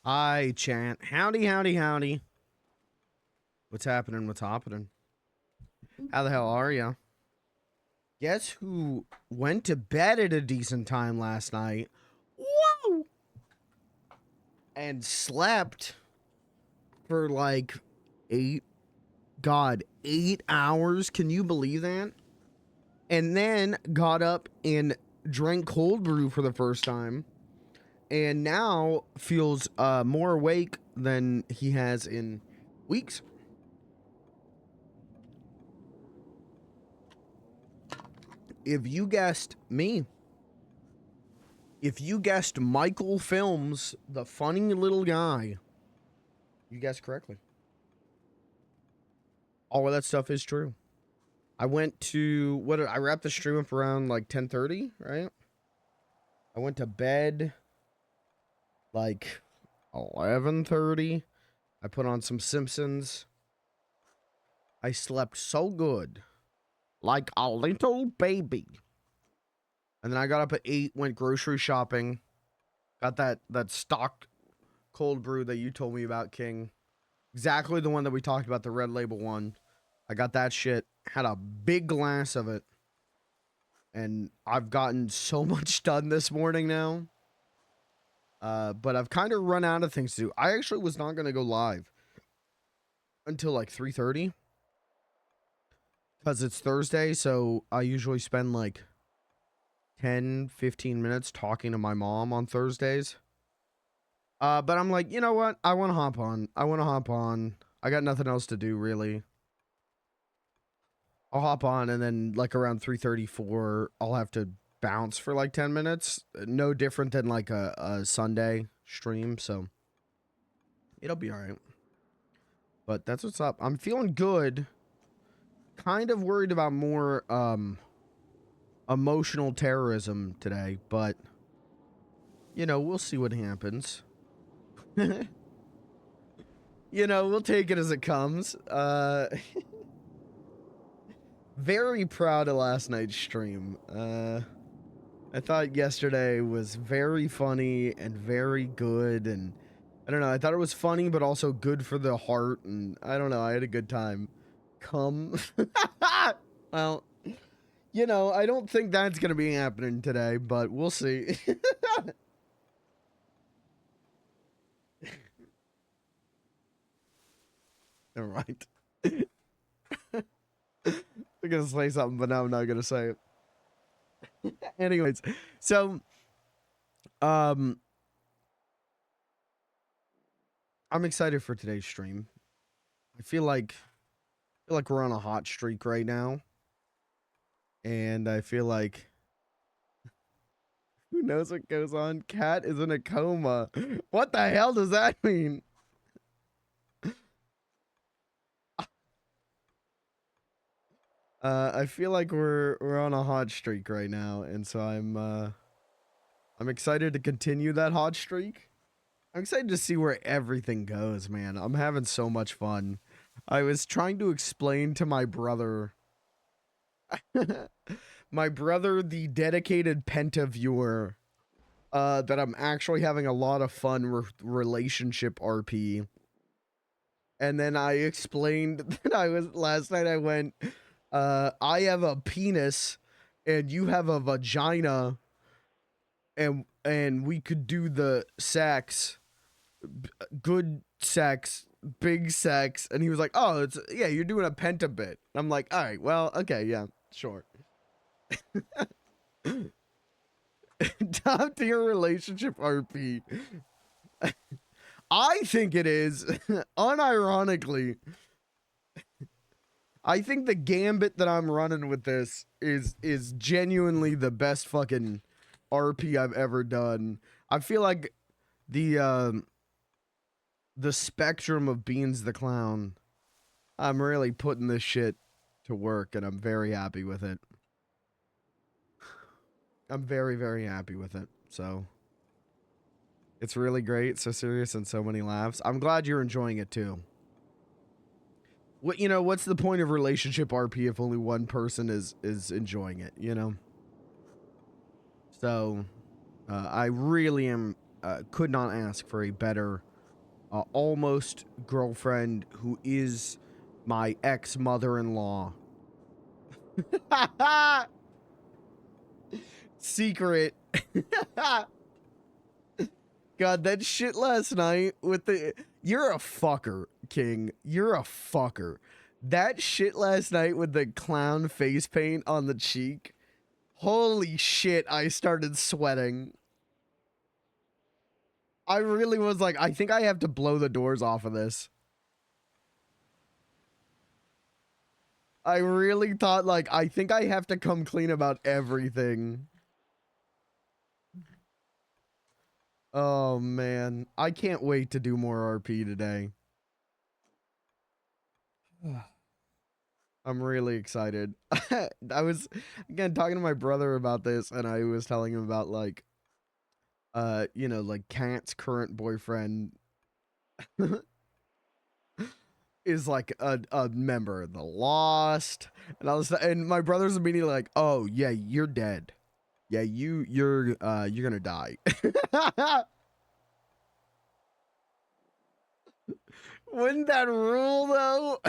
Hi, chant. Howdy, howdy, howdy. What's happening? What's happening? How the hell are ya? Guess who went to bed at a decent time last night? Whoa! And slept for like 8 hours. Can you believe that? And then got up and drank cold brew for the first time. And now feels more awake than he has in weeks. If you guessed me, if you guessed Michael Films, the funny little guy, you guessed correctly. All of that stuff is true. I went to, I wrapped the stream up around like 10:30, right? I went to bed like 11:30. I put on some Simpsons. I slept so good, like a little baby. And then I got up at 8, went grocery shopping. Got that stock cold brew that you told me about, King. Exactly the one that we talked about, the red label one. I got that shit. Had a big glass of it. And I've gotten so much done this morning now. But I've kind of run out of things to do. I actually was not going to go live until like 3:30. Because it's Thursday, so I usually spend like 10-15 minutes talking to my mom on Thursdays. But I'm like, you know what? I want to hop on. I got nothing else to do, really. I'll hop on, and then like around 3:34, I'll have to bounce for like 10 minutes. No different than like a Sunday stream, so it'll be all right. But that's what's up. I'm feeling good. Kind of worried about more emotional terrorism today, but you know, we'll see what happens. You know, we'll take it as it comes. Very proud of last night's stream. I thought yesterday was very funny and very good, and I don't know, I thought it was funny but also good for the heart, and I don't know, I had a good time. Well, you know, I don't think that's gonna be happening today, but we'll see. All right. I'm gonna say something, but now I'm not gonna say it. Anyways, so I'm excited for today's stream. I feel like we're on a hot streak right now. And I feel like who knows what goes on? Cat is in a coma. What the hell does that mean? I feel like we're on a hot streak right now, and so I'm excited to continue that hot streak. I'm excited to see where everything goes, man. I'm having so much fun. I was trying to explain to my brother, the dedicated Penta viewer, that I'm actually having a lot of fun relationship RP. And then I explained that last night I went, I have a penis and you have a vagina, and we could do the sex, good sex, big sex. And he was like, oh, yeah, you're doing a Penta bit. I'm like, all right, well, okay, yeah, sure. Top tier relationship RP. I think it is, unironically. I think the gambit that I'm running with this is genuinely the best fucking RP I've ever done. I feel like the spectrum of Beans the Clown, I'm really putting this shit to work, and I'm very happy with it. I'm very, very happy with it. So it's really great, so serious, and so many laughs. I'm glad you're enjoying it too. What, you know, what's the point of relationship RP if only one person is enjoying it, you know? So I really am could not ask for a better almost girlfriend who is my ex-mother-in-law. Secret. God, that shit last night with the... You're a fucker, King. You're a fucker. That shit last night with the clown face paint on the cheek. Holy shit, I started sweating. I really was like, I think I have to blow the doors off of this. I really thought, like, I think I have to come clean about everything. Oh, man. I can't wait to do more RP today. I'm really excited. I was, again, talking to my brother about this, and I was telling him about, like, you know, like, Cat's current boyfriend is, like, a member of the Lost, and my brother's immediately like, oh, yeah, you're dead. Yeah, you're gonna die. Wouldn't that rule, though?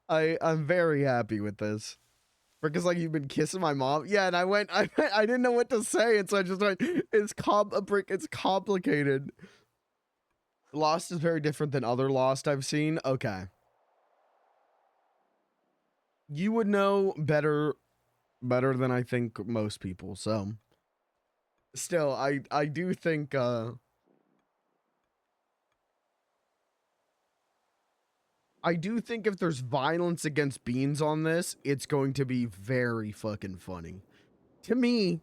I'm very happy with this. Because, like, you've been kissing my mom. Yeah, and I didn't know what to say, and so I just went, it's complicated. Lost is very different than other Lost I've seen. Okay. You would know better than I think most people, so. Still, I do think, I do think if there's violence against Beans on this, it's going to be very fucking funny. To me,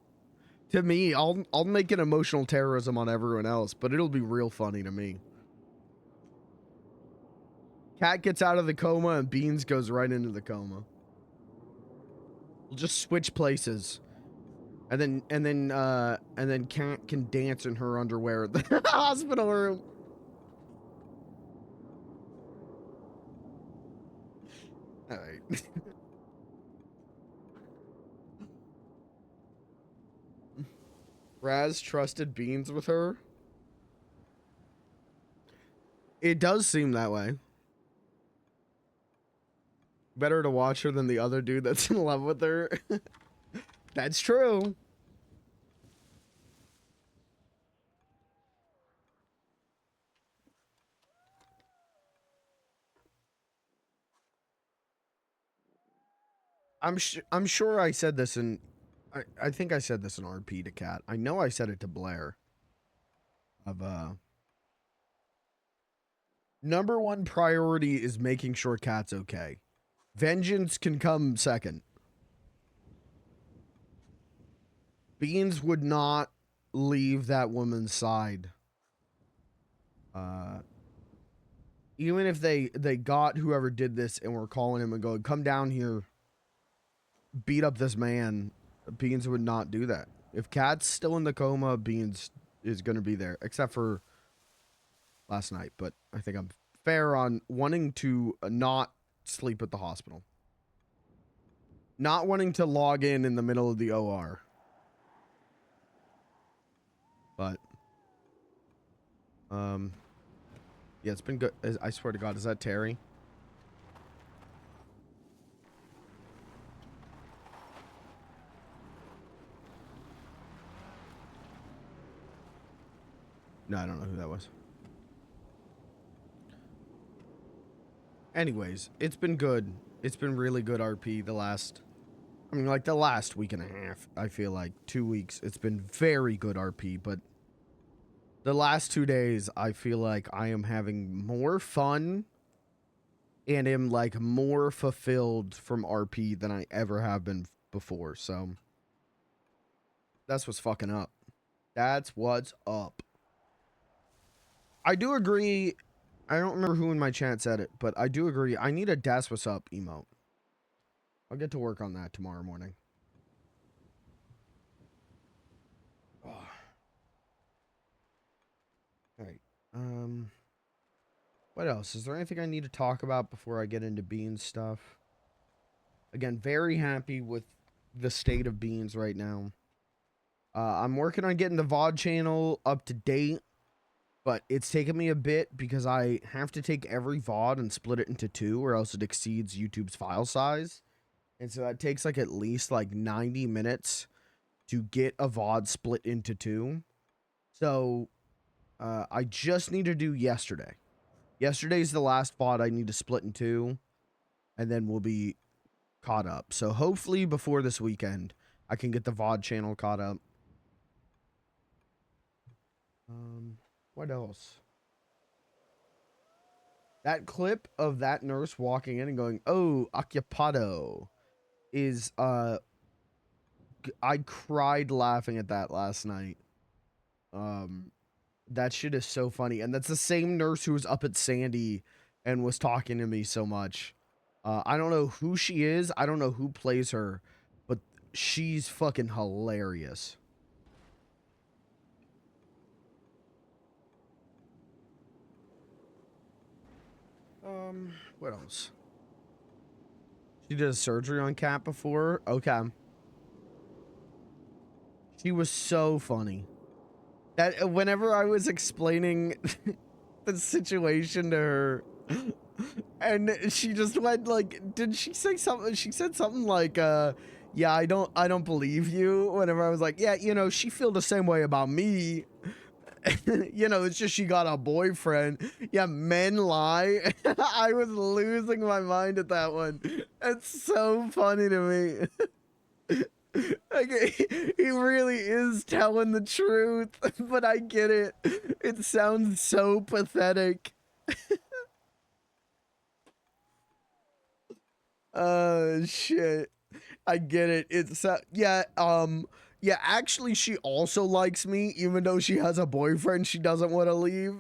I'll make an emotional terrorism on everyone else, but it'll be real funny to me. Cat gets out of the coma and Beans goes right into the coma. We'll just switch places. And then Cat can dance in her underwear at the hospital room. All right. Raz trusted Beans with her. It does seem that way. Better to watch her than the other dude that's in love with her. That's true. I'm sure I said this in I think I said this in RP to Cat. I know I said it to Blair. Number one priority is making sure Cat's okay. Vengeance can come second. Beans would not leave that woman's side. Even if they got whoever did this and were calling him and going, come down here, beat up this man, Beans would not do that. If Cat's still in the coma, Beans is going to be there, except for last night. But I think I'm fair on wanting to not sleep at the hospital. Not wanting to log in the middle of the OR. But, yeah, it's been good. I swear to God, is that Terry? No, I don't know who that was. Anyways, it's been good. It's been really good RP the last week and a half. I feel like 2 weeks. It's been very good RP, but the last 2 days, I feel like I am having more fun and am like more fulfilled from RP than I ever have been before. So that's what's fucking up. That's what's up. I do agree. I don't remember who in my chat said it, but I do agree. I need a "That's what's up" emote. I'll get to work on that tomorrow morning. Oh. All right. What else? Is there anything I need to talk about before I get into Beans stuff? Again, very happy with the state of Beans right now. I'm working on getting the VOD channel up to date, but it's taken me a bit because I have to take every VOD and split it into two, or else it exceeds YouTube's file size. And so that takes like at least like 90 minutes to get a VOD split into two. So I just need to do yesterday. Yesterday's the last VOD I need to split in two, and then we'll be caught up. So hopefully before this weekend, I can get the VOD channel caught up. What else? That clip of that nurse walking in and going, "Oh, occupado," is I cried laughing at that last night. That shit is so funny, and that's the same nurse who was up at Sandy and was talking to me so much. I don't know who she is. I don't know who plays her, but she's fucking hilarious. What else? She did a surgery on Cat before. Okay. She was so funny. That whenever I was explaining the situation to her, and she just went like, did she say something? She said something like, yeah, I don't believe you. Whenever I was like, yeah, you know, she feel the same way about me. You know, it's just she got a boyfriend. Yeah, men lie. I was losing my mind at that one. It's so funny to me. Like, he really is telling the truth, but I get it. It sounds so pathetic. Shit. I get it. It's yeah, yeah, actually she also likes me even though she has a boyfriend she doesn't want to leave.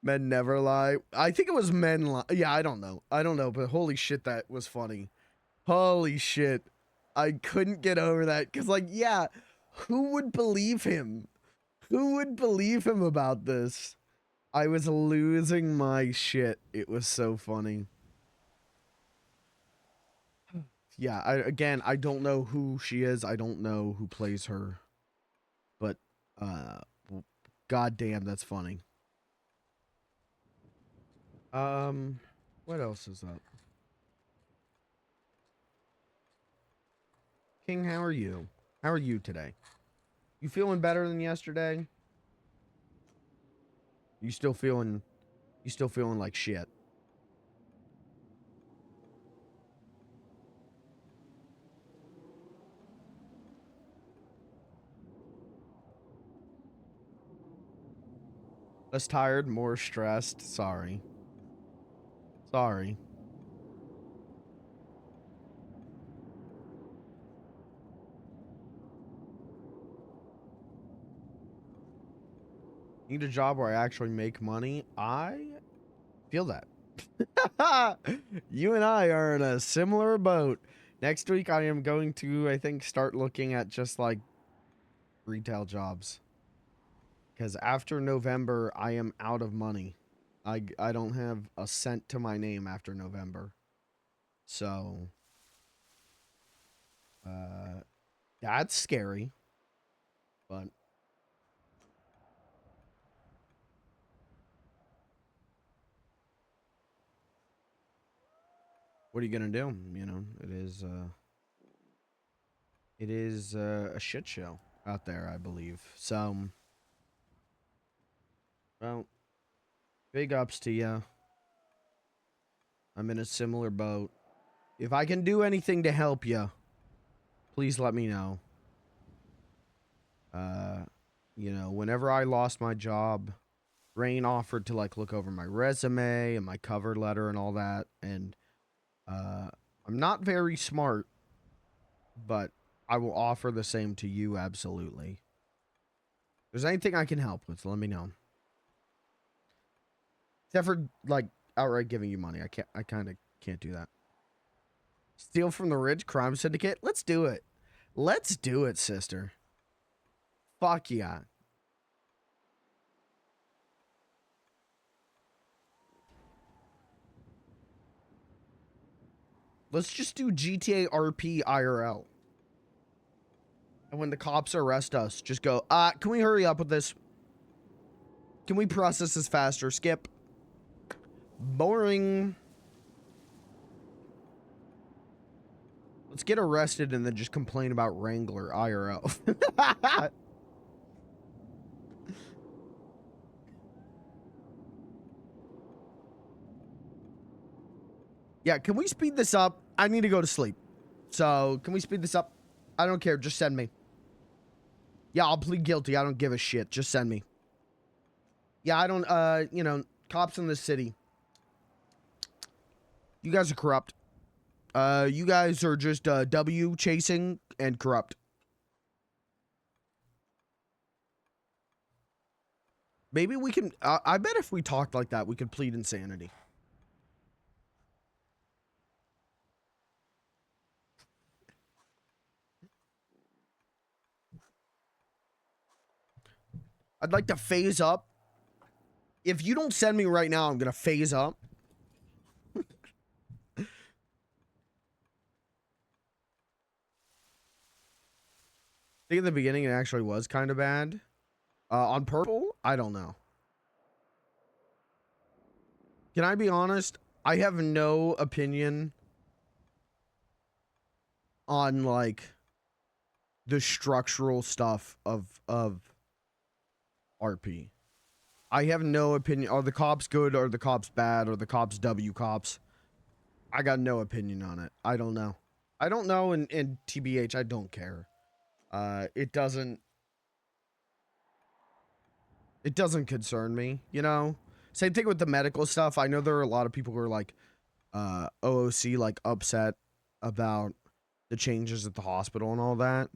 Men never lie. I think it was men lie. Yeah, I don't know. I don't know, but holy shit, that was funny. Holy shit. I couldn't get over that cuz like, yeah, who would believe him? Who would believe him about this? I was losing my shit. It was so funny. Yeah, again, I don't know who she is. I don't know who plays her. But goddamn, that's funny. What else is up? King, how are you? How are you today? You feeling better than yesterday? You still feeling like shit? Less tired, more stressed. Sorry. Sorry. Need a job where I actually make money. I feel that. You and I are in a similar boat. Next week, I am going to, I think, start looking at just like retail jobs. Because after November, I am out of money. I don't have a cent to my name after November. So, that's scary. But what are you gonna do? You know, it is a shit show out there, I believe. So, well, big ups to you. I'm in a similar boat. If I can do anything to help you, please let me know. You know, whenever I lost my job, Rain offered to like look over my resume and my cover letter and all that. And I'm not very smart, but I will offer the same to you absolutely. If there's anything I can help with, let me know. Except for like outright giving you money. I kind of can't do that. Steal from the rich, crime syndicate? Let's do it. Let's do it, sister. Fuck yeah. Let's just do GTA RP IRL. And when the cops arrest us, just go, can we hurry up with this? Can we process this faster? Skip. Boring. Let's get arrested and then just complain about Wrangler IRL. Yeah, can we speed this up? I need to go to sleep. So, can we speed this up? I don't care. Just send me. Yeah, I'll plead guilty. I don't give a shit. Just send me. Yeah, I don't, you know, cops in this city. You guys are corrupt. You guys are just, W chasing and corrupt. Maybe we can, I bet if we talked like that, we could plead insanity. I'd like to phase up. If you don't send me right now, I'm going to phase up. I think in the beginning it actually was kind of bad. On Purple, I don't know. Can I be honest? I have no opinion on, like, the structural stuff of RP. I have no opinion. Are the cops good? Are the cops bad? Are the cops W cops? I got no opinion on it. I don't know. I don't know, and TBH, I don't care. It doesn't concern me, you know? Same thing with the medical stuff. I know there are a lot of people who are like, OOC, like, upset about the changes at the hospital and all that.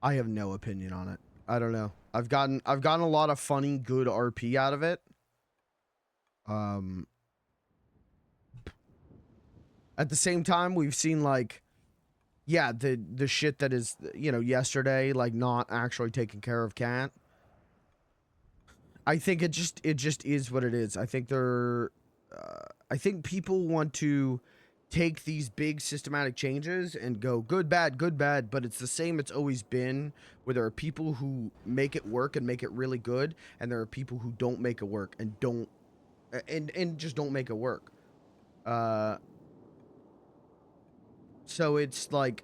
I have no opinion on it. I don't know. I've gotten a lot of funny, good RP out of it. At the same time, we've seen, like, yeah, the shit that is, you know, yesterday, like, not actually taking care of Cat. I think it just is what it is. I think I think people want to take these big systematic changes and go good, bad, but it's the same it's always been, where there are people who make it work and make it really good, and there are people who don't make it work and don't, and just don't make it work. So it's like,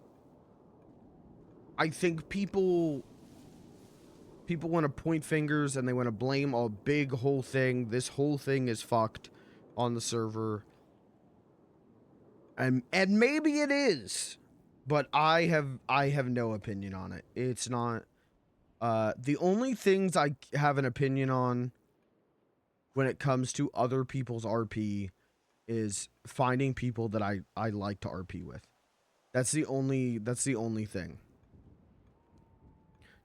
I think people want to point fingers and they want to blame a big whole thing. This whole thing is fucked on the server. And maybe it is, but I have no opinion on it. It's not, the only things I have an opinion on when it comes to other people's RP is finding people that I like to RP with. That's the only thing.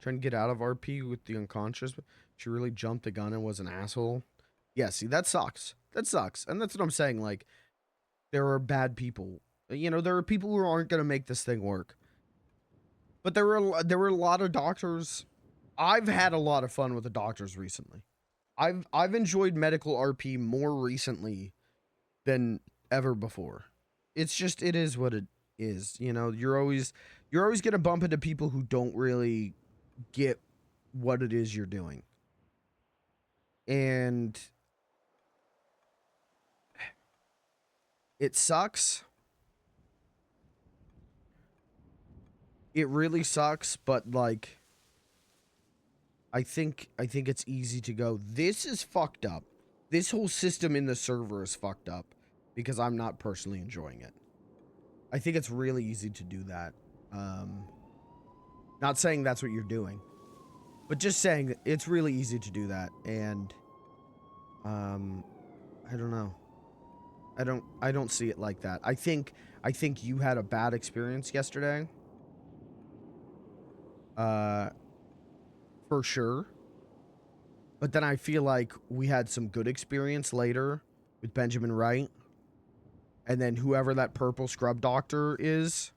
Trying to get out of RP with the unconscious. She really jumped the gun and was an asshole. Yeah, see, that sucks. That sucks. And that's what I'm saying. Like, there are bad people. You know, there are people who aren't going to make this thing work. But there were a lot of doctors. I've had a lot of fun with the doctors recently. I've enjoyed medical RP more recently than ever before. It's just, it is what it is. You know, you're always going to bump into people who don't really get what it is you're doing. And it sucks. It really sucks, but, like, I think it's easy to go, this is fucked up. This whole system in the server is fucked up because I'm not personally enjoying it. I think it's really easy to do that. Not saying that's what you're doing, but just saying that it's really easy to do that. And, I don't know. I don't see it like that. I think you had a bad experience yesterday. For sure. But then I feel like we had some good experience later with Benjamin Wright. And then whoever that purple scrub doctor is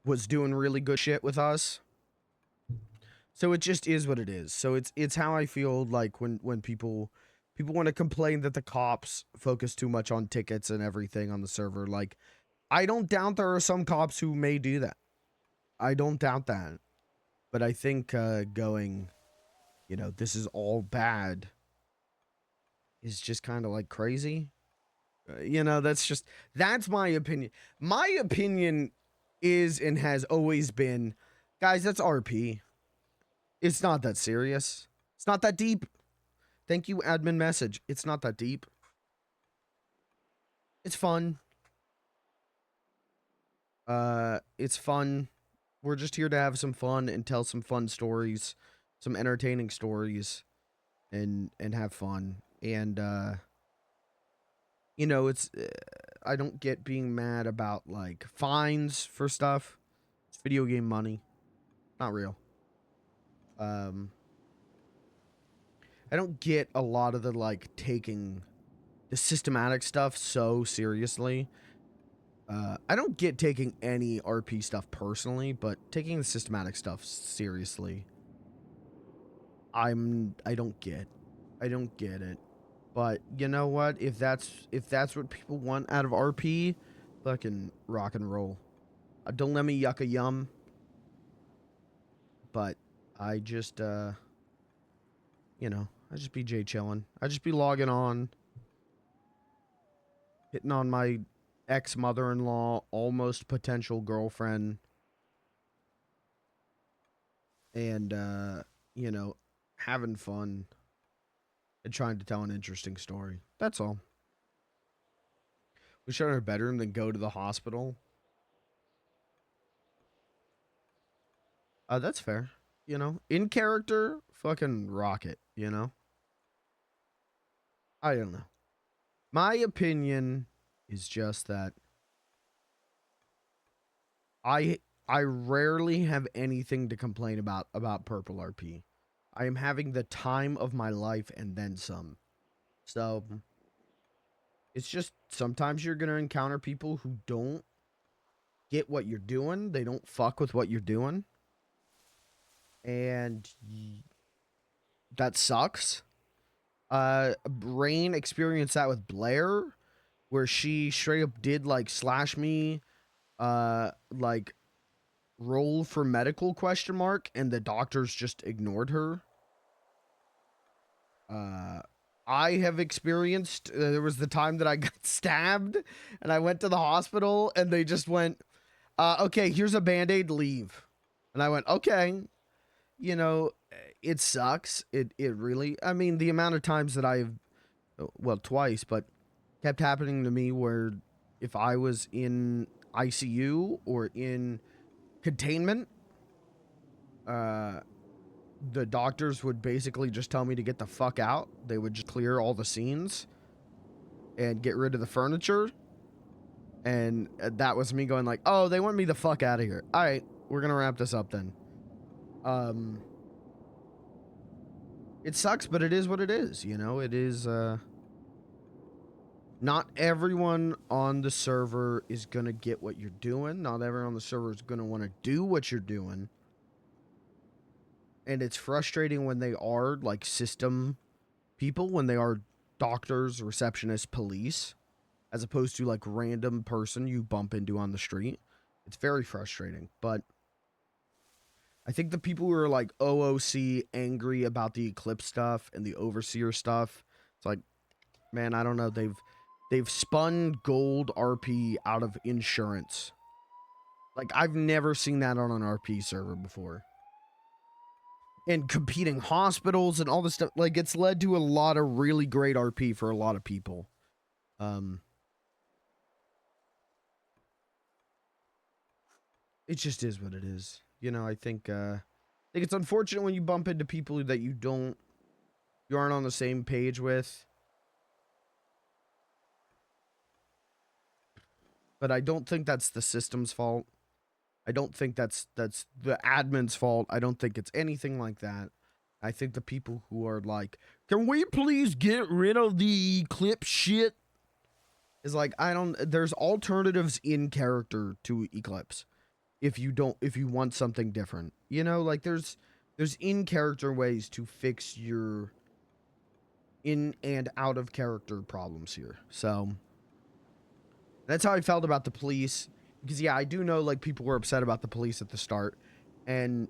was doing really good shit with us. So it just is what it is. So it's how I feel like when people want to complain that the cops focus too much on tickets and everything on the server. Like, I don't doubt there are some cops who may do that. I don't doubt that. But I think going, you know, this is all bad is just kind of like crazy. You know, that's my opinion. My opinion is and has always been, guys, that's RP. It's not that serious. It's not that deep. Thank you, admin message. It's not that deep. It's fun. It's fun. We're just here to have some fun and tell some fun stories, some entertaining stories, and have fun. And you know, it's I don't get being mad about like fines for stuff. It's video game money, not real. Um, I don't get a lot of the like taking the systematic stuff so seriously. I don't get taking any RP stuff personally, but taking the systematic stuff seriously, I don't get. I don't get it. But you know what? If that's what people want out of RP, fucking rock and roll. Don't let me yuck a yum. But I just you know, I just be J chilling. I just be logging on, hitting on my ex mother-in-law, almost potential girlfriend, and you know, having fun and trying to tell an interesting story. That's all. We shut in our bedroom, then go to the hospital. That's fair. You know, in character, fucking rock it. You know, I don't know. My opinion is just that I I rarely have anything to complain about PurpleRP. I am having the time of my life and then some. So it's just sometimes you're gonna encounter people who don't get what you're doing. They don't fuck with what you're doing, and that sucks. Rain experienced that with Blair, where she straight up did like slash me, like roll for medical question mark, and the doctors just ignored her. Uh, I have experienced. There was the time that I got stabbed, and I went to the hospital, and they just went, "Okay, here's a band-aid. Leave." And I went, "Okay." You know, it sucks. It really. I mean, the amount of times that I've, well, twice, but kept happening to me where if I was in ICU or in containment, uh, the doctors would basically just tell me to get the fuck out. They would just clear all the scenes and get rid of the furniture. And that was me going like, oh, they want me the fuck out of here. All right, we're going to wrap this up then. It sucks, but it is what it is. You know, it is, not everyone on the server is going to get what you're doing. Not everyone on the server is going to want to do what you're doing. And it's frustrating when they are like system people, when they are doctors, receptionists, police, as opposed to like random person you bump into on the street. It's very frustrating. But I think the people who are like OOC angry about the Eclipse stuff and the Overseer stuff, it's like, man, I don't know. They've spun gold RP out of insurance. Like, I've never seen that on an RP server before. And competing hospitals and all this stuff, like, it's led to a lot of really great RP for a lot of people. It just is what it is. You know, I think it's unfortunate when you bump into people that you aren't on the same page with. But I don't think that's the system's fault. I don't think that's the admin's fault. I don't think it's anything like that. I think the people who are like, can we please get rid of the clip shit? Is like, there's alternatives in character to Eclipse. If you want something different, you know, like there's in character ways to fix your in and out of character problems here. So that's how I felt about the police. Because, yeah, I do know, like, people were upset about the police at the start. And,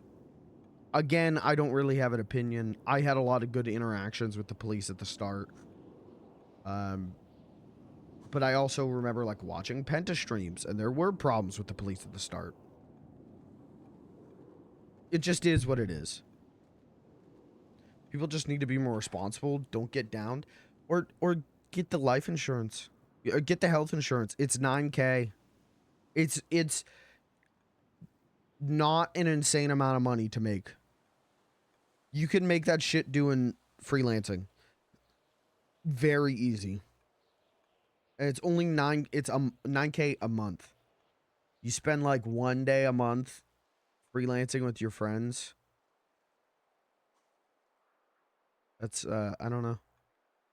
again, I don't really have an opinion. I had a lot of good interactions with the police at the start. But I also remember, like, watching Penta streams, and there were problems with the police at the start. It just is what it is. People just need to be more responsible. Don't get downed. Or get the life insurance. Or get the health insurance. It's $9K. It's not an insane amount of money to make. You can make that shit doing freelancing. Very easy. And it's only 9K a month. You spend like 1 day a month freelancing with your friends. That's I don't know.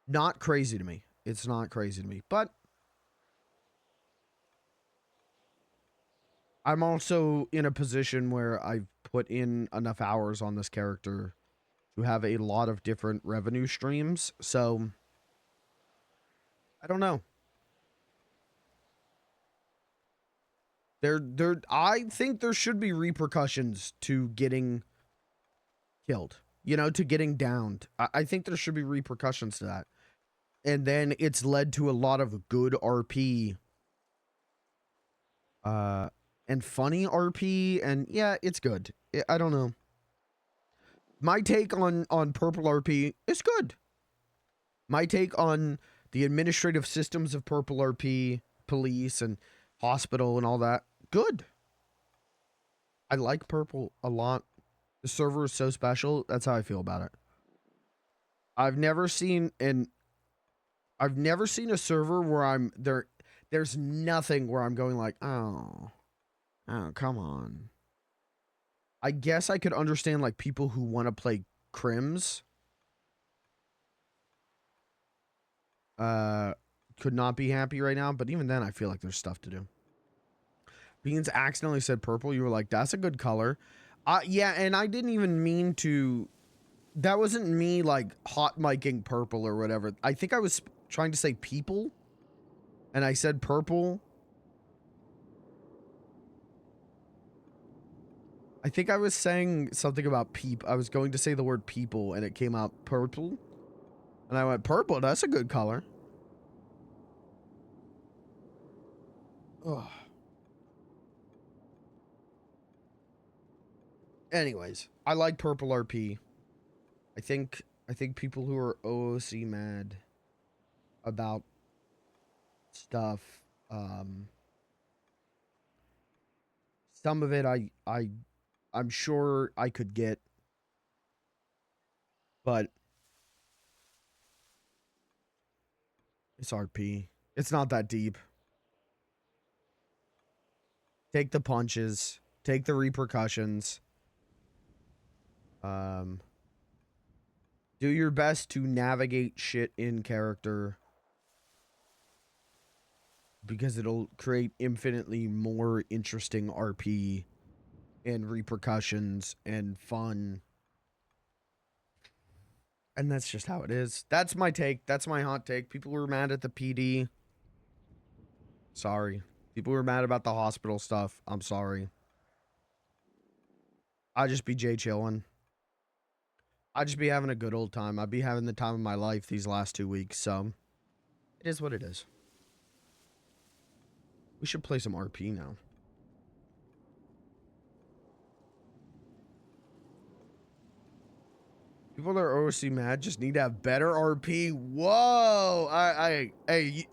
Not crazy to me. It's not crazy to me. But I'm also in a position where I've put in enough hours on this character to have a lot of different revenue streams. So I don't know. I think there should be repercussions to getting killed, you know, to getting downed. I think there should be repercussions to that. And then it's led to a lot of good RP, and funny RP, and yeah, it's good. I don't know. My take on PurpleRP is good. My take on the administrative systems of PurpleRP, police and hospital and all that, good. I like Purple a lot. The server is so special. That's how I feel about it. I've never seen a server where I'm there. There's nothing where I'm going like, oh, come on. I guess I could understand like people who want to play crims. Could not be happy right now, but even then, I feel like there's stuff to do. Beans accidentally said purple. You were like, that's a good color. Yeah, and I didn't even mean to. That wasn't me like hot micing purple or whatever. I think I was trying to say people, and I said purple. I think I was saying something about peep. I was going to say the word people, and it came out purple. And I went, purple, that's a good color. Ugh. Anyways, I like PurpleRP. I think people who are OOC mad about stuff, some of it I'm sure I could get, but it's RP. It's not that deep. Take the punches, take the repercussions. Do your best to navigate shit in character, because it'll create infinitely more interesting RP and repercussions and fun. And that's just how it is. That's my take. That's my hot take. People were mad at the PD. Sorry. People were mad about the hospital stuff. I'm sorry. I'd just be Jay chillin'. I'd just be having a good old time. I'd be having the time of my life these last 2 weeks, so it is what it is. We should play some RP now. People that are OC mad just need to have better RP. Whoa! Hey,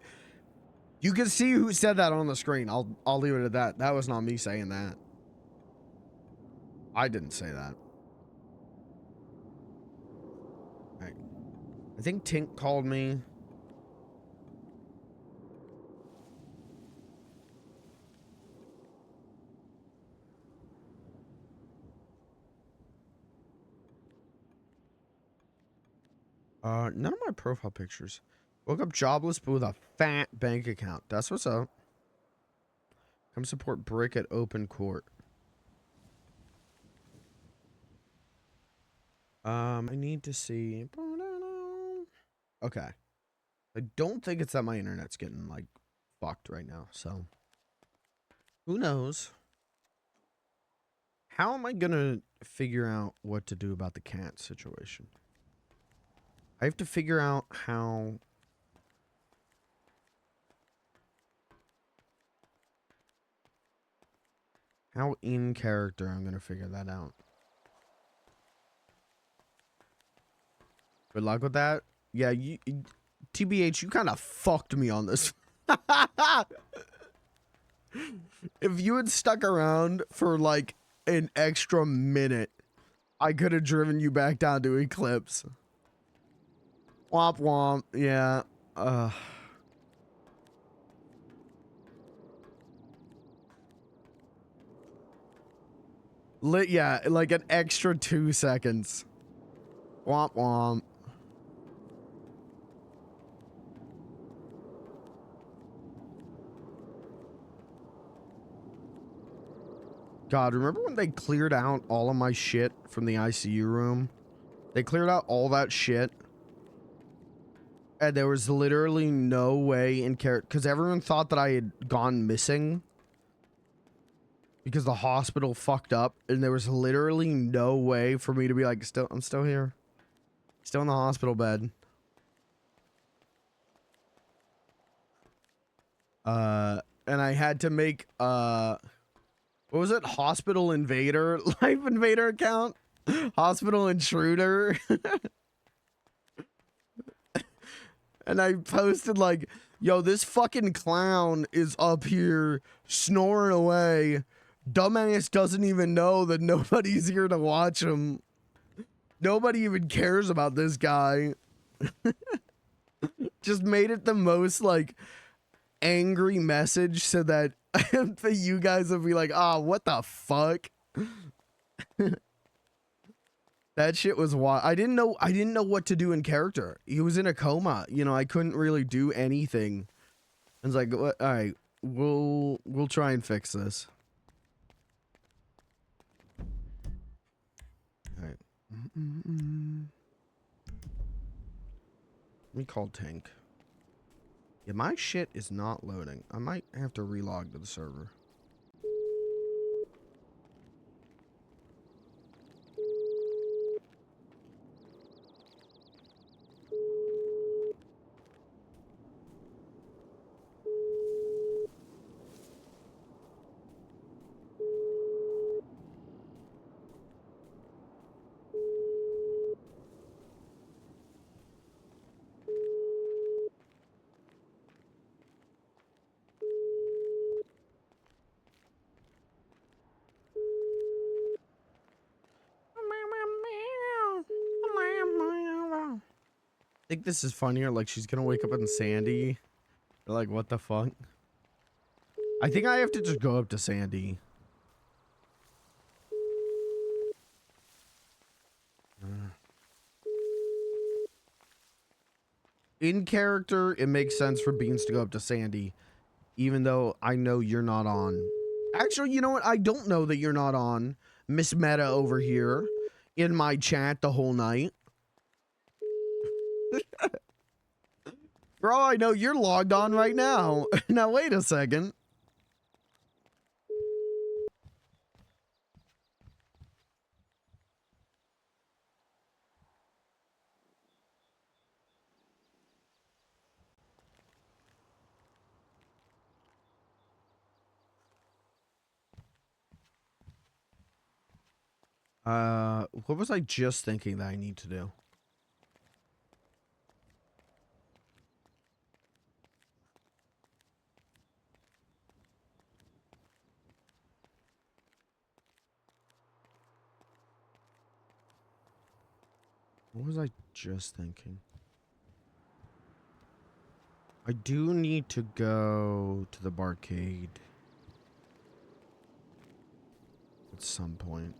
you can see who said that on the screen. I'll leave it at that. That was not me saying that. I didn't say that. Right. I think Tink called me. None of my profile pictures. Woke up jobless, but with a fat bank account. That's what's up. Come support Brick at open court. I need to see. Okay. I don't think it's that my internet's getting, like, fucked right now, so. Who knows? How am I gonna figure out what to do about the cat situation? I have to figure out how in character I'm gonna figure that out. Good luck with that. Yeah, TBH, you kind of fucked me on this. If you had stuck around for like an extra minute, I could have driven you back down to Eclipse. Womp womp. Yeah. Yeah, like an extra 2 seconds. Womp womp. God, remember when they cleared out all of my shit from the ICU room? They cleared out all that shit. And there was literally no way in character, because everyone thought that I had gone missing because the hospital fucked up, and there was literally no way for me to be like, I'm still here. Still in the hospital bed. And I had to make, what was it? Hospital Invader? Life Invader account? Hospital Intruder? And I posted like, yo, this fucking clown is up here snoring away. Dumbass doesn't even know that nobody's here to watch him. Nobody even cares about this guy. Just made it the most like angry message so that you guys would be like, ah, what the fuck? That shit was wild. I didn't know what to do in character. He was in a coma. You know, I couldn't really do anything. I was like, all right, we'll try and fix this. All right. Let me call Tank. Yeah, my shit is not loading. I might have to relog to the server. I think this is funnier. Like, she's gonna wake up in Sandy. Like, what the fuck? I think I have to just go up to Sandy. In character, it makes sense for Beans to go up to Sandy, even though I know you're not on. Actually, you know what? I don't know that you're not on. Miss Meta over here in my chat the whole night. For all I know, you're logged on right now. Now, wait a second. What was I just thinking that I need to do? What was I just thinking? I do need to go to the barcade at some point.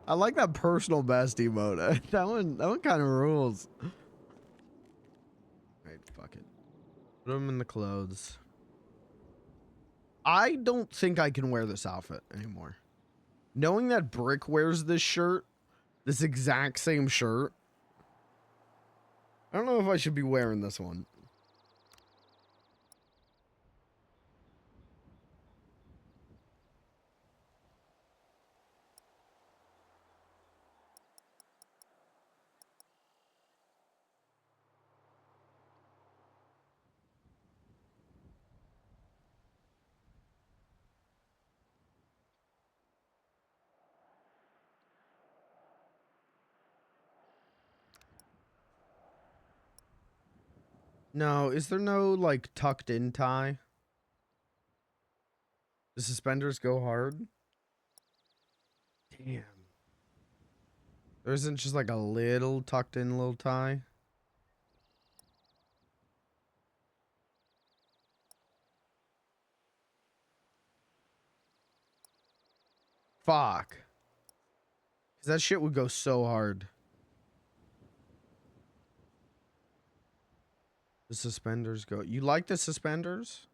I like that personal best emote. That one kind of rules. Alright, fuck it. Put them in the clothes. I don't think I can wear this outfit anymore. Knowing that Brick wears this shirt, this exact same shirt, I don't know if I should be wearing this one. No, is there no, like, tucked in tie? The suspenders go hard? Damn. There isn't just, like, a little tucked in little tie? Fuck. Because that shit would go so hard. The suspenders go... You like the suspenders?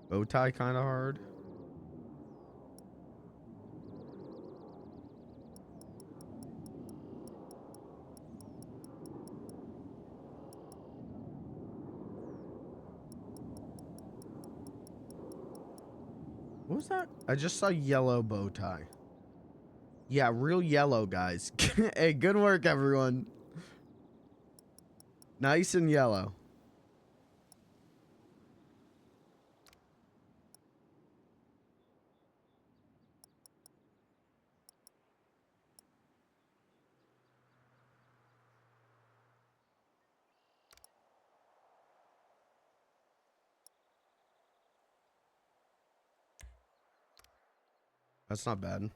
Bow tie kind of hard. What was that? I just saw yellow bow tie. Yeah, real yellow, guys. Hey, good work, everyone. Nice and yellow. That's not bad.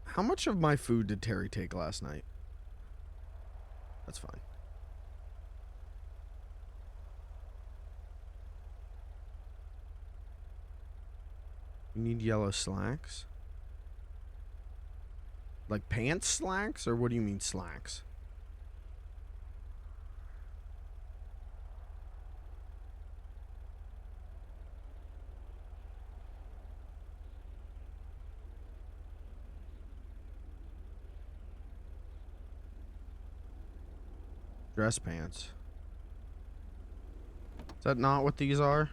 How much of my food did Terry take last night? That's fine. You need yellow slacks? Like pants slacks? Or what do you mean slacks? Dress pants. Is that not what these are?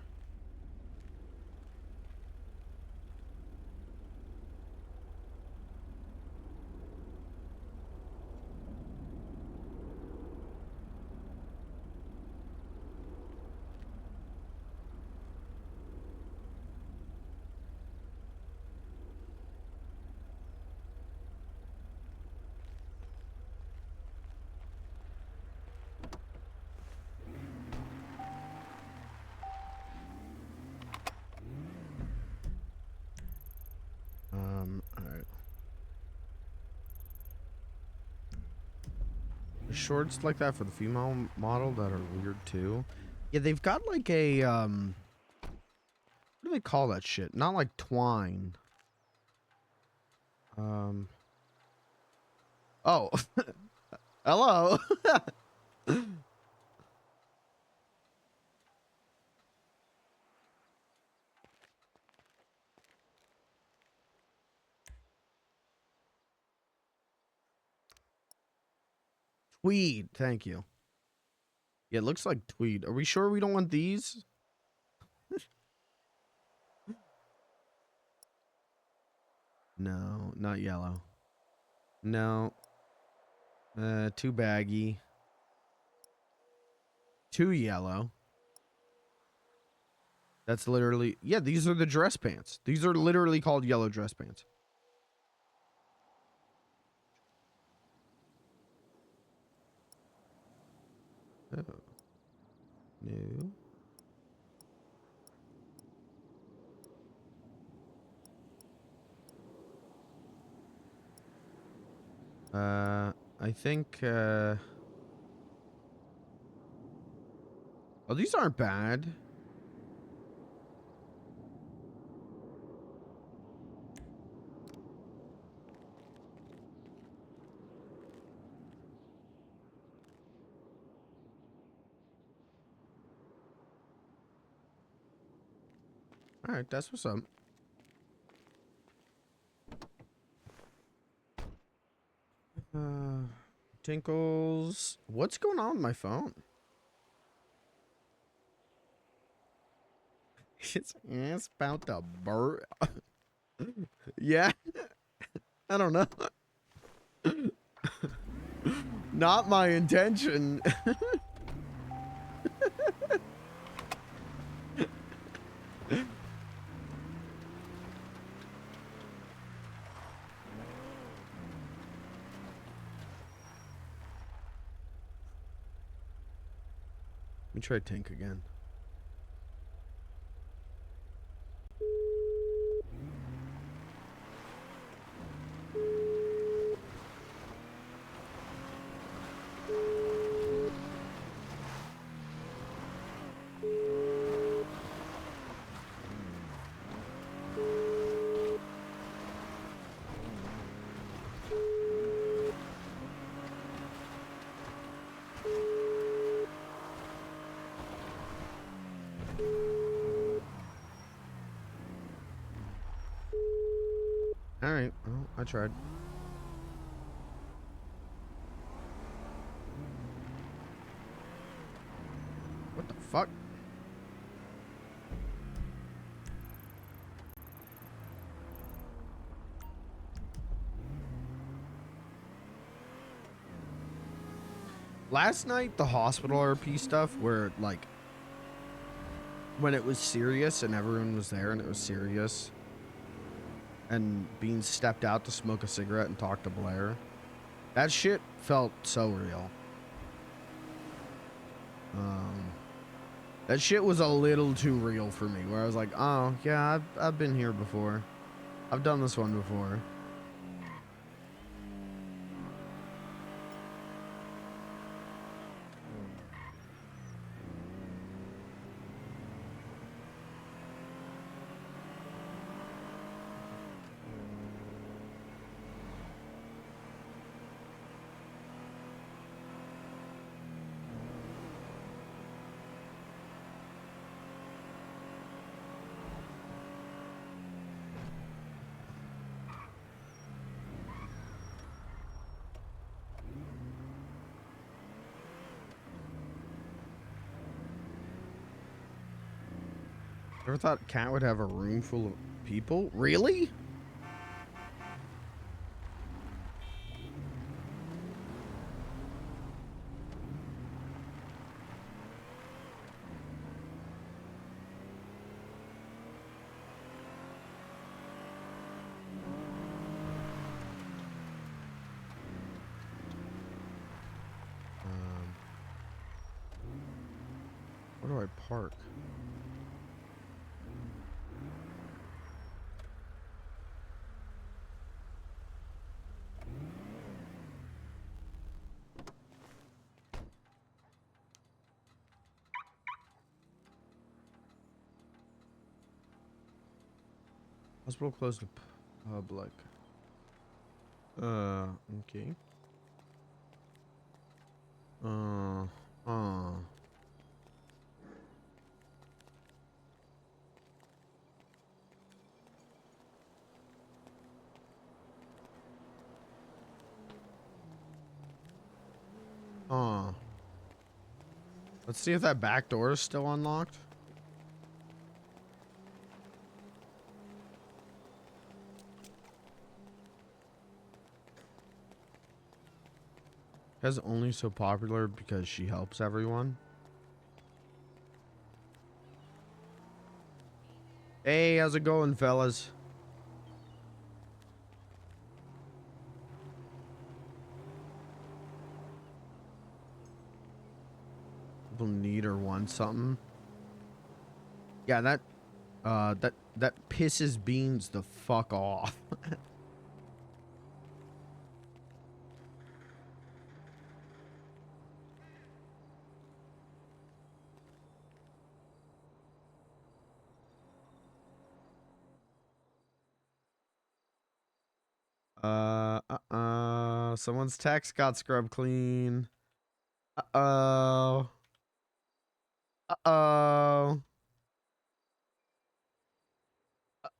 Alright. Shorts like that for the female model that are weird too. Yeah, they've got like a what do they call that shit? Not like twine. Oh. Hello. Tweed, thank you. Yeah, it looks like tweed. Are we sure we don't want these? No, not yellow. No. Too baggy. Too yellow. That's literally... Yeah, these are the dress pants. These are literally called yellow dress pants. No. I think, oh, these aren't bad. All right, that's what's up. Tinkles. What's going on with my phone? It's about to burn. Yeah. I don't know. Not my intention. Let me try Tink again. All right. Well, I tried. What the fuck? Last night, the hospital RP stuff, where like when it was serious and everyone was there and it was serious, and Beans stepped out to smoke a cigarette and talk to Blair, that shit felt so real. That shit was a little too real for me, where I was like, oh yeah, I've been here before. I've done this one before. Never thought Cat would have a room full of people? Really? Where do I park? Hospital closed to public. Okay. Uh. Let's see if that back door is still unlocked. Is only so popular because she helps everyone. Hey, how's it going, fellas? People need her one. on something. Yeah, that pisses Beans the fuck off. Someone's text got scrubbed clean. Uh-oh. Uh-oh.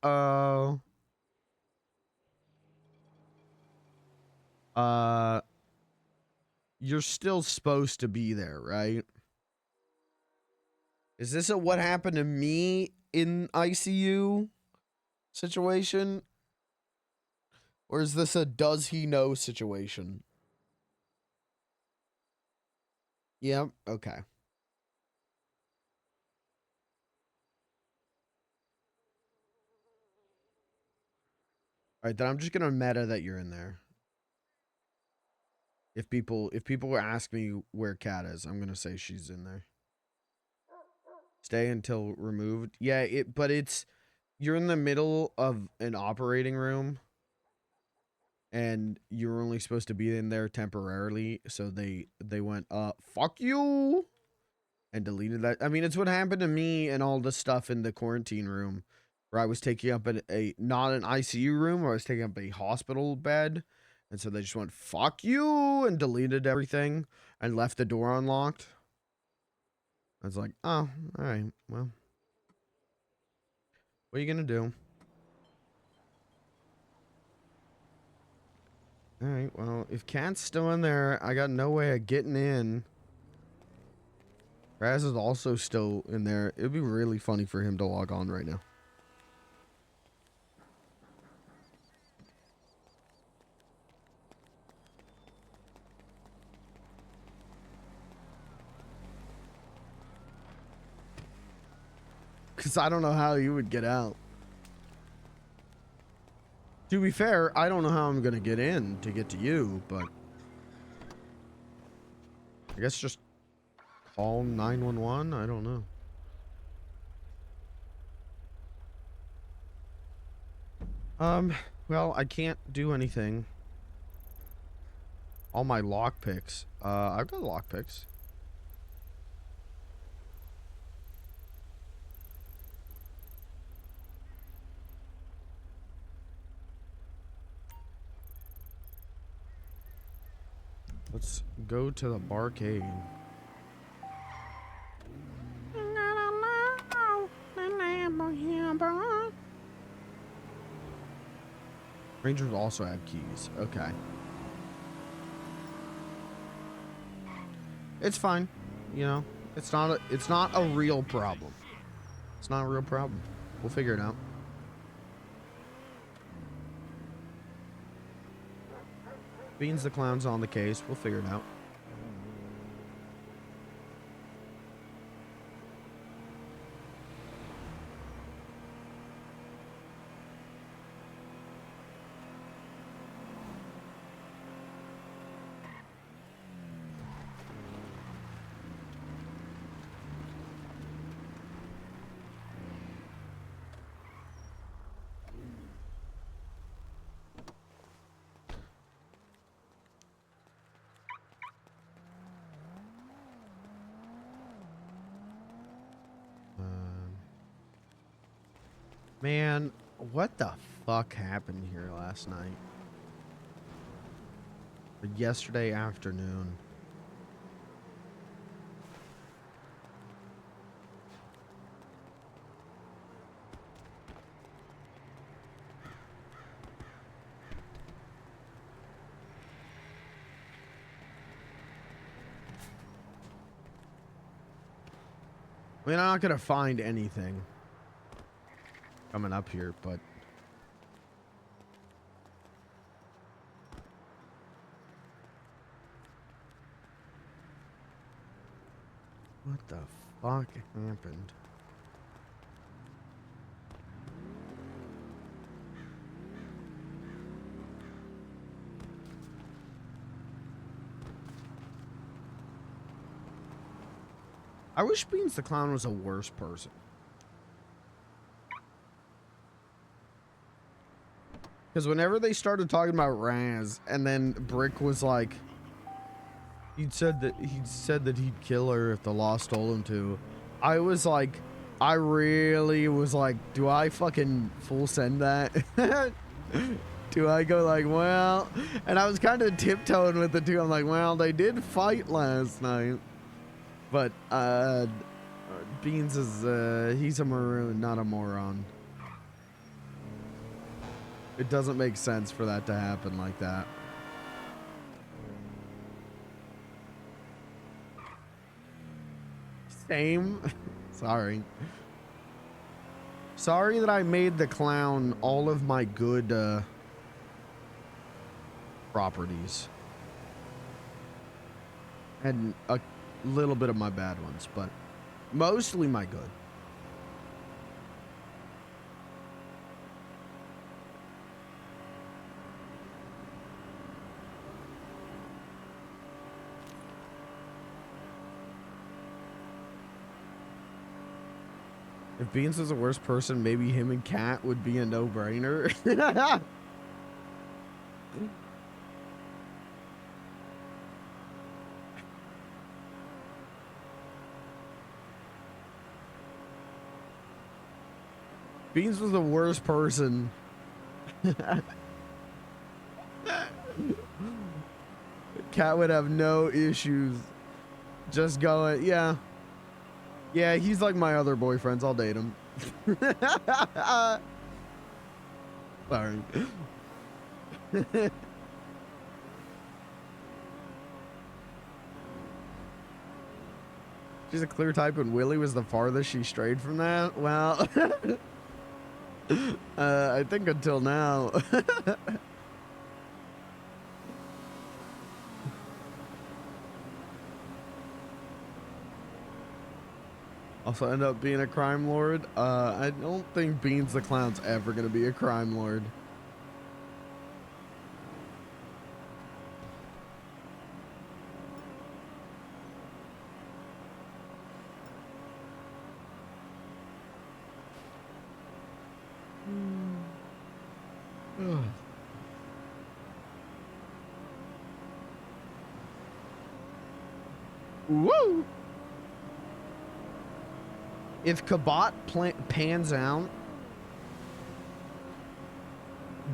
Uh-oh. You're still supposed to be there, right? Is this a what happened to me in ICU situation? Or is this a does he know situation? Yep, okay. All right, then I'm just gonna meta that you're in there. If people ask me where Kat is, I'm gonna say she's in there. Stay until removed. Yeah, but you're in the middle of an operating room and you're only supposed to be in there temporarily, so they went fuck you and deleted that. I mean, it's what happened to me and all the stuff in the quarantine room where I was taking up not an ICU room, where I was taking up a hospital bed, and so they just went fuck you and deleted everything and left the door unlocked. I was like, oh, all right, well, what are you gonna do? All right, well, if Cat's still in there, I got no way of getting in. Raz is also still in there. It'd be really funny for him to log on right now. Because I don't know how you would get out. To be fair, I don't know how I'm going to get in to get to you, but I guess just call 911. I don't know. Well, I can't do anything. All my lockpicks. I've got lockpicks. Let's go to the barcade. Rangers also have keys. Okay. It's fine. You know, it's not a real problem. It's not a real problem. We'll figure it out. Beans the Clown's on the case. We'll figure it out. Man, what the fuck happened here last night? Or yesterday afternoon. I mean, I'm not gonna find anything coming up here, but what the fuck happened? I wish Beans the Clown was a worse person. Because whenever they started talking about Raz, and then Brick was like, he'd said that he'd kill her if the law stole him to. I was like, I really was like, do I fucking full send that? Do I go like, well, and I was kind of tiptoeing with the two. I'm like, well, they did fight last night, but Beans is he's a maroon, not a moron. It doesn't make sense for that to happen like that. Same. Sorry. Sorry that I made the clown all of my good properties. And a little bit of my bad ones, but mostly my good. If Beans was the worst person, maybe him and Kat would be a no-brainer. Beans was the worst person. Kat would have no issues. Just going, yeah. Yeah, he's like my other boyfriends. I'll date him. Sorry. She's a clear type and Willie was the farthest she strayed from that? Well, I think until now. Also end up being a crime lord. I don't think Beans the Clown's ever gonna be a crime lord. Woo! If Kabat pans out,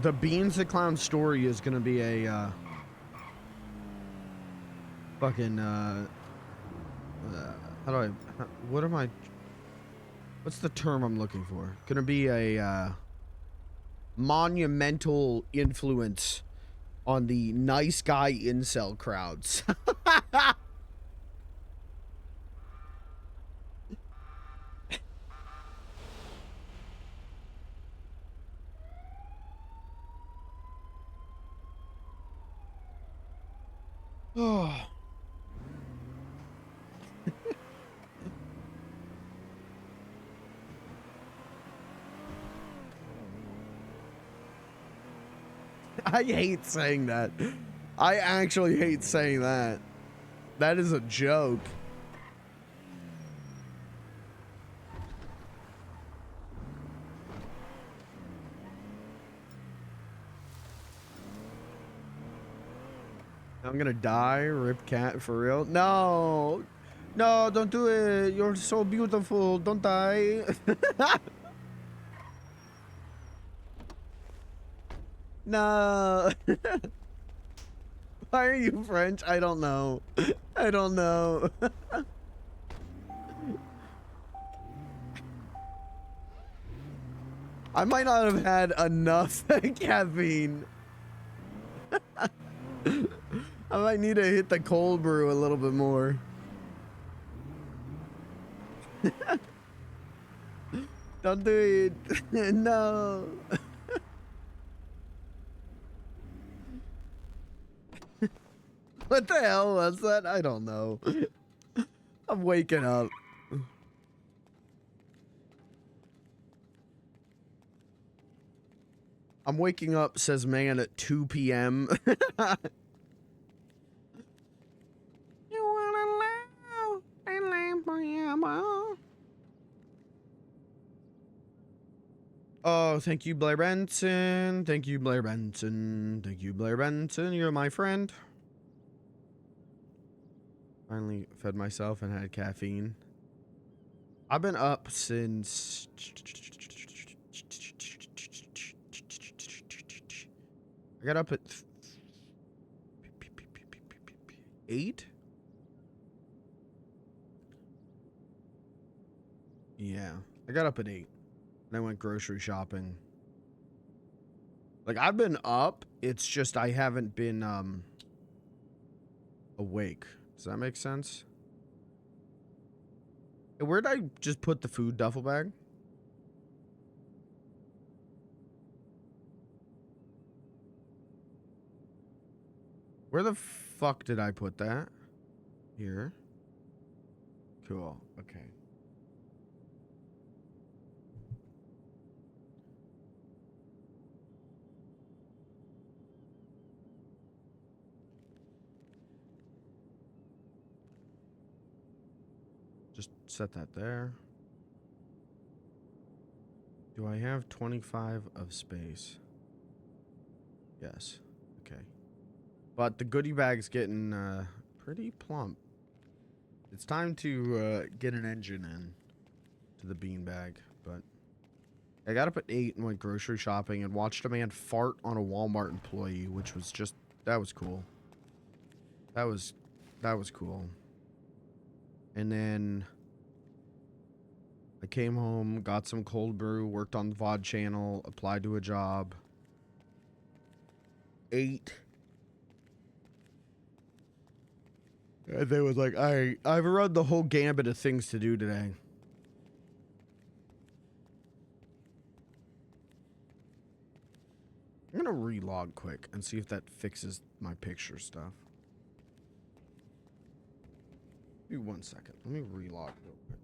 the Beans the Clown story is gonna be a fucking what's the term I'm looking for? Gonna be a monumental influence on the nice guy incel crowds. Oh. I hate saying that. I actually hate saying that. That is a joke. I'm gonna die, rip Cat for real. No, no, don't do it. You're so beautiful. Don't die. No. Why are you French? I don't know. I don't know. I might not have had enough caffeine. I might need to hit the cold brew a little bit more. Don't do it. No. What the hell was that? I don't know. I'm waking up. I'm waking up, says man, at 2 p.m. You wanna love and lamb for you, Oh, thank you, Blair Benson. Thank you, Blair Benson. Thank you, Blair Benson. You're my friend. Finally fed myself and had caffeine. I've been up since... I got up at 8? Yeah, I got up at 8. And I went grocery shopping. Like, I've been up. It's just I haven't been, awake. Does that make sense? Hey, where'd I just put the food duffel bag? Where the fuck did I put that? Here. Cool. Okay. Just set that there. Do I have 25 of space? Yes. Okay. But the goodie bag's getting pretty plump. It's time to get an engine in to the beanbag, but I got up at 8 and went grocery shopping and watched a man fart on a Walmart employee, which was just, that was cool. That was cool. And then I came home, got some cold brew, worked on the VOD channel, applied to a job. 8. And they was like, I've run the whole gambit of things to do today. I'm gonna relog quick and see if that fixes my picture stuff. Give me 1 second. Let me relog real quick.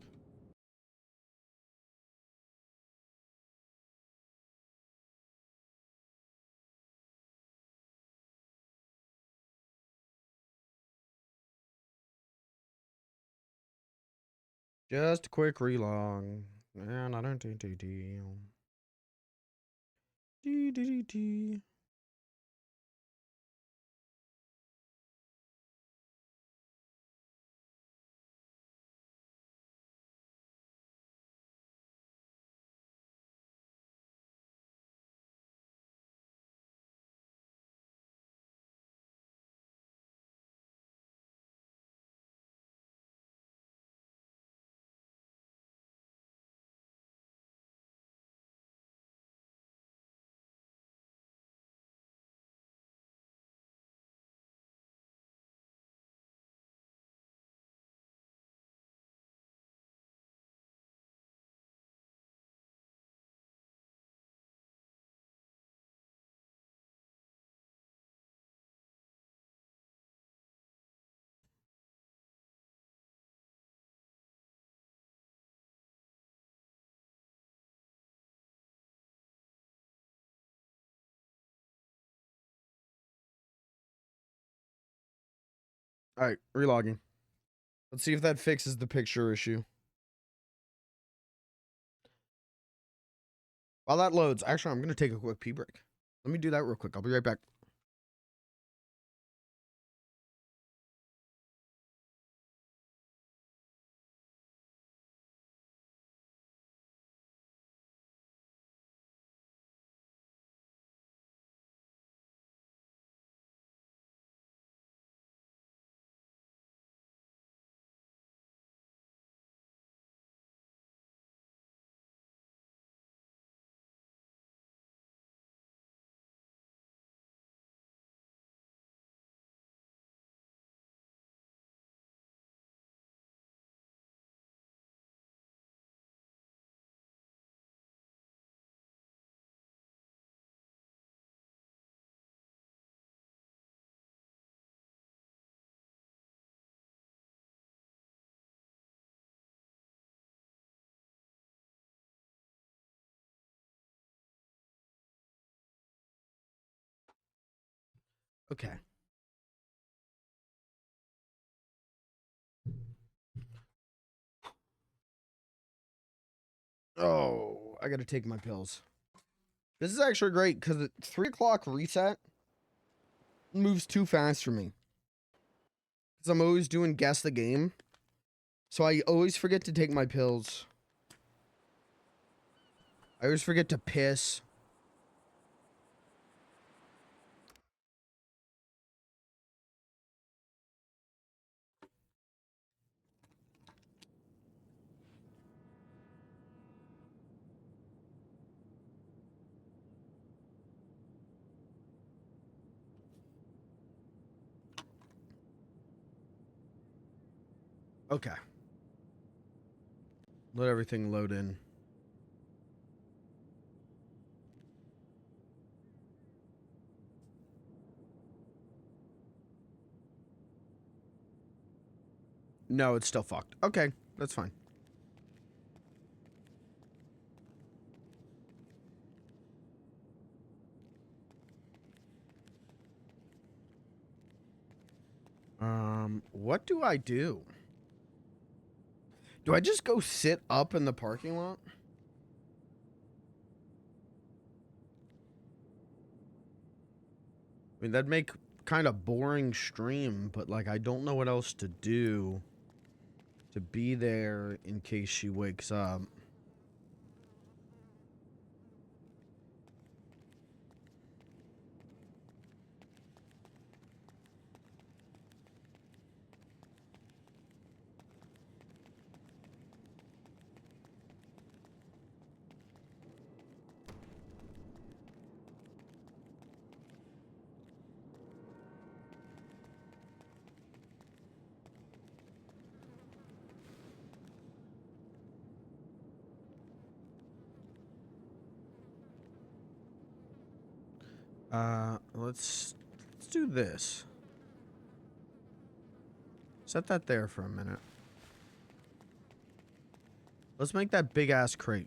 Just a quick relog. All right, relogging. Let's see if that fixes the picture issue. While that loads, actually, I'm gonna take a quick pee break. Let me do that real quick. I'll be right back. Okay. Oh, I gotta take my pills. This is actually great because the 3 o'clock reset moves too fast for me. Because I'm always doing guess the game. So I always forget to take my pills. I always forget to piss. Okay. Let everything load in. No, it's still fucked. Okay, that's fine. What do I do? Do I just go sit up in the parking lot? I mean, that'd make kind of boring stream, but like I don't know what else to do to be there in case she wakes up. Let's do this. Set that there for a minute. Let's make that big ass crate.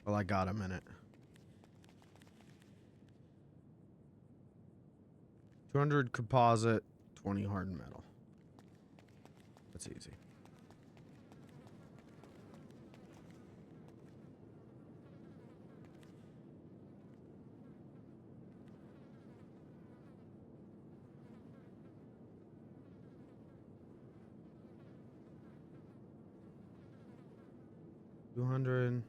Well, I got a minute. 200 composite, 20 hardened metal. That's easy. $200.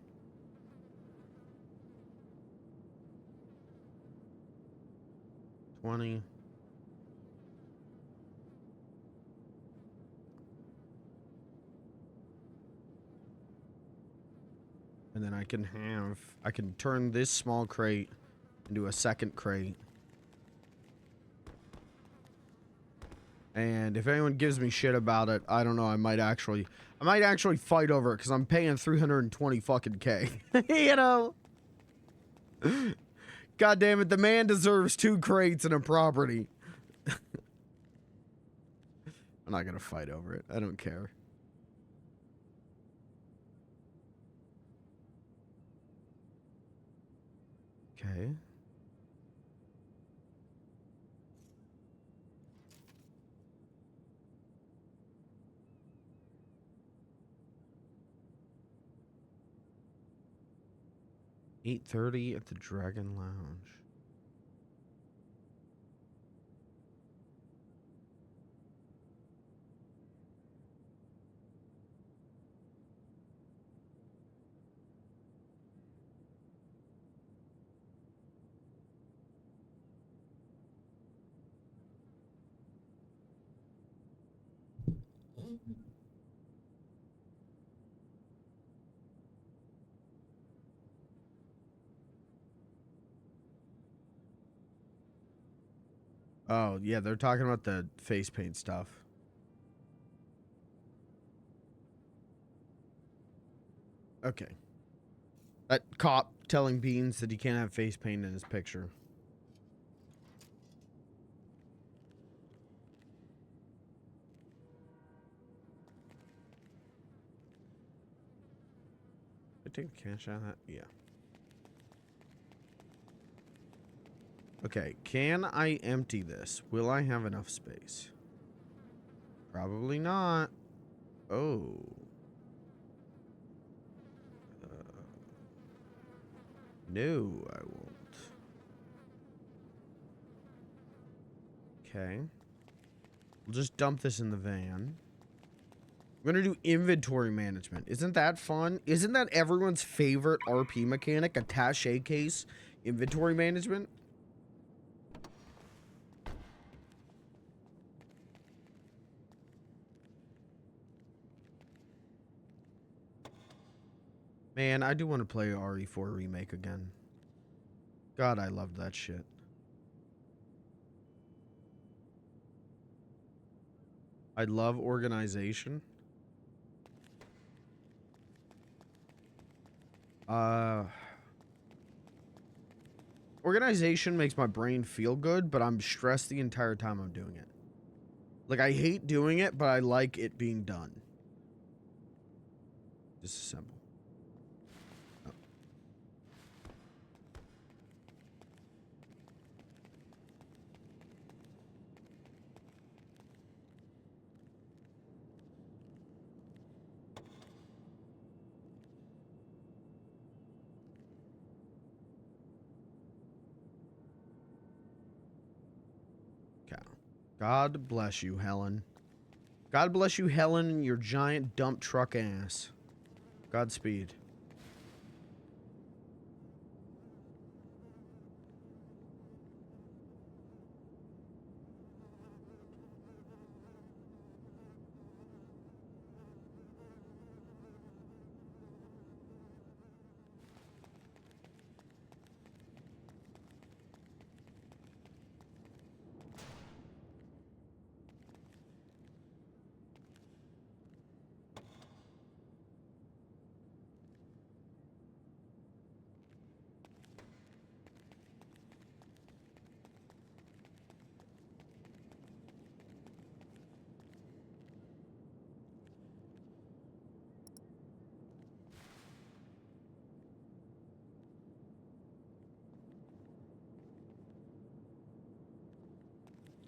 $20. And then I can turn this small crate into a second crate. And if anyone gives me shit about it, I don't know, I might actually fight over it because I'm paying 320 fucking K. You know? God damn it, the man deserves 2 crates and a property. I'm not gonna fight over it. I don't care. Okay. $8:30 at the Dragon Lounge. Oh, yeah, they're talking about the face paint stuff. Okay. That cop telling Beans that he can't have face paint in his picture. I take the cash out of that? Yeah. Okay, can I empty this? Will I have enough space? Probably not. Oh. No, I won't. Okay. We'll just dump this in the van. We're gonna do inventory management. Isn't that fun? Isn't that everyone's favorite RP mechanic? Attaché case inventory management? Man, I do want to play RE4 Remake again. God, I loved that shit. I love organization. Organization makes my brain feel good, but I'm stressed the entire time I'm doing it. Like, I hate doing it, but I like it being done. Disassemble. Oh. Okay. God bless you, Helen. God bless you, Helen, and your giant dump truck ass. Godspeed.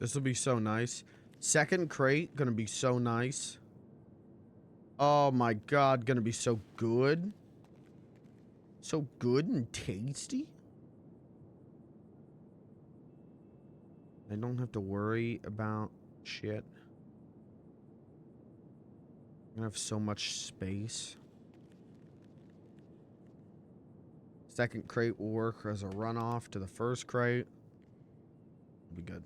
This will be so nice. Second crate, gonna be so nice. Oh my god, gonna be so good. So good and tasty. I don't have to worry about shit. I'm gonna have so much space. Second crate will work as a runoff to the first crate. It'll be good.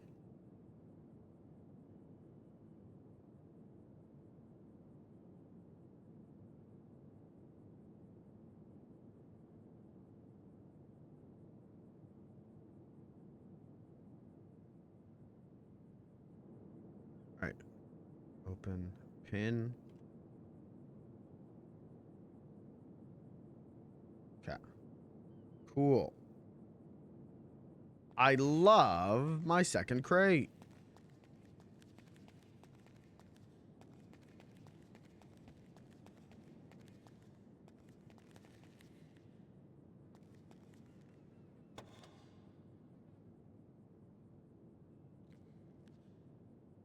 Alright. Open pin. Okay. Cool. I love my second crate.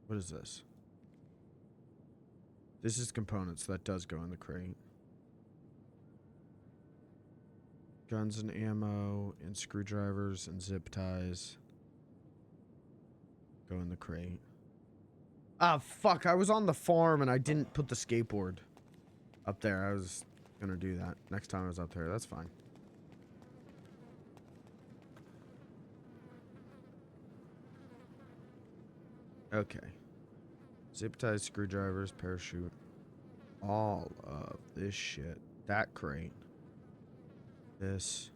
What is this? This is components. That does go in the crate. Guns and ammo and screwdrivers and zip ties go in the crate. Ah, fuck. I was on the farm and I didn't put the skateboard up there. I was gonna do that next time I was up there. That's fine. Okay. Zip ties, screwdrivers, parachute. All of this shit. That crate. This.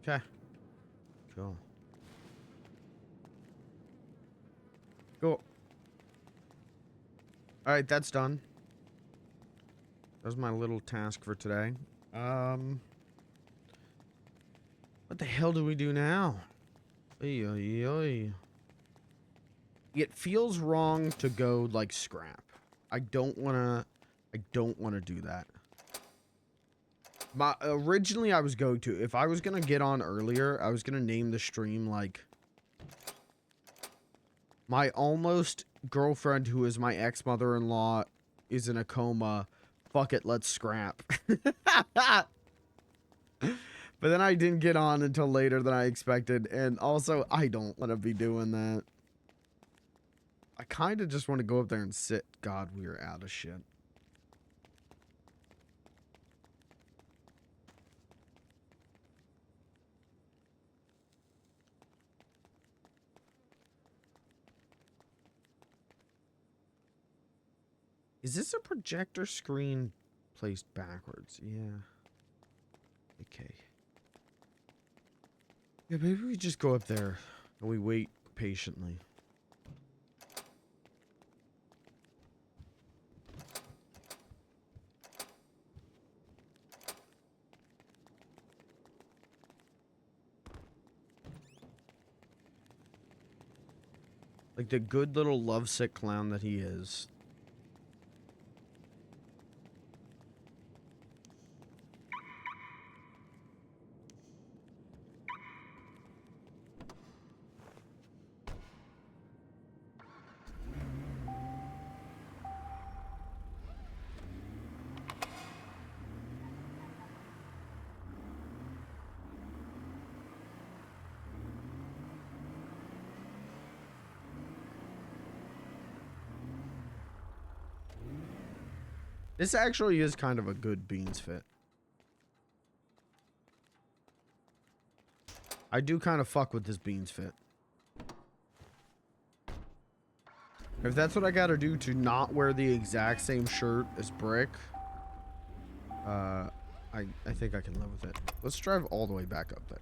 Okay. Cool. Cool. Alright, that's done. That was my little task for today. What the hell do we do now? Oy, oy, oy. It feels wrong to go like scrap. I don't wanna do that. Originally I was going to. If I was gonna get on earlier, I was gonna name the stream like my almost girlfriend who is my ex-mother-in-law is in a coma. Fuck it, let's scrap. But then I didn't get on until later than I expected. And also, I don't want to be doing that. I kind of just want to go up there and sit. God, we are out of shit. Is this a projector screen placed backwards? Yeah. Okay. Yeah, maybe we just go up there and we wait patiently. Like the good little lovesick clown that he is. This actually is kind of a good beans fit. I do kind of fuck with this beans fit. If that's what I gotta do to not wear the exact same shirt as Brick, I think I can live with it. Let's drive all the way back up there.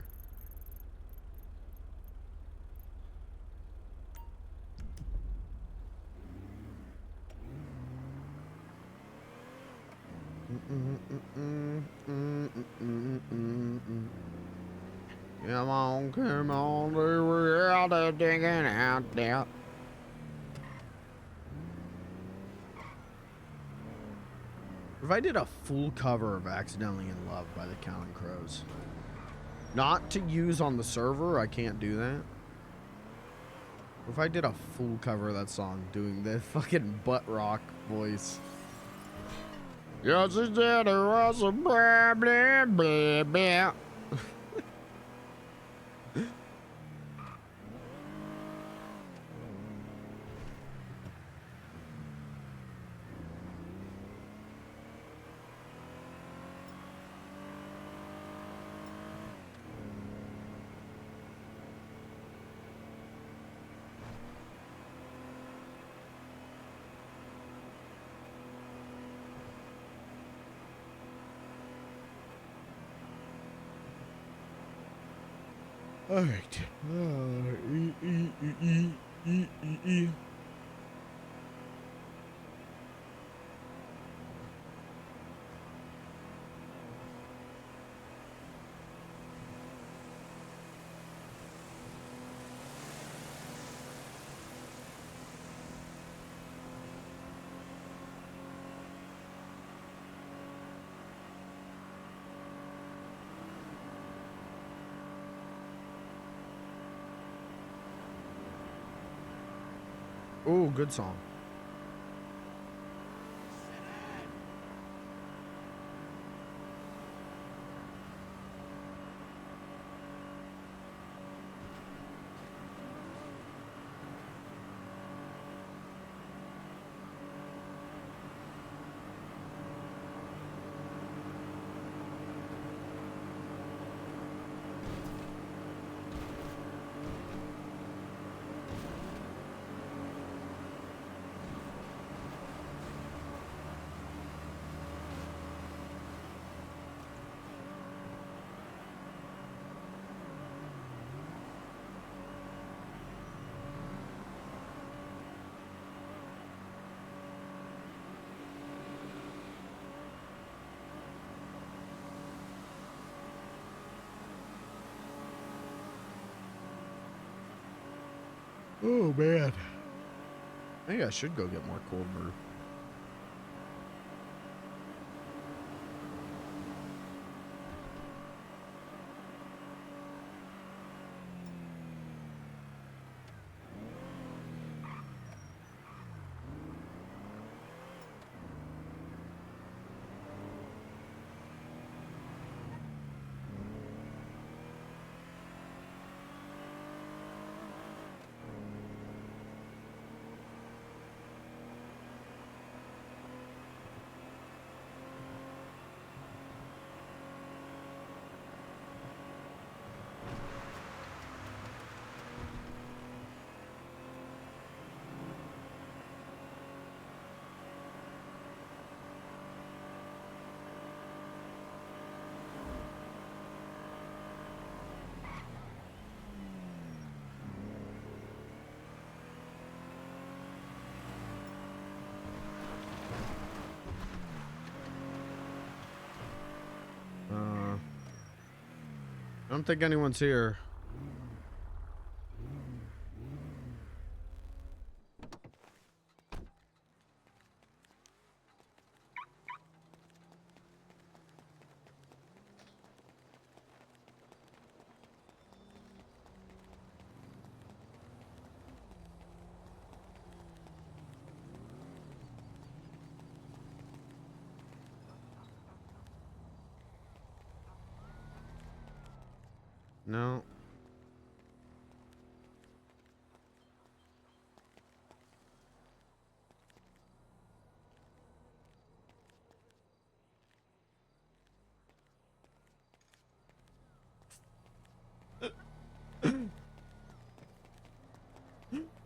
Come on, we're out there digging out there. If I did a full cover of Accidentally in Love by the Counting Crows, not to use on the server, I can't do that. If I did a full cover of that song doing the fucking butt rock voice. Yes, it did. It was a blah, blah, blah, blah. All right. Oh, good song. Oh, man. Maybe I should go get more cold brew. don't think anyone's here. No.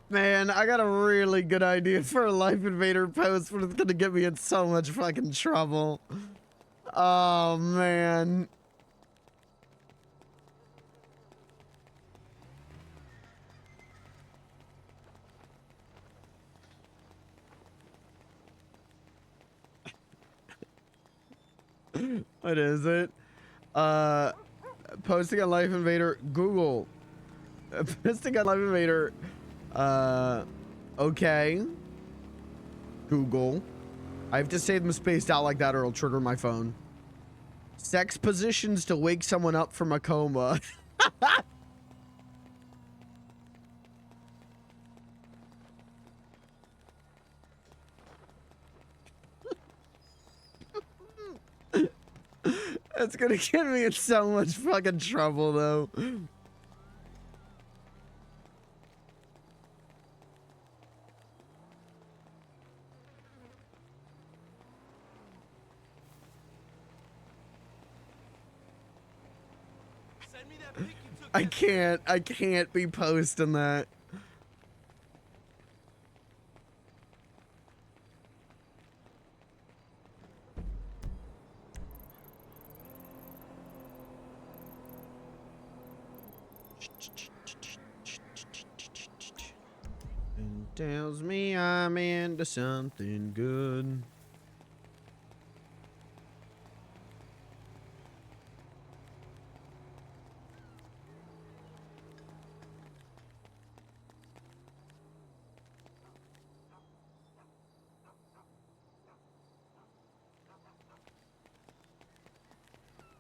Man, I got a really good idea for a Life Invader post, but it's gonna get me in so much fucking trouble. Oh, man. What is it? Posting a Life Invader. Google. Posting a Life Invader. Okay. Google. I have to say them spaced out like that or it'll trigger my phone. Sex positions to wake someone up from a coma. That's gonna get me in so much fucking trouble, though. I can't be posting that. And tells me I'm into something good.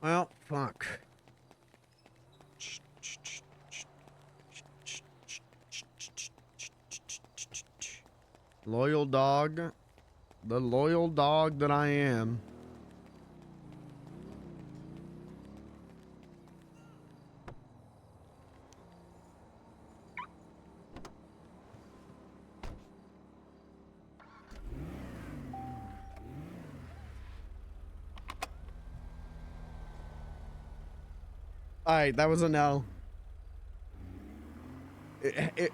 Well, fuck. Loyal dog. The loyal dog that I am. Alright, that was a no.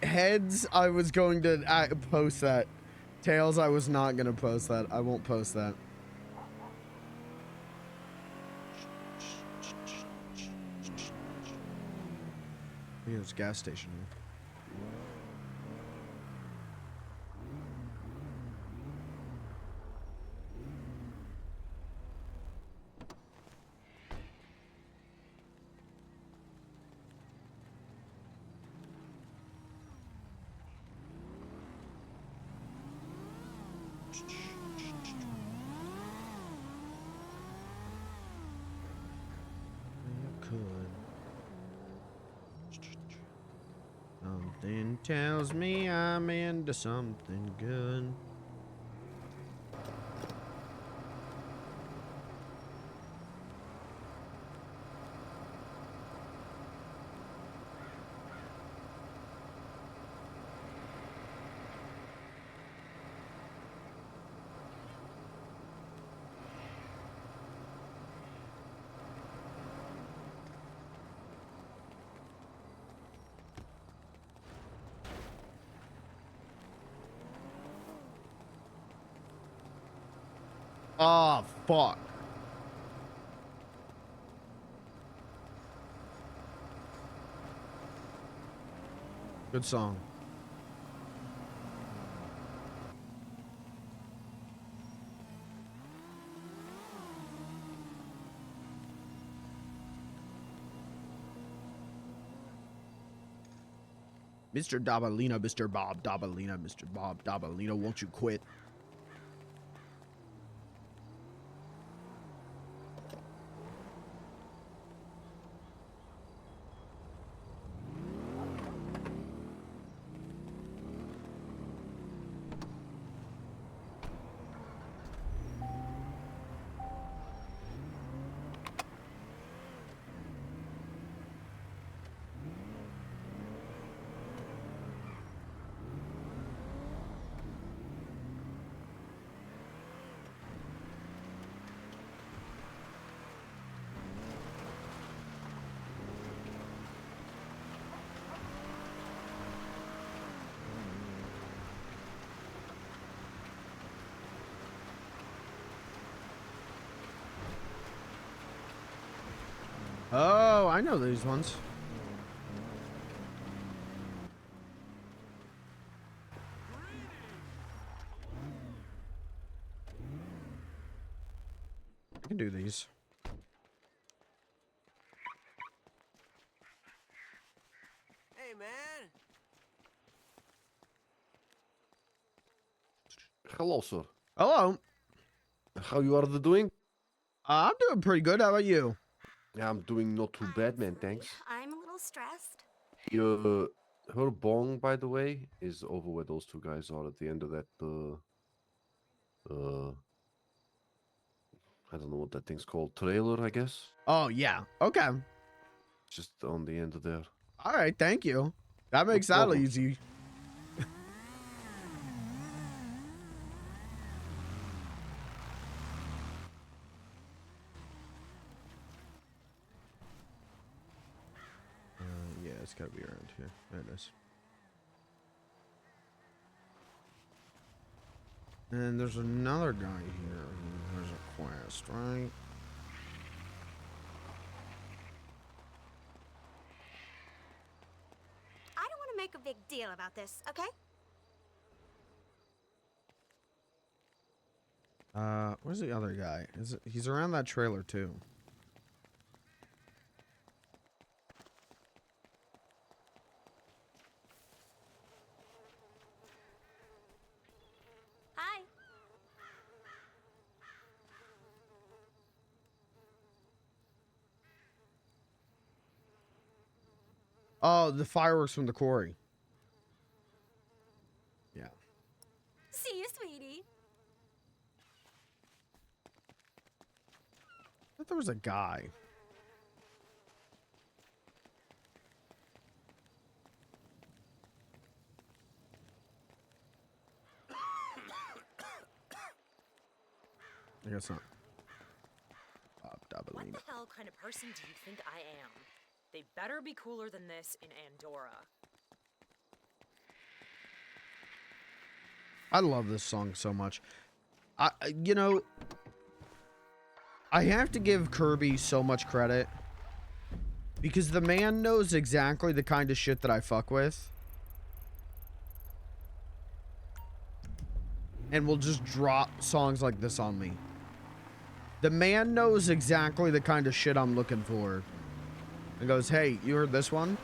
Heads, I was going to post that. Tails, I was not going to post that. I won't post that. There's a gas station here. Something tells me I'm into something good. Oh, fuck. Good song. Mr. Dabalina, Mr. Bob Dabalina, Mr. Bob Dabalina, won't you quit? Oh, I know these ones. I can do these. Hey, man. Hello, sir. Hello. How you are doing? I'm doing pretty good. How about you? Yeah, I'm doing not too bad, man. Thanks. I'm a little stressed. Her bong, by the way, is over where those two guys are at the end of that. I don't know what that thing's called. Trailer, I guess. Oh, yeah. Okay. Just on the end of there. All right. Thank you. That No makes that problem. easy. Yeah, it's gotta be around here. There it is. And there's another guy here who has a quest, right? I don't want to make a big deal about this, okay? Where's the other guy? He's around that trailer too. Hi. Oh, the fireworks from the quarry. Yeah. See you, sweetie. I thought there was a guy. I guess not. Bob What Dabalina. the hell kind of person do you think I am? They better be cooler than this in Andorra. I love this song so much. You know, I have to give Kirby so much credit because the man knows exactly the kind of shit that I fuck with. And will just drop songs like this on me. The man knows exactly the kind of shit I'm looking for. And goes, hey, you heard this one?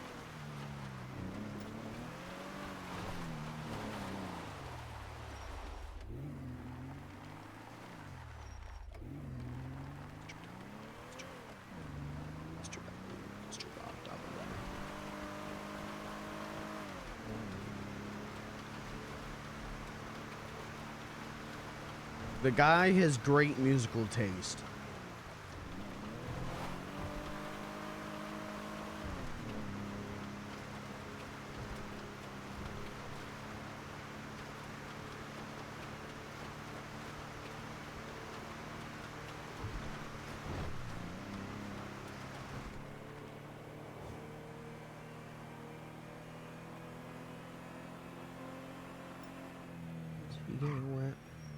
The guy has great musical taste.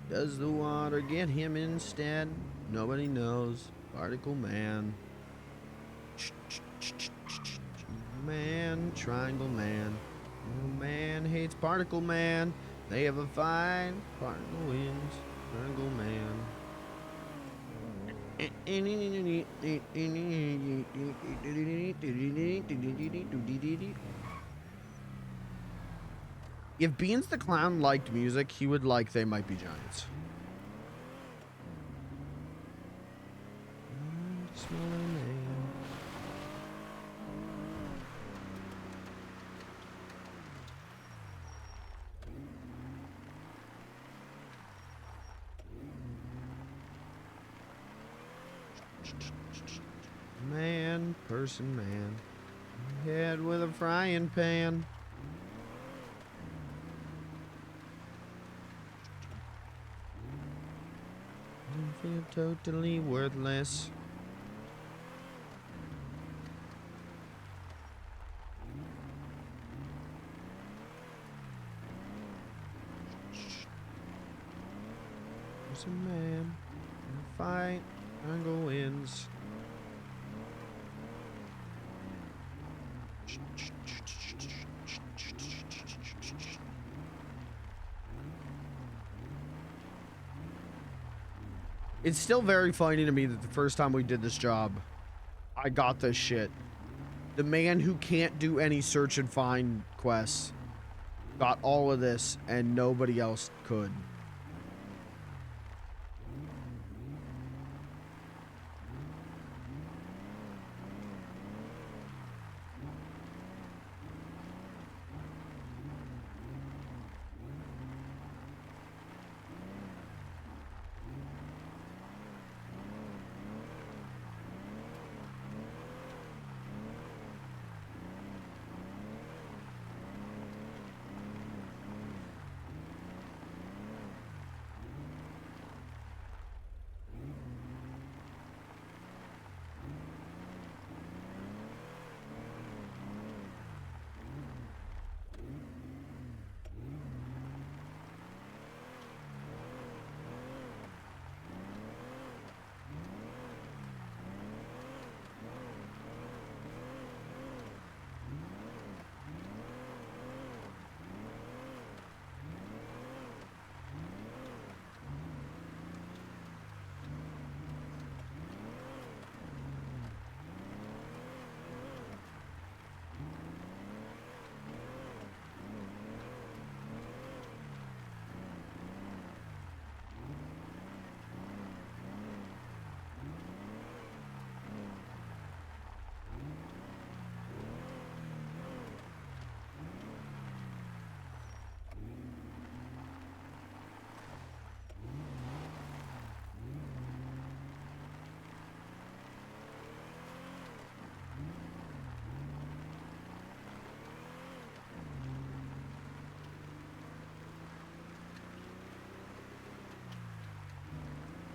Does the water get him instead? Nobody knows. Particle man. Man, triangle man. Man hates particle man. They have a fight. Particle wins. Triangle man. If Beans the Clown liked music, he would like They Might Be Giants. Man, person, man. Head with a frying pan. I feel totally worthless. Person, man. In a fight, Angle wins. It's still very funny to me that the first time we did this job, I got this shit. The man who can't do any search and find quests got all of this and nobody else could.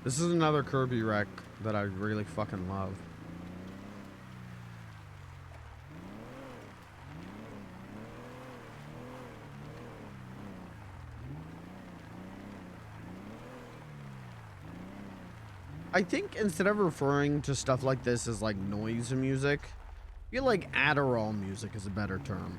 This is another Kirby wreck that I really fucking love. I think instead of referring to stuff like this as like noise music, I feel like Adderall music is a better term.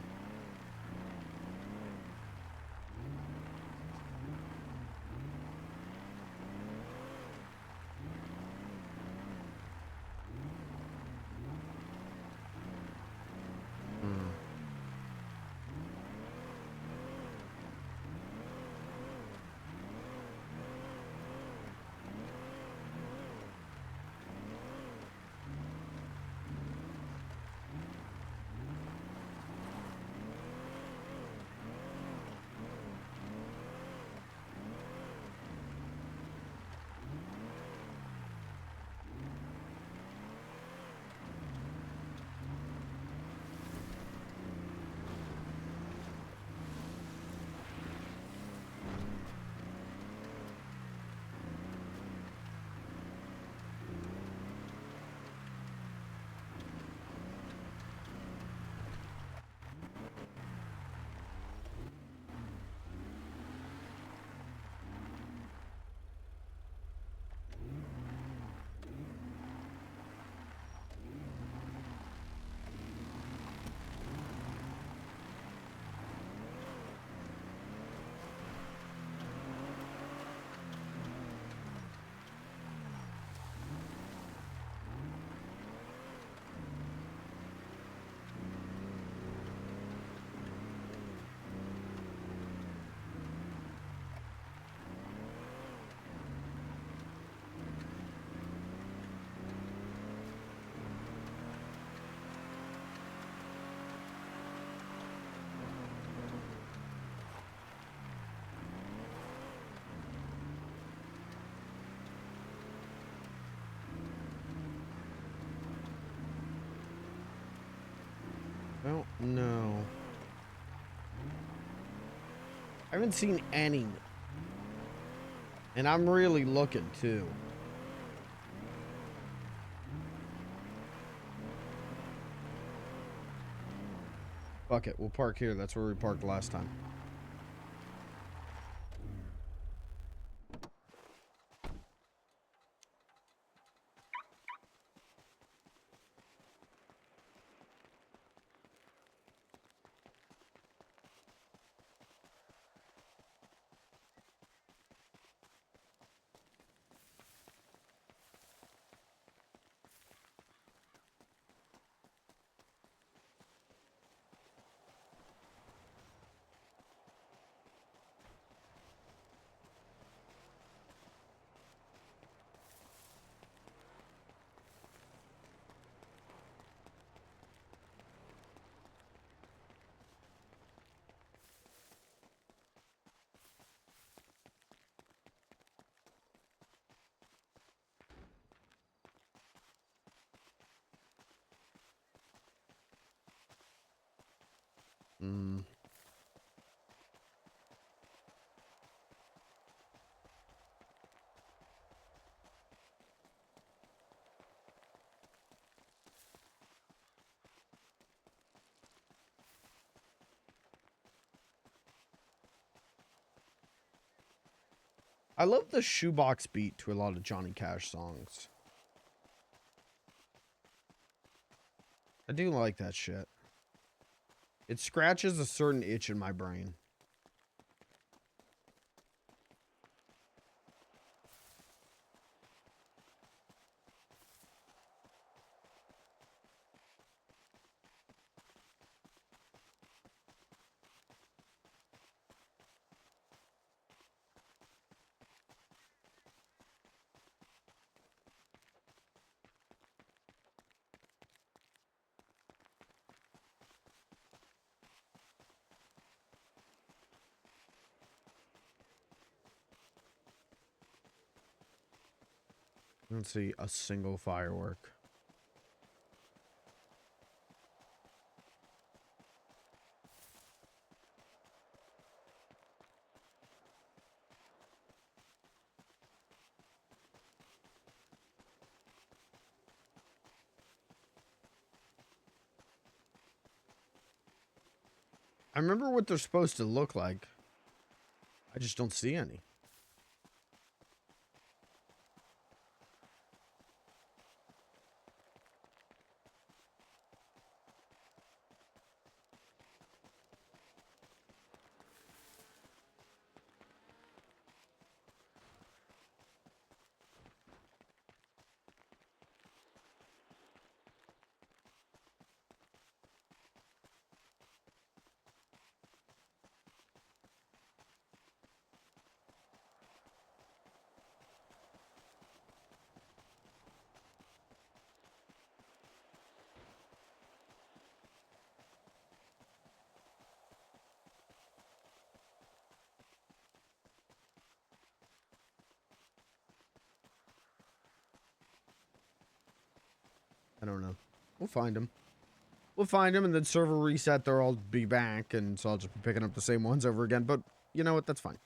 don't know. I haven't seen any. And I'm really looking too. Fuck it, we'll park here. That's where we parked last time. I love the shoebox beat to a lot of Johnny Cash songs. I do like that shit. It scratches a certain itch in my brain. I don't see a single firework. I remember what they're supposed to look like. I just don't see any. I don't know. We'll find them. We'll find them, and then server reset, they'll all be back, and so I'll just be picking up the same ones over again. But you know what? That's fine.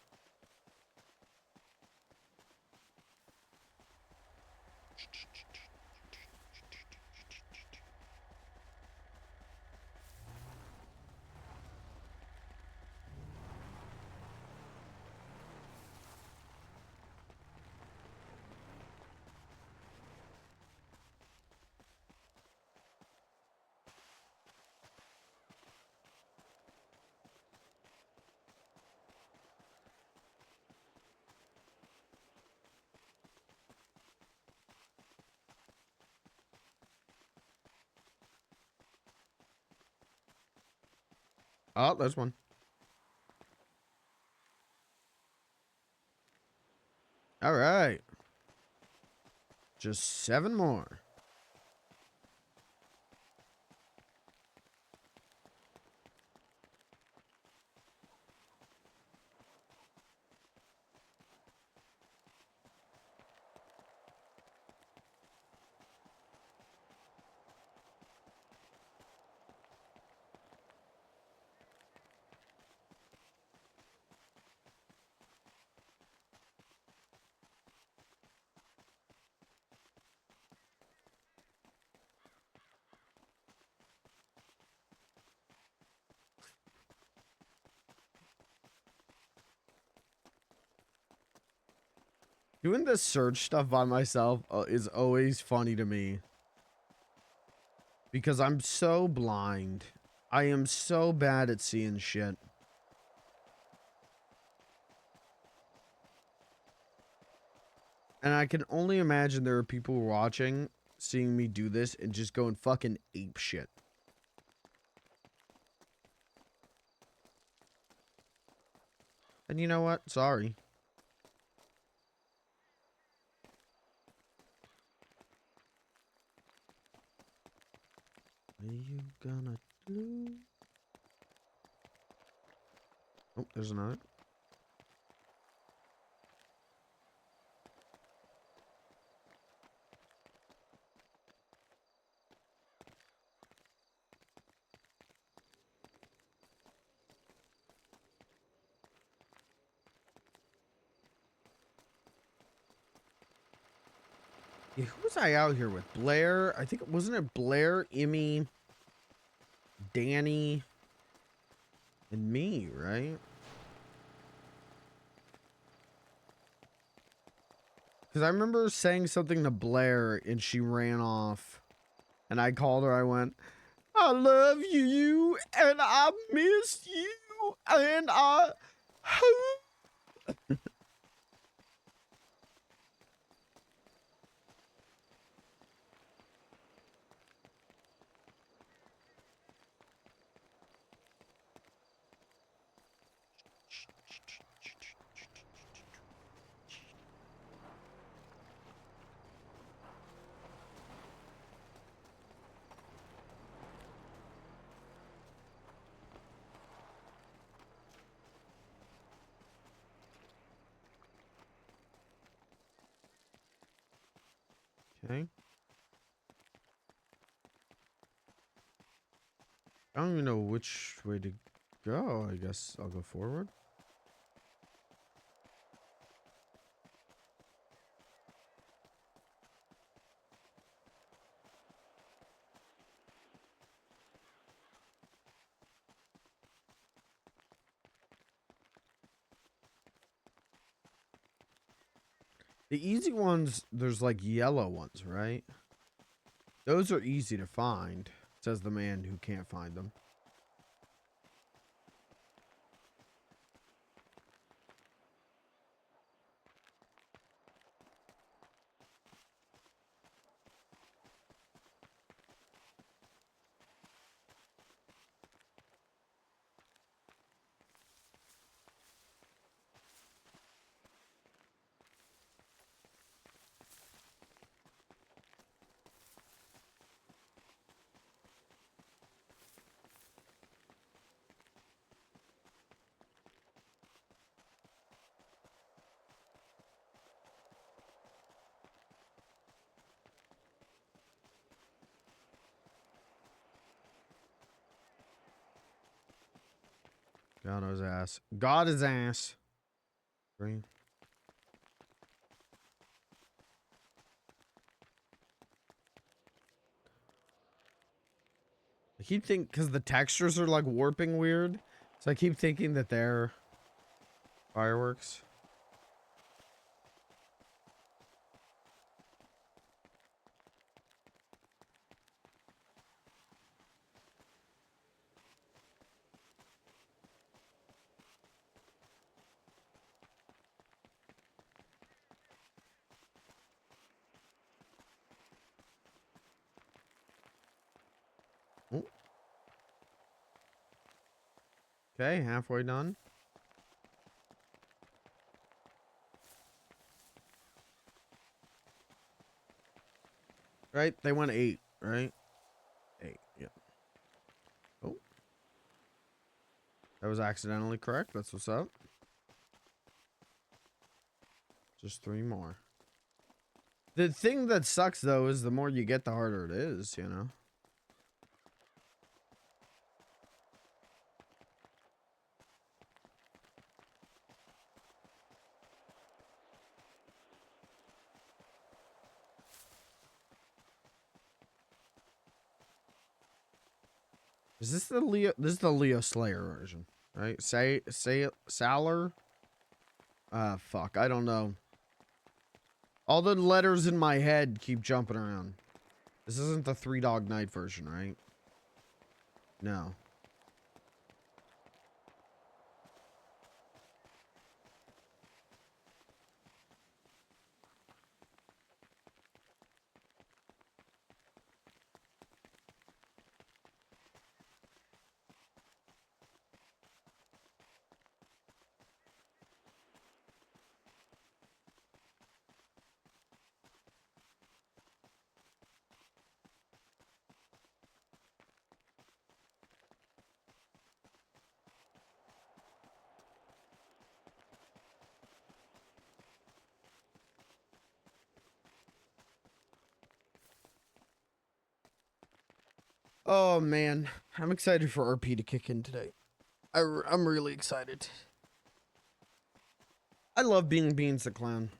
Oh, there's one. All right. Just 7 more. Doing this search stuff by myself is always funny to me. Because I'm so blind. I am so bad at seeing shit. And I can only imagine there are people watching, seeing me do this, and just going fucking ape shit. And you know what? Sorry. What are you gonna do? Oh, there's another. Yeah, who was I out here with? Blair? I think, wasn't it Blair, Emmy, Danny, and me, right? Because I remember saying something to Blair and she ran off. And I called her, I went, I love you and I miss you and I hope. Okay. I don't even know which way to go. I guess I'll go forward. The easy ones, there's like yellow ones, right? Those are easy to find, says the man who can't find them. Got his ass. Got his ass. Green. I keep thinking, because the textures are like warping weird. So I keep thinking that they're fireworks. Oh. Okay, halfway done. Right? They went 8, right? 8, yeah. Oh. That was accidentally correct. That's what's up. Just 3 more. The thing that sucks, though, is the more you get, the harder it is, you know? Is this the Leo? This is the Leo Slayer version, right? Salar? Fuck, I don't know. All the letters in my head keep jumping around. This isn't the Three Dog Night version, right? No. Oh man, I'm excited for RP to kick in today. I'm really excited. I love being Beans the Clown.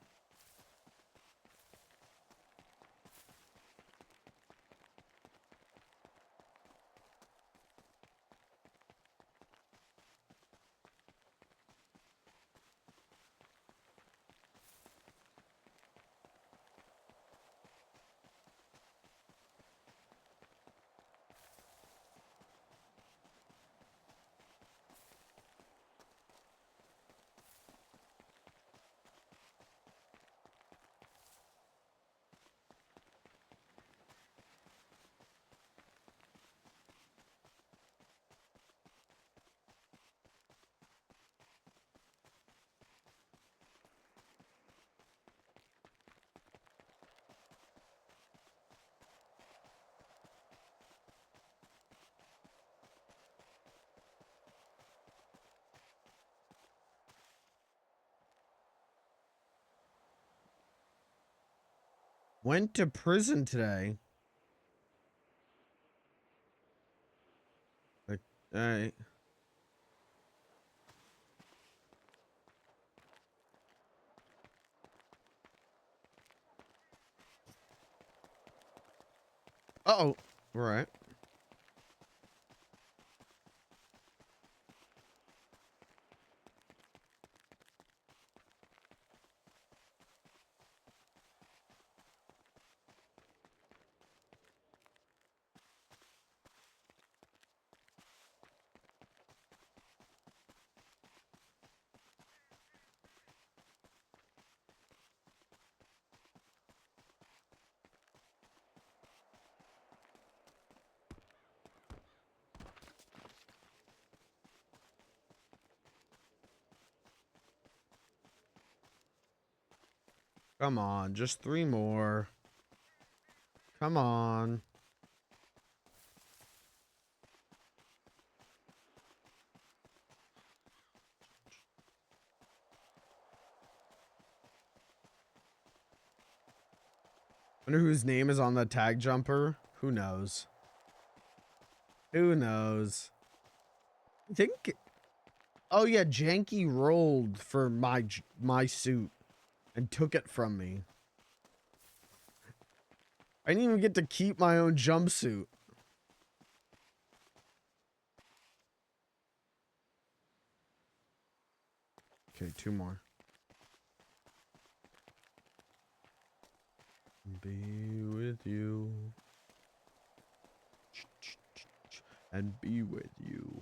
Went to prison today. Like, alright. Uh-oh. Right. Come on, just 3 more. Come on. Wonder whose name is on the tag jumper. Who knows? Who knows? I think. Oh yeah, Janky rolled for my suit and took it from me. I didn't even get to keep my own jumpsuit. Okay, 2 more. Be with you. And be with you.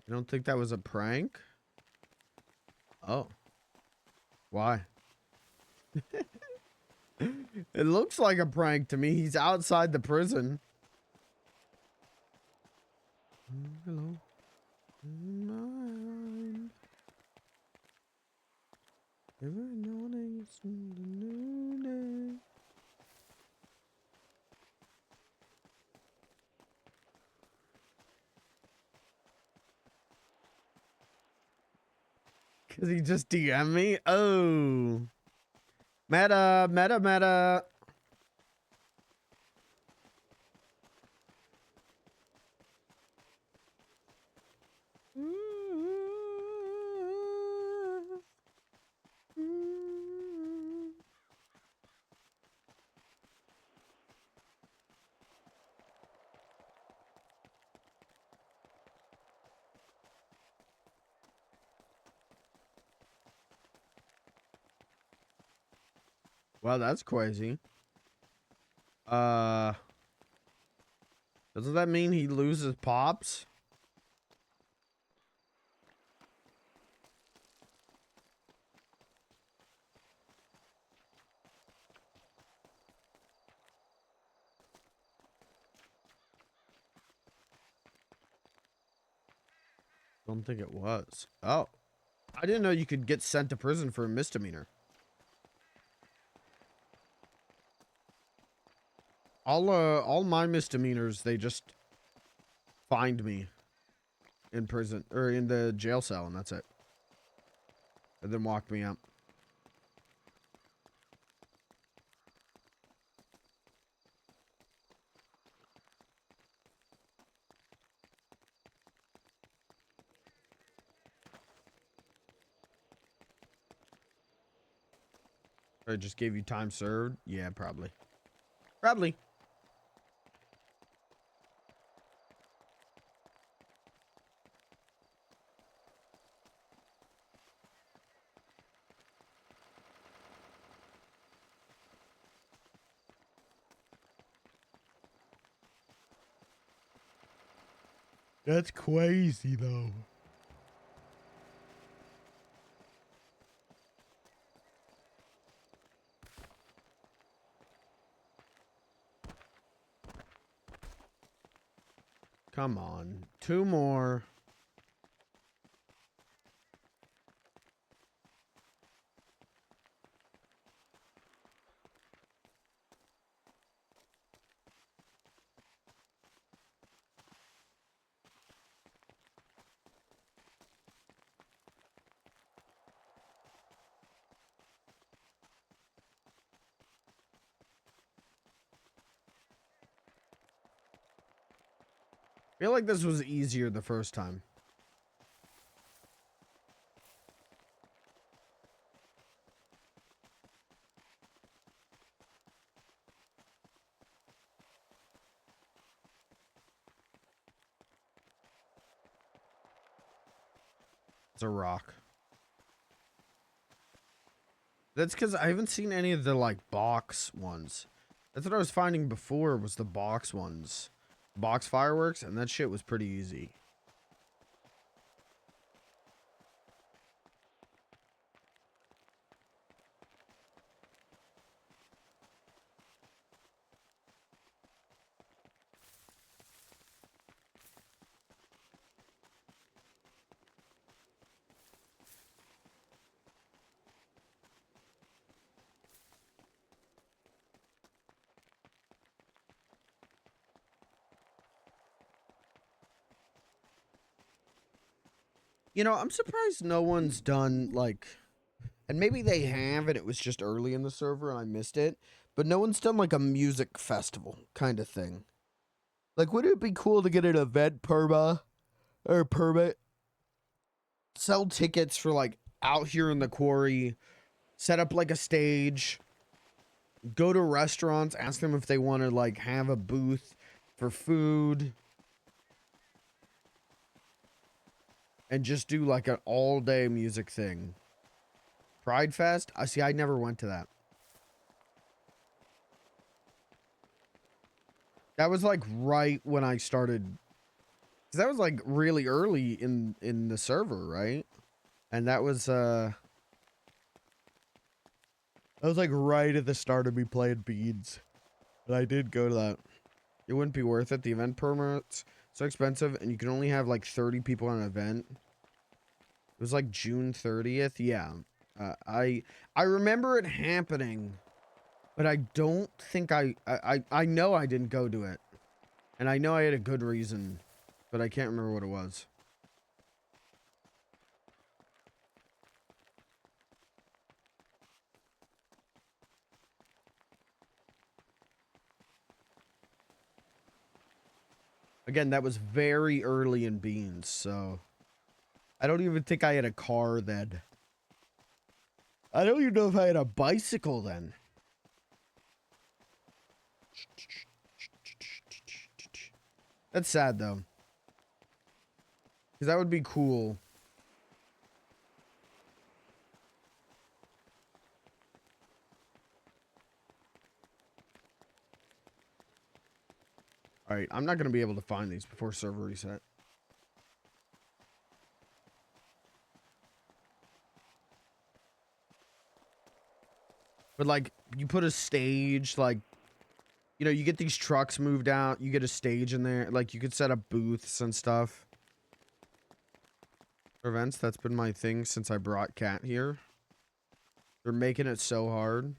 You don't think that was a prank? Oh. Why? It looks like a prank to me. He's outside the prison. Hello. Mine. Every morning it's a new day. Cause he just DM'd me? Oh. Meta. Well, that's crazy. Doesn't that mean he loses pops? Don't think it was. Oh, I didn't know you could get sent to prison for a misdemeanor. All my misdemeanors, they just find me in prison or in the jail cell, and that's it. And then walk me out. Or it just gave you time served? Yeah, probably. Probably. That's crazy, though. Come on. 2 more. I feel like this was easier the first time. It's a rock. That's because I haven't seen any of the, like, box ones. That's what I was finding before, was the box ones. Box fireworks, and that shit was pretty easy. You know, I'm surprised no one's done, like... And maybe they have, and it was just early in the server, and I missed it. But no one's done, like, a music festival kind of thing. Like, wouldn't it be cool to get an event permit? Sell tickets for, like, out here in the quarry. Set up, like, a stage. Go to restaurants. Ask them if they want to, like, have a booth for food. And just do, like, an all-day music thing. Pride Fest? I see, I never went to that. That was, like, right when I started. Because that was, like, really early in the server, right? And that was, like, right at the start of me playing Beads. But I did go to that. It wouldn't be worth it. The event permits so expensive, and you can only have, like, 30 people on an event. It was, like, June 30th. Yeah. I remember it happening, but I don't think I know I didn't go to it. And I know I had a good reason, but I can't remember what it was. Again, that was very early in Beans, so I don't even think I had a car then. I don't even know if I had a bicycle then. That's sad, though. Because that would be cool. All right, I'm not going to be able to find these before server reset. But, like, you put a stage, like, you know, you get these trucks moved out. You get a stage in there. Like, you could set up booths and stuff. For events, that's been my thing since I brought Cat here. They're making it so hard.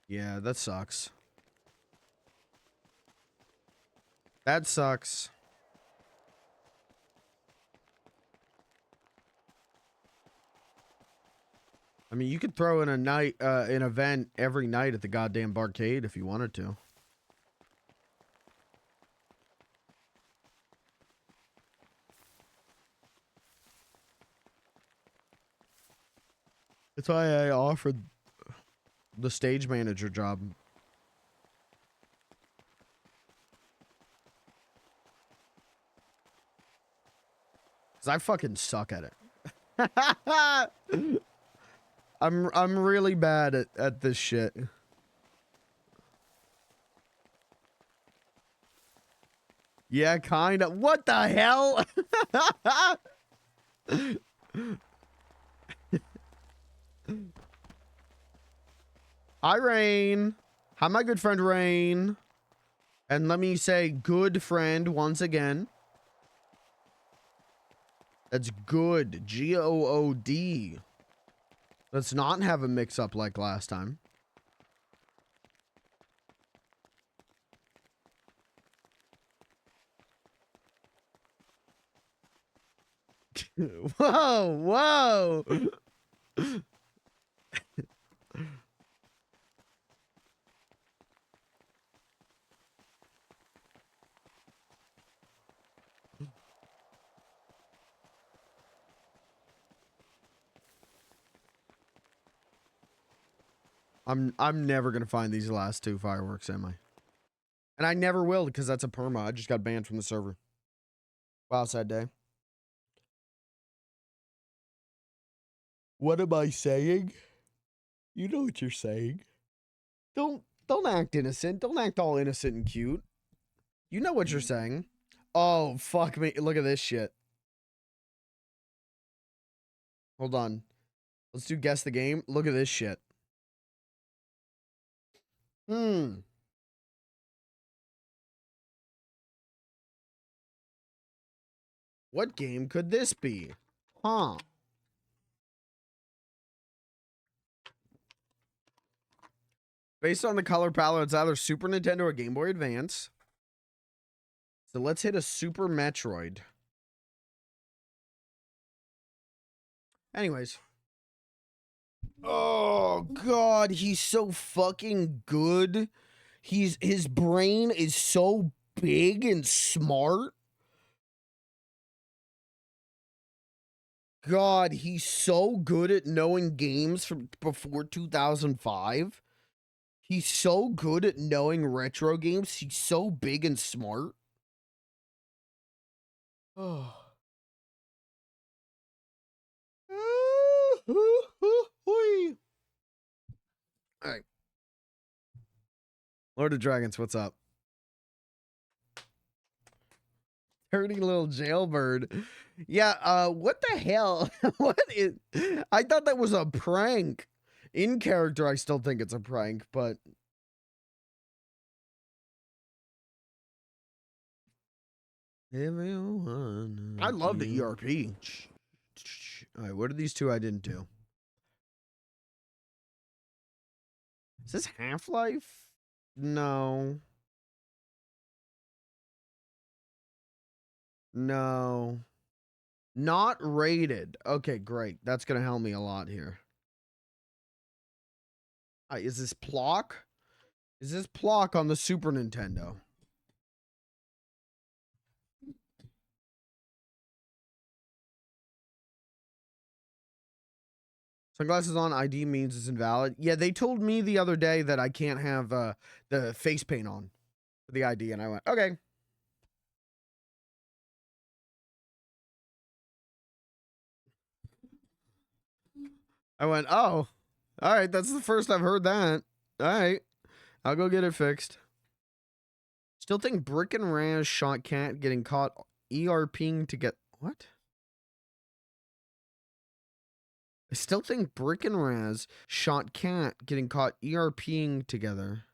Yeah, that sucks. That sucks. I mean, you could throw in a night, an event every night at the goddamn barcade if you wanted to. That's why I offered the stage manager job. Cause I fucking suck at it. I'm really bad at this shit. Yeah, kind of. What the hell? Hi, Rain. Hi, my good friend Rain. And let me say good friend once again. That's good. Good. Let's not have a mix-up like last time. Whoa, whoa. I'm never gonna find these last two fireworks, am I? And I never will because that's a perma. I just got banned from the server. Wow, sad day. What am I saying? You know what you're saying. Don't act innocent. Don't act all innocent and cute. You know what you're saying. Oh, fuck me. Look at this shit. Hold on. Let's do guess the game. Look at this shit. What game could this be? Huh. Based on the color palette, it's either Super Nintendo or Game Boy Advance. So let's hit a Super Metroid. Anyways. Oh, God. He's so fucking good. His brain is so big and smart. God, he's so good at knowing games from before 2005. He's so good at knowing retro games. He's so big and smart. Oh. All right. Lord of Dragons, what's up? Dirty little jailbird. Yeah, what the hell? What is... I thought that was a prank. In character, I still think it's a prank, but... Everyone... I love the ERP. Alright, what are these two I didn't do? Is this Half-Life? No. No. Not rated. Okay, great. That's going to help me a lot here. Is this Plock? Is this Plock on the Super Nintendo? Sunglasses on, ID means it's invalid. Yeah, they told me the other day that I can't have the face paint on for the ID, and I went, okay. I went, oh, all right, that's the first I've heard that. All right, I'll go get it fixed. Still think Brick and Raz shot Cat getting caught ERPing to get what? I still think Brick and Raz shot Cat getting caught ERPing together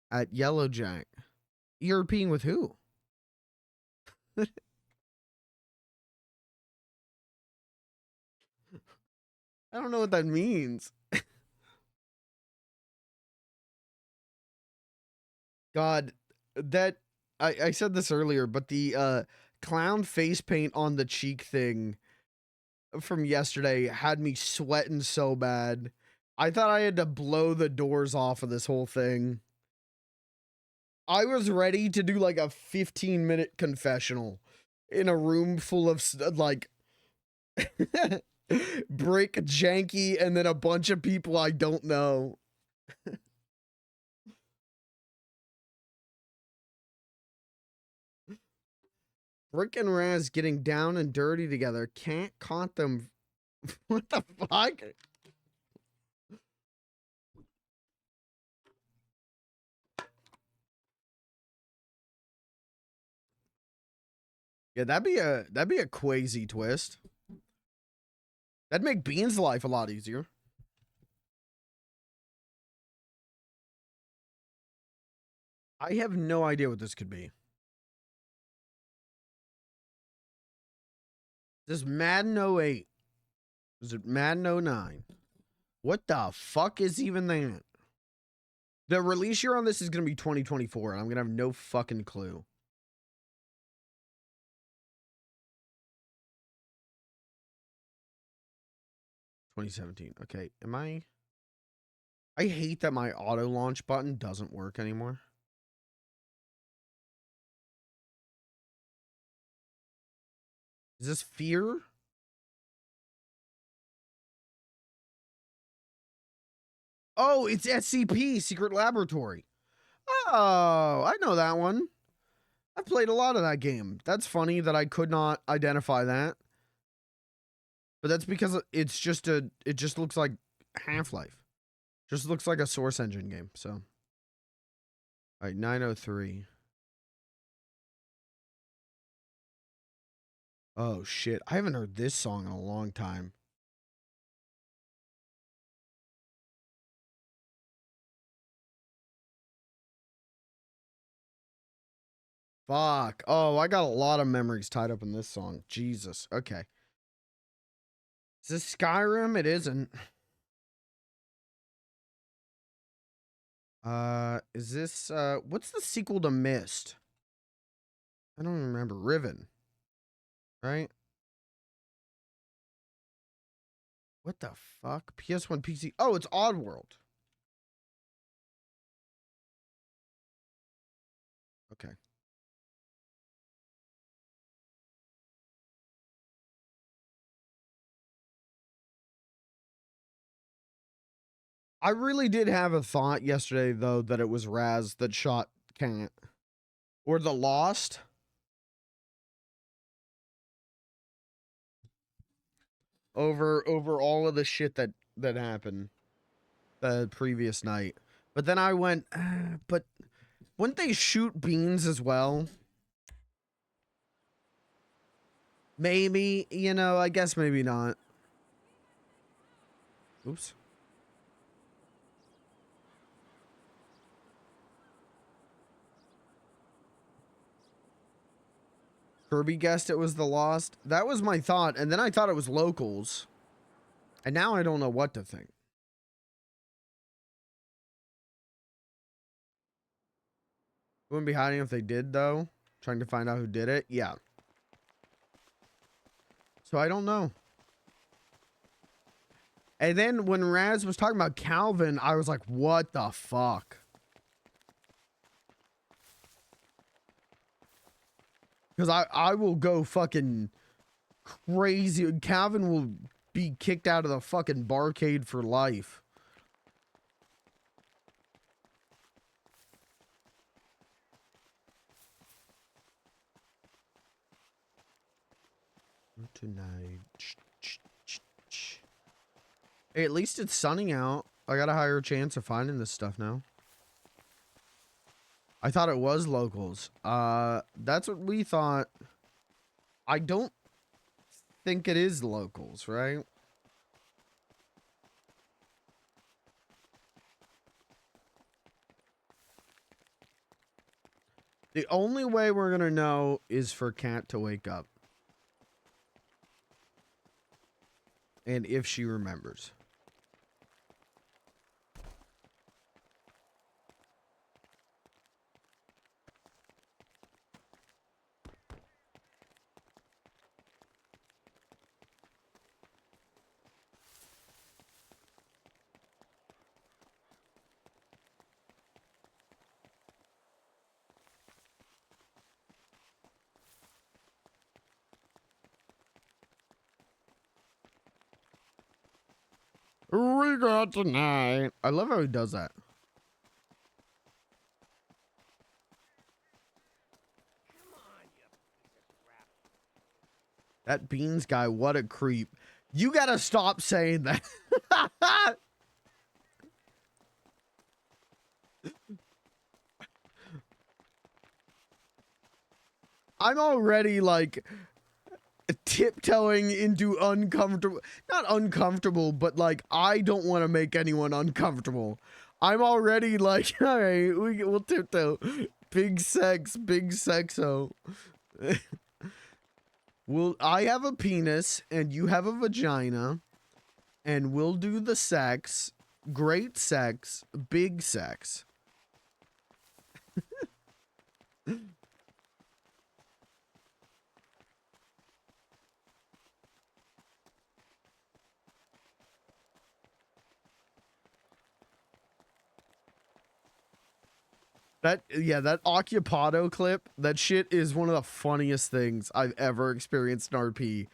at Yellowjack. ERPing with who? I don't know what that means. God, that I said this earlier, but the clown face paint on the cheek thing from yesterday had me sweating so bad. I thought I had to blow the doors off of this whole thing. I was ready to do like a 15-minute confessional in a room full of like Brick, Janky, and then a bunch of people I don't know. Brick and Raz getting down and dirty together. Can't caught them. What the fuck? Yeah, that'd be a crazy twist. That'd make Bean's life a lot easier. I have no idea what this could be. This is Madden 08. Is it Madden 09? What the fuck is even that? The release year on this is going to be 2024, and I'm going to have no fucking clue. $2017. Okay, am I hate that my auto launch button doesn't work anymore. Is this Fear? Oh, it's SCP, Secret Laboratory. Oh, I know that one. I played a lot of that game. That's funny that I could not identify that. But that's because it just looks like Half-Life. Just looks like a Source Engine game, so. All right, 903. Oh, shit. I haven't heard this song in a long time. Fuck. Oh, I got a lot of memories tied up in this song. Jesus. Okay. Is this Skyrim? It isn't. Is this, what's the sequel to Myst? I don't remember. Riven. Right? What the fuck? PS1, PC. Oh, it's Oddworld. Okay. I really did have a thought yesterday, though, that it was Raz that shot Cat. Or The Lost. Over all of the shit that happened the previous night. But then I went, but wouldn't they shoot Beans as well? Maybe, you know, I guess maybe not. Oops. Kirby guessed it was The Lost. That was my thought, and then I thought it was Locals. And now I don't know what to think. Wouldn't be hiding if they did, though. Trying to find out who did it. Yeah. So I don't know. And then when Raz was talking about Calvin, I was like, what the fuck? Because I will go fucking crazy. Calvin will be kicked out of the fucking barcade for life. Tonight. Hey, at least it's sunny out. I got a higher chance of finding this stuff now. I thought it was locals. That's what we thought. I don't think it is locals, right? The only way we're gonna know is for Kat to wake up. And if she remembers. We got tonight. I love how he does that. That Beans guy, what a creep. You gotta stop saying that. I'm already like tiptoeing into uncomfortable, not uncomfortable, but like I don't want to make anyone uncomfortable. I'm already like, all right, we'll tiptoe. Big sexo. I have a penis and you have a vagina, and we'll do the sex. Great sex, big sex. That Occupado clip, that shit is one of the funniest things I've ever experienced in RP.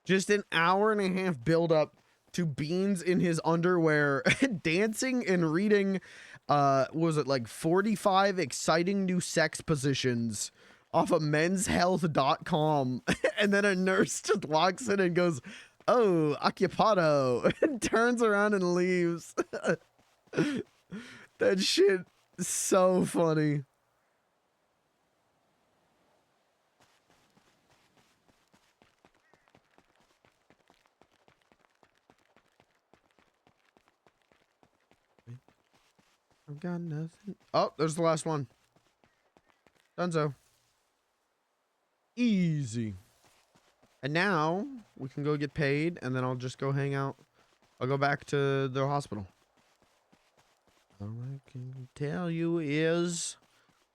Just an hour and a half build up to Beans in his underwear dancing and reading what was it, like 45 exciting new sex positions off of menshealth.com. And then a nurse just walks in and goes, "Oh, Occupado," and turns around and leaves. That shit is so funny. I've got nothing. Oh, there's the last one. Dunzo. Easy. And now we can go get paid, and then I'll just go hang out. I'll go back to the hospital. All I can tell you is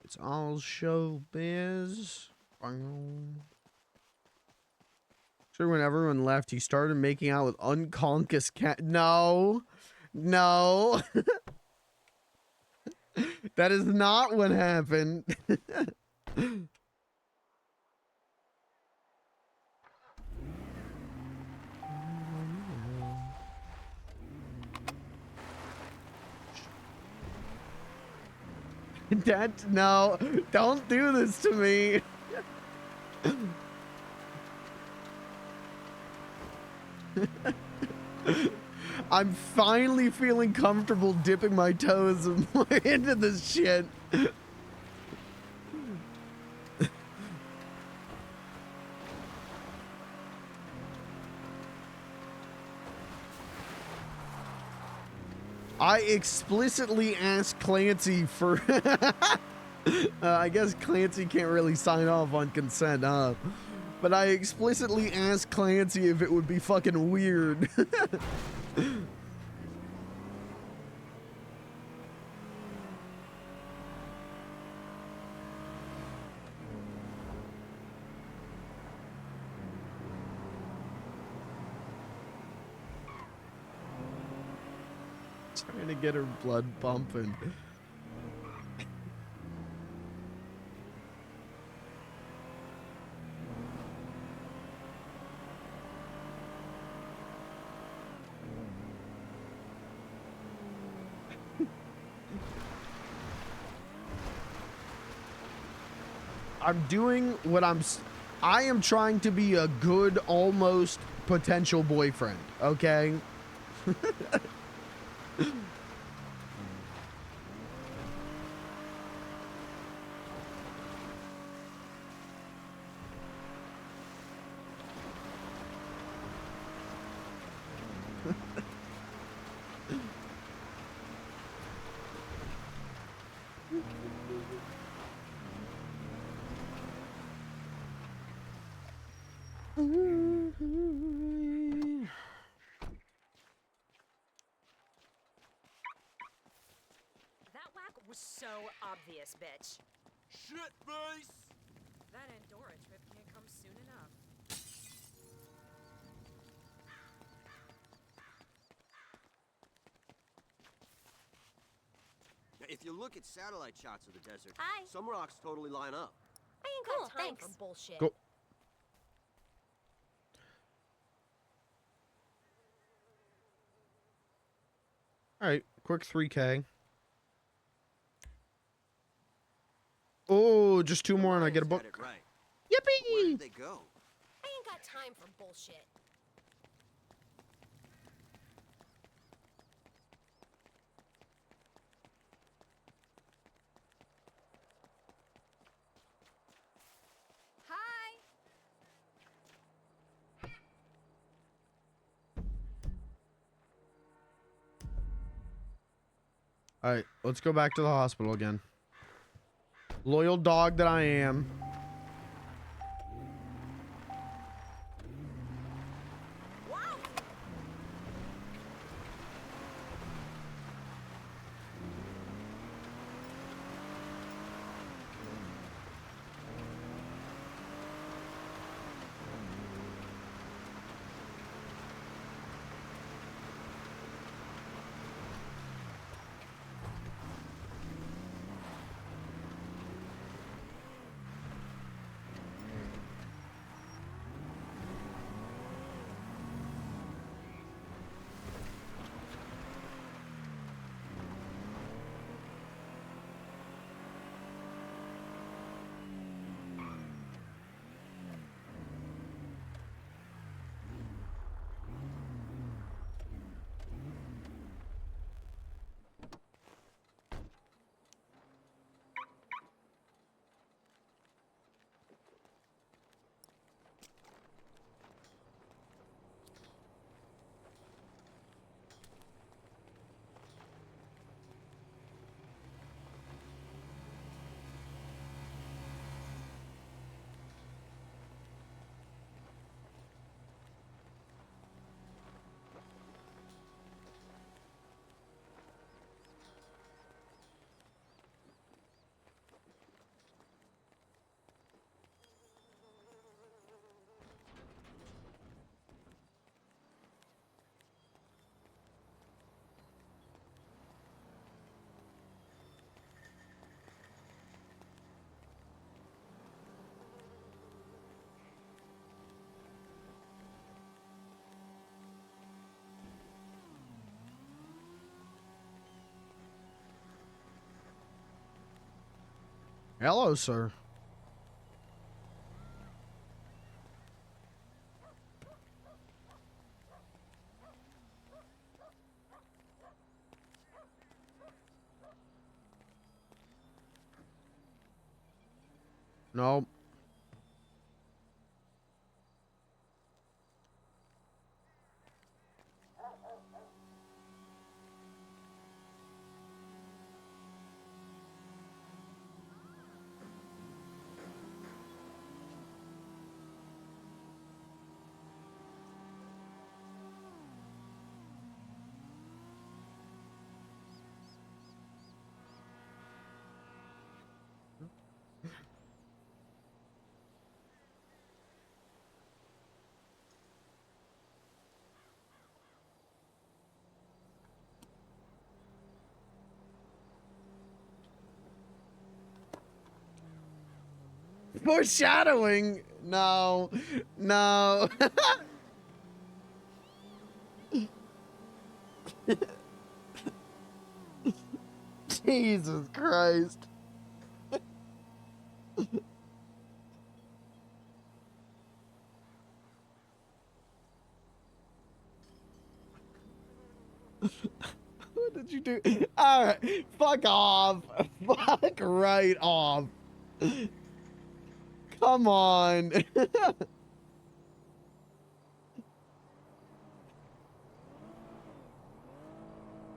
it's all showbiz. Sure, when everyone left, he started making out with unconscious cat. No. No. That is not what happened. No, don't do this to me. I'm finally feeling comfortable dipping my toes more into this shit. I explicitly asked Clancy for... I guess Clancy can't really sign off on consent, huh? But I explicitly asked Clancy if it would be fucking weird. Trying to get her blood pumping. I'm doing what I am trying to be a good, almost potential boyfriend, okay? That whack was so obvious, bitch. Shit face! That Andorra trip can't come soon enough. Now, if you look at satellite shots of the desert, Hi. some rocks totally line up. I ain't Cool, got time thanks. for bullshit. Go. All right, quick 3K. Oh, just two more and I get a Lions had book. it right. Where Yippee! did they go? I ain't got time for bullshit. Hi. All right, let's go back to the hospital again. Loyal dog that I am. Hello, sir. No. Foreshadowing. No. No. Jesus Christ. What did you do? All right. Fuck off. Fuck right off. Come on.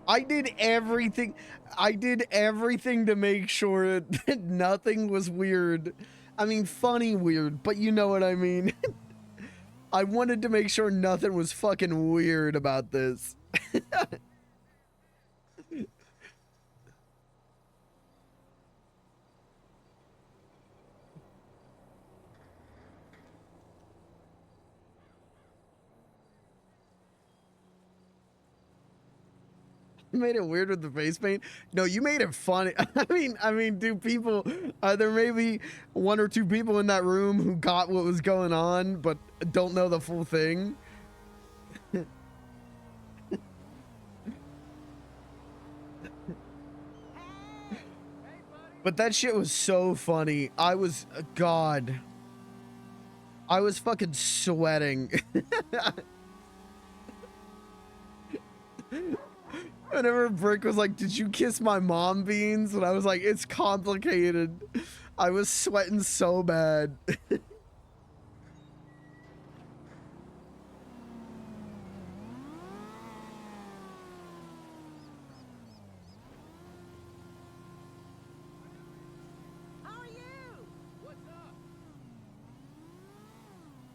I did everything. I did everything to make sure that nothing was weird. I mean, funny weird, but you know what I mean. I wanted to make sure nothing was fucking weird about this. You made it weird with the face paint. No, you made it funny. I mean, do people? There may be one or two people in that room who got what was going on, but don't know the full thing. But that shit was so funny. I was, God, I was fucking sweating. Whenever Brick was like, "Did you kiss my mom, Beans?" And I was like, "It's complicated." I was sweating so bad.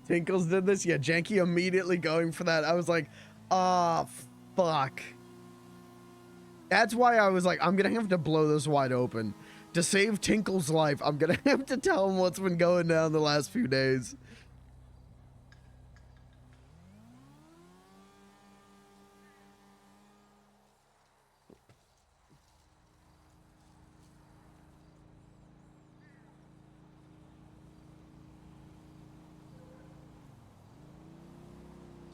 Tinkles did this? Yeah, Janky immediately going for that. I was like, ah, fuck. That's why I was like, I'm gonna have to blow this wide open. To save Tinkle's life, I'm gonna have to tell him what's been going down the last few days.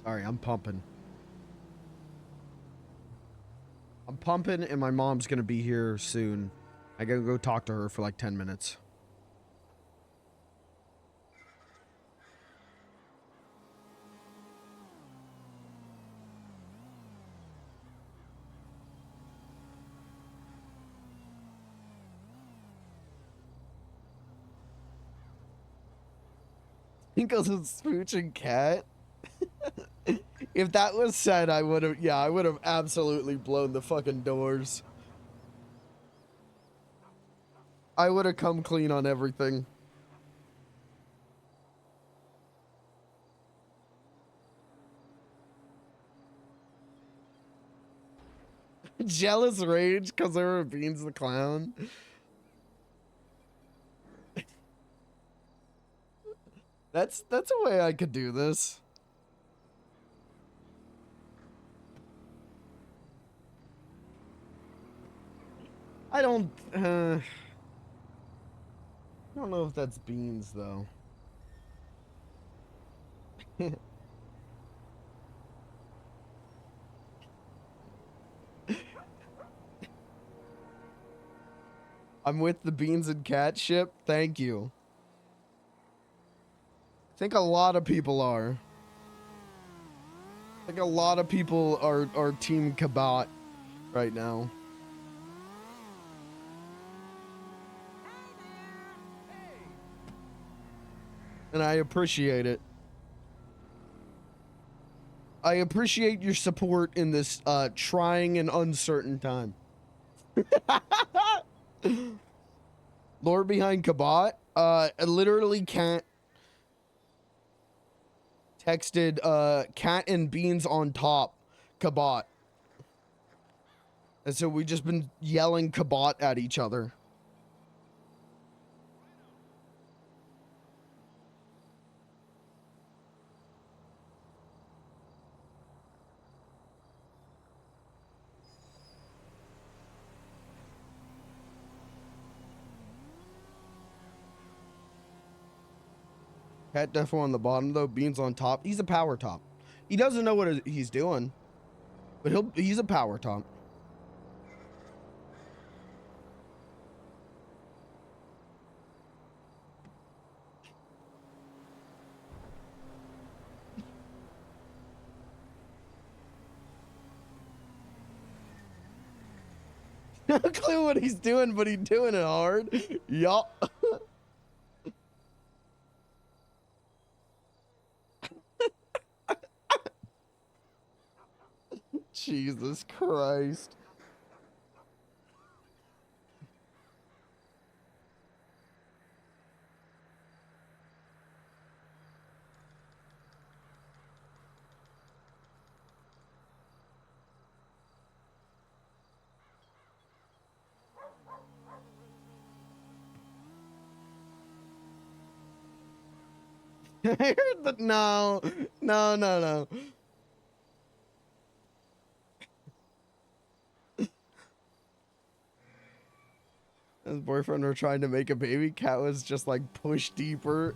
Sorry, I'm pumping. I'm pumping and my mom's gonna be here soon. I gotta go talk to her for like 10 minutes. Tinkles a smooching cat. If that was said, I would have, yeah, I would have absolutely blown the fucking doors. I would have come clean on everything. Jealous rage because there were Beans the Clown. That's a way I could do this. I don't know if that's Beans though. I'm with the Beans and Cat ship. Thank you. I think a lot of people are. I think a lot of people are Team Kabat right now. And I appreciate it. I appreciate your support in this trying and uncertain time. Lord behind Kabat, I literally can't texted Cat and Beans on top Kabat. And so we just been yelling Kabat at each other. Cat Defo on the bottom though, Beans on top. He's a power top. He doesn't know what he's doing, but he's a power top. No clue what he's doing, but he's doing it hard. Yup. Jesus Christ. No, no, no, no. His boyfriend were trying to make a baby. Cat was just like push deeper.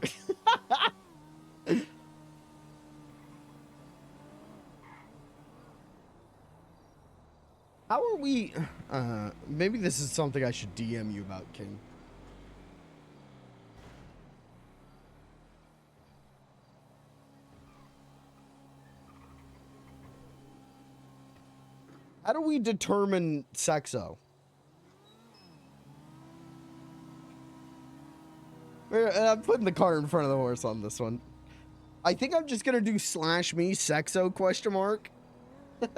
How are we? Maybe this is something I should DM you about, King. How do we determine sexo? I'm putting the cart in front of the horse on this one. I think I'm just gonna do /me sexo question mark.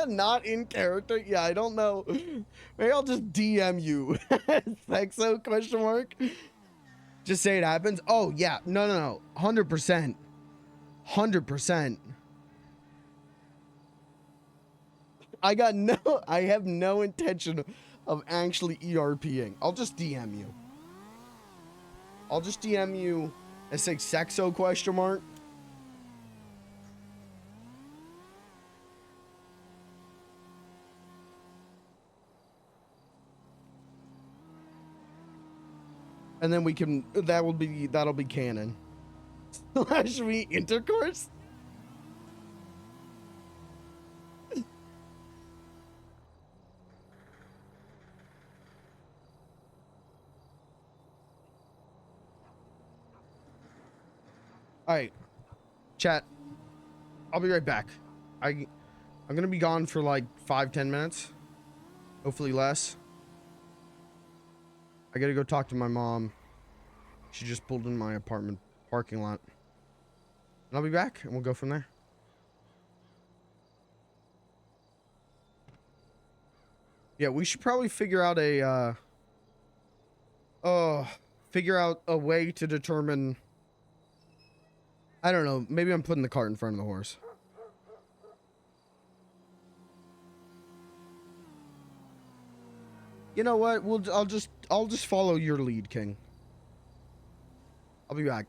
Not in character. Yeah, I don't know. Maybe I'll just DM you sexo question mark. Just say it happens. Oh yeah, no, 100%, 100%. I have no intention of actually ERPing. I'll just DM you. I'll just DM you and say sexo question mark. And then we can, that'll be canon. /me intercourse. All right, chat. I'll be right back. I'm gonna be gone for like 5-10 minutes, hopefully less. I gotta go talk to my mom. She just pulled in my apartment parking lot. And I'll be back and we'll go from there. Yeah, we should probably figure out a way to determine. I don't know. Maybe I'm putting the cart in front of the horse. You know what? I'll just follow your lead, King. I'll be back.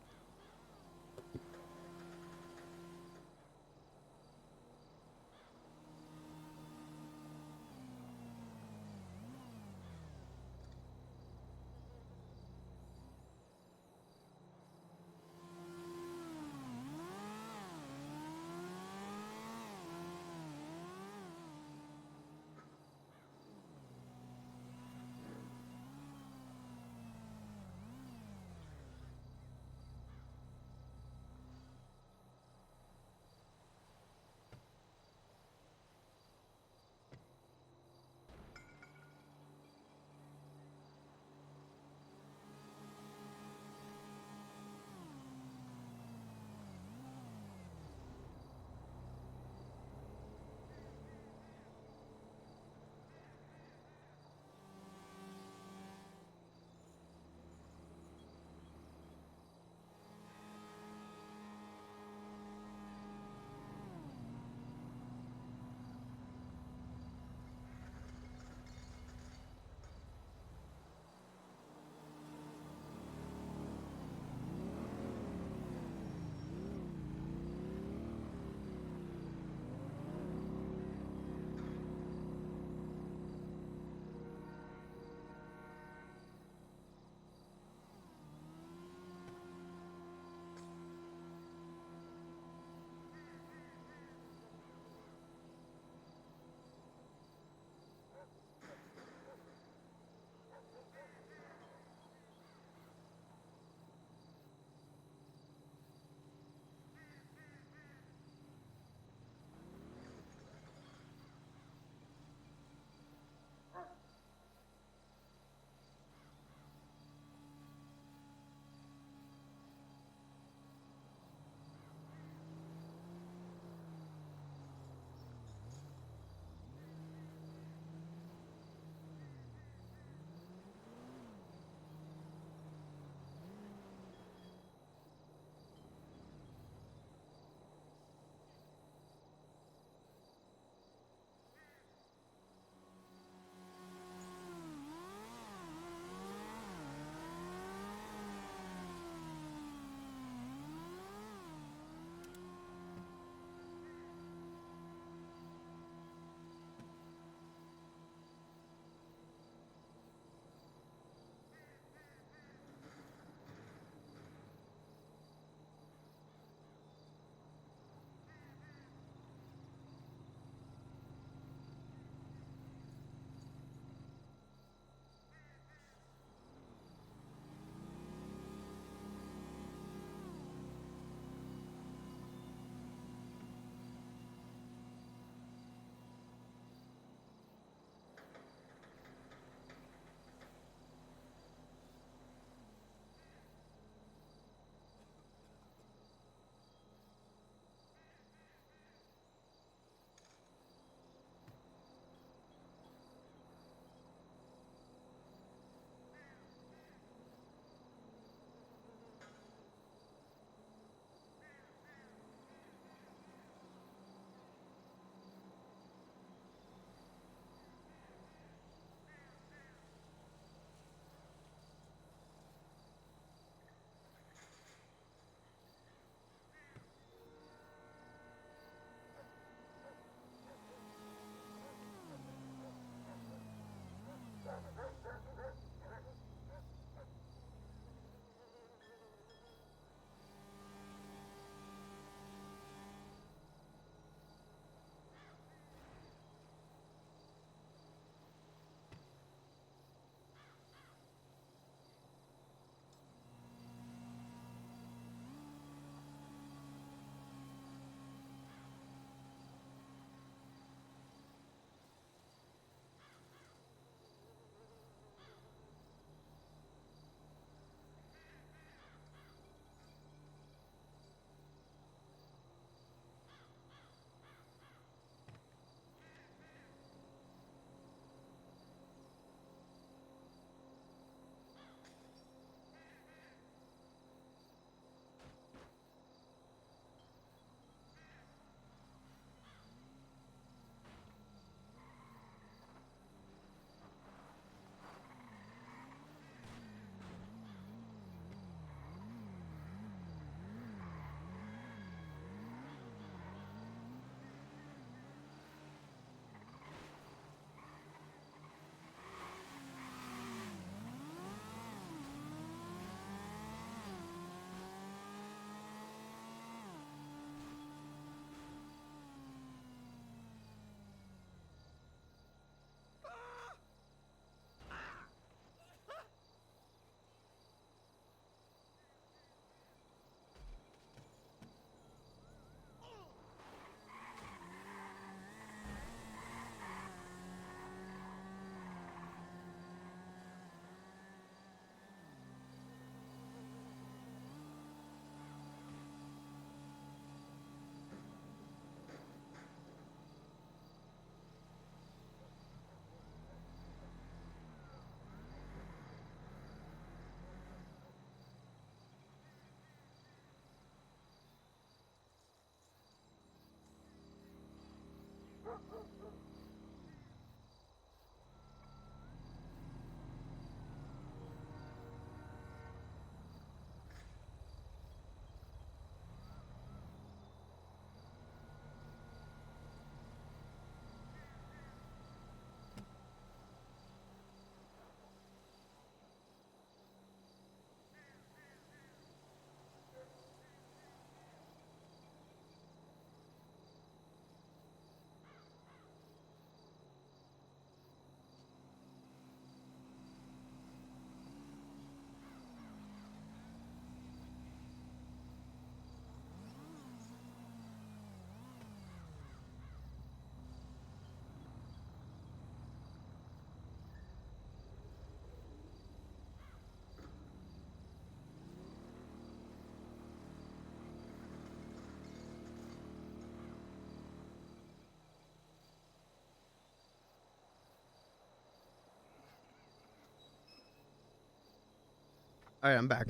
All right, I'm back.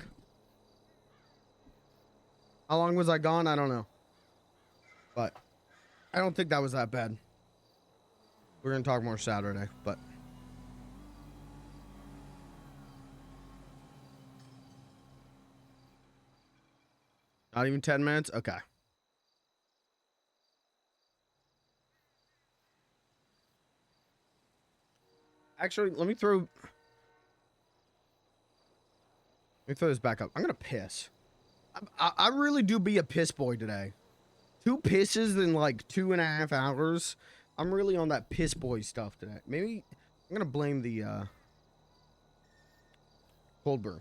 How long was I gone? I don't know. But I don't think that was that bad. We're going to talk more Saturday, but. Not even 10 minutes? Okay. Actually, let me throw this back up. I'm going to piss. I really do be a piss boy today. 2 pisses in like 2.5 hours. I'm really on that piss boy stuff today. Maybe I'm going to blame the cold brew.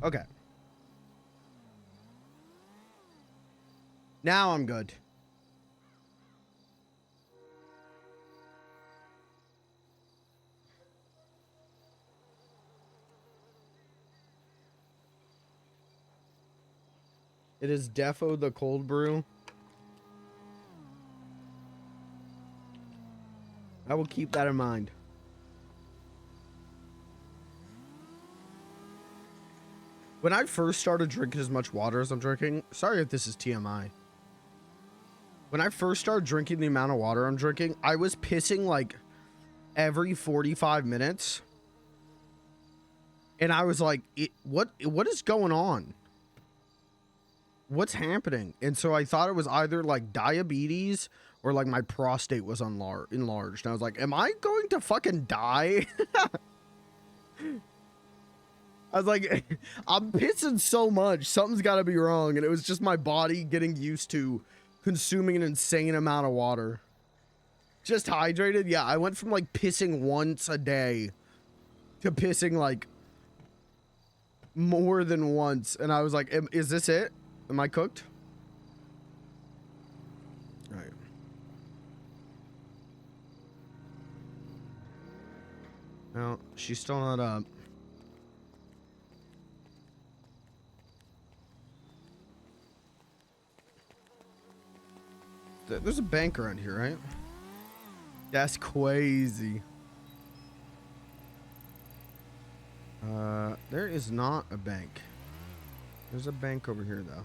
Okay. Now I'm good. It is defo the cold brew. I will keep that in mind. When I first started drinking as much water as I'm drinking, sorry if this is TMI. When I first started drinking the amount of water I'm drinking, I was pissing like every 45 minutes. And I was like, what is going on? What's happening? And so I thought it was either like diabetes or like my prostate was enlarged. And I was like, am I going to fucking die? I was like, I'm pissing so much. Something's got to be wrong. And it was just my body getting used to consuming an insane amount of water. Just hydrated? Yeah, I went from like pissing once a day to pissing like more than once. And I was like, is this it? Am I cooked? All right. No, she's still not up. There's a bank around here, right? That's crazy. There is not a bank. There's a bank over here, though.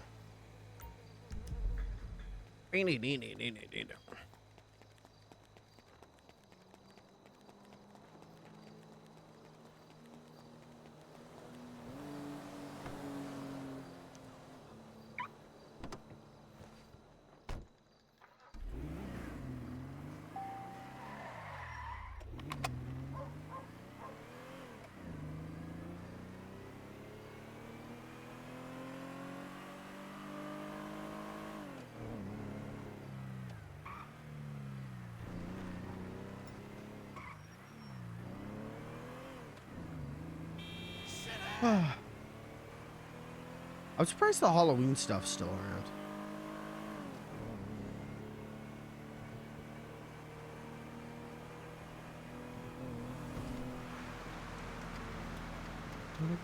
I'm surprised the Halloween stuff's still around.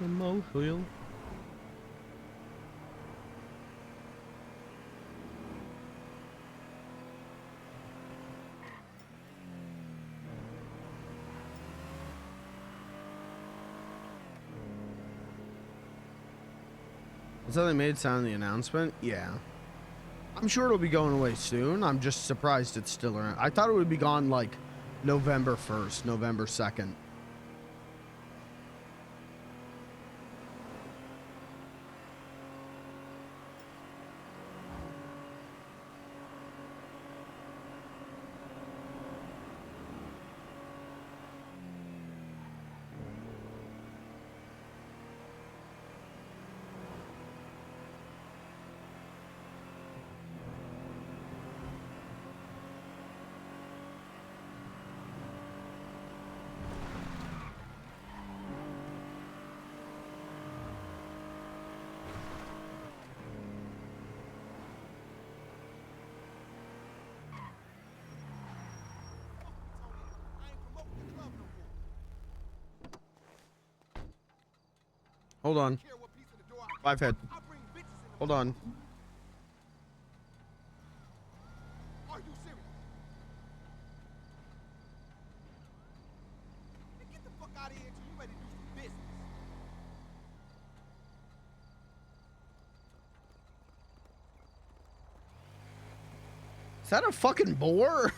The molehill. So they made sound in the announcement? Yeah. I'm sure it'll be going away soon. I'm just surprised it's still around. I thought it would be gone like November 1st, November 2nd. Hold on. 5 head. Hold on. Are you serious? Man, get the fuck out of here until you ready to do some business. Is that a fucking boar?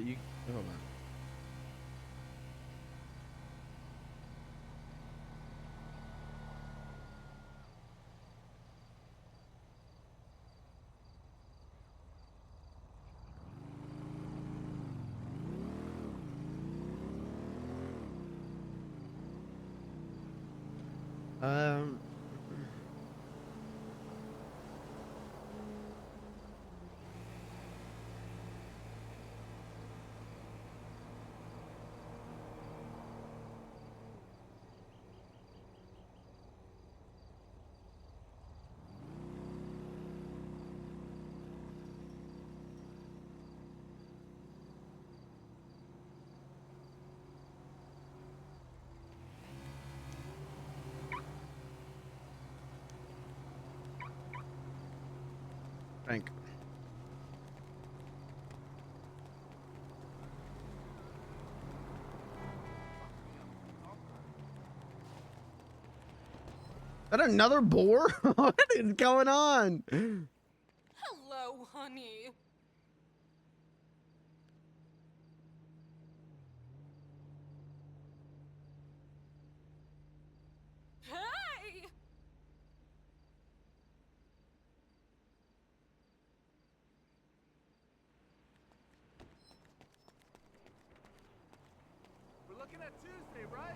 You hold on. Um. Frank. Is that another boar? What is going on? Hello, honey. Hey! We're looking at Tuesday, right?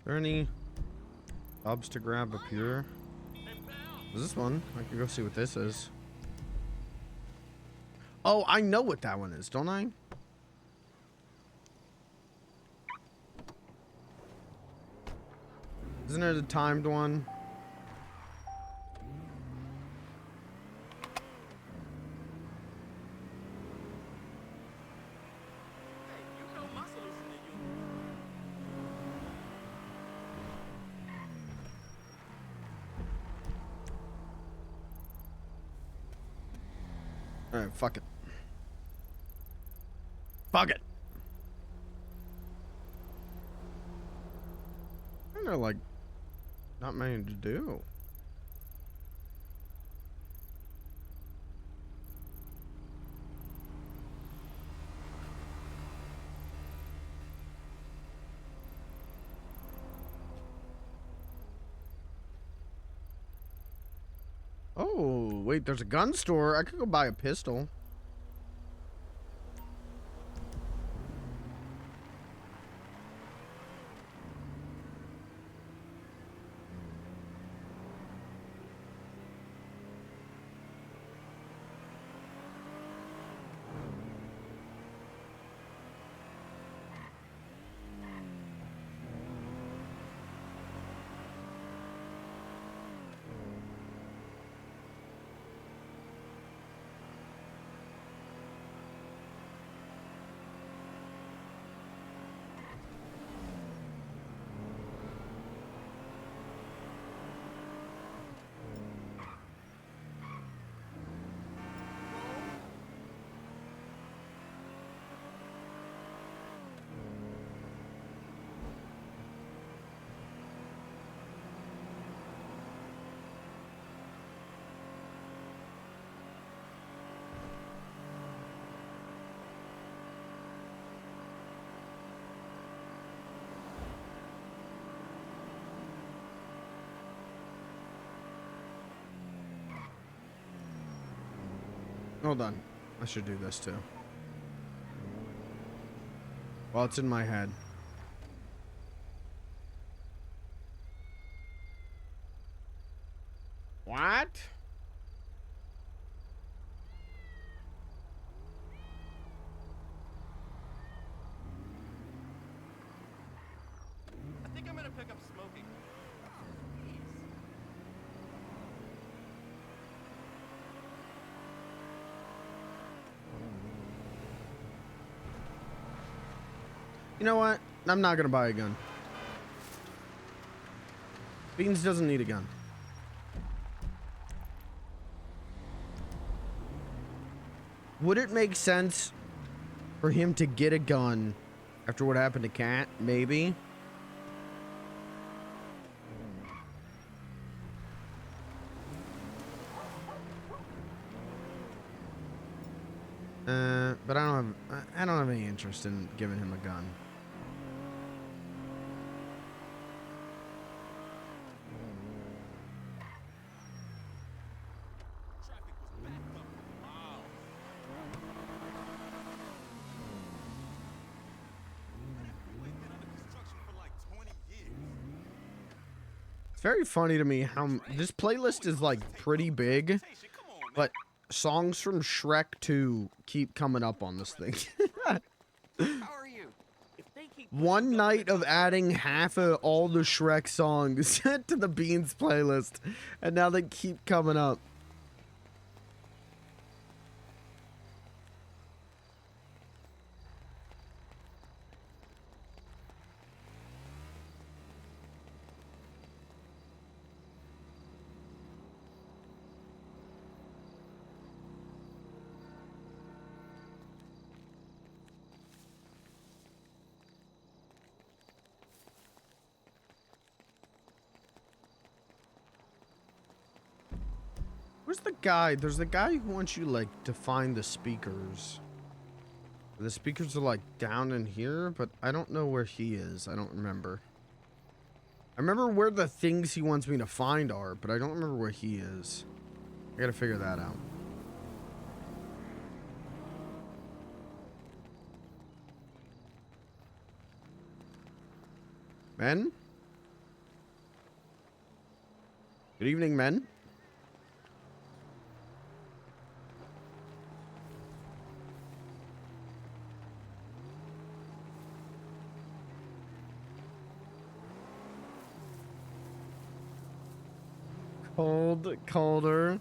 Are there any jobs to grab up here? Is this one? I can go see what this is. Oh, I know what that one is, don't I? Isn't it a timed one? Hey, you know my solution to you. Alright, fuck it. Fuck it. I know, like, not many to do. Oh, wait, there's a gun store. I could go buy a pistol. Hold on. I should do this too. Well, it's in my head. What? I think I'm gonna pick up smoking. Jeez. You know what? I'm not gonna buy a gun. Beans doesn't need a gun. Would it make sense for him to get a gun after what happened to Kat? Maybe. But I don't have any interest in giving him a gun. Traffic was backed up for miles. Man, that freeway's been under construction for like 20 years. It's very funny to me how this playlist is like pretty big, Come on, man. but songs from Shrek 2 keep coming up on this thing. How are you? If they keep One night of adding half of all the Shrek songs to the Beans playlist, and now they keep coming up. Where's the guy? There's the guy who wants you, like, to find the speakers. The speakers are, like, down in here, but I don't know where he is. I don't remember. I remember where the things he wants me to find are, but I don't remember where he is. I gotta figure that out. Men? Good evening, men. Cold, colder.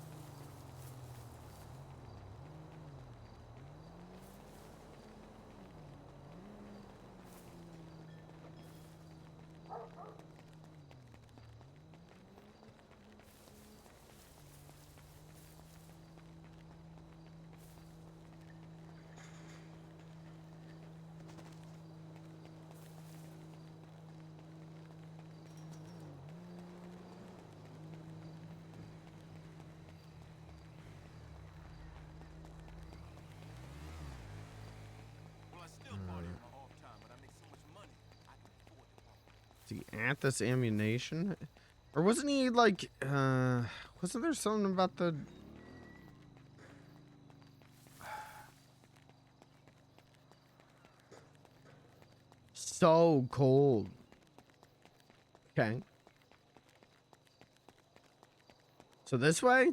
Well, I still party on my off time, but I make so much money, I can afford to party. The Anthus ammunition? Or wasn't he like, wasn't there something about the... So cold. Okay. So this way?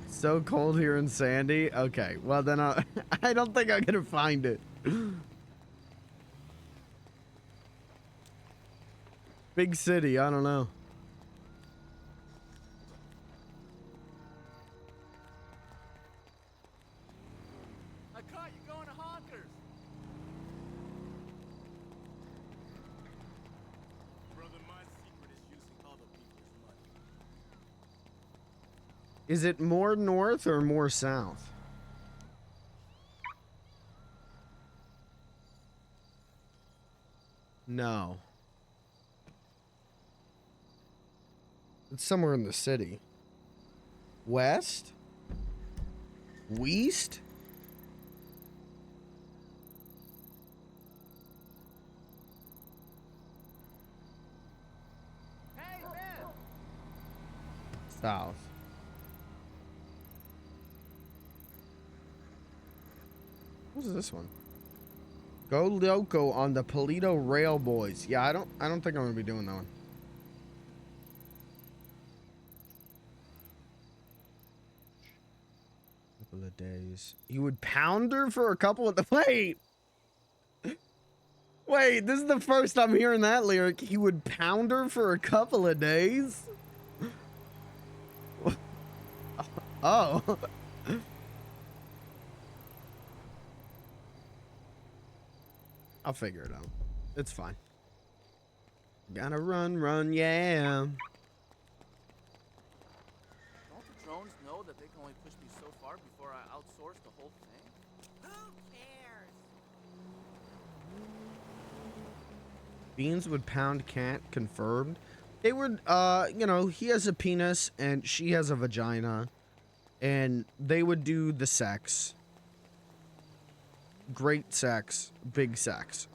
So cold here in Sandy? Okay, well then I don't think I'm gonna find it. Big city, I don't know. I caught you going to Honkers. Brother, my secret is using other people's money. Is it more north or more south? No. It's somewhere in the city. West? Weast? South. What's this one? Go loco on the Polito Rail Boys. Yeah, I don't think I'm gonna be doing that one. Couple of days. You would pound her for a couple of the Wait, this is the first I'm hearing that lyric. He would pound her for a couple of days? Oh. I'll figure it out. It's fine. Gotta run, yeah. Don't the drones know that they can only push me so far before I outsource the whole thing? Who cares? Beans would pound cat, confirmed. They would, you know, he has a penis and she has a vagina. And they would do the sex. Great sex. Big sex.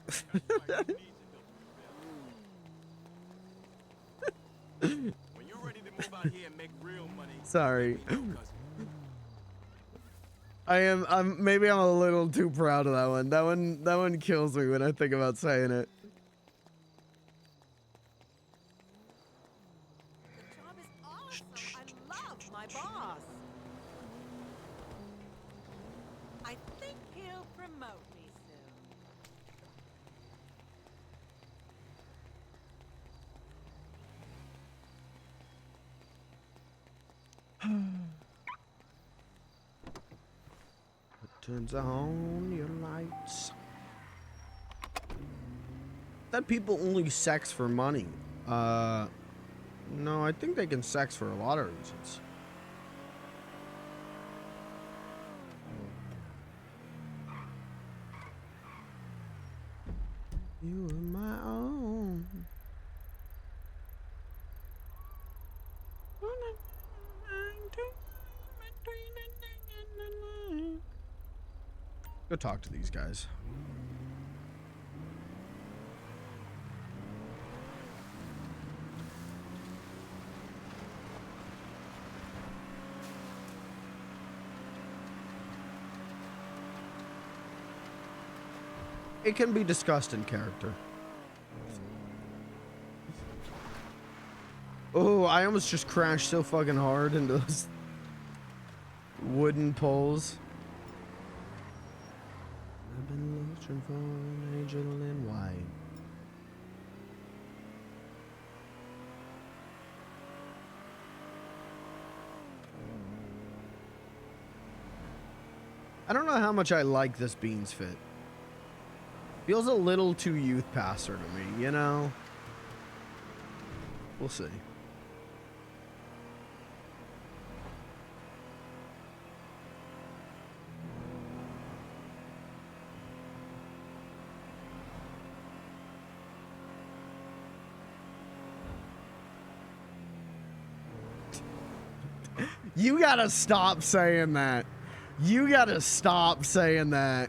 When you're ready to move out here and make real money, Sorry. let me know, cousin. Maybe I'm a little too proud of that one. That one kills me when I think about saying it. The job is awesome. I love my boss. I think he'll promote me soon. Turns on your lights. That people only sex for money. No, I think they can sex for a lot of reasons. You are my own. Go talk to these guys. It can be discussed in character. Oh, I almost just crashed so fucking hard into those wooden poles. I've been looking for an angel in white. I don't know how much I like this Beans fit. Feels a little too youth passer to me, you know? We'll see. You gotta stop saying that. You gotta stop saying that.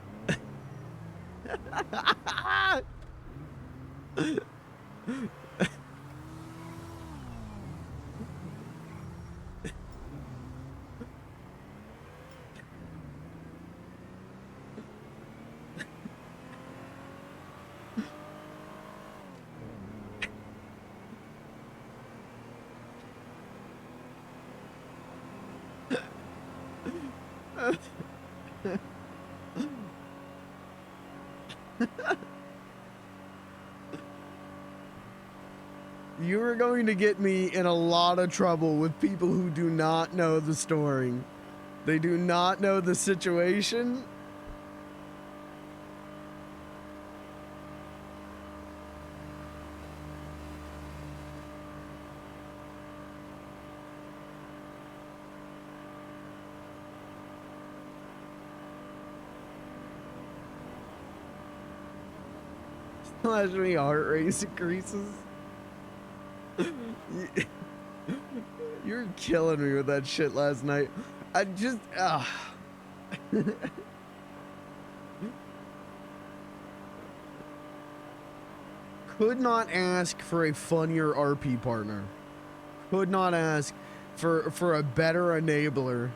You are going to get me in a lot of trouble with people who do not know the story. They do not know the situation. Slash me heart rate increases. You're killing me with that shit last night. I just Could not ask for a funnier RP partner. Could not ask for a better enabler.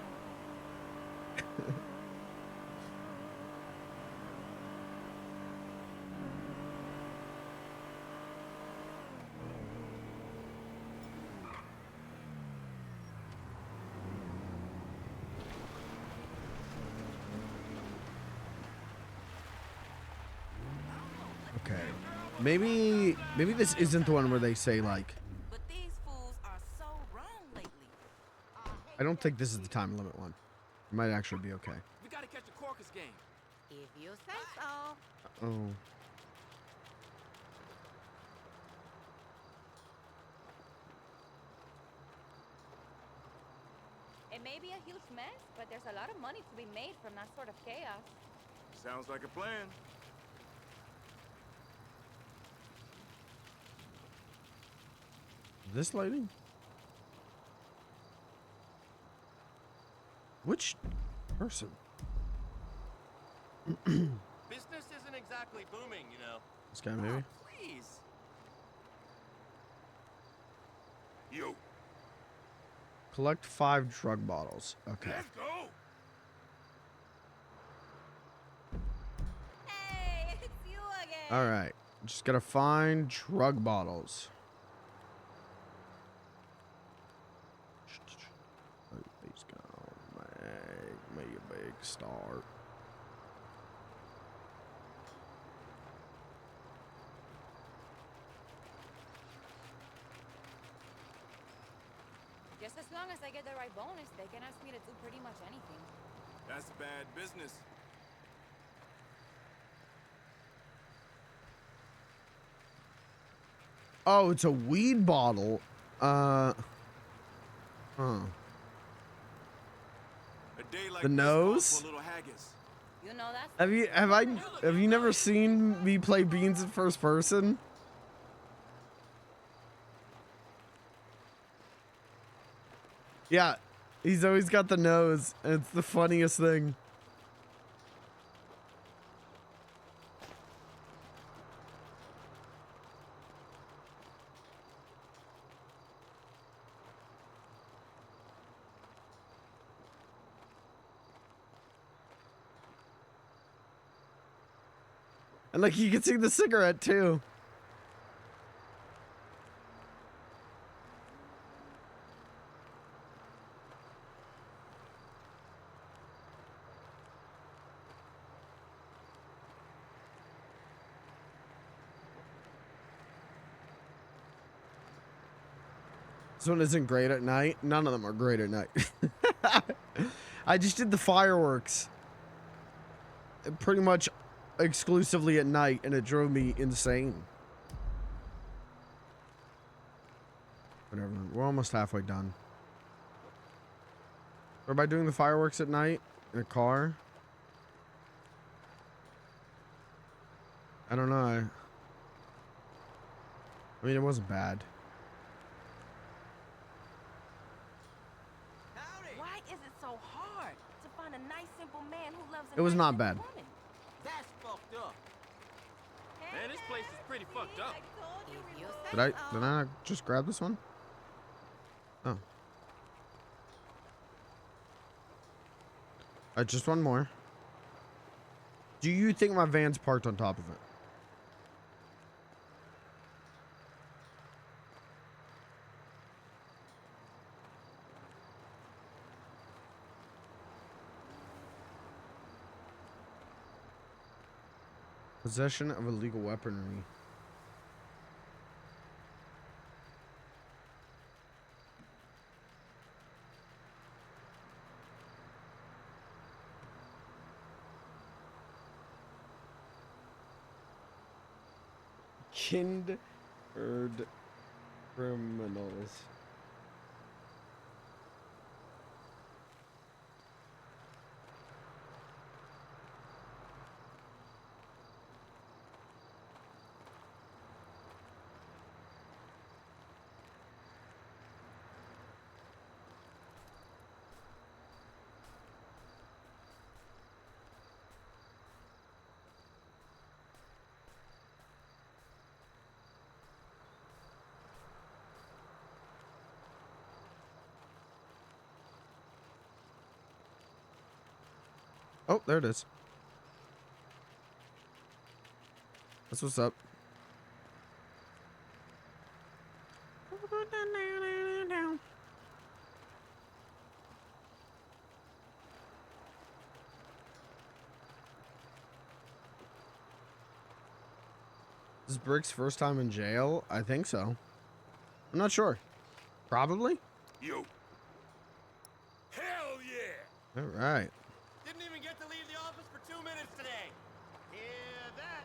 Okay. Maybe this isn't the one where they say like, But these fools are so wrong lately. I don't think this is the time limit one. It might actually be okay. We gotta catch a Corcus game. If you say so. Oh. It may be a huge mess, but there's a lot of money to be made from that sort of chaos. Sounds like a plan. This lady? Which person? Business isn't exactly booming, you know. This guy maybe? Please. You. Collect 5 drug bottles. Okay. Let's go. Hey, it's you again. All right. Just gotta find drug bottles. He's gonna make me a big start. Just as long as I get the right bonus, they can ask me to do pretty much anything. That's bad business. Oh, it's a weed bottle. Huh. A day like The this calls nose? for a little haggis. You know that's Have you never seen me play Beans in first person? Yeah, he's always got the nose, and it's the funniest thing. And like you can see the cigarette too. This one isn't great at night. None of them are great at night. I just did the fireworks pretty much exclusively at night, and it drove me insane. Whatever. We're almost halfway done. Everybody doing the fireworks at night in a car? I don't know. I mean, it wasn't bad. Why is it so hard to find a nice, simple man who loves a It was nice, not simple bad. woman? That's fucked up. Man, this place is pretty fucked up. I told you we If you were- say Did I not just grab this one? Oh. Just one more. Do you think my van's parked on top of it? Possession of illegal weaponry. Kindred criminals. Oh, there it is. That's what's up. This is Brick's first time in jail? I think so. I'm not sure. Probably. You. Hell yeah! All right. Didn't even get to leave the office for 2 minutes today. Hear that?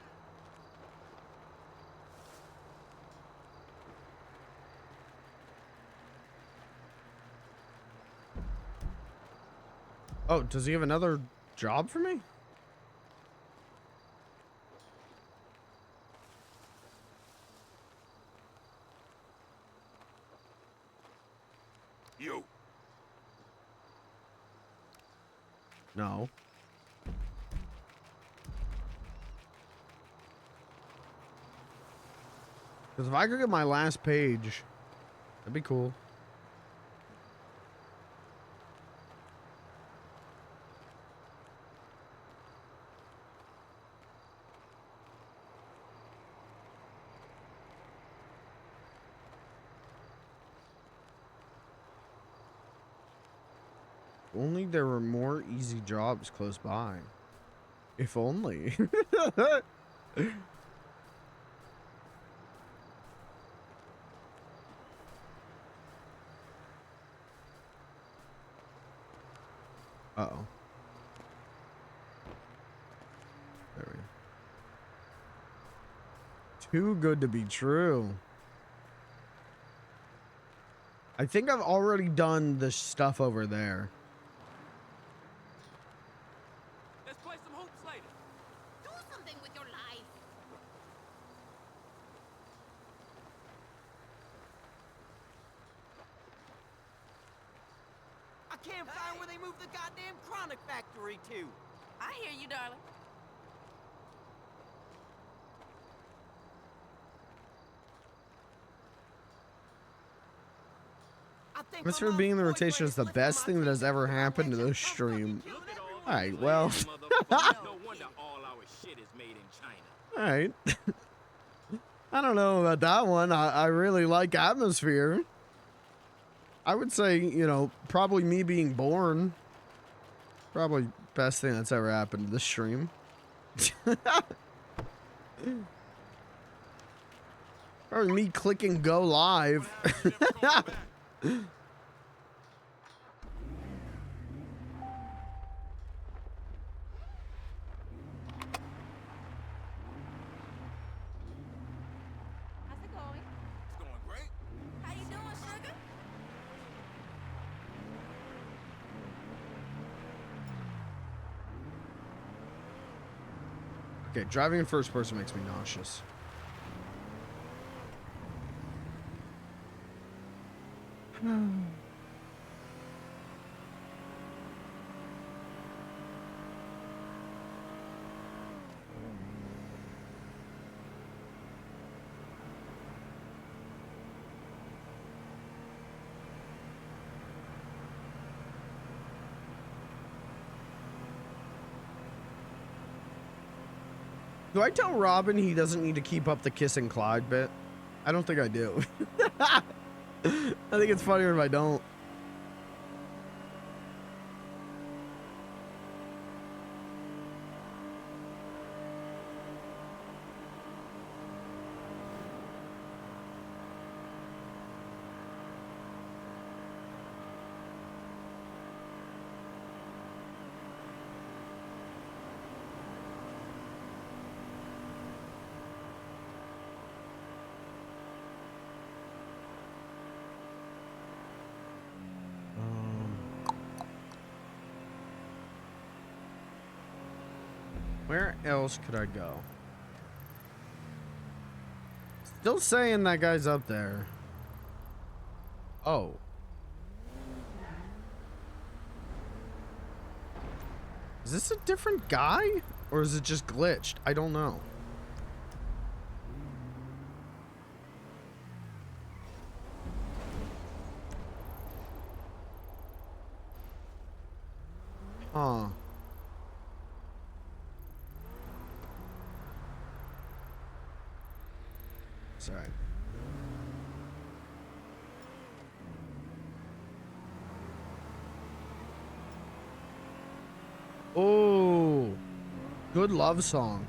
Oh, does he have another job for me? You. No. Because if I could get my last page, that'd be cool. Only there were more easy jobs close by. If only. Uh-oh. There we go. Too good to be true. I think I've already done the stuff over there. Let's play some hoops later. Do something with your life. I can't find where they moved the goddamn chronic factory to. I hear you, darling. I think Thanks my for being in the mom's rotation is the boyfriend best left thing my that has teeth ever in the happened to kitchen. this I'm stream. fucking killing everyone. Alright, well. No wonder all our shit is made in China. Alright. I don't know about that one. I really like atmosphere. I would say, you know, probably me being born. Probably best thing that's ever happened to this stream. Or me clicking go live. How's it going? It's going great. How you doing, sugar? Okay, driving in first person makes me nauseous. Do I tell Robin he doesn't need to keep up the Kiss and Clyde bit? I don't think I do. I think it's funnier if I don't. Where else could I go? Still saying that guy's up there. Oh. Is this a different guy? Or is it just glitched? I don't know. Huh. All right. Oh, good love song.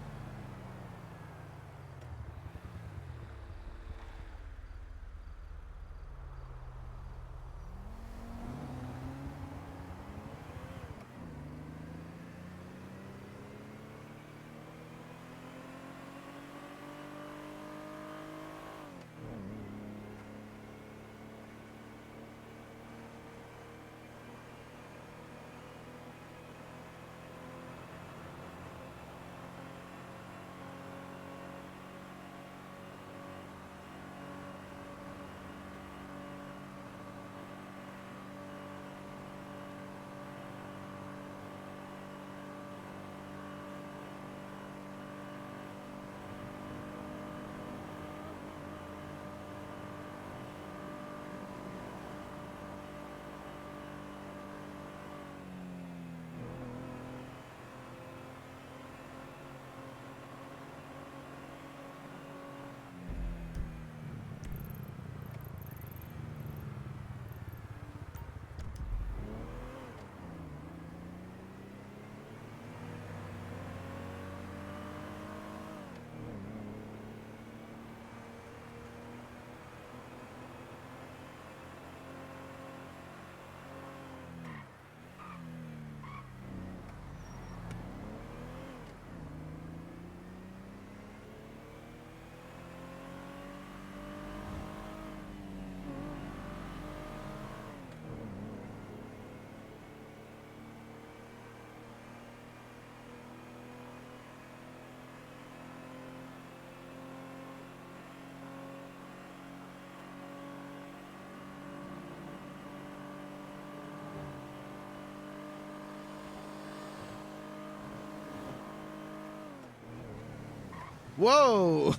Whoa.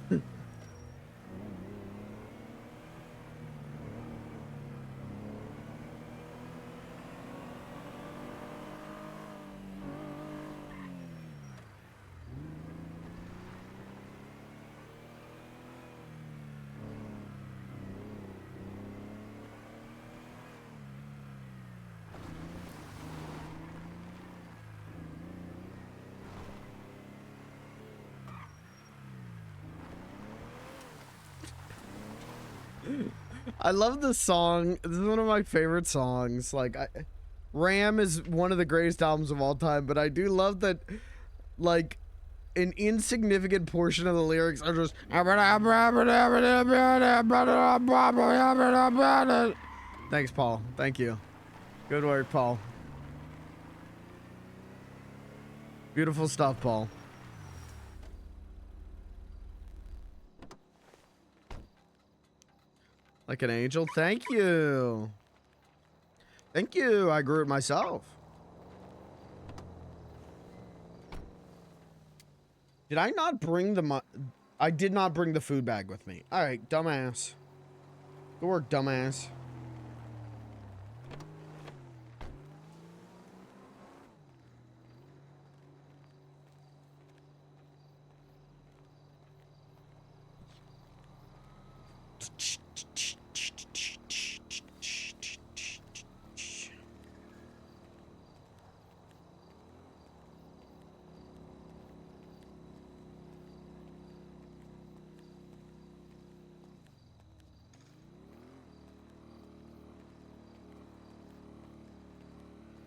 I love this song. This is one of my favorite songs. Like, Ram is one of the greatest albums of all time, but I do love that, like, an insignificant portion of the lyrics are just. Thanks, Paul. Thank you. Good work, Paul. Beautiful stuff, Paul. Like an angel. Thank you. Thank you. I grew it myself. Did I not bring the I did not bring the food bag with me. All right, dumbass. Good work, dumbass.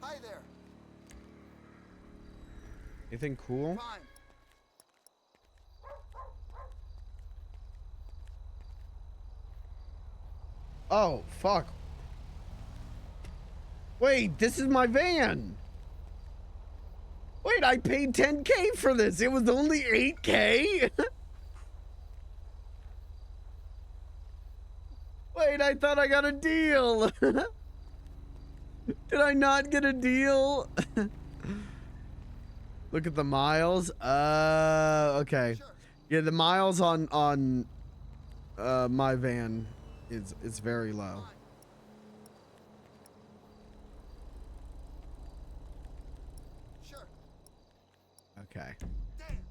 Hi there. Anything cool? Fine. Oh, fuck. Wait, this is my van. Wait, I paid 10K for this. It was only 8K? Wait, I thought I got a deal. Did I not get a deal? Look at the miles. Okay. Yeah, the miles on my van is very low. Sure. Okay.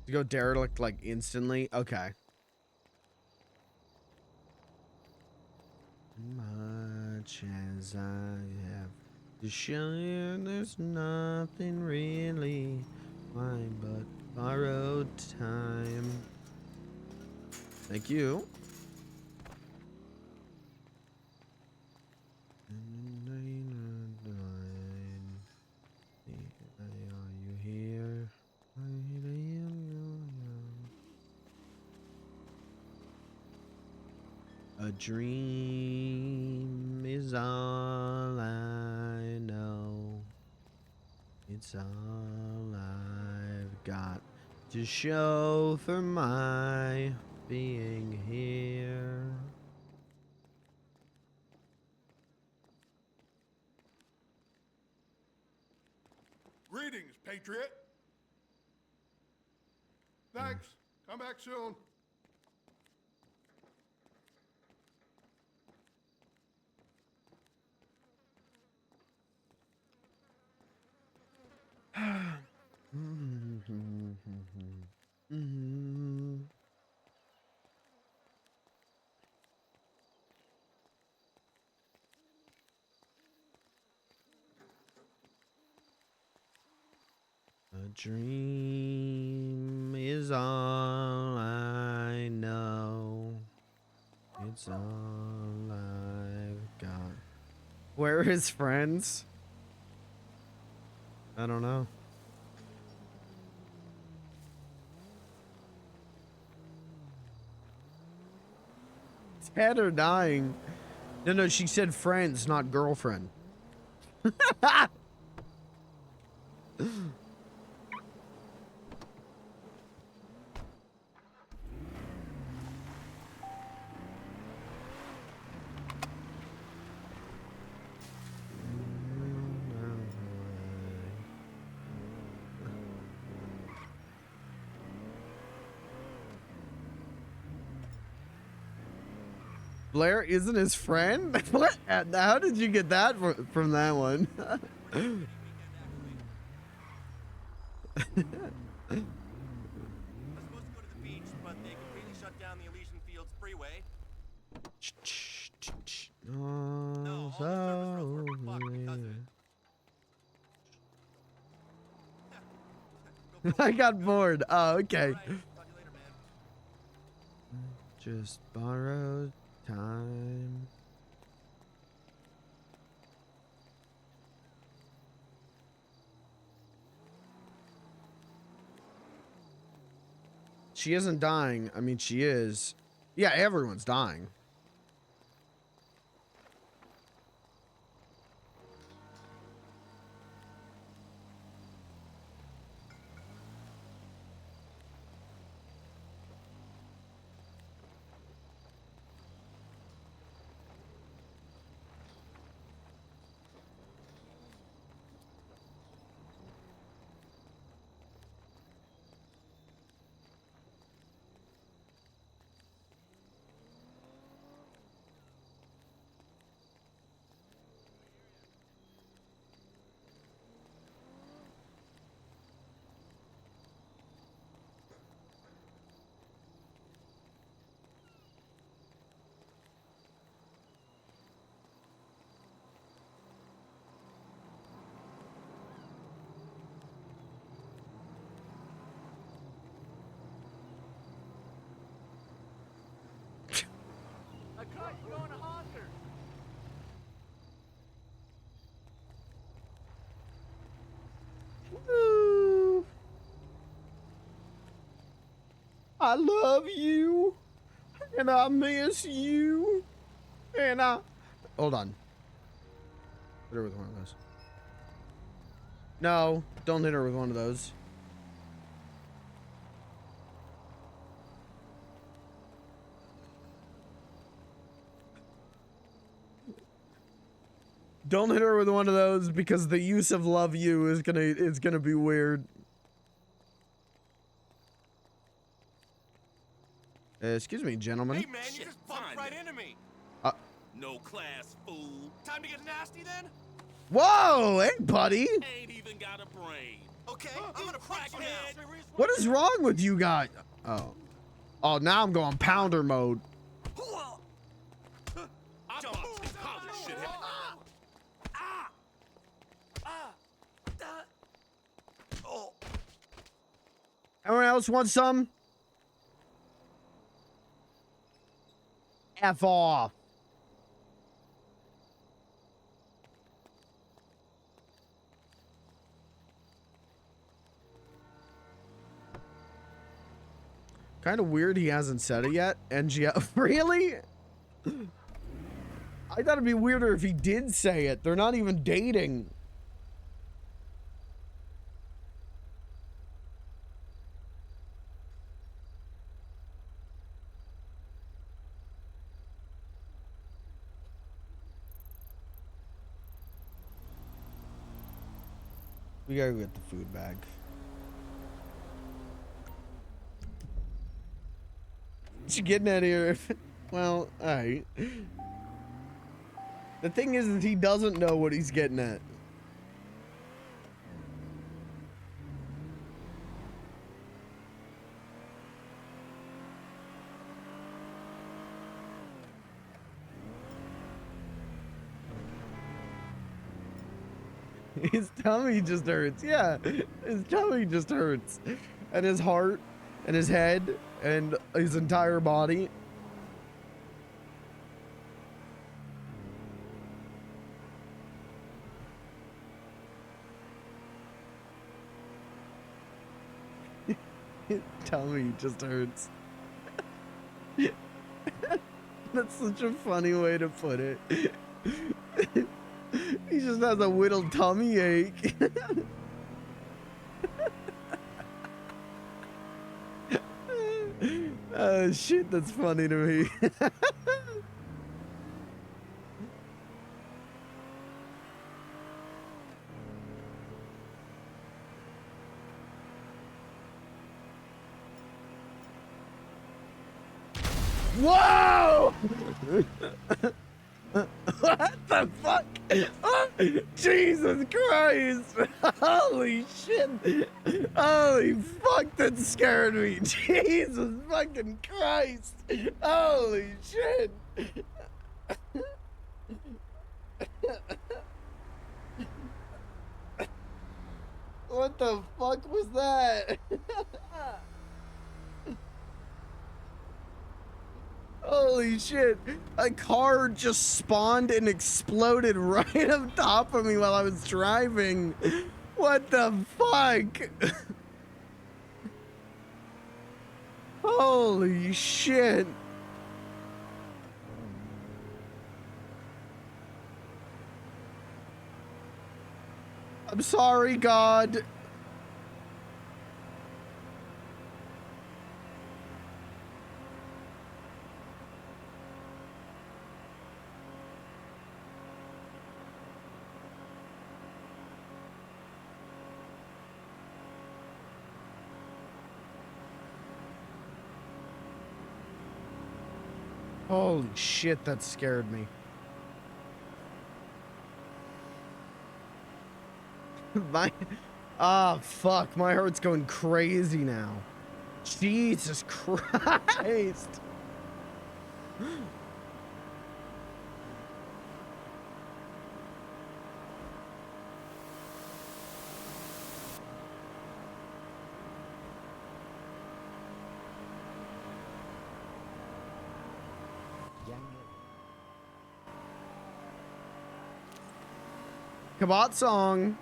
To go derelict like instantly. Okay. much as I have to share, there's nothing really mine but borrowed time. Thank you. Are you here? A dream is all I know. It's all I've got to show for my being here. Greetings, Patriot. Thanks. Come back soon. A dream is all I know. It's all I've got. Where are his friends? I don't know. Dead or dying? No, she said friends, not girlfriend. Blair isn't his friend? What? How did you get that from that one? I was supposed to go to the beach, but they completely shut down the Elysian Fields freeway. No, all the service roads were fucked because of it. I got bored. Oh, okay. All right, talk to you later, man. Just borrowed time. She isn't dying. I mean, she is. Yeah, everyone's dying. I caught you going to Honker. Ooh. I love you, and I miss you, and I... Hold on. Hit her with one of those. No, don't hit her with one of those. Don't hit her with one of those because the use of "love you" is gonna be weird. Excuse me, gentlemen. Hey, man, you just bumped right into me. No class, fool. Time to get nasty then? Whoa, hey, buddy. Ain't even got a brain. Okay, I'm gonna punch you now. What is wrong with you guys? Oh, now I'm going pounder mode. I bought some college shit. Anyone else want some? F off. Kind of weird he hasn't said it yet. NGL. Really? I thought it'd be weirder if he did say it. They're not even dating. We gotta get the food bag. What you getting at here? Well, alright. The thing is he doesn't know what he's getting at. His tummy just hurts. Yeah, his tummy just hurts. And his heart, and his head, and his entire body. His tummy just hurts. That's such a funny way to put it. He just has a whittled tummy ache. Oh shit, that's funny to me. Whoa! What the fuck? Oh, Jesus Christ! Holy shit! Holy fuck, that scared me! Jesus fucking Christ! Holy shit! What the fuck was that? Holy shit. A car just spawned and exploded right on top of me while I was driving. What the fuck? Holy shit. I'm sorry, God. Holy shit, that scared me. Fuck, my heart's going crazy now. Jesus Christ. Kabot song.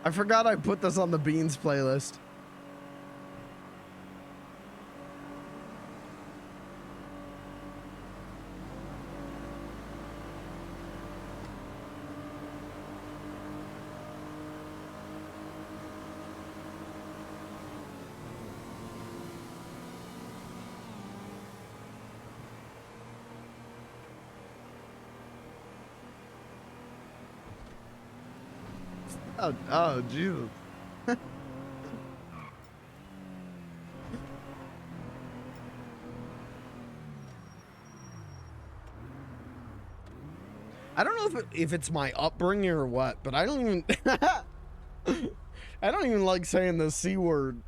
I forgot I put this on the Beans playlist. Oh, Jesus. I don't know if it's my upbringing or what, but I don't even I don't even like saying the C word.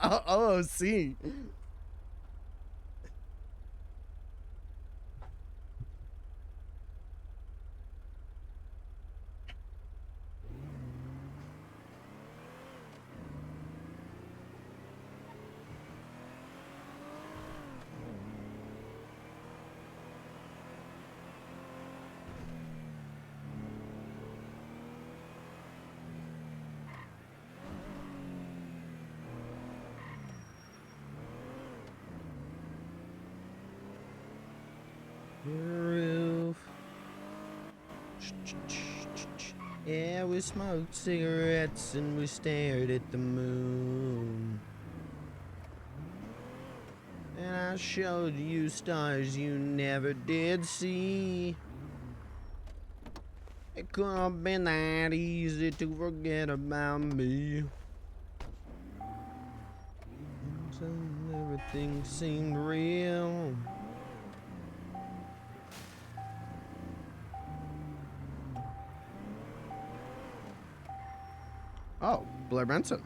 OOC. Yeah, we smoked cigarettes and we stared at the moon. And I showed you stars you never did see. It couldn't have been that easy to forget about me. Until everything seemed real. Oh, Blair Benson.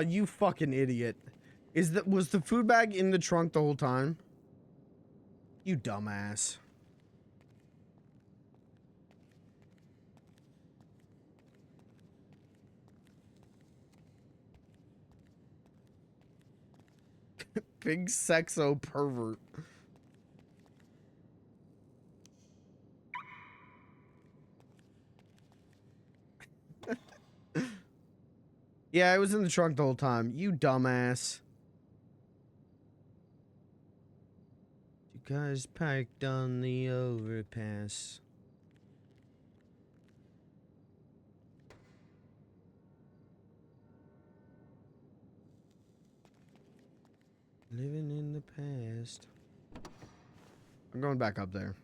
You fucking idiot. Was the food bag in the trunk the whole time? You dumbass. Big sexo pervert. Yeah, it was in the trunk the whole time. You dumbass. You guys parked on the overpass. Living in the past. I'm going back up there.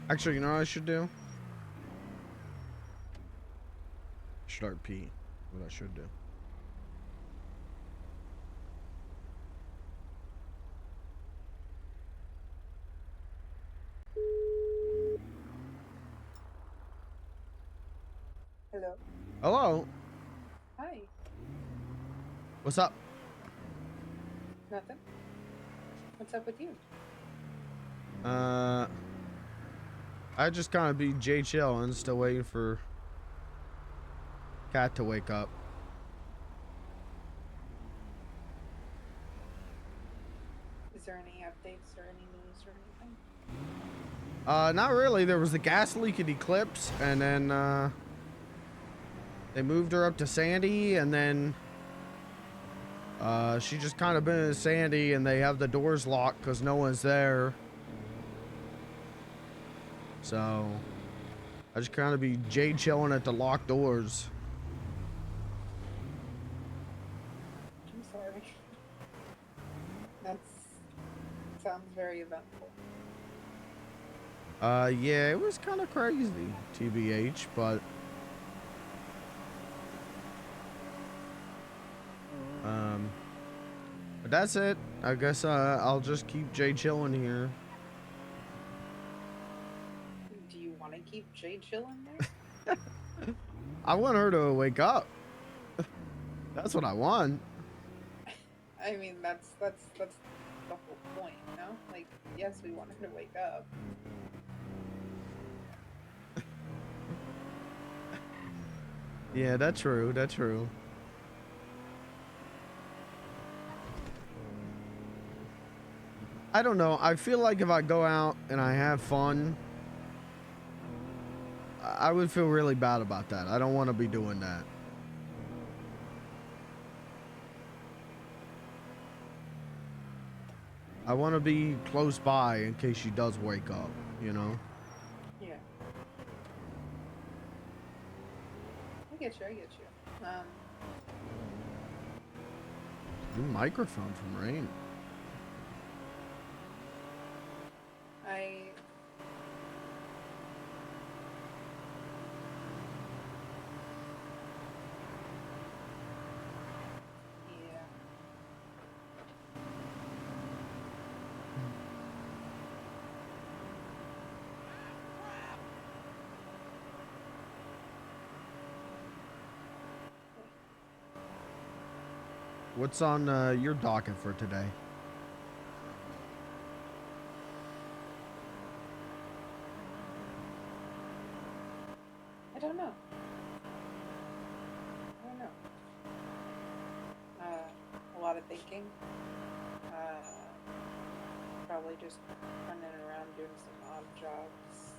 Actually, you know what I should do? Start P. What I should do. Hello. Hello. Hi. What's up? Nothing. What's up with you? I just kind of be Jay chill and still waiting for Cat to wake up. Is there any updates or any news or anything? Not really. There was a gas leak at Eclipse, and then they moved her up to Sandy, and then she just kind of been in Sandy, and they have the doors locked because no one's there. So I just kind of be Jay chilling at the locked doors. I'm sorry. That sounds very eventful. Yeah, it was kind of crazy, TBH, but but that's it. I guess I'll just keep Jay chilling here. Do you want to keep Jay chilling there? I want her to wake up. That's what I want. I mean, that's the whole point, you know? Like, yes, we want her to wake up. Yeah, that's true. That's true. I don't know. I feel like if I go out and I have fun, I would feel really bad about that. I don't want to be doing that. I want to be close by in case she does wake up, you know? Yeah. I get you. New microphone from Rain. Yeah. What's on your docket for today? I don't know. A lot of thinking. Probably just running around doing some odd jobs.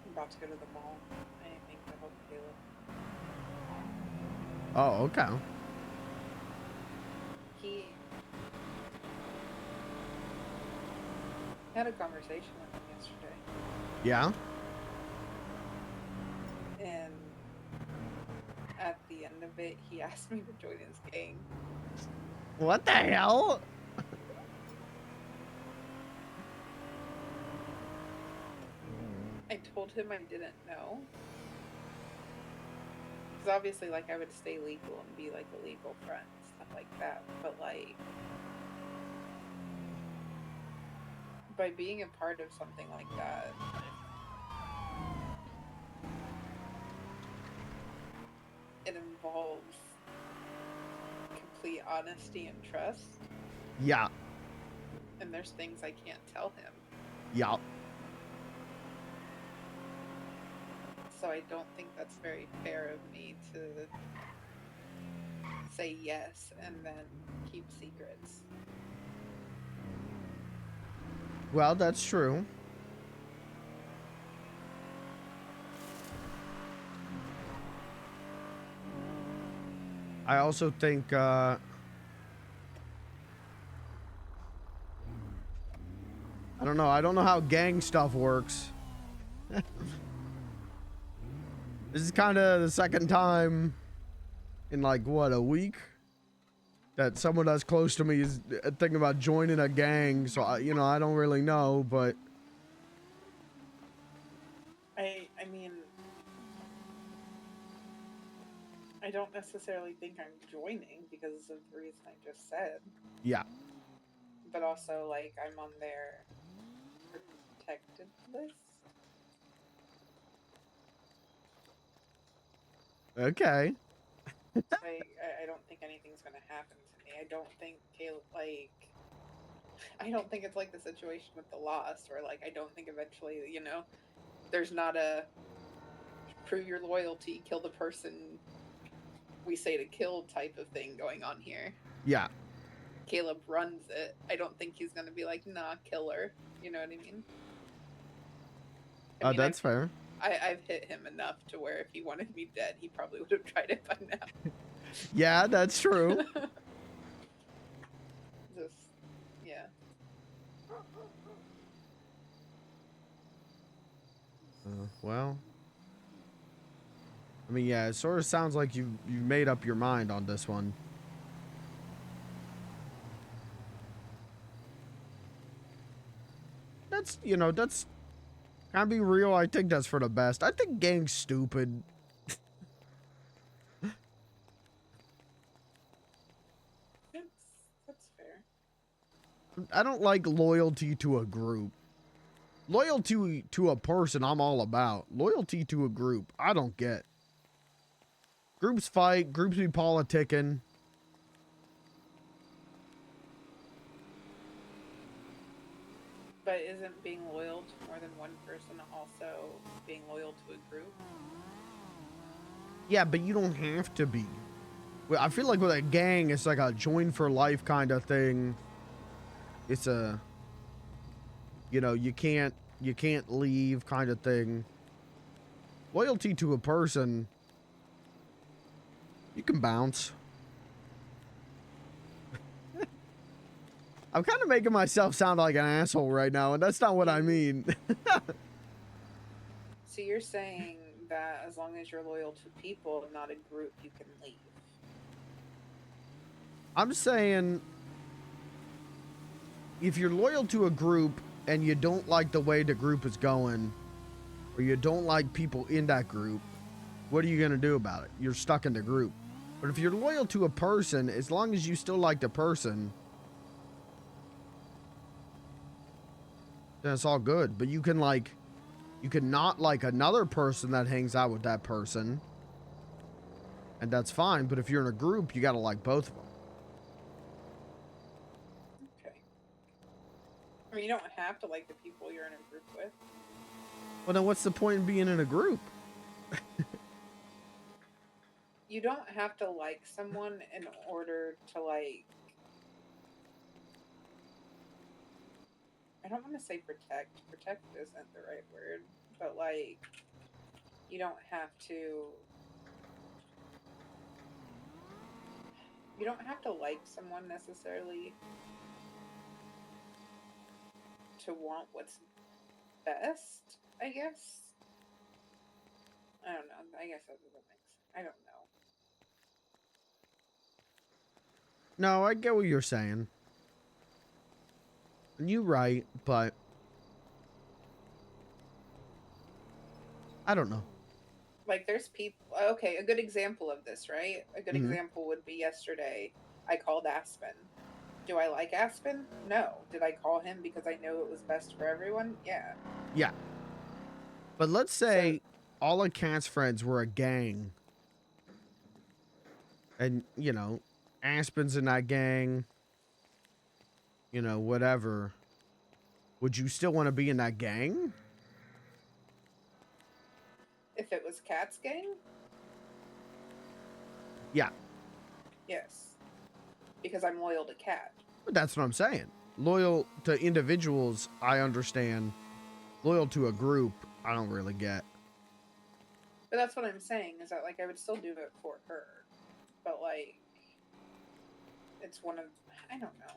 I'm about to go to the mall. Anything to help Caleb. Oh, okay. He had a conversation with him yesterday, Yeah? and at the end of it, he asked me to join his gang. What the hell? I told him I didn't know. Because obviously, like, I would stay legal and be, like, a legal friend, stuff like that. But, like, by being a part of something like that, it involves complete honesty and trust. Yeah. And there's things I can't tell him. Yeah. So I don't think that's very fair of me to say yes and then keep secrets. Well, that's true. I also think, I don't know. I don't know how gang stuff works. This is kind of the second time in, like, what, a week that someone that's close to me is thinking about joining a gang. So, you know, I don't really know, but I mean, I don't necessarily think I'm joining because of the reason I just said. yeah. But also, like, I'm on their protected list. Okay. I don't think anything's gonna happen to me. I don't think Caleb, like, I don't think it's like the situation with the Lost, where, like, I don't think eventually, you know, there's not a prove your loyalty, kill the person we say to kill type of thing going on here. Yeah. Caleb runs it. I don't think he's gonna be like, nah, kill her. You know what I mean? That's fair. I've hit him enough to where if he wanted me dead, he probably would have tried it by now. Yeah, that's true. Just, yeah. Well, I mean, yeah, it sort of sounds like you made up your mind on this one. That's, you know, that's, can I be real? I think that's for the best. I think gang's stupid. That's fair. I don't like loyalty to a group. Loyalty to a person, I'm all about. Loyalty to a group, I don't get. Groups fight, groups be politicking. But isn't being loyal to more than one person also being loyal to a group? Yeah, but you don't have to be. I feel like with a gang, it's like a join for life kind of thing. It's a, you know, you can't leave kind of thing. Loyalty to a person, you can bounce. I'm kind of making myself sound like an asshole right now, and that's not what I mean. So you're saying that as long as you're loyal to people and not a group, you can leave. I'm saying if you're loyal to a group and you don't like the way the group is going, or you don't like people in that group, what are you going to do about it? You're stuck in the group. But if you're loyal to a person, as long as you still like the person, then it's all good. But you can not like another person that hangs out with that person, and that's fine. But if you're in a group, you got to like both of them. Okay. I mean, you don't have to like the people you're in a group with. Well, then what's the point in being in a group? You don't have to like someone in order to like. I don't want to say protect. Protect isn't the right word, but like, you don't have to. You don't have to like someone necessarily to want what's best, I guess. I don't know. I guess that doesn't make sense. I don't know. No, I get what you're saying. And you're right, but I don't know. Like, there's people. Okay, a good example of this, right? A good example would be yesterday. I called Aspen. Do I like Aspen? No. Did I call him because I know it was best for everyone? Yeah. Yeah. But let's say all of Cat's friends were a gang. And, you know, Aspen's in that gang. You know, whatever. Would you still want to be in that gang? If it was Cat's gang? Yeah. Yes. Because I'm loyal to Cat. But that's what I'm saying. Loyal to individuals, I understand. Loyal to a group, I don't really get. But that's what I'm saying, is that, like, I would still do it for her. But, like, it's one of... I don't know.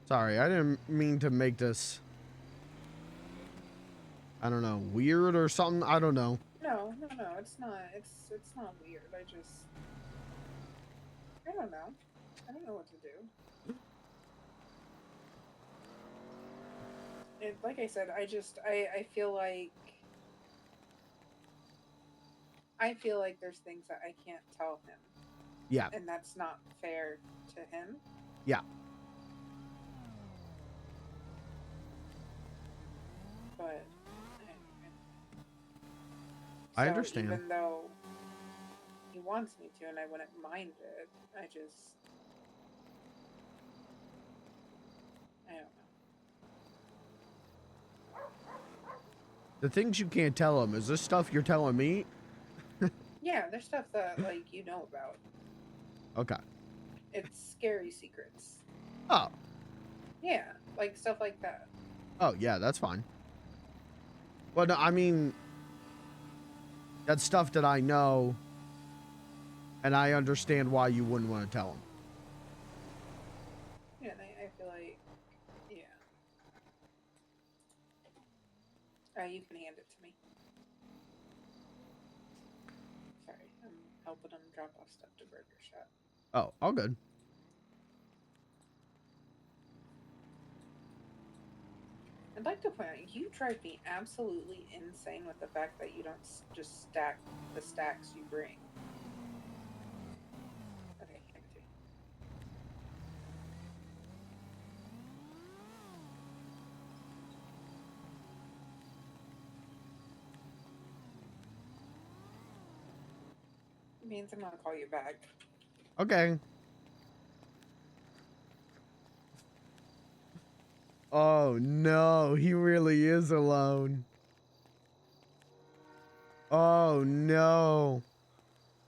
Sorry, I didn't mean to make this, I don't know, weird or something. I don't know. No, it's not. It's not weird. I don't know. I don't know what to do. Like I said, I feel like there's things that I can't tell him. Yeah. And that's not fair to him. Yeah. But I understand. Even though he wants me to, and I wouldn't mind it, I don't know. The things you can't tell him, is this stuff you're telling me? Yeah, there's stuff that, like, you know about. Okay. It's scary secrets. Oh. Yeah, like stuff like that. Oh, yeah, that's fine. Well, no, I mean, that's stuff that I know, and I understand why you wouldn't want to tell him. Yeah, and I feel like, yeah. You can hand it to me. Sorry, I'm helping him drop off stuff to Burger Shop. Oh, all good. I'd like to point out, you drive me absolutely insane with the fact that you don't just stack the stacks you bring. Okay, hand it to me. It means I'm gonna call you back. Okay. Oh, no, he really is alone. Oh, no.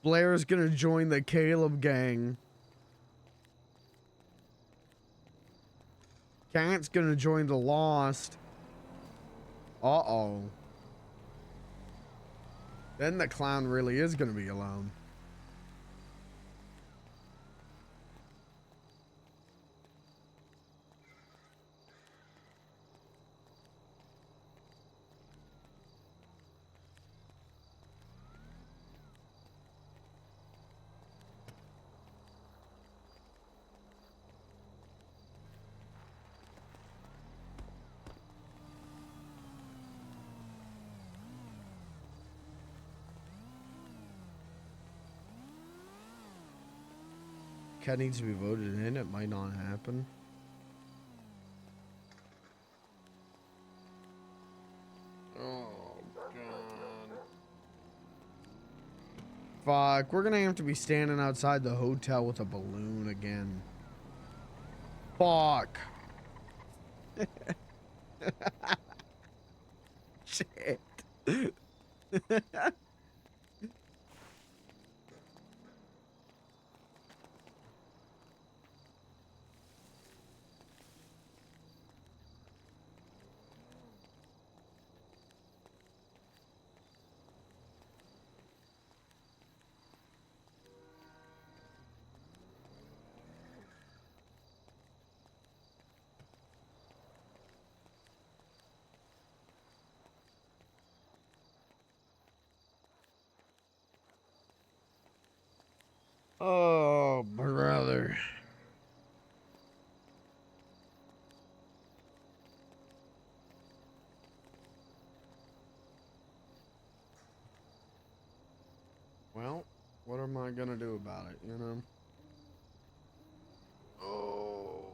Blair's gonna join the Caleb gang. Cat's gonna join the Lost. Uh-oh. Then the clown really is gonna be alone. cat needs to be voted in. It might not happen. Oh, God. Fuck, we're gonna have to be standing outside the hotel with a balloon again. Fuck. Shit. Oh, brother. Well, what am I gonna do about it, you know? Oh.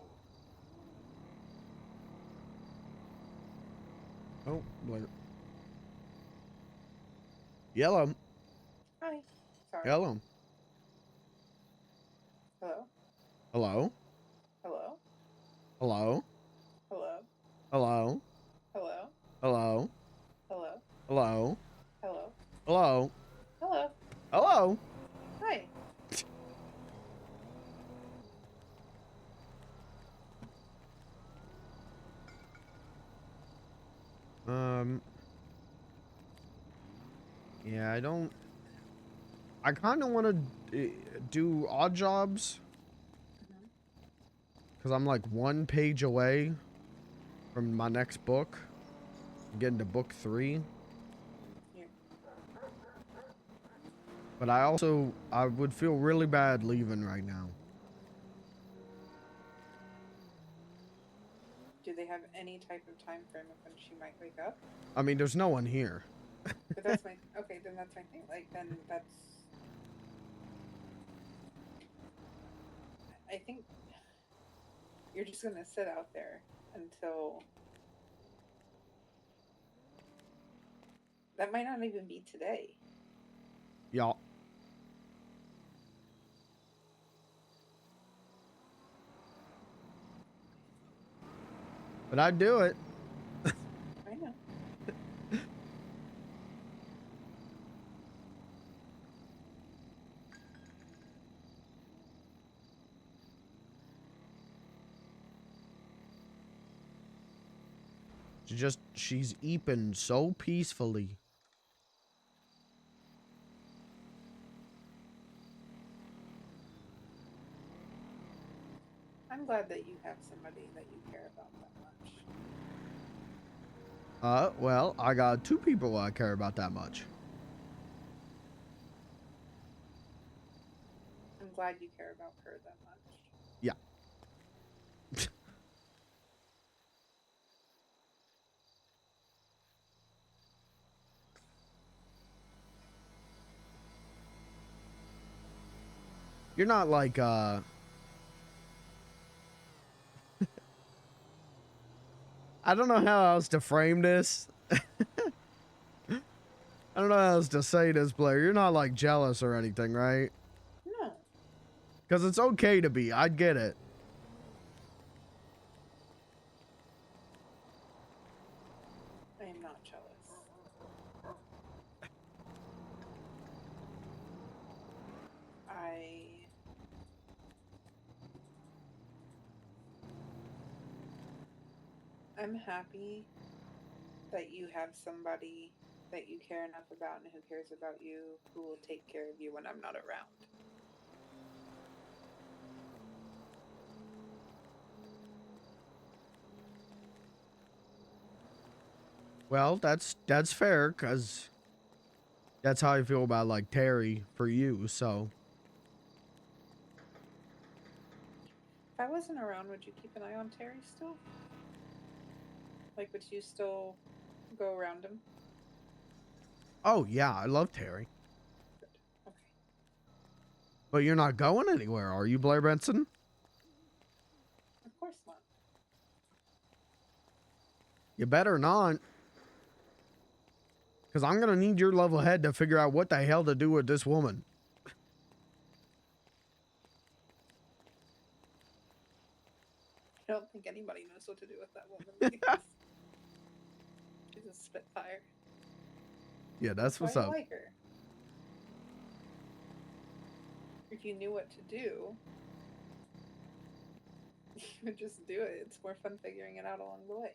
Oh, Blair. Yellow. Hi. Sorry. Yellow. Hello. Hello? Hello. Hello? Hello. Hello? Hello. Hello? Hello. Hello? Hello. Hello? Hello. Hello? Hi. Yeah, I kind of want to do odd jobs. Because I'm like 1 page away from my next book. I'm getting to book 3. Yeah. But I would feel really bad leaving right now. Do they have any type of time frame of when she might wake up? I mean, there's no one here. But that's my okay. Then that's my thing. Like then that's. I think you're just gonna sit out there until. That might not even be today. Y'all. But I'd do it. I know. She's eeping so peacefully. I'm glad that you have somebody that you care about that much. Well, I got 2 people I care about that much. I'm glad you care about her that much. Yeah. You're not like, I don't know how else to frame this. I don't know how else to say this, Blair. You're not like jealous or anything, right? No. Because it's okay to be. I get it. I am not jealous. I'm happy that you have somebody that you care enough about and who cares about you, who will take care of you when I'm not around. Well, that's fair, because that's how I feel about, like, Terry for you, so. If I wasn't around, would you keep an eye on Terry still? Like, would you still go around him? Oh, yeah, I love Terry. Good. Okay. But you're not going anywhere, are you, Blair Benson? Of course not. You better not. Because I'm going to need your level head to figure out what the hell to do with this woman. I don't think anybody knows what to do with that woman. She's a spitfire. Yeah, that's what's why up. I like her. If you knew what to do, you would just do it. It's more fun figuring it out along the way.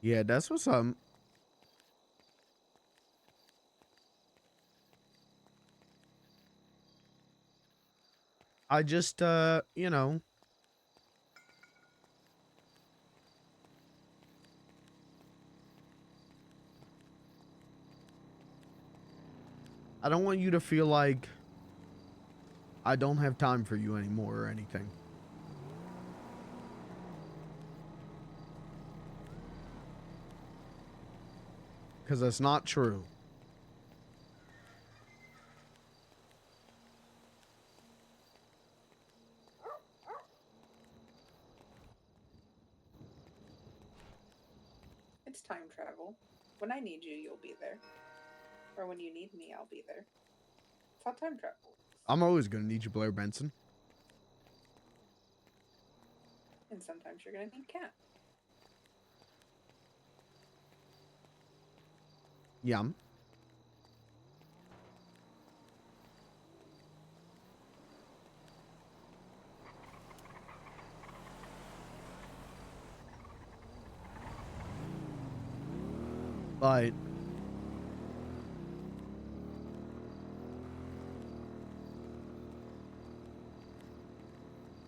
Yeah, that's what's up. I just, you know. I don't want you to feel like I don't have time for you anymore or anything. Because that's not true. It's time travel. When I need you, you'll be there. Or when you need me, I'll be there. It's how time travel works. I'm always going to need you, Blair Benson. And sometimes you're gonna need Cat. Yum. But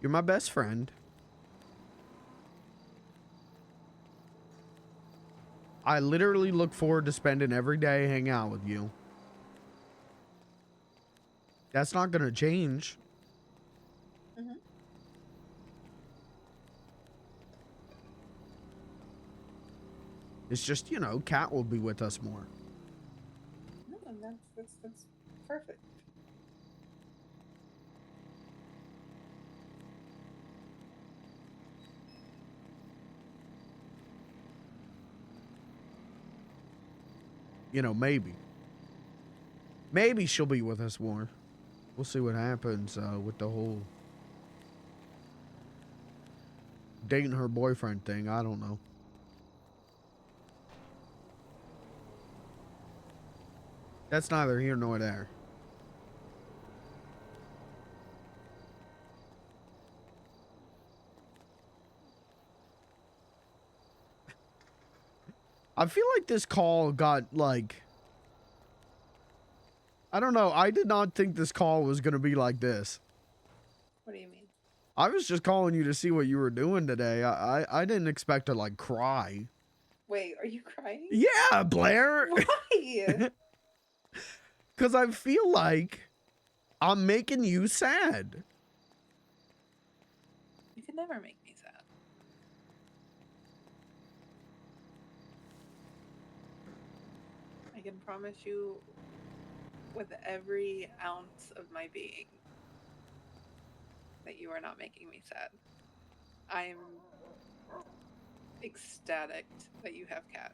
you're my best friend. I literally look forward to spending every day hanging out with you. That's not going to change. Mm-hmm. It's just, you know, Kat will be with us more. No, and that's perfect. You know, maybe. Maybe she'll be with us more. We'll see what happens with the whole dating her boyfriend thing. I don't know. That's neither here nor there. I feel like this call got, like... I don't know. I did not think this call was going to be like this. What do you mean? I was just calling you to see what you were doing today. I didn't expect to, like, cry. Wait, are you crying? Yeah, Blair! Why? Because I feel like I'm making you sad. You can never make me sad. I can promise you with every ounce of my being that you are not making me sad. I'm ecstatic that you have Cat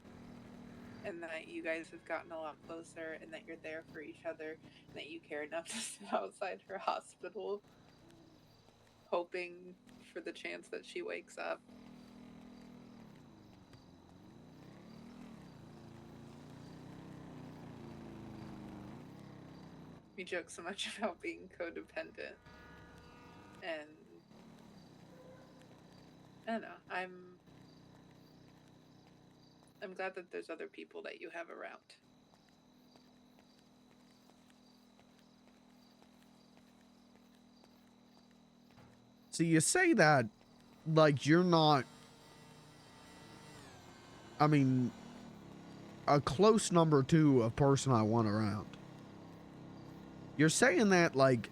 and that you guys have gotten a lot closer and that you're there for each other and that you care enough to sit outside her hospital hoping for the chance that she wakes up. We joke so much about being codependent, and I don't know, I'm glad that there's other people that you have around. See, you say that like you're not, I mean, a close number two of person I want around. You're saying that like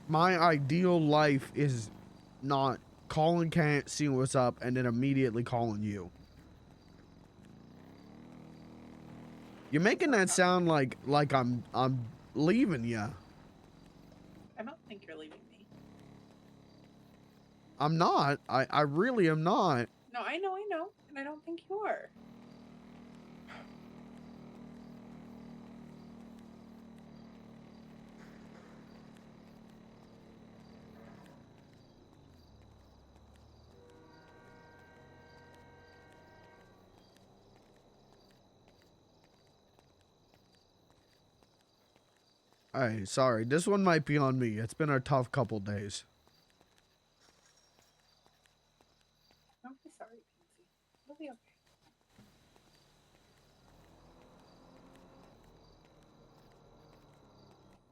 my ideal life is not calling Kat, seeing what's up, and then immediately calling you. You're making that sound like I'm leaving ya. I don't think you're leaving me. I'm not. I really am not. No, I know, and I don't think you are. Hey, sorry. This one might be on me. It's been a tough couple days. Don't be sorry, Pansy. It'll be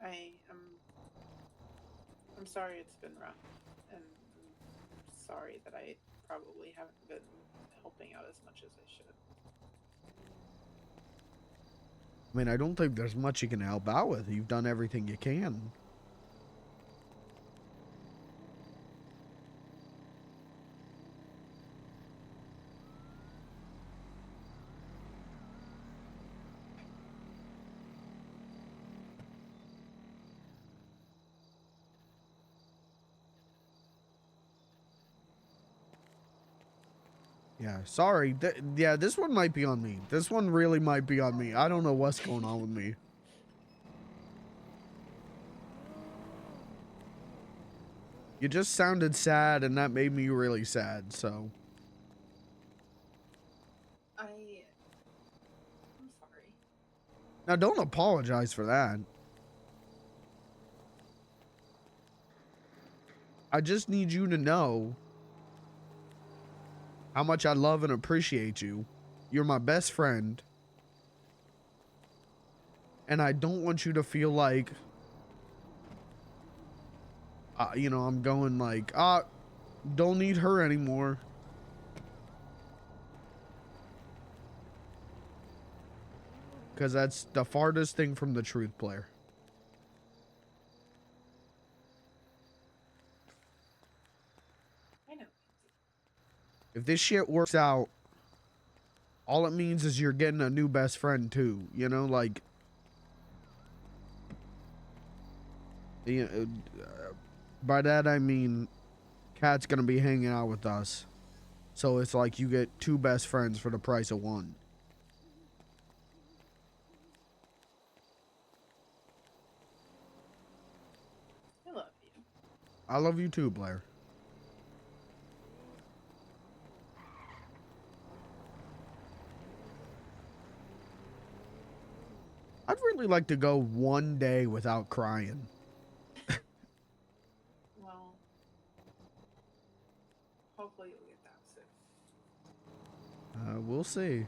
okay. I'm sorry it's been rough, and I'm sorry that I probably haven't been helping out as much as I should. I mean, I don't think there's much you can help out with. You've done everything you can. Yeah, sorry. Yeah, this one might be on me. This one really might be on me. I don't know what's going on with me. You just sounded sad, and that made me really sad, so. I'm sorry. Now, don't apologize for that. I just need you to know how much I love and appreciate you. You're my best friend. And I don't want you to feel like, you know, I'm going like, don't need her anymore. Because that's the farthest thing from the truth, player. I know. If this shit works out, all it means is you're getting a new best friend too. You know, like, you know, by that I mean, Kat's gonna be hanging out with us. So it's like you get two best friends for the price of one. I love you. I love you too, Blair. I'd really like to go one day without crying. Well, hopefully you'll get that soon. We'll see.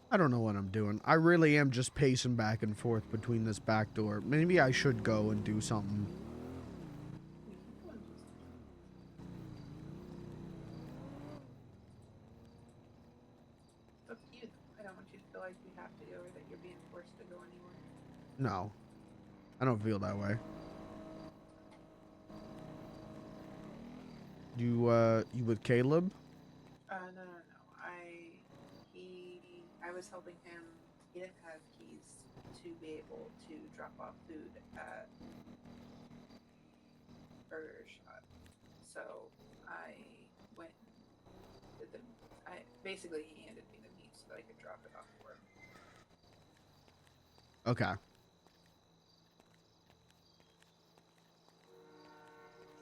I don't know what I'm doing. I really am just pacing back and forth between this back door. Maybe I should go and do something. It's up to you. I don't want you to feel like you have to go or that you're being forced to go anywhere. No, I don't feel that way. You with Caleb? No. I was helping him. He didn't have keys to be able to drop off food at Burger Shot, so I went with him. Basically he handed me the meat so that I could drop it off for him. Okay.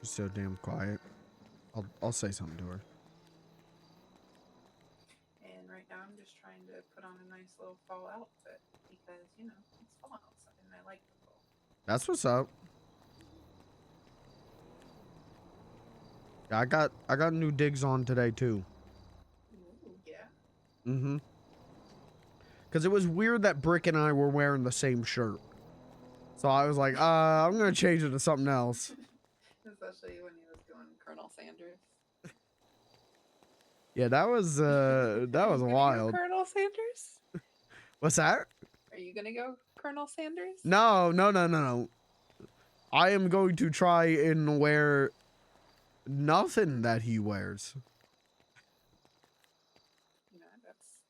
She's so damn quiet. I'll say something to her. And right now I'm just trying to put on a nice little fall outfit because, you know, it's fall outside and I like the fall. That's what's up. Yeah, I got new digs on today too. Ooh, yeah. Mm-hmm. Because it was weird that Brick and I were wearing the same shirt. So I was like, I'm going to change it to something else. Especially when he was going Colonel Sanders. Yeah, that was Are you gonna wild. Go Colonel Sanders? What's that? Are you gonna go Colonel Sanders? No. I am going to try and wear nothing that he wears. You know, that's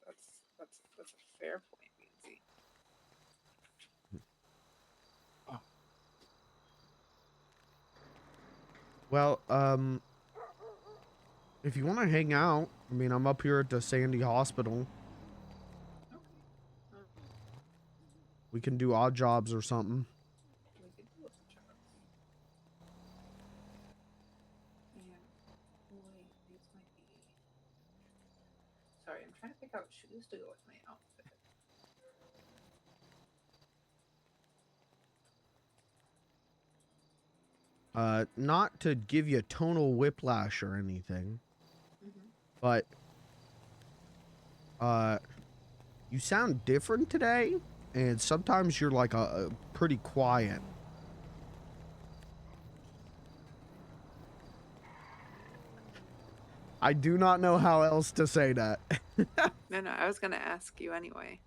a fair point, Beansy. Well, if you want to hang out, I mean, I'm up here at the Sandy Hospital. Okay. We can do odd jobs or something. We could do a job. And wait, these might be. Sorry, I'm trying to pick out shoes to go with my outfit. Not to give you tonal whiplash or anything, but you sound different today, and sometimes you're like a pretty quiet. I do not know how else to say that. No, I was gonna ask you anyway.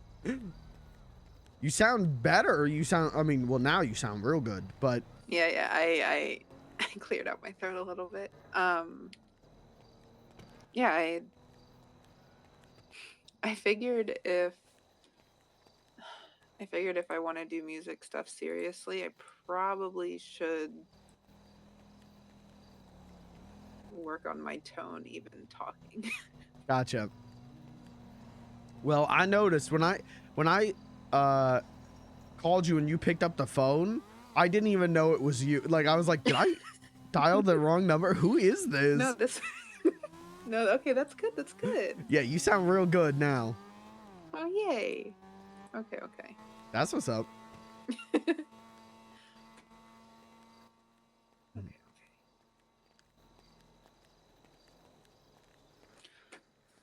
You sound better. You sound, I mean, well, now you sound real good, but Yeah, I cleared out my throat a little bit. Yeah, I figured if I want to do music stuff seriously, I probably should work on my tone even talking. gotcha. Well, I noticed when I called you and you picked up the phone, I didn't even know it was you. Like, I was like, did I dial the wrong number? Who is this? No, this. No, okay, that's good. That's good. Yeah, you sound real good now. Oh, yay. Okay. That's what's up.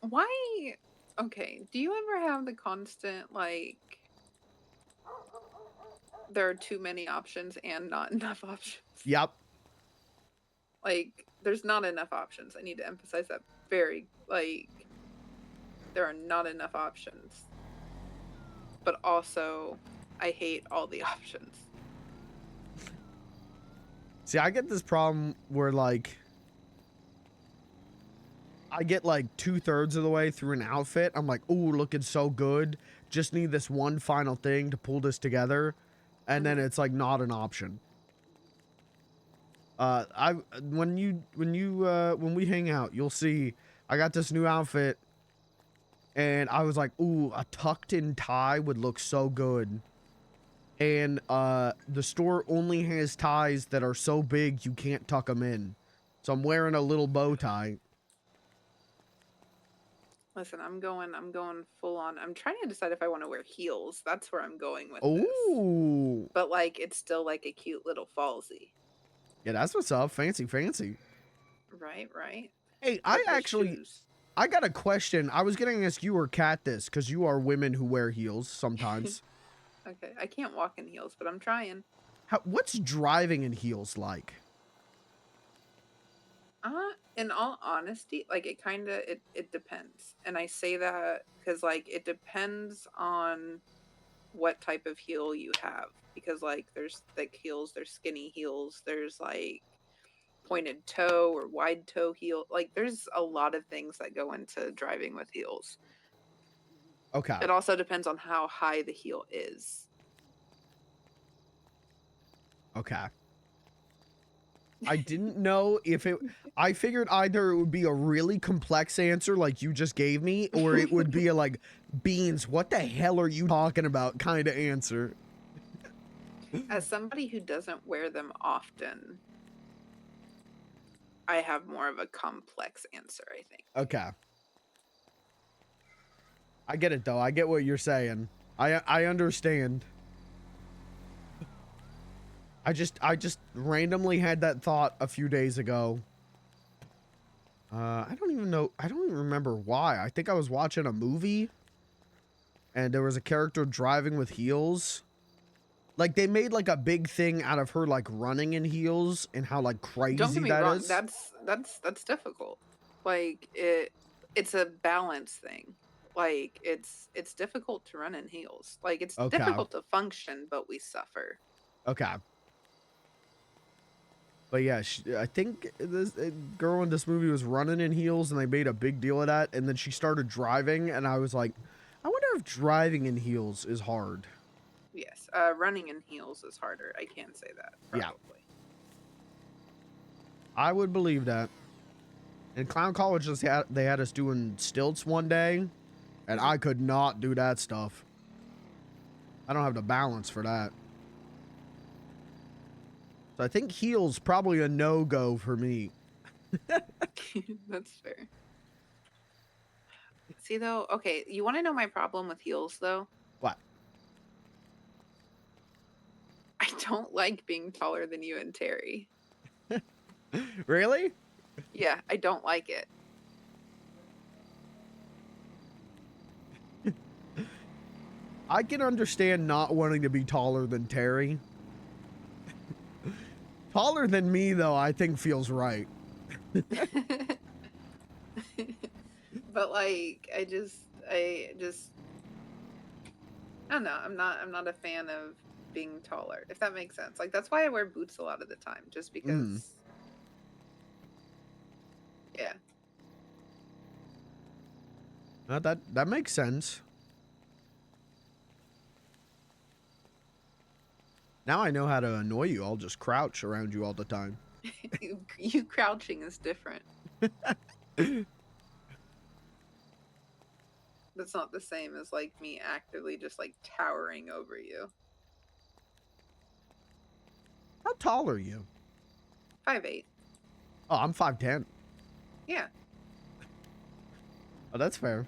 Why? Okay, do you ever have the constant, like, there are too many options and not enough options? Yep. Like, there's not enough options. I need to emphasize that very, like, there are not enough options. But also, I hate all the options. See, I get this problem where, like, I get like 2/3 of the way through an outfit. I'm like, ooh, looking so good. Just need this one final thing to pull this together. And then it's like not an option. When we hang out, you'll see I got this new outfit and I was like, ooh, a tucked in tie would look so good. And the store only has ties that are so big you can't tuck them in. So I'm wearing a little bow tie. Listen, I'm going full on. I'm trying to decide if I want to wear heels. That's where I'm going with Ooh. this. But like, it's still like a cute little falsy. Yeah, that's what's up. Fancy. Right. Hey, Shoes. I got a question. I was going to ask you or Kat this, because you are women who wear heels sometimes. Okay, I can't walk in heels, but I'm trying. What's driving in heels like? In all honesty, like it depends. And I say that because like it depends on what type of heel you have. Because like there's thick heels, there's skinny heels, there's like pointed toe or wide toe heel. Like there's a lot of things that go into driving with heels. Okay. It also depends on how high the heel is. Okay. I didn't know if it... I figured either it would be a really complex answer like you just gave me, or it would be a like, Beans, what the hell are you talking about kind of answer. As somebody who doesn't wear them often, I have more of a complex answer, I think. Okay. I get it, though. I get what you're saying. I understand. I just randomly had that thought a few days ago. I don't even remember why. I think I was watching a movie and there was a character driving with heels. Like, they made, like, a big thing out of her, like, running in heels and how, like, crazy Don't get me that wrong. is. That's difficult. Like it's a balance thing. Like it's difficult to run in heels. Like it's Okay. difficult to function, but we suffer. Okay. But yeah, I think this girl in this movie was running in heels, and they made a big deal of that. And then she started driving, and I was like, I wonder if driving in heels is hard. Yes, running in heels is harder. I can say that. Yeah. Probably. I would believe that. In Clown College, they had us doing stilts one day, and I could not do that stuff. I don't have the balance for that. So I think heels probably a no-go for me. That's fair. See though, okay, you want to know my problem with heels though? What? I don't like being taller than you and Terry. Really? Yeah, I don't like it. I can understand not wanting to be taller than Terry. Taller than me, though, I think feels right. But like, I don't know. I'm not a fan of being taller, if that makes sense. Like that's why I wear boots a lot of the time, just because. Yeah. That makes sense. Now I know how to annoy you. I'll just crouch around you all the time. You crouching is different. That's not the same as like me actively just like towering over you. How tall are you? 5'8". Oh, I'm 5'10". Yeah. Oh, that's fair.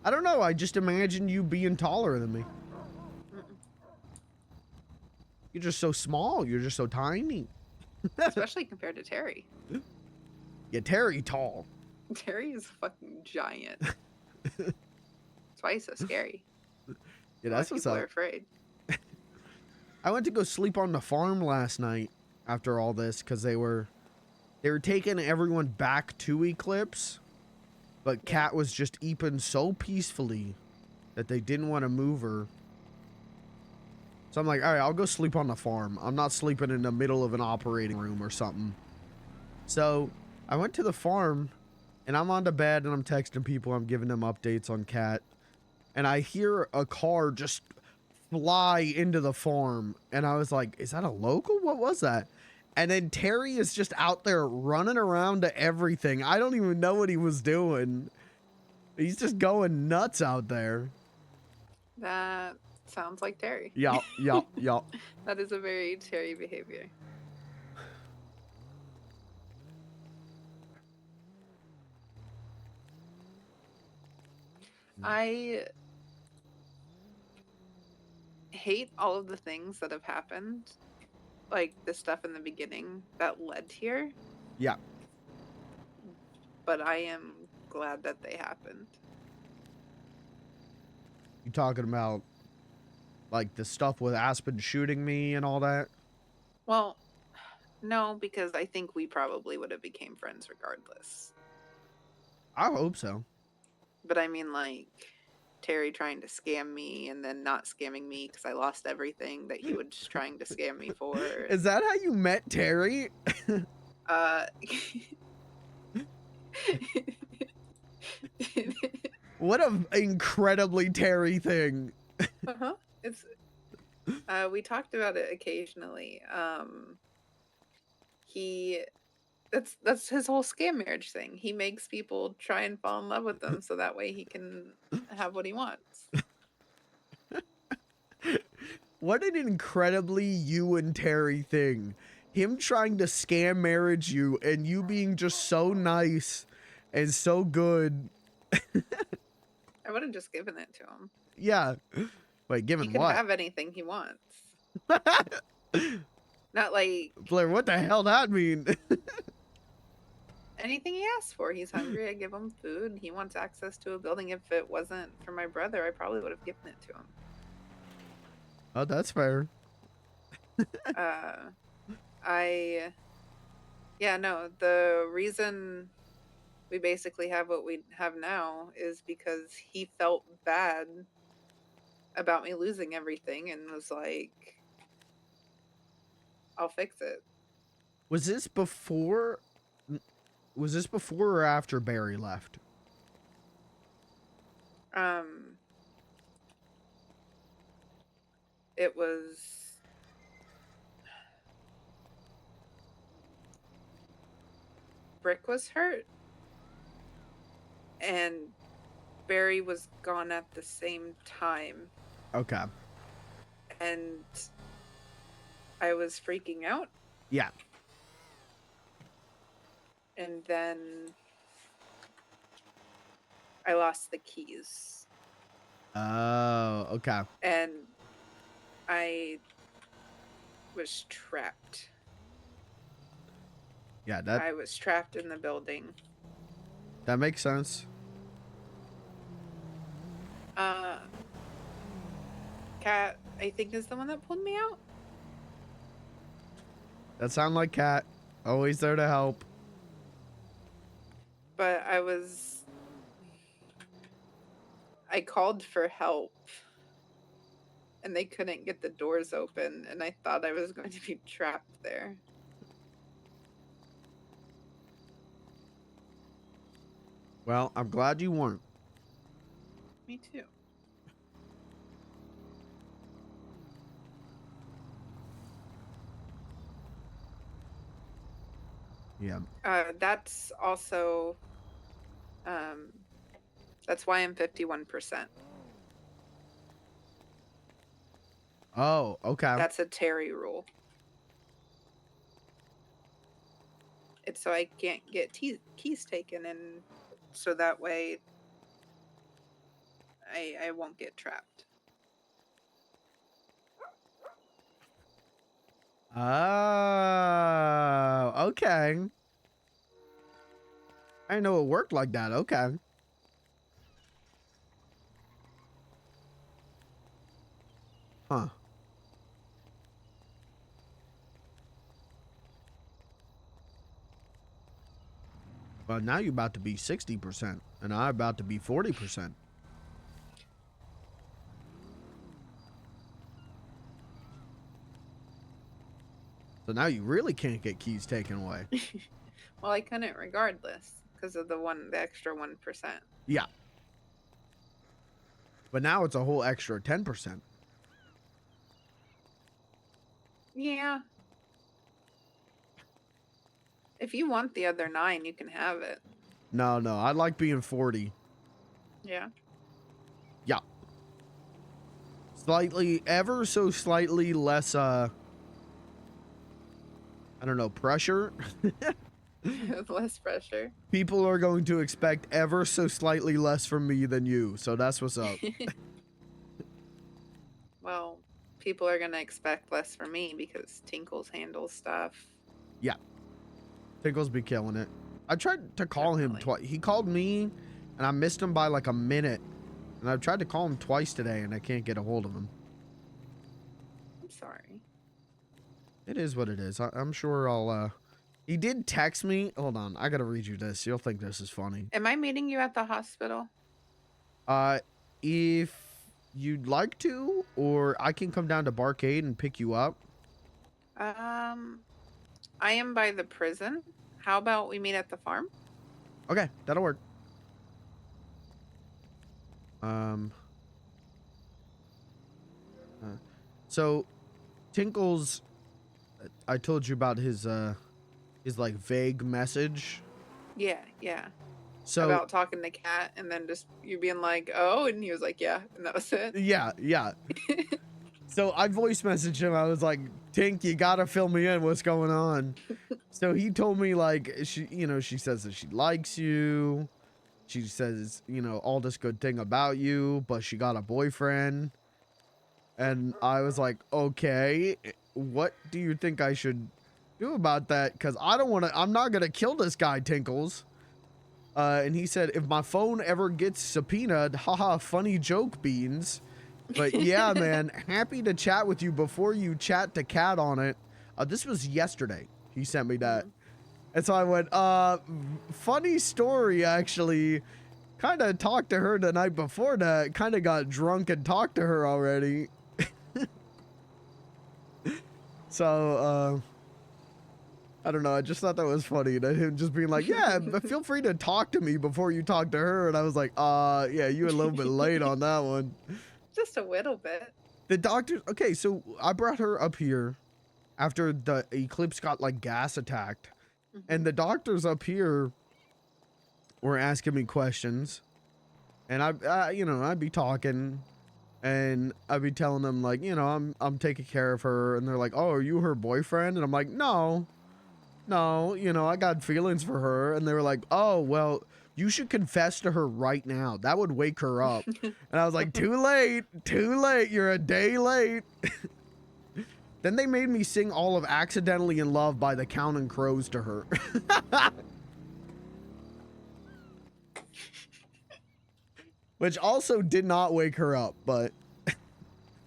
I don't know. I just imagine you being taller than me. You're just so small. You're just so tiny. Especially compared to Terry. Yeah, Terry tall. Terry is fucking giant. That's why he's so scary. Yeah, that's what's people up. are afraid. I went to go sleep on the farm last night after all this because they were taking everyone back to Eclipse, but Kat was just eeping so peacefully that they didn't want to move her. So I'm like, all right, I'll go sleep on the farm. I'm not sleeping in the middle of an operating room or something. So I went to the farm, and I'm on the bed, and I'm texting people. I'm giving them updates on Kat. And I hear a car just fly into the farm. And I was like, is that a local? What was that? And then Terry is just out there running around to everything. I don't even know what he was doing. He's just going nuts out there. That sounds like Terry. Yup. That is a very Terry behavior. I hate all of the things that have happened, like the stuff in the beginning that led here. Yeah. But I am glad that they happened. You talking about like the stuff with Aspen shooting me and all that? Well, no, because I think we probably would have became friends regardless. I hope so. But I mean, like, Terry trying to scam me and then not scamming me because I lost everything that he was trying to scam me for. Is that how you met Terry? What an incredibly Terry thing. It's we talked about it occasionally. That's his whole scam marriage thing. He makes people try and fall in love with them so that way he can have what he wants. What an incredibly you and Terry thing. Him trying to scam marriage you and you being just so nice and so good. I would have just given it to him. Yeah. Wait, given he can what? have anything he wants. Not like Blair, what the hell that mean? anything he asks for. He's hungry, I give him food. He wants access to a building. If it wasn't for my brother, I probably would have given it to him. Oh, that's fair. Yeah, no, the reason we basically have what we have now is because he felt bad about me losing everything and was like, I'll fix it. Was this before? Was this before or after Barry left? It was Brick was hurt and Barry was gone at the same time. Okay. And I was freaking out. Yeah. And then I lost the keys. Oh, okay. And I was trapped. Yeah, I was trapped in the building. that makes sense. Kat, I think, is the one that pulled me out. That sound like Kat. Always there to help. But I called for help. And they couldn't get the doors open. And I thought I was going to be trapped there. Well, I'm glad you weren't. Me too. Yeah. That's also, that's why I'm 51%. Oh, okay. That's a Terry rule. It's so I can't get keys taken, and so that way I won't get trapped. Oh, okay. I didn't know it worked like that. Okay. Huh. Well, now you're about to be 60%, and I'm about to be 40%. So now you really can't get keys taken away. Well, I couldn't regardless because of the extra 1%. Yeah. But now it's a whole extra 10%. Yeah. If you want the other 9, you can have it. No, I like being 40. Yeah. Yeah. Slightly, ever so slightly less, I don't know, pressure. Less pressure. People are going to expect ever so slightly less from me than you, so that's what's up. Well, people are going to expect less from me because Tinkles handles stuff. Yeah. Tinkles be killing it. I tried to call him twice. He called me, and I missed him by like a minute. And I've tried to call him twice today, and I can't get a hold of him. I'm sorry. It is what it is. I'm sure I'll, He did text me. Hold on. I gotta read you this. You'll think this is funny. Am I meeting you at the hospital? If you'd like to, or I can come down to Barcade and pick you up. I am by the prison. How about we meet at the farm? Okay, that'll work. So Tinkles, I told you about his like vague message. Yeah. So about talking to Kat and then just you being like, oh, and he was like, yeah, and that was it. Yeah. So I voice messaged him. I was like, Tink, you gotta fill me in. What's going on? So he told me like she says that she likes you. She says, all this good thing about you, but she got a boyfriend. And I was like, okay, what do you think I should do about that? Because I don't want to. I'm not gonna kill this guy, Tinkles. And he said, if my phone ever gets subpoenaed, haha, funny joke, Beans. But yeah, man, happy to chat with you before you chat to Cat on it. This was yesterday. He sent me that. And so I went, funny story, actually. Kind of talked to her the night before that. Kind of got drunk and talked to her already. So, I don't know. I just thought that was funny. That him just being like, yeah, but feel free to talk to me before you talk to her. And I was like, yeah, you a little bit late on that one. Just a little bit. The doctors. Okay, so I brought her up here after the Eclipse got like gas attacked. And the doctors up here were asking me questions. And I'd be talking. And I'd be telling them like, I'm taking care of her. And they're like, oh, are you her boyfriend? And I'm like, no, I got feelings for her. And they were like, oh, well, you should confess to her right now. That would wake her up. And I was like, too late. You're a day late. Then they made me sing all of Accidentally in Love by the Counting Crows to her. Which also did not wake her up, but...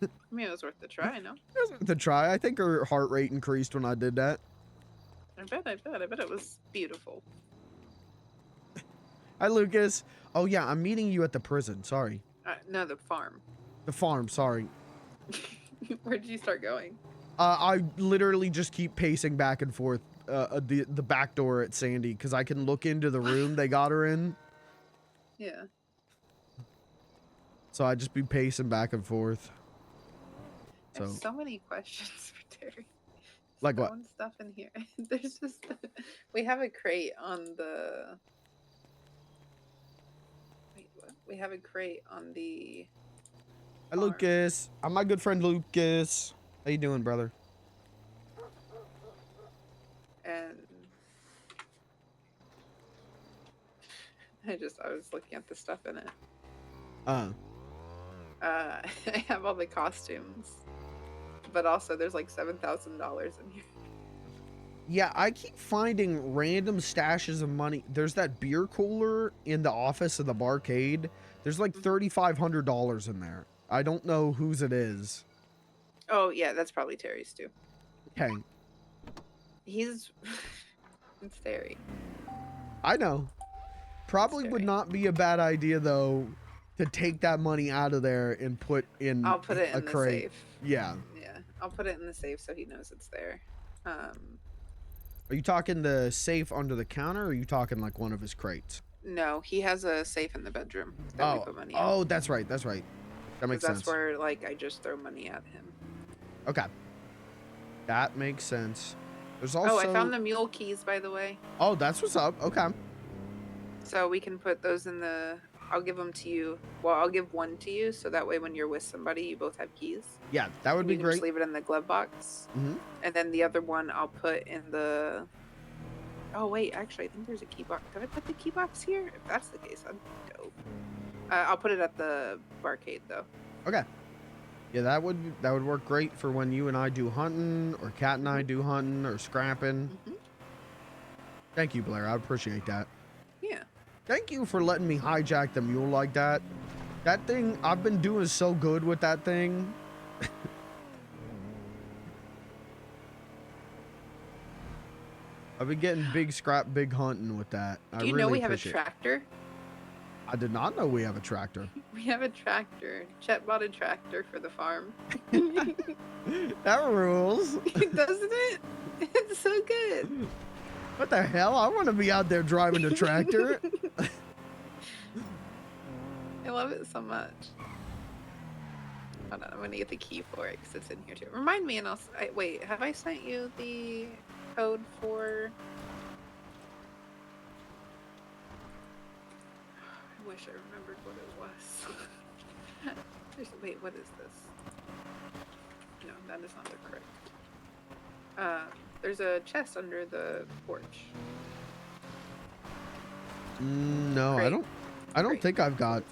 I mean, it was worth the try, no? It was worth the try. I think her heart rate increased when I did that. I bet it was beautiful. Hi, Lucas. Oh, yeah, I'm meeting you at the prison. Sorry. No, the farm. The farm, sorry. Where did you start going? I literally just keep pacing back and forth the back door at Sandy because I can look into the room they got her in. Yeah. So I just be pacing back and forth. There's so many questions for Terry. Like what? Stuff in here. There's just we have a crate on the. Wait, what? We have a crate on the. Hi, Lucas. I'm my good friend Lucas. How you doing, brother? And I was looking at the stuff in it. I have all the costumes, but also there's like $7,000 in here. Yeah, I keep finding random stashes of money. There's that beer cooler in the office of the barcade. There's like $3,500 in there. I don't know whose it is. Oh yeah, that's probably Terry's too. Okay. It's Terry. I know. Probably would not be a bad idea though to take that money out of there and put in I'll put it in the crate. safe. Yeah. Yeah, I'll put it in the safe so he knows it's there. Are you talking the safe under the counter, or are you talking like one of his crates? No, he has a safe in the bedroom that we put money in. Oh, that's right. That makes sense. That's where like I just throw money at him. Okay. That makes sense. There's also... Oh, I found the mule keys, by the way. Oh, that's what's up. Okay. So we can put those in the... I'll give them to you. Well, I'll give one to you, so that way when you're with somebody, you both have keys. Yeah, that would be great. great. Just leave it in the glove box. And then the other one I'll put in the... Oh, wait, actually, I think there's a key box. Could I put the key box here? If that's the case, I'm dope. I'll put it at the barcade, though. Okay. Yeah, that would work great for when you and I do hunting, or Kat and I do hunting, or scrapping. Thank you, Blair. I appreciate that. Yeah. Thank you for letting me hijack the mule like that. That thing, I've been doing so good with that thing. I've been getting big scrap, big hunting with that. Do you know we have a tractor? I did not know we have a tractor. We have a tractor. Chet bought a tractor for the farm. That rules. Doesn't it? It's so good. What the hell? I want to be out there driving a tractor. I love it so much. Hold on, I'm going to get the key for it because it's in here too. Remind me and wait, have I sent you the code for... I wish I remembered what it was. Wait, what is this? No, that is not the correct. There's a chest under the porch. No, crate. I don't think I've got...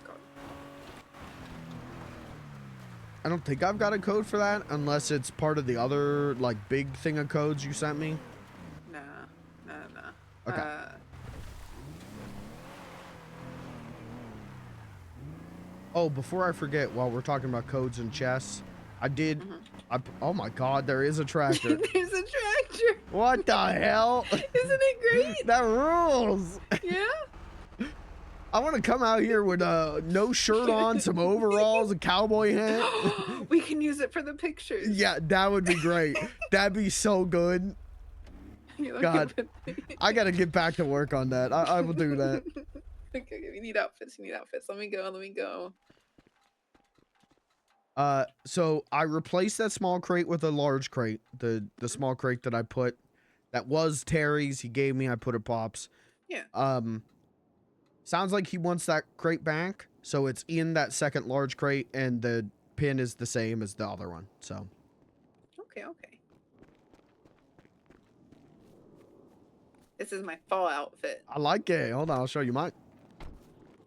I don't think I've got a code for that unless it's part of the other like big thing of codes you sent me. Okay. Oh, before I forget, while we're talking about codes and chests, I did. Oh my God, there is a tractor. There's a tractor. What the hell? Isn't it great? That rules. Yeah. I want to come out here with no shirt on, some overalls, a cowboy hat. We can use it for the pictures. Yeah, that would be great. That'd be so good. God, I gotta get back to work on that. I will do that. Okay, we need outfits. We need outfits. Let me go. Let me go. So I replaced that small crate with a large crate. The small crate that I put, that was Terry's. He gave me. I put it Pop's. Yeah. Sounds like he wants that crate back. So it's in that second large crate, and the pin is the same as the other one. So. Okay. Okay. This is my fall outfit. I like it. Hold on, I'll show you mine.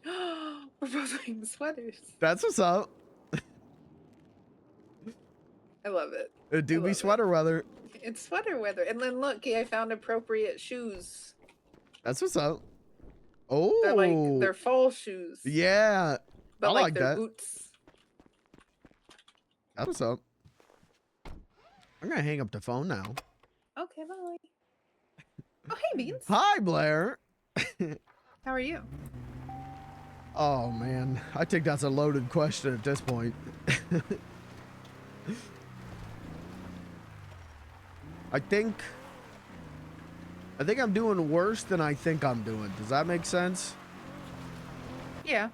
We're both wearing sweaters. That's what's up. I love it. It do be sweater weather. It's sweater weather. And then look, I found appropriate shoes. That's what's up. Oh. They're fall shoes. Yeah. But I like they're that. boots. That's what's up. I'm gonna hang up the phone now. Okay, bye. Oh, hey, Beans. Hi, Blair. How are you? Oh, man. I think that's a loaded question at this point. I think I'm doing worse than I think I'm doing. Does that make sense? Yeah.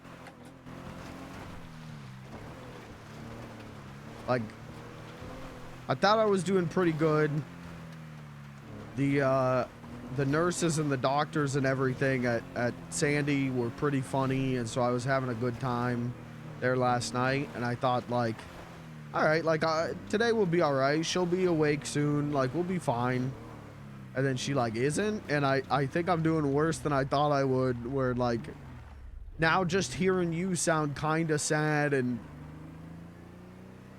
Like, I thought I was doing pretty good. The nurses and the doctors and everything at Sandy were pretty funny, and so I was having a good time there last night, and I thought, like, all right, like, today will be all right. She'll be awake soon. Like, we'll be fine. And then she, like, isn't, and I think I'm doing worse than I thought I would, where, like, now just hearing you sound kind of sad, and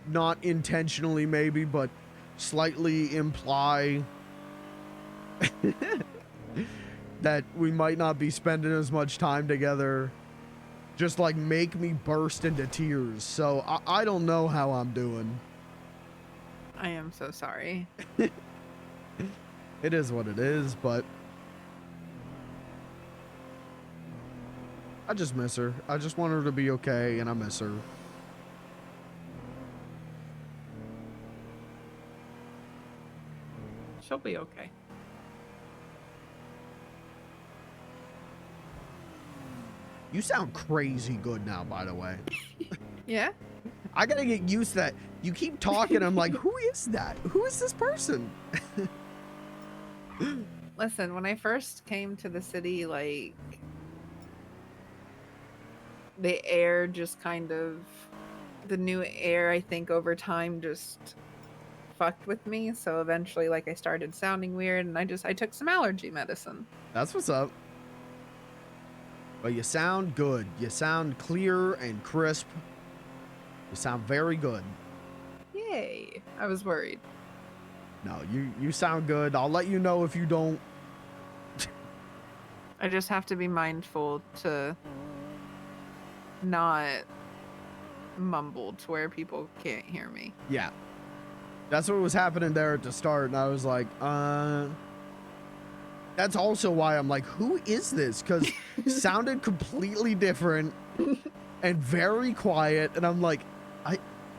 not intentionally maybe, but slightly imply that we might not be spending as much time together, just like make me burst into tears. So I don't know how I'm doing. I am so sorry. It is what it is, but I just miss her. I just want her to be okay, and I miss her. She'll be okay. You sound crazy good now, by the way. Yeah? I gotta get used to that. You keep talking, I'm like, who is that? Who is this person? Listen, when I first came to the city, like, the air just kind of, the new air, I think, over time just fucked with me. So eventually, like, I started sounding weird, and I took some allergy medicine. That's what's up. But you sound good. You sound clear and crisp. You sound very good. Yay. I was worried. No, you sound good. I'll let you know if you don't. I just have to be mindful to not mumble to where people can't hear me. Yeah. That's what was happening there at the start, and I was like, That's also why I'm like, who is this? Because sounded completely different and very quiet, and I'm like,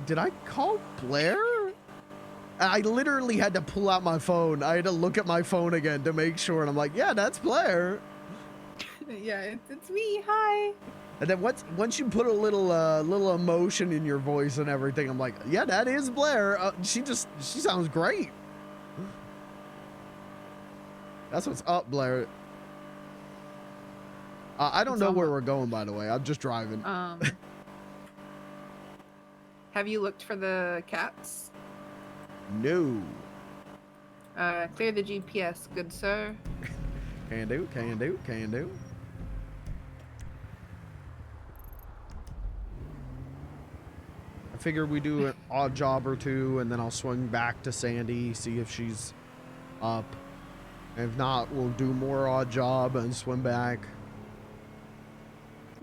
did I call Blair? I literally had to pull out my phone. I had to look at my phone again to make sure, and I'm like, yeah, that's Blair. Yeah, it's me. Hi. And then once you put a little emotion in your voice and everything, I'm like, yeah, that is Blair. She sounds great. That's what's up, Blair. I don't know where we're going, by the way. I'm just driving. Have you looked for the cats? No. Clear the GPS, good sir. Can do, can do, can do. I figure we do an odd job or two, and then I'll swing back to Sandy, see if she's up. If not, we'll do more odd job and swim back.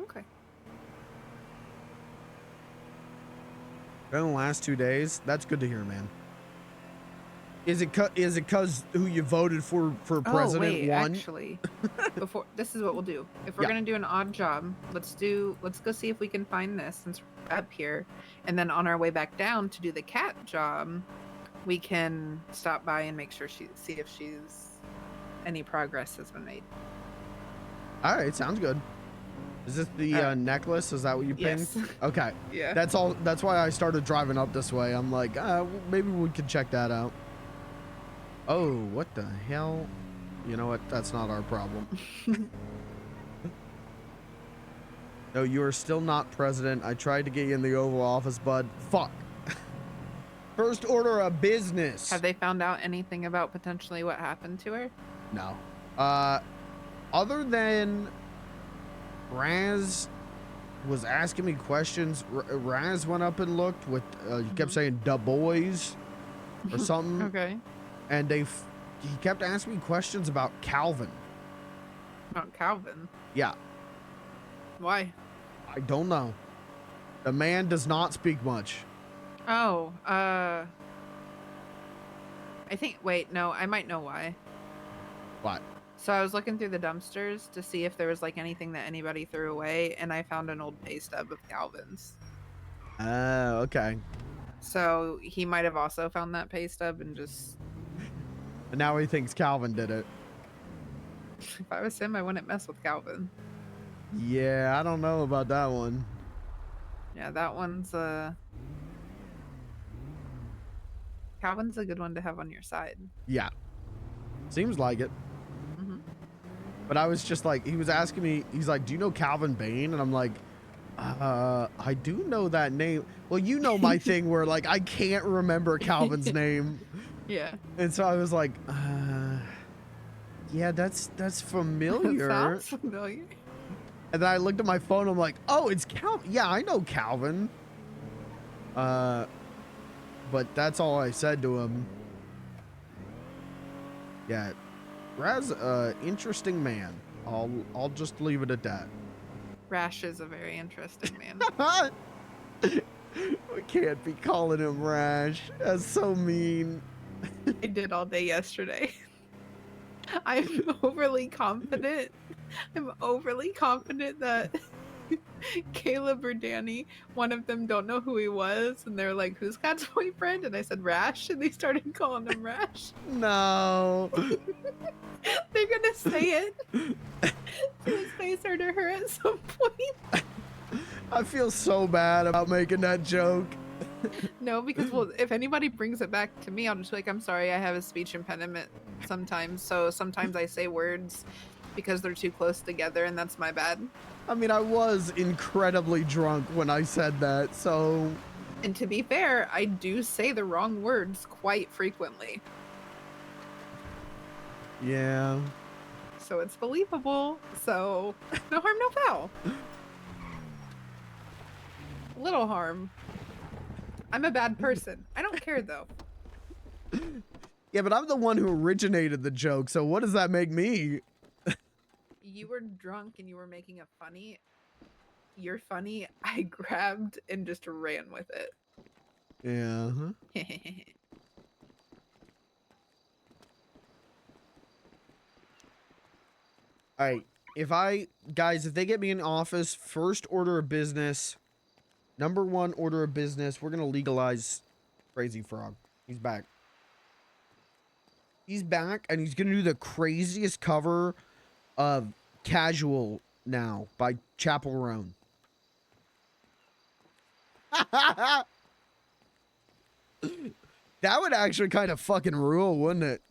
Okay. In the last 2 days, that's good to hear, man. Is it cause who you voted for president wait, won? actually, before this is what we'll do. If we're Yeah. gonna do an odd job, let's go see if we can find this since we're up here, and then on our way back down to do the cat job, we can stop by and make sure see if any progress has been made. All right, sounds good. Is this the necklace? Is that what you pinged? Yes. Okay. Yeah. That's all. That's why I started driving up this way. I'm like, maybe we could check that out. Oh, what the hell? You know what? That's not our problem. No, you are still not president. I tried to get you in the Oval Office, bud. Fuck. First order of business. Have they found out anything about potentially what happened to her? No. Other than Raz was asking me questions, Raz went up and looked with, he kept saying "da boys" or something. Okay. And he kept asking me questions about Calvin. About Calvin? Yeah. Why? I don't know. The man does not speak much. Oh, I think, wait, no, I might know why. What? So I was looking through the dumpsters to see if there was like anything that anybody threw away, and I found an old pay stub of Calvin's. Okay. So he might have also found that pay stub and just... And now he thinks Calvin did it. If I was him, I wouldn't mess with Calvin. Yeah, I don't know about that one. Yeah, that one's Calvin's a good one to have on your side. Yeah. Seems like it. Mm-hmm. But I was just like, he was asking me, he's like, do you know Calvin Bain? And I'm like, I do know that name. Well, you know my thing where like, I can't remember Calvin's name. Yeah. And so I was like, yeah, that's familiar. That sounds familiar. And then I looked at my phone. I'm like, oh, it's Calvin. Yeah, I know Calvin. But that's all I said to him. Yeah, Raz, interesting man. I'll just leave it at that. Rash is a very interesting man. We can't be calling him Rash. That's so mean. I did all day yesterday. I'm overly confident. I'm overly confident that Caleb or Danny, one of them don't know who he was, and they're like, who's Cat's boyfriend? And I said Rash, and they started calling him Rash. No. They're gonna say it. His face hurt her at some point. I feel so bad about making that joke. No, because well, if anybody brings it back to me, I'll just be like, I'm sorry, I have a speech impediment sometimes, so sometimes I say words because they're too close together, and that's my bad. I mean, I was incredibly drunk when I said that, so... And to be fair, I do say the wrong words quite frequently. Yeah. So it's believable, so no harm, no foul. Little harm. I'm a bad person. I don't care, though. Yeah, but I'm the one who originated the joke, so what does that make me? You were drunk and you were making a funny. You're funny. I grabbed and just ran with it. Yeah. All right. Guys, if they get me in office, first order of business, number one order of business, we're going to legalize Crazy Frog. He's back. He's back, and he's going to do the craziest cover of Casual now by Chapel Roan. That would actually kind of fucking rule, wouldn't it?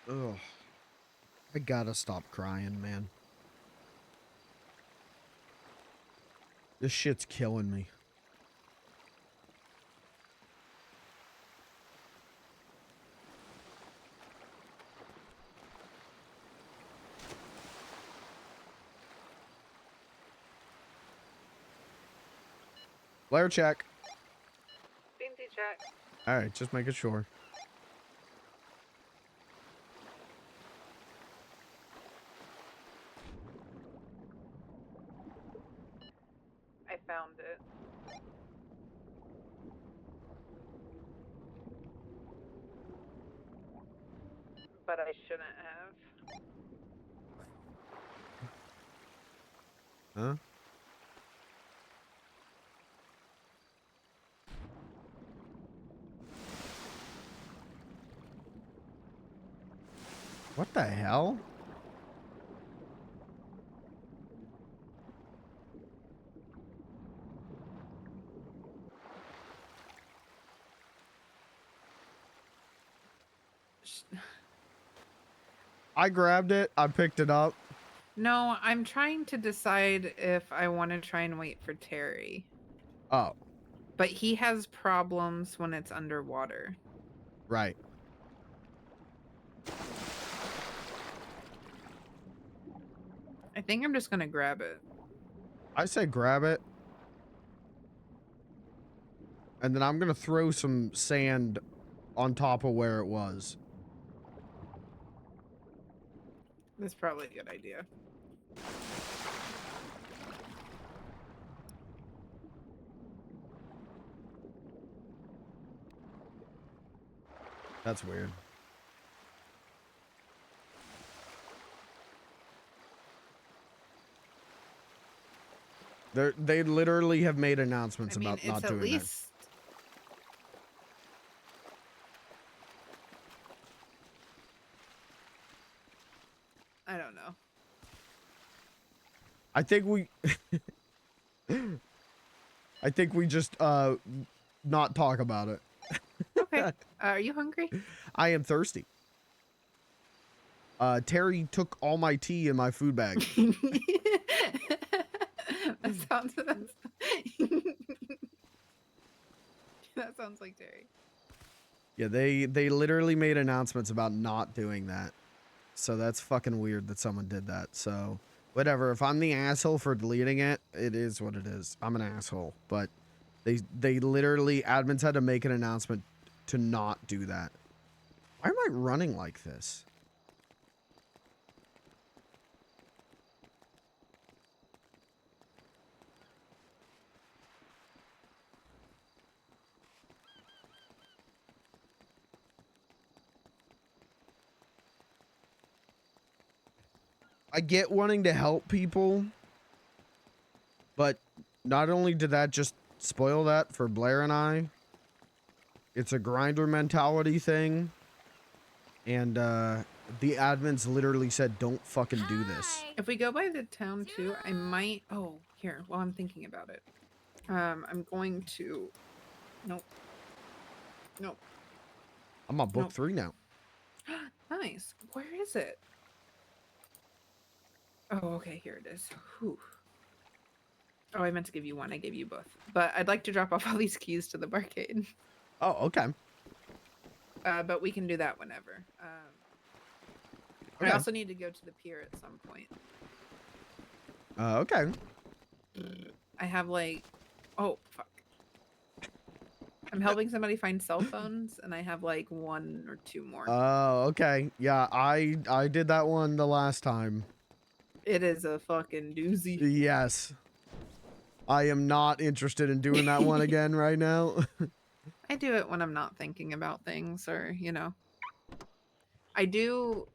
Ugh. I gotta stop crying, man. This shit's killing me. Flare check. Fancy check. All right, just making sure. I found it. But I shouldn't have. Huh? What the hell? I grabbed it. I picked it up. No, I'm trying to decide if I want to try and wait for Terry. Oh, But he has problems when it's underwater. right. I think I'm just going to grab it. I say grab it. And then I'm going to throw some sand on top of where it was. That's probably a good idea. That's weird. They literally have made announcements I mean, about not it's at doing least... I don't know. that. I think we I think we just not talk about it. Okay. Are you hungry? I am thirsty. Terry took all my tea in my food bag. That sounds that sounds like Terry. Yeah, they literally made announcements about not doing that. So that's fucking weird that someone did that. So whatever. If I'm the asshole for deleting it, it is what it is. I'm an asshole. But they literally, admins had to make an announcement to not do that. Why am I running like this? I get wanting to help people, but not only did that just spoil that for Blair and I, it's a grinder mentality thing, and the admins literally said, don't fucking do this. If we go by the town too, I might... Oh, here, while I'm thinking about it. I'm going to... Nope. Nope. I'm on book Nope. 3 now. Nice. Where is it? Oh, okay, here it is. Whew. Oh, I meant to give you one. I gave you both. But I'd like to drop off all these keys to the barcade. Oh, okay. But we can do that whenever. I Okay. also need to go to the pier at some point. Okay. I have like... Oh, fuck. I'm helping somebody find cell phones, and I have like 1 or 2 more. Oh, okay. Yeah, I did that one the last time. It is a fucking doozy. Yes. I am not interested in doing that one again right now. I do it when I'm not thinking about things, or, you know. I do...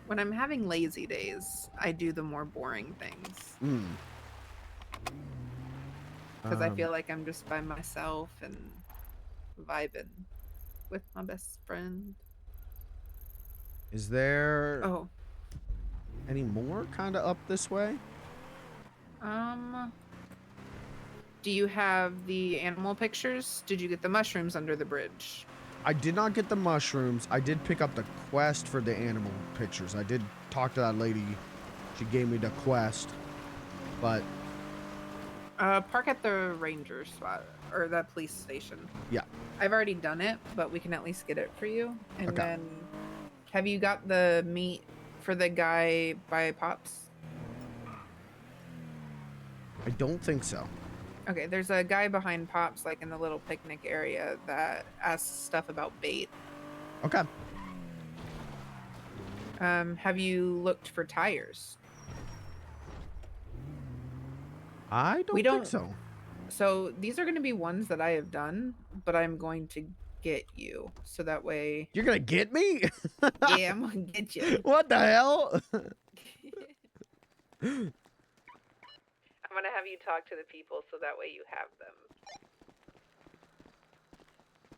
When I'm having lazy days, I do the more boring things. Because I feel like I'm just by myself and vibing with my best friend. Is there Oh. any more kind of up this way? Do you have the animal pictures? Did you get the mushrooms under the bridge? I did not get the mushrooms. I did pick up the quest for the animal pictures. I did talk to that lady. She gave me the quest. But Park at the ranger spot or the police station. yeah. I've already done it, but we can at least get it for you. And Okay. then, have you got the meat for the guy by Pops? I don't think so. Okay, there's a guy behind Pops, like in the little picnic area, that asks stuff about bait. Okay. Have you looked for tires? I don't We think don't- so. So these are going to be ones that I have done, but I'm going to get you, so that way. You're gonna get me? Yeah, I'm gonna get you. What the hell? I'm gonna have you talk to the people, so that way you have them.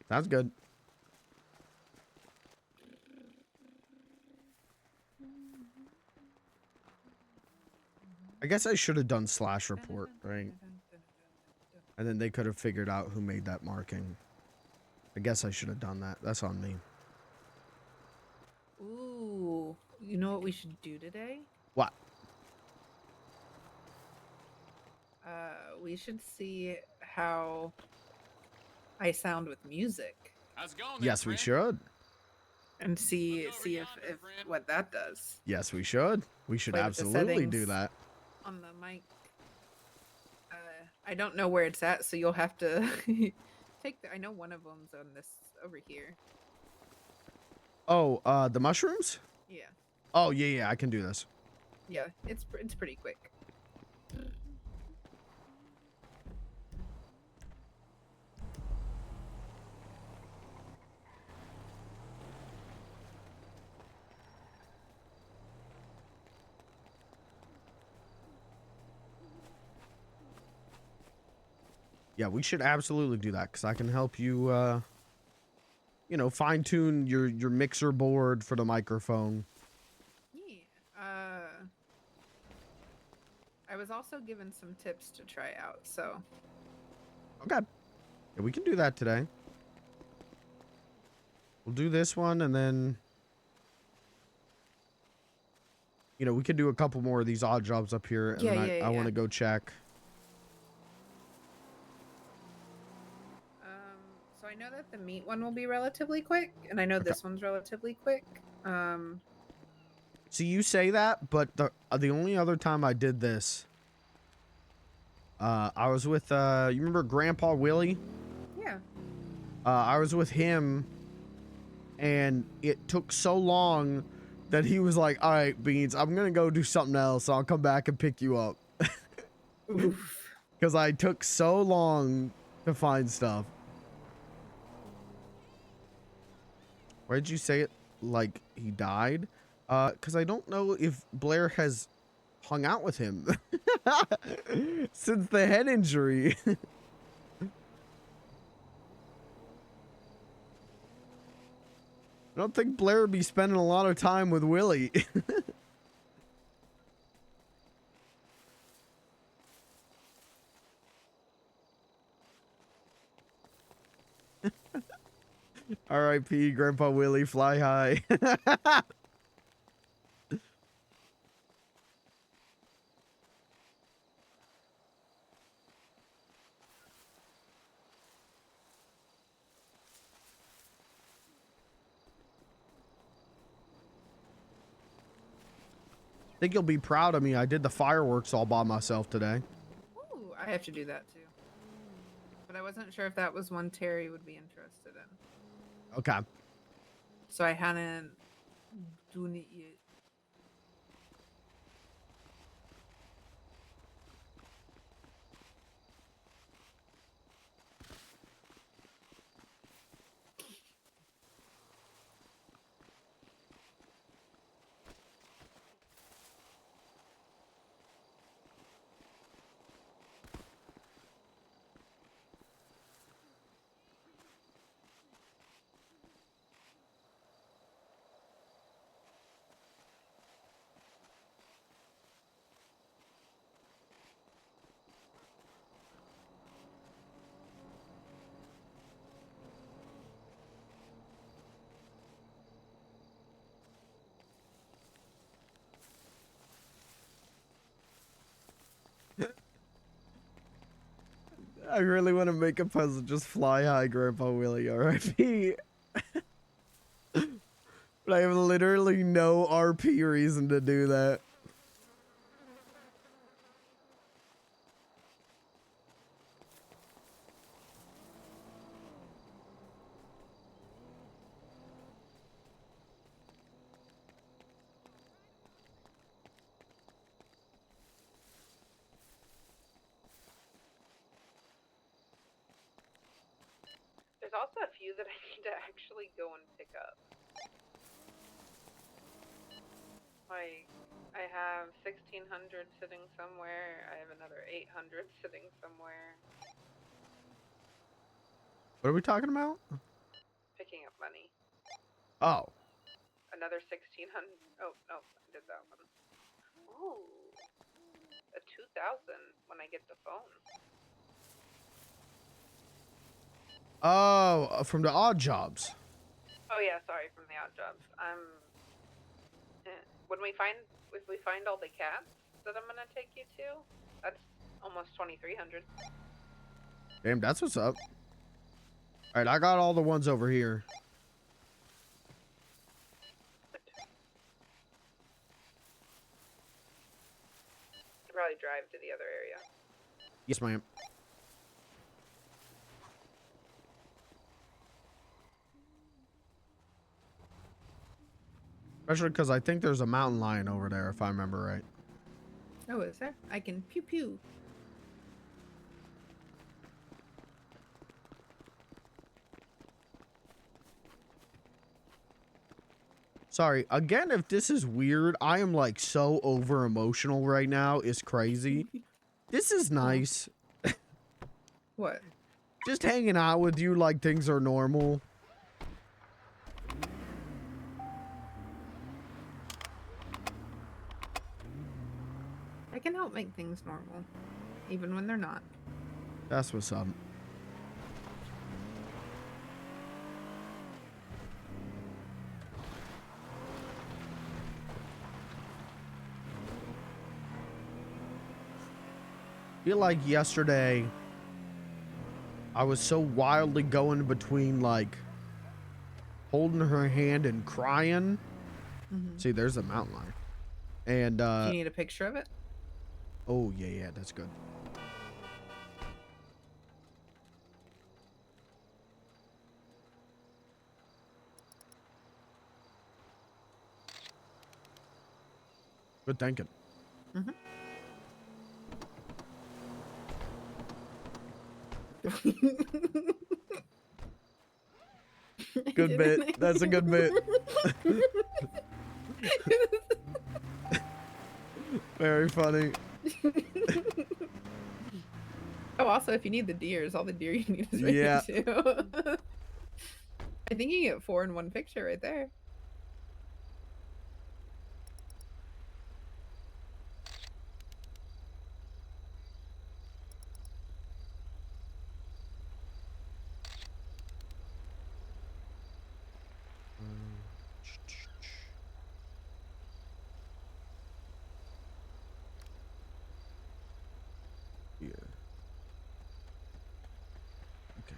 Sounds good. I guess I should have done slash report, right? And then they could have figured out who made that marking. I guess I should have done that. That's on me. Ooh, you know what we should do today? What? We should see how I sound with music. How's it going there, Yes, we friend? should. And see Look over if yonder, friend. what that does Yes, we should. We should Play with the absolutely do settings. that. on the mic. I don't know where it's at, so you'll have to take the. I know one of them's on this over here. Oh, the mushrooms? Yeah, Oh, yeah, I can do this. yeah, it's pretty quick. Yeah, we should absolutely do that because I can help you, you know, fine tune your mixer board for the microphone. Yeah. I was also given some tips to try out, so. Okay. Yeah, we can do that today. We'll do this one and then, you know, we could do a couple more of these odd jobs up here. And Yeah, then yeah, I want yeah. to go check. So I know that the meat one will be relatively quick, and I know Okay. this one's relatively quick. See, you say that, but the only other time I did this, I was with, you remember Grandpa Willie? Yeah. I was with him, and it took so long that he was like, all right, Beans, I'm going to go do something else. I'll come back and pick you up. Oof. Because I took so long to find stuff. Why did you say it like he died? Because I don't know if Blair has hung out with him since the head injury. I don't think Blair would be spending a lot of time with Willie. R.I.P. Grandpa Willie, fly high. Think you'll be proud of me. I did the fireworks all by myself today. Ooh, I have to do that too. But I wasn't sure if that was one Terry would be interested in. Okay. So I hadn't done it yet. I really want to make a puzzle. Just fly high, Grandpa Willie. R.I.P. But I have literally no RP reason to do that. There's also a few that I need to actually go and pick up. Like, I have 1600 sitting somewhere. I have another 800 sitting somewhere. What are we talking about? Picking up money. Oh. Another 1600. Oh, no, I did that one. Ooh. A 2000 when I get the phone. Oh, from the odd jobs. Oh yeah, sorry, from the odd jobs. If we find all the cats that I'm gonna take you to, that's almost 2300. Damn, that's what's up. All right, I got all the ones over here. Could probably drive to the other area. Yes, ma'am. Especially because I think there's a mountain lion over there, if I remember right. Oh, is there? I can pew pew. Sorry, again, if this is weird, I am like so over emotional right now. It's crazy. This is nice. What? Just hanging out with you like things are normal. I can help make things normal, even when they're not. That's what's up. Feel like yesterday I was so wildly going between like holding her hand and crying. See, there's a mountain lion. And Do you need a picture of it? oh yeah, that's good. Good thinking. Good bit. That's a good bit. Very funny. Oh, also, if you need the deers, all the deer you need is right Yeah. here too. I think you get 4 in one picture right there. Yeah. Okay.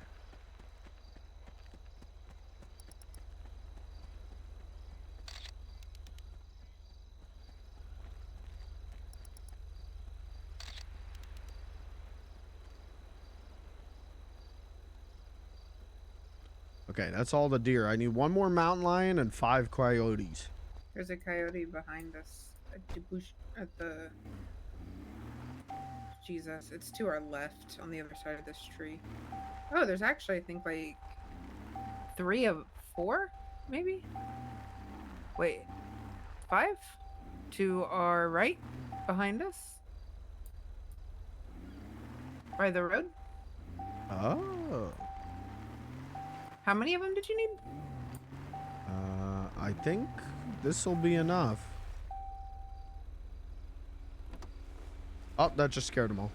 Okay, that's all the deer. I need one more mountain lion and 5 coyotes. There's a coyote behind us at the bush at the. Jesus, it's to our left on the other side of this tree. Oh, there's actually, I think, like 3 of 4, maybe? Wait, 5? To our right, behind us? By the road? Oh. How many of them did you need? I think this will be enough. Oh, that just scared them all.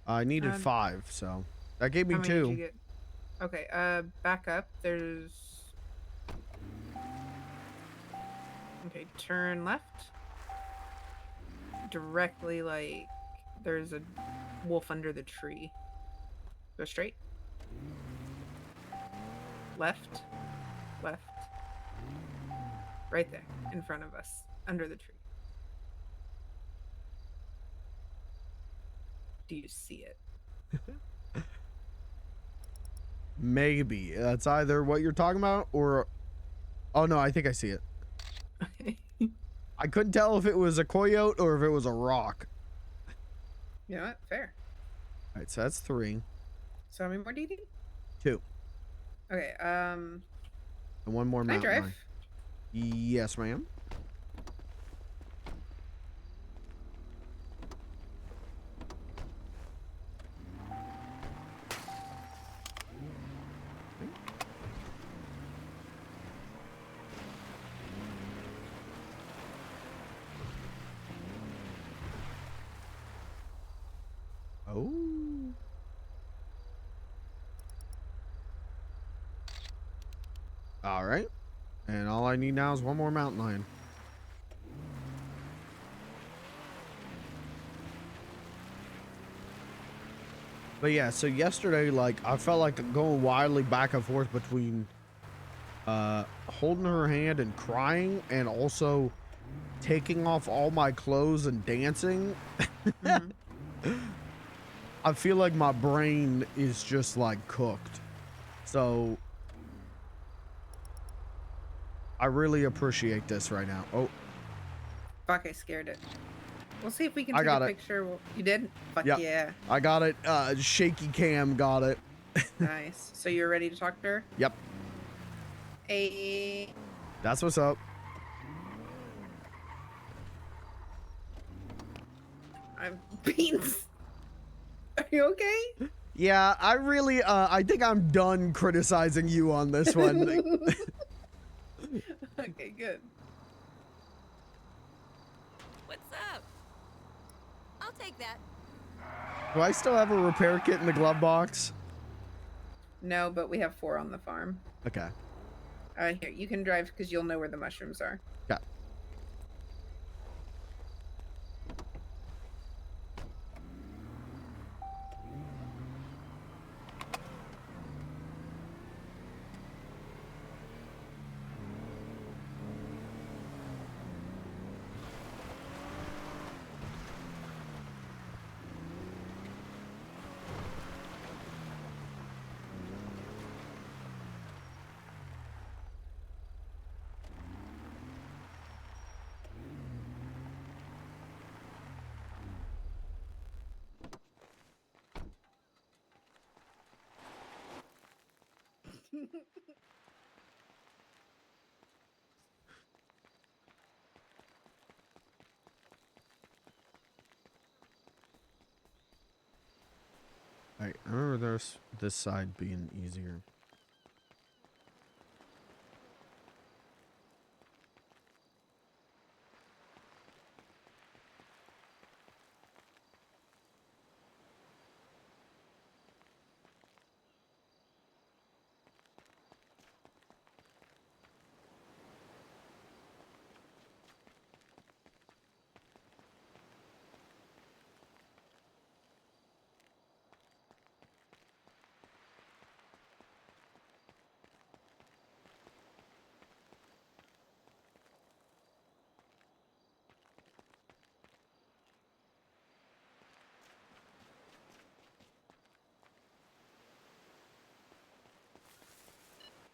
I needed 5, so that gave me How many did 2. you get? Okay, back up. There's Okay, turn left. Directly, like, there's a wolf under the tree. Go straight. Left. Left. Right there, in front of us, under the tree. Do you see it? Maybe. That's either what you're talking about or... Oh, no, I think I see it. I couldn't tell if it was a coyote or if it was a rock. You know what? Fair. All right, so that's 3. So how many more do you need? 2. Okay, And 1 more can I mountain drive? line. Yes, ma'am. Oh. All right. And all I need now is 1 more mountain lion. But yeah, so yesterday, like, I felt like going wildly back and forth between holding her hand and crying and also taking off all my clothes and dancing. I feel like my brain is just like cooked. So I really appreciate this right now. Oh, Fuck, I scared it. We'll see if we can I take got a it. picture. You did? Fuck Yep. yeah. I got it. Shaky cam got it. Nice. So you're ready to talk to her? Yep. Hey. That's what's up. I'm Beans. Are you okay? Yeah, I really, I think I'm done criticizing you on this one. Okay, good. What's up? I'll take that. Do I still have a repair kit in the glove box? No, but we have 4 on the farm. Okay. Here, you can drive because you'll know where the mushrooms are. Yeah. Alright, I remember there's this side being easier.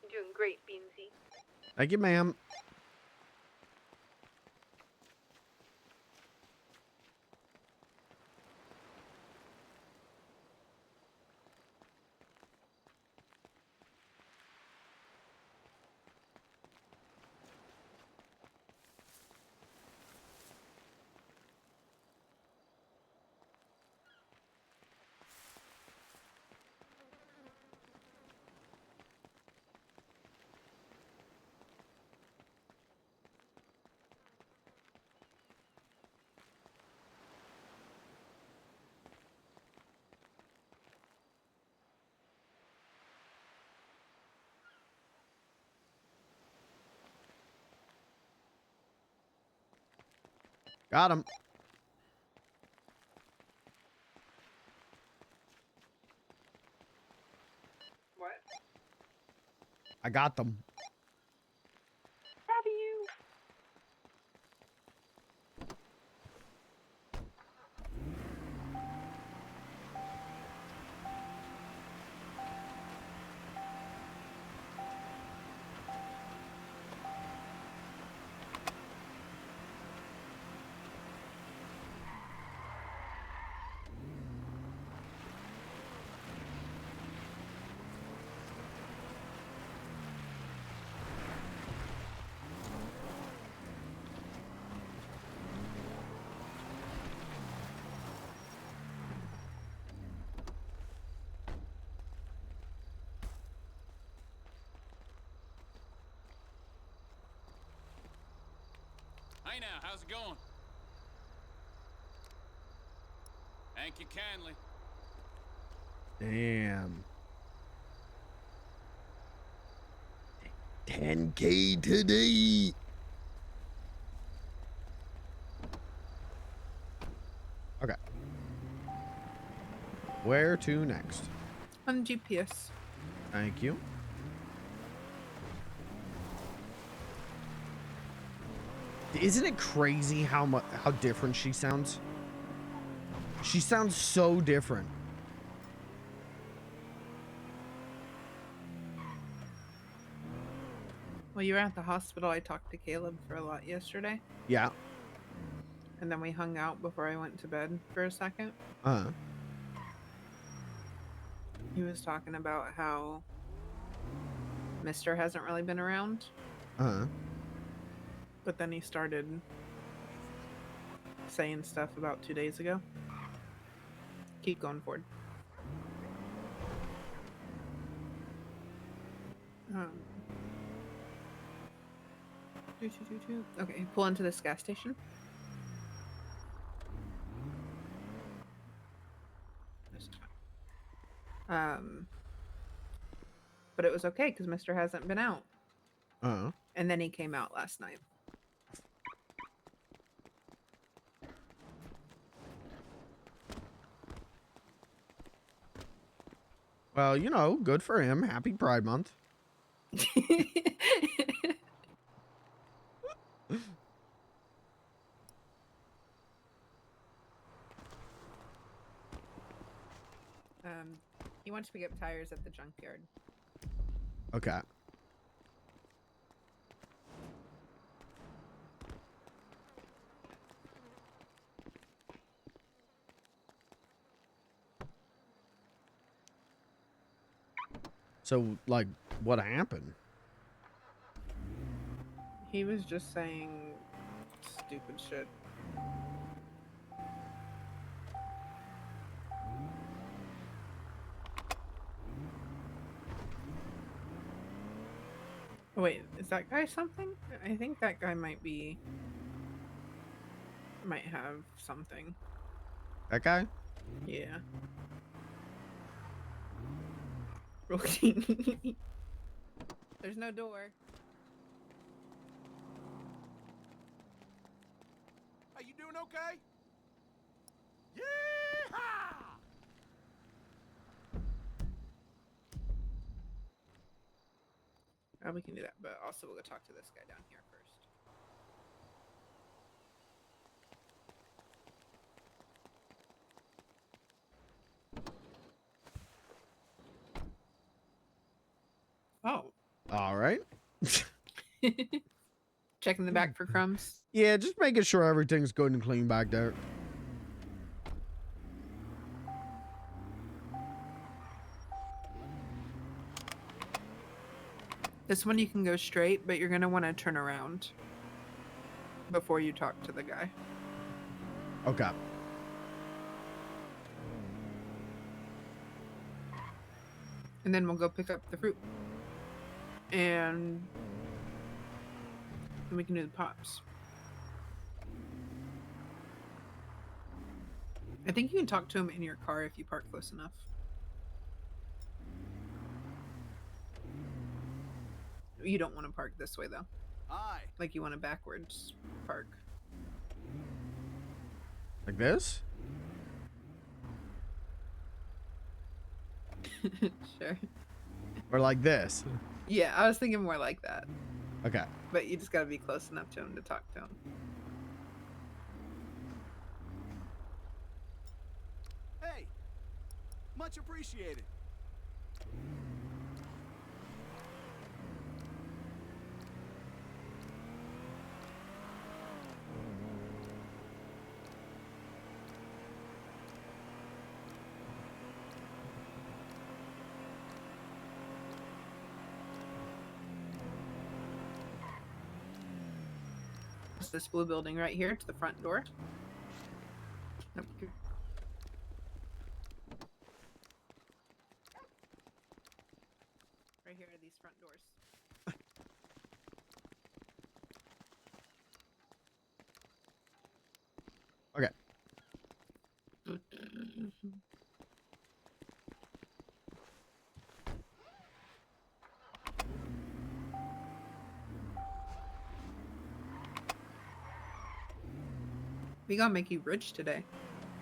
You're doing great, Beansy. Thank you, ma'am. Got him. What? I got them. Proud of you. Hey now, how's it going? Thank you kindly. Damn. 10K today. Okay. Where to next? On GPS. Thank you. Isn't it crazy how different she sounds? She sounds so different. Well, you were at the hospital. I talked to Caleb for a lot yesterday. Yeah. And then we hung out before I went to bed for a second. Uh-huh. He was talking about how Mister hasn't really been around. Uh-huh. But then he started saying stuff about 2 days ago. Keep going forward. Okay, pull into this gas station. But it was okay because Mister hasn't been out. Uh-huh. And then he came out last night. Well, you know, good for him. Happy Pride Month. He wants to pick up tires at the junkyard. Okay. So, like, what happened? He was just saying stupid shit. Oh, wait, is that guy something? I think that guy might have something. That guy? Yeah. There's no door. Are you doing okay? Yeehaw! Oh, we can do that, but also we'll go talk to this guy down here first. Oh. All right. Checking the back for crumbs. Yeah, just making sure everything's good and clean back there. This one you can go straight, but you're going to want to turn around before you talk to the guy. Okay. And then we'll go pick up the fruit. And then we can do the pops. I think you can talk to him in your car if you park close enough. You don't want to park this way, though. Aye. Like, you want to backwards park. Like this? Sure. Or like this? Yeah, I was thinking more like that. Okay. But you just gotta be close enough to him to talk to him. Hey, much appreciated. It's this blue building right here to the front door. Nope. Right here are these front doors. Okay. We gonna make you rich today.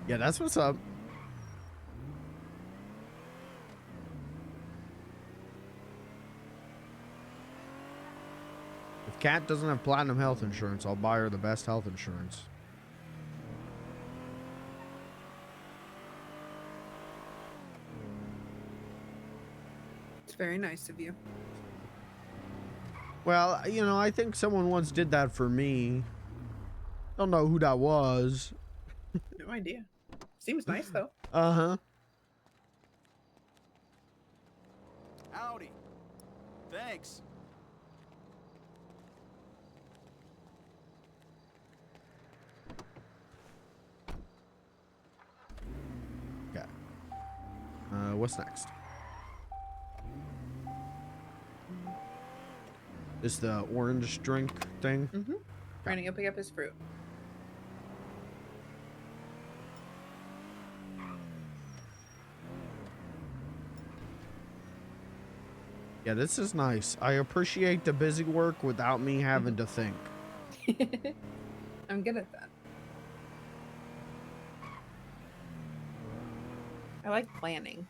Yeah, that's what's up. If Kat doesn't have platinum health insurance, I'll buy her the best health insurance. It's very nice of you. Well, you know, I think someone once did that for me. Don't know who that was. No idea. Seems nice though. Uh-huh. Howdy. Thanks. Okay. What's next? Is the orange drink thing? Mm-hmm. Trying to go pick up his fruit. Yeah, this is nice. I appreciate the busy work without me having to think. I'm good at that. I like planning.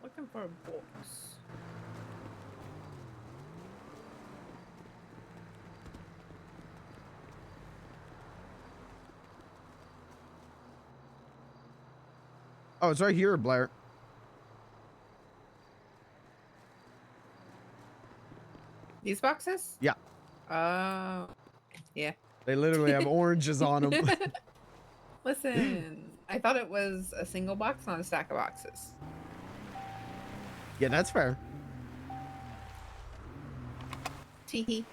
Looking for a box. Oh, it's right here, Blair. These boxes? Yeah. Oh. Yeah. They literally have oranges on them. Listen, I thought it was a single box, not a stack of boxes. Yeah, that's fair. Teehee.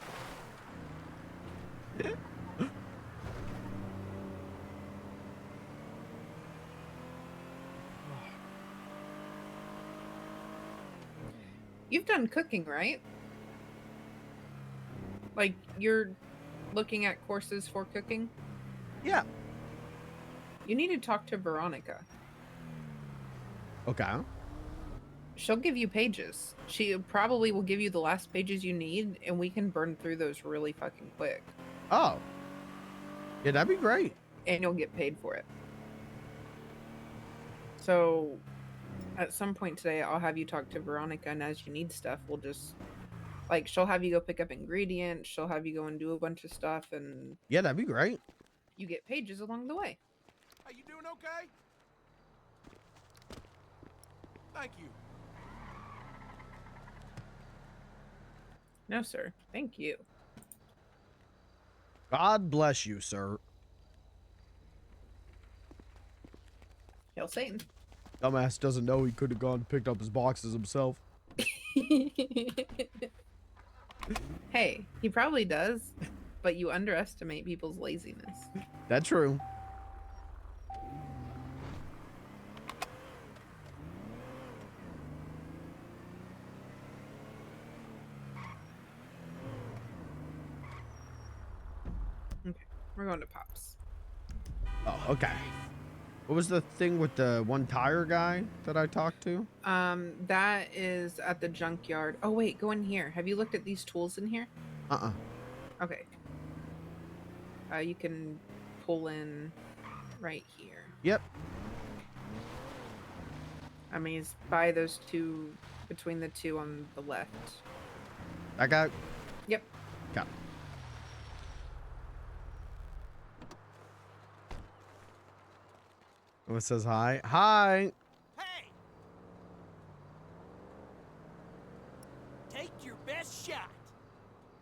You've done cooking, right? Like, you're looking at courses for cooking? Yeah. You need to talk to Veronica. Okay. She'll give you pages. She probably will give you the last pages you need, and we can burn through those really fucking quick. Oh. Yeah, that'd be great. And you'll get paid for it. So, at some point today, I'll have you talk to Veronica, and as you need stuff, we'll just... Like, she'll have you go pick up ingredients, she'll have you go and do a bunch of stuff, and... Yeah, that'd be great. You get pages along the way. Are you doing okay? Thank you. No, sir. Thank you. God bless you, sir. Hail Satan. Dumbass doesn't know he could have gone and picked up his boxes himself. Hey, he probably does, but you underestimate people's laziness. That's true. We're going to Pops. Oh, okay. What was the thing with the one tire guy that I talked to? That is at the junkyard. Oh wait, go in here. Have you looked at these tools in here? Okay. You can pull in right here. Yep. I mean, it's by those two, between the two on the left. That guy? Yep. Okay. Oh, it says hi. Hi. Hey! Take your best shot.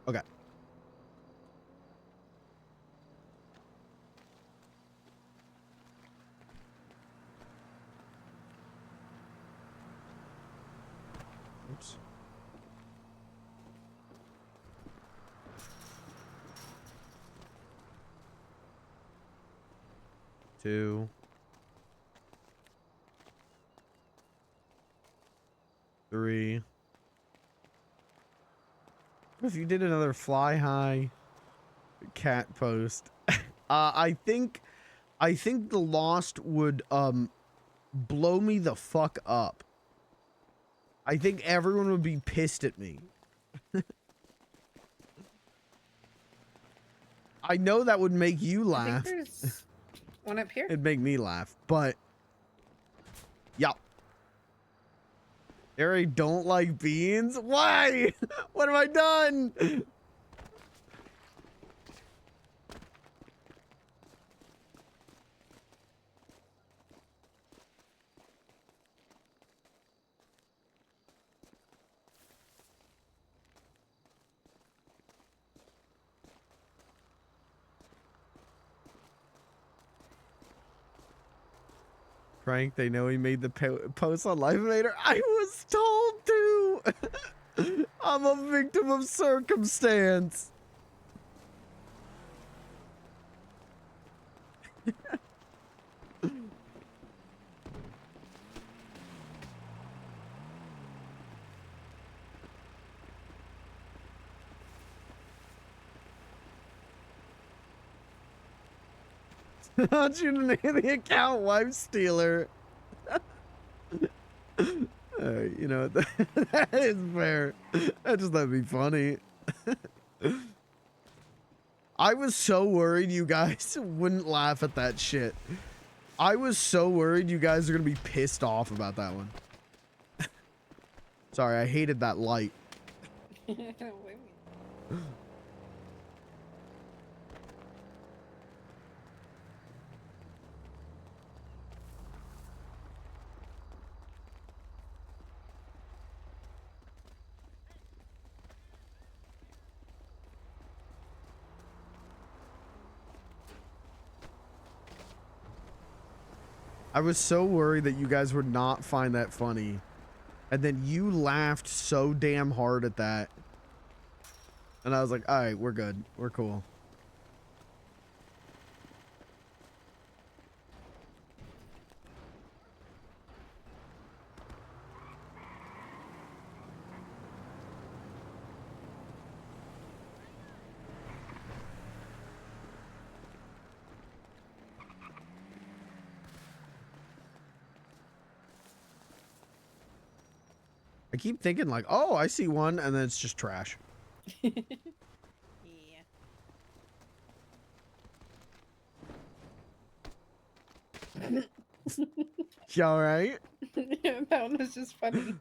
Okay. Oops. Two. Three. If you did another fly high cat post, I think the Lost would blow me the fuck up. I think everyone would be pissed at me. I know that would make you I laugh. think there's one up here. It'd make me laugh, but yeah. Harry don't like beans? Why? What have I done? Frank, they know he made the post on Life Invader. I was told to. I'm a victim of circumstance. Not you the account wife stealer. You know that is fair. That just let me funny. I was so worried you guys wouldn't laugh at that shit. I was so worried you guys are gonna be pissed off about that one. Sorry, I hated that light. I was so worried that you guys would not find that funny. And then you laughed so damn hard at that. And I was like, all right, we're good. We're cool. I keep thinking like, oh, I see one, and then it's just trash. Yeah. You all right? Yeah, that one was just funny.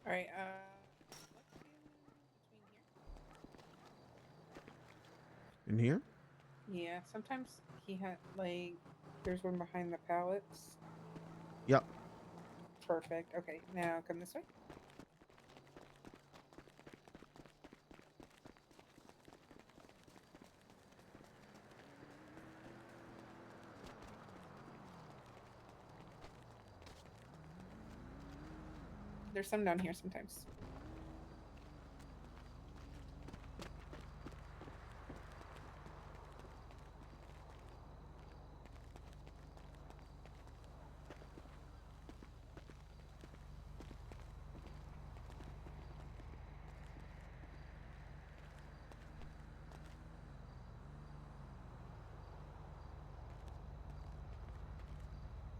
All right. In here? Yeah, sometimes he had like there's one behind the pallets. Yep. Perfect. Okay, now come this way. There's some down here sometimes.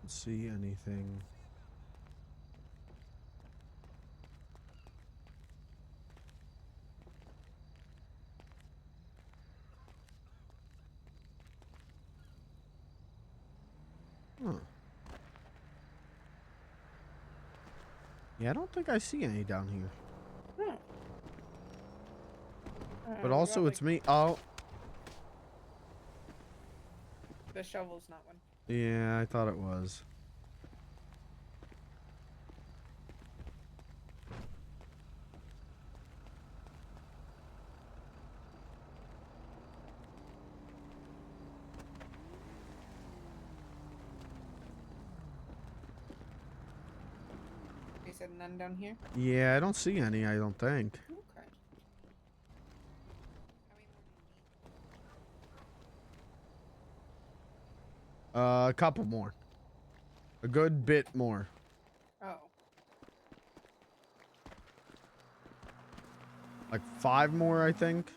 Don't see anything. Huh. Yeah, I don't think I see any down here. Hmm. But what also, about, it's me. Oh, the shovel's not one. yeah, I thought it was. You said none down here? Yeah, I don't see any, I don't think. Okay. A couple more. A good bit more. Oh. Like 5 more, I think.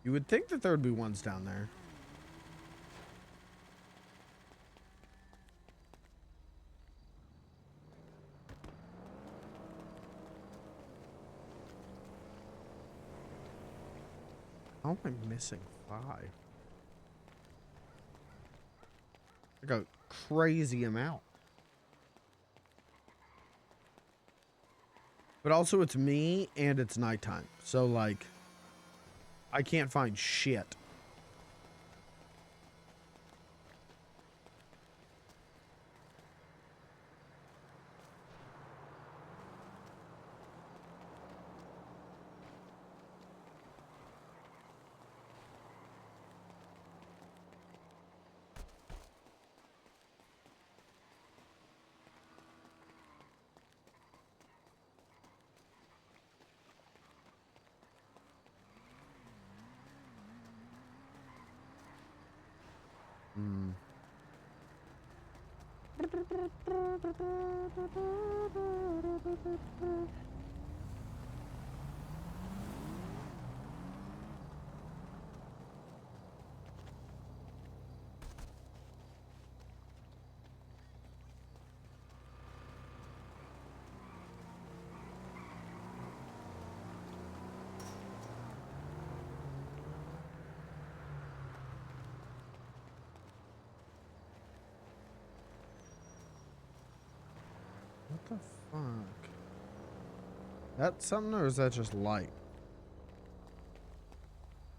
You would think that there would be ones down there. How am I missing 5? Like a crazy amount. But also it's me and it's nighttime. So like I can't find shit. Hmm. What the fuck? That something or is that just light?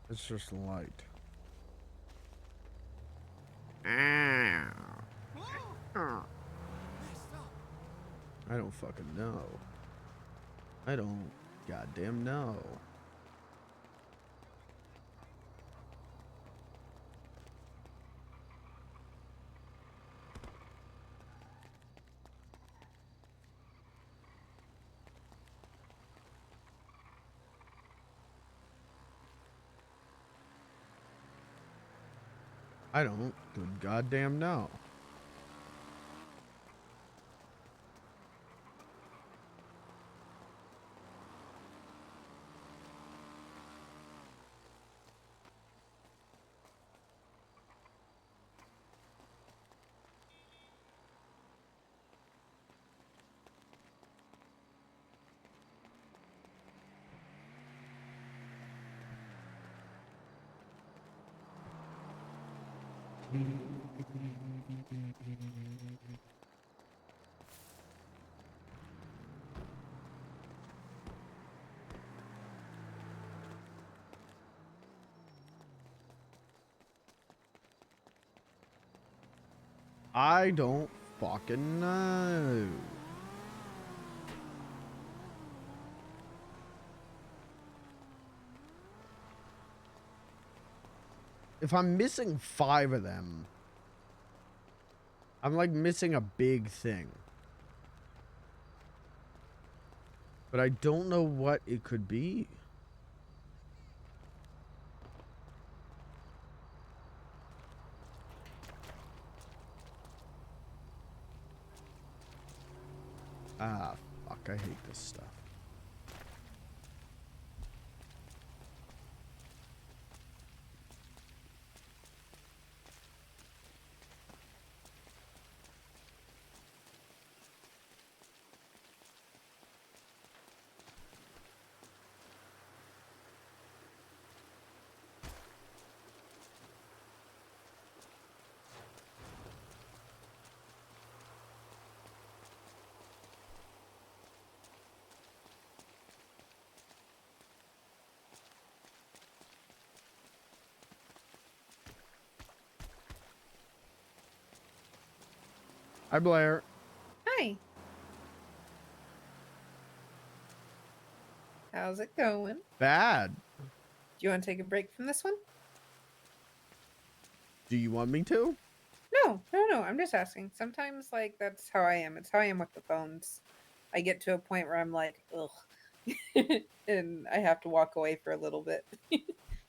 It's just light. Ow. I don't fucking know. I don't goddamn know. I don't good goddamn know. I don't fucking know. If I'm missing 5 of them, I'm like missing a big thing. But I don't know what it could be. Ah, fuck, I hate this stuff. Hi, Blair. Hi. How's it going? Bad. Do you want to take a break from this one? Do you want me to? No. I'm just asking. Sometimes, like, that's how I am. It's how I am with the phones. I get to a point where I'm like, ugh. And I have to walk away for a little bit.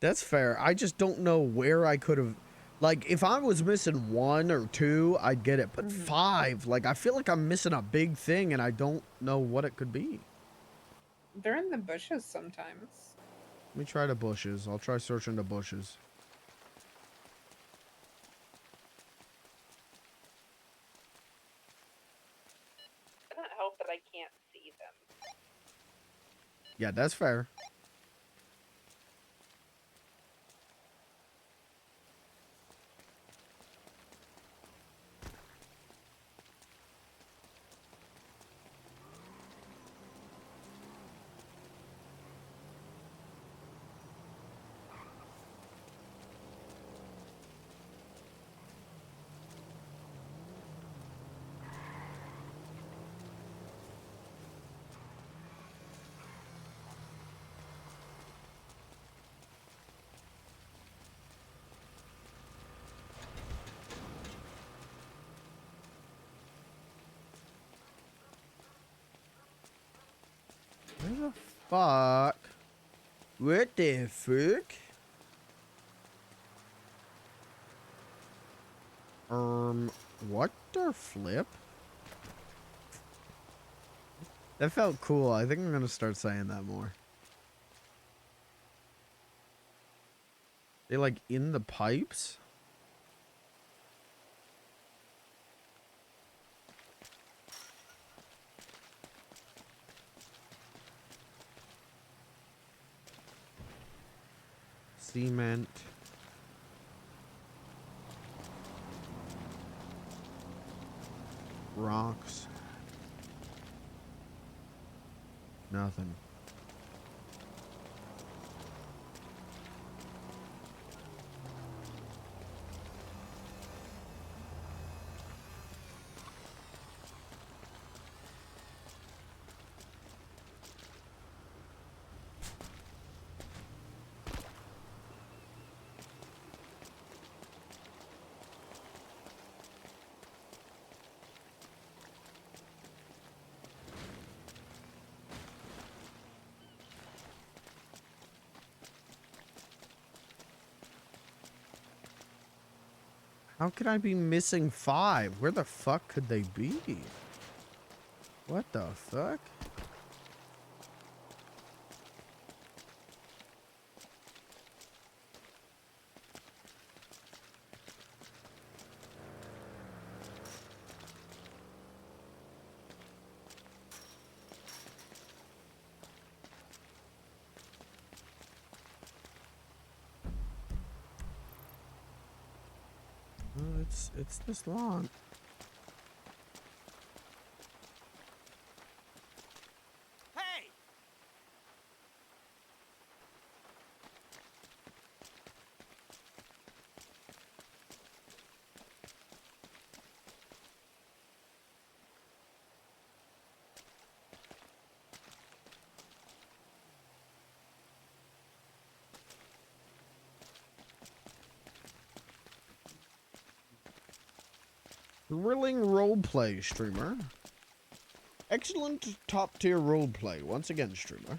That's fair. I just don't know where I could have. Like, if I was missing 1 or 2, I'd get it. But 5, like, I feel like I'm missing a big thing and I don't know what it could be. They're in the bushes sometimes. Let me try the bushes. I'll try searching the bushes. It doesn't help that I can't see them. Yeah, that's fair. Where the fuck? What the fuck? What the flip? That felt cool. I think I'm gonna start saying that more. They like in the pipes? Cement. Rocks. Nothing. How could I be missing 5? Where the fuck could they be? What the fuck? It's this long. Hey! Thrilling roleplay, streamer. Excellent top-tier roleplay. Once again, streamer.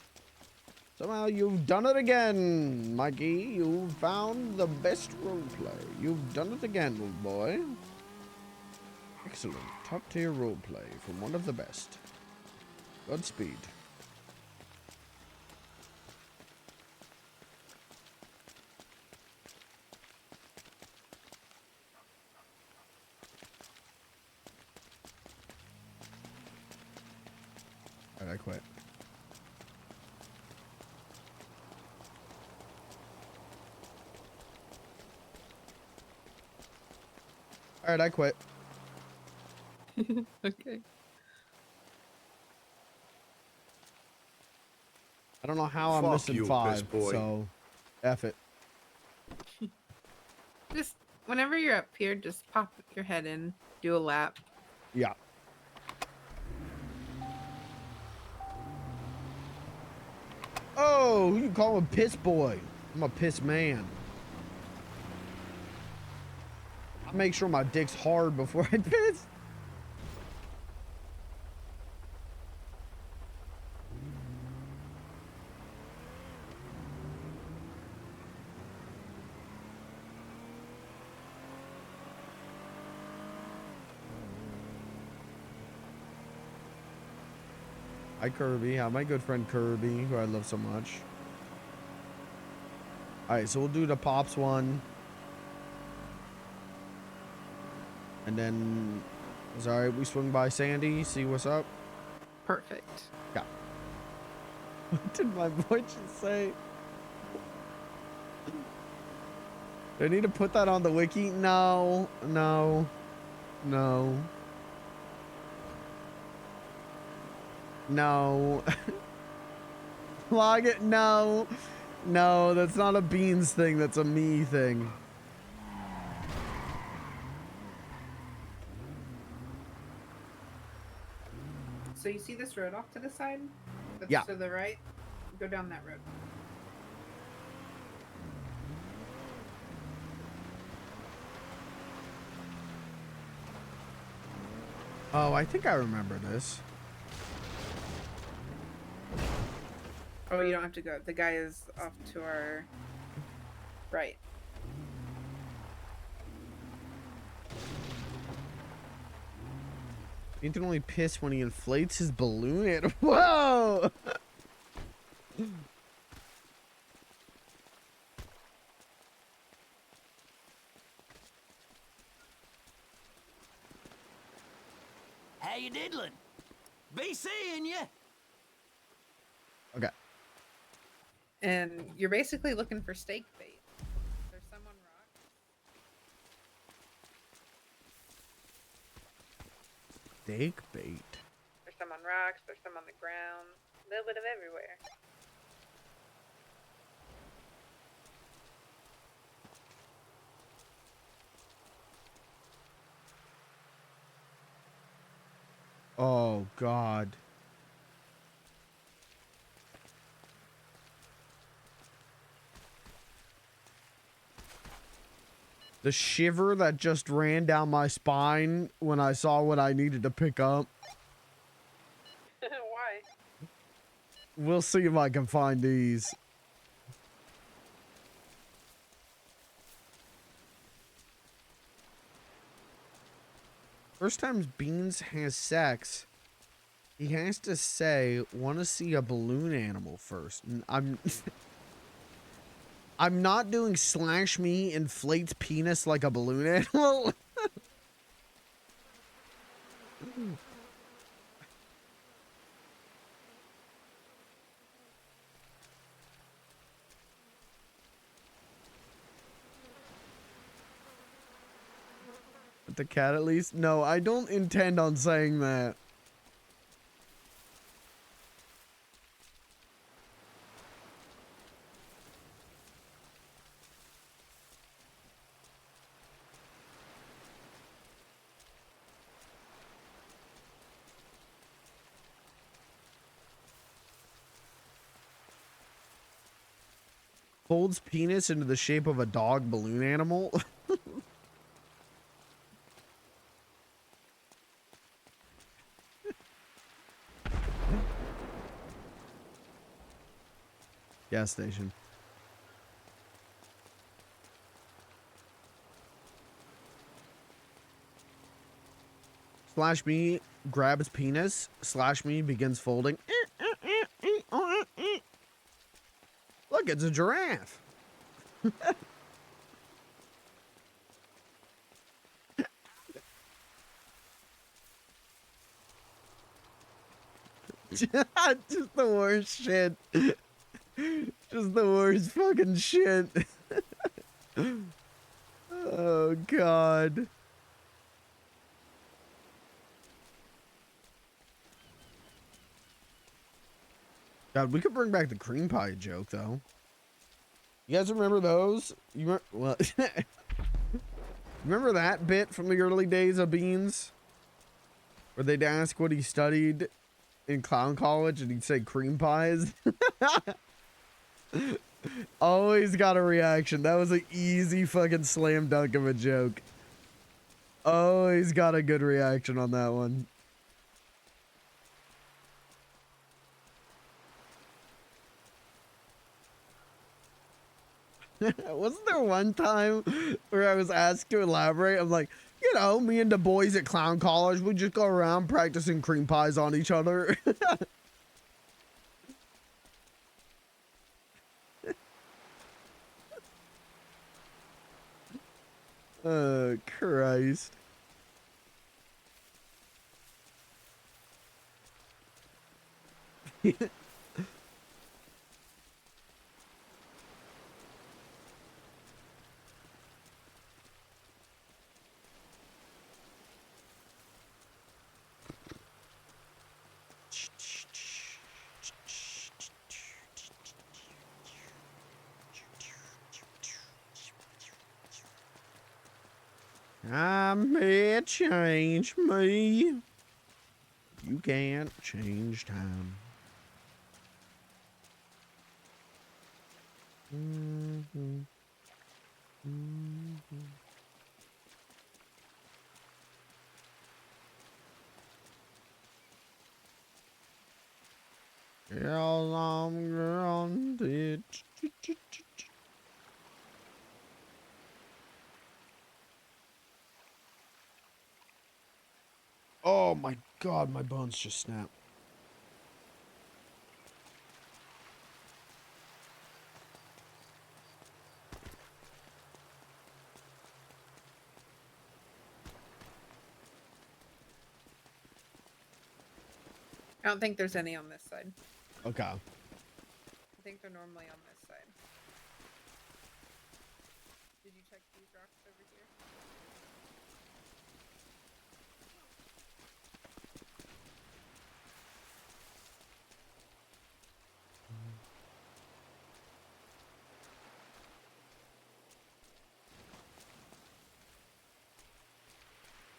Somehow you've done it again, Mikey. You've found the best roleplay. You've done it again, little boy. Excellent. Top-tier roleplay from one of the best. Godspeed. Alright, I quit. Alright, I quit. Okay. I don't know how I'm Fuck missing you, 5, piss boy. so F it. Just whenever you're up here, just pop your head in, do a lap. Yeah. Oh, who you call a piss boy? I'm a piss man. I make sure my dick's hard before I piss. Hi, Kirby. Hi, my good friend Kirby, who I love so much. Alright, so we'll do the Pops one. And then, it's alright, we swing by Sandy, see what's up. Perfect. Yeah. What did my voice just say? Do I need to put that on the wiki? No, no, no. No. Log it? No. No, that's not a Beans thing, that's a me thing. So you see this road off to the side? That's Yeah. to the right? Go down that road. Oh, I think I remember this. Oh, you don't have to go. The guy is off to our right. He can only piss when he inflates his balloon. And whoa! How you diddling? Be seeing ya. Okay. And you're basically looking for steak bait. There's some on rocks. Steak bait. There's some on rocks. There's some on the ground. A little bit of everywhere. Oh, God. The shiver that just ran down my spine when I saw what I needed to pick up. Why? We'll see if I can find these. First time Beans has sex, he has to say, "Want to see a balloon animal first." And I'm not doing slash me inflates penis like a balloon animal. With the cat at least? No, I don't intend on saying that. Folds penis into the shape of a dog balloon animal. Gas station. Slash me grabs penis. Slash me begins folding. Look, it's a giraffe. Just the worst shit. Just the worst fucking shit. Oh, God. God, we could bring back the cream pie joke, though. You guys remember those? Well, remember that bit from the early days of Beans? Where they'd ask what he studied in clown college and he'd say cream pies? Always got a reaction. That was an easy fucking slam dunk of a joke. Always got a good reaction on that one. Wasn't there one time where I was asked to elaborate? I'm like, you know, me and the boys at clown college, we just go around practicing cream pies on each other. Oh, Christ. I may change me. You can't change time. Yes, I'm grounded. Oh my God, my bones just snapped. I don't think there's any on this side. Okay. I think they're normally on this side. Did you check these rocks over here?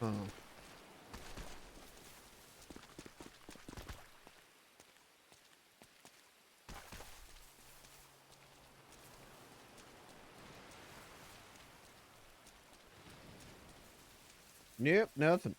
Oh. Nope, nothing.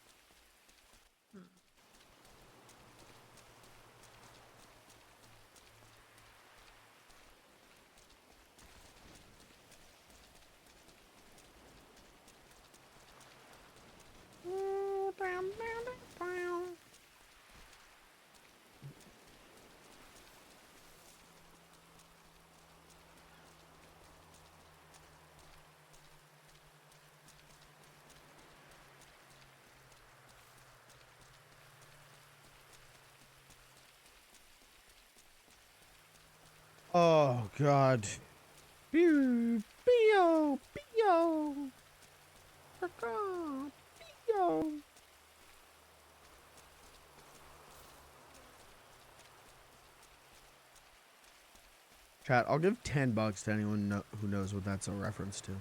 Oh God. Pew, pew, pew. Bingo. Chat, I'll give $10 to anyone who knows what that's a reference to.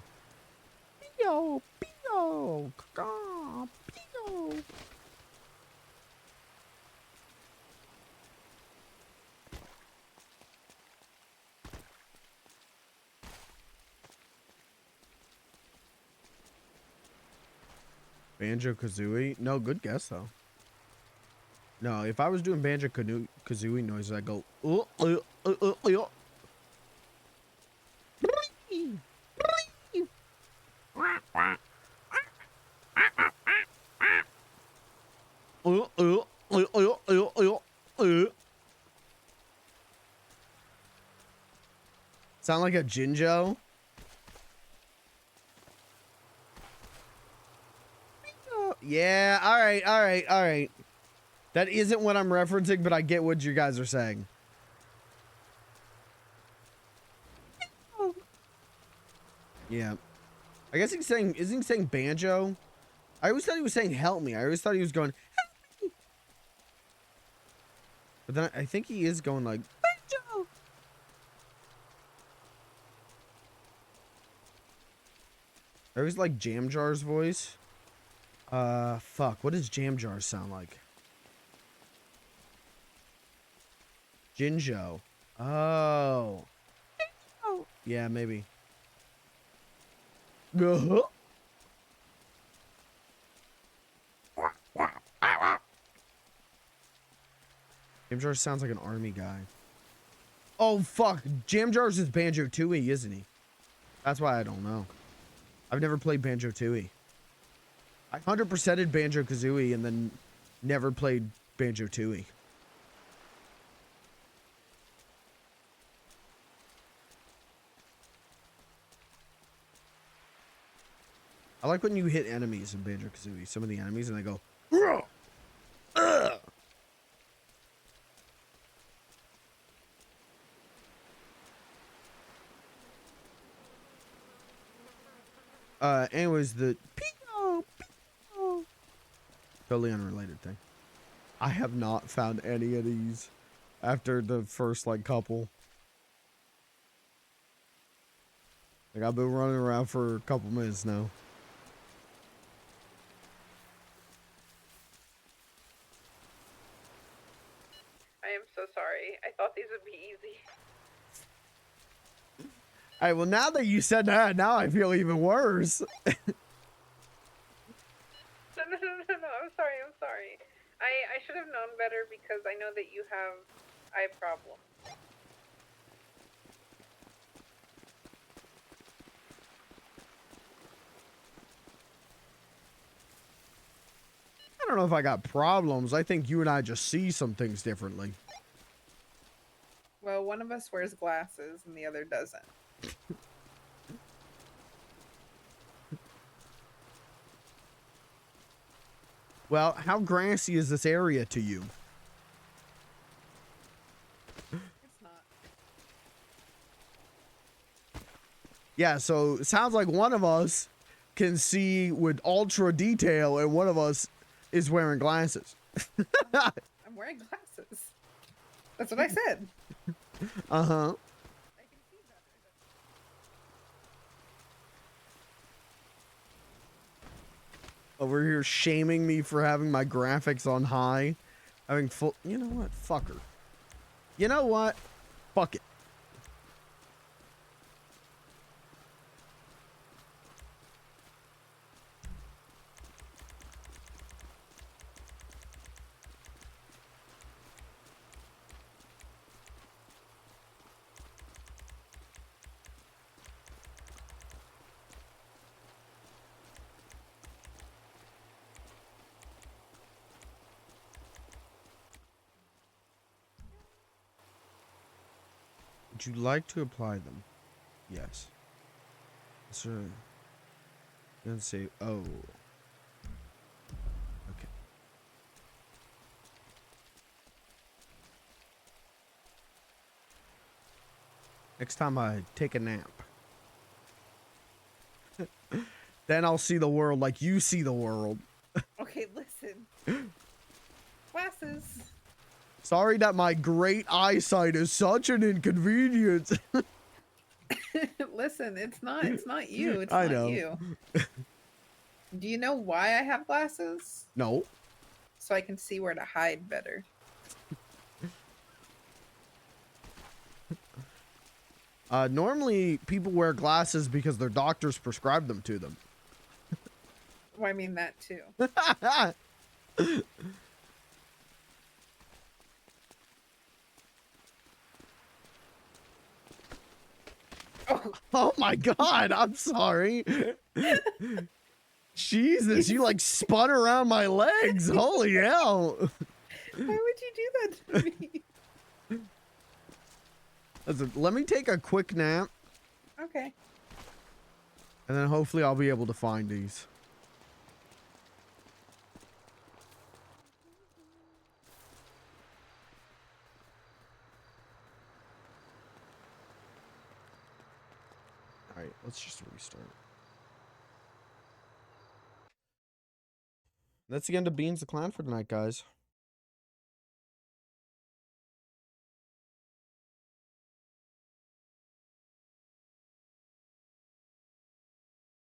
Bingo, bingo, bingo. Banjo-Kazooie? No, good guess, though. No, if I was doing Banjo-Kazooie noises, I'd go... Sound like a Jinjo? Yeah, alright. That isn't what I'm referencing, but I get what you guys are saying. Yeah. I guess he's saying, isn't he saying banjo? I always thought he was saying help me. I always thought he was going, help me. But then I think he is going like, banjo. I always like Jam Jar's voice. Fuck. What does Jam Jar sound like? Jinjo. Oh. Yeah, maybe. Jam Jar sounds like an army guy. Oh, fuck. Jam Jar's is Banjo-Tooie, isn't he? That's why I don't know. I've never played Banjo-Tooie. I 100%ed Banjo-Kazooie and then never played Banjo-Tooie. I like when you hit enemies in Banjo-Kazooie. Some of the enemies and they go, anyways, the Pingo. Totally unrelated thing. I have not found any of these after the first, like, couple. Like, I've been running around for a couple minutes now. I am so sorry. I thought these would be easy. All right, well, now that you said that, now I feel even worse. No, I'm sorry. I should have known better because I know that you have eye problems. I don't know if I got problems. I think you and I just see some things differently. Well, one of us wears glasses and the other doesn't. Well, how grassy is this area to you? It's not. Yeah, so it sounds like one of us can see with ultra detail and one of us is wearing glasses. I'm wearing glasses. That's what I said. Uh-huh. I can see better. Over here shaming me for having my graphics on high. Having full... You know what? Fuck her. You know what? Fuck it. Would you like to apply them? Yes. Sir. You don't say, oh. Okay. Next time I take a nap. Then I'll see the world like you see the world. glasses? Sorry that my great eyesight is such an inconvenience. Listen, it's not you. It's I not know. you. Do you know why I have glasses? No. So I can see where to hide better. Normally people wear glasses because their doctors prescribe them to them. Well, I mean that too. Oh my god, I'm sorry. Jesus, you like spun around my legs. Holy hell. Why would you do that to me? Listen, let me take a quick nap Okay. and then hopefully I'll be able to find these. All right, let's just restart. That's the end of Beans the Clan for tonight, guys.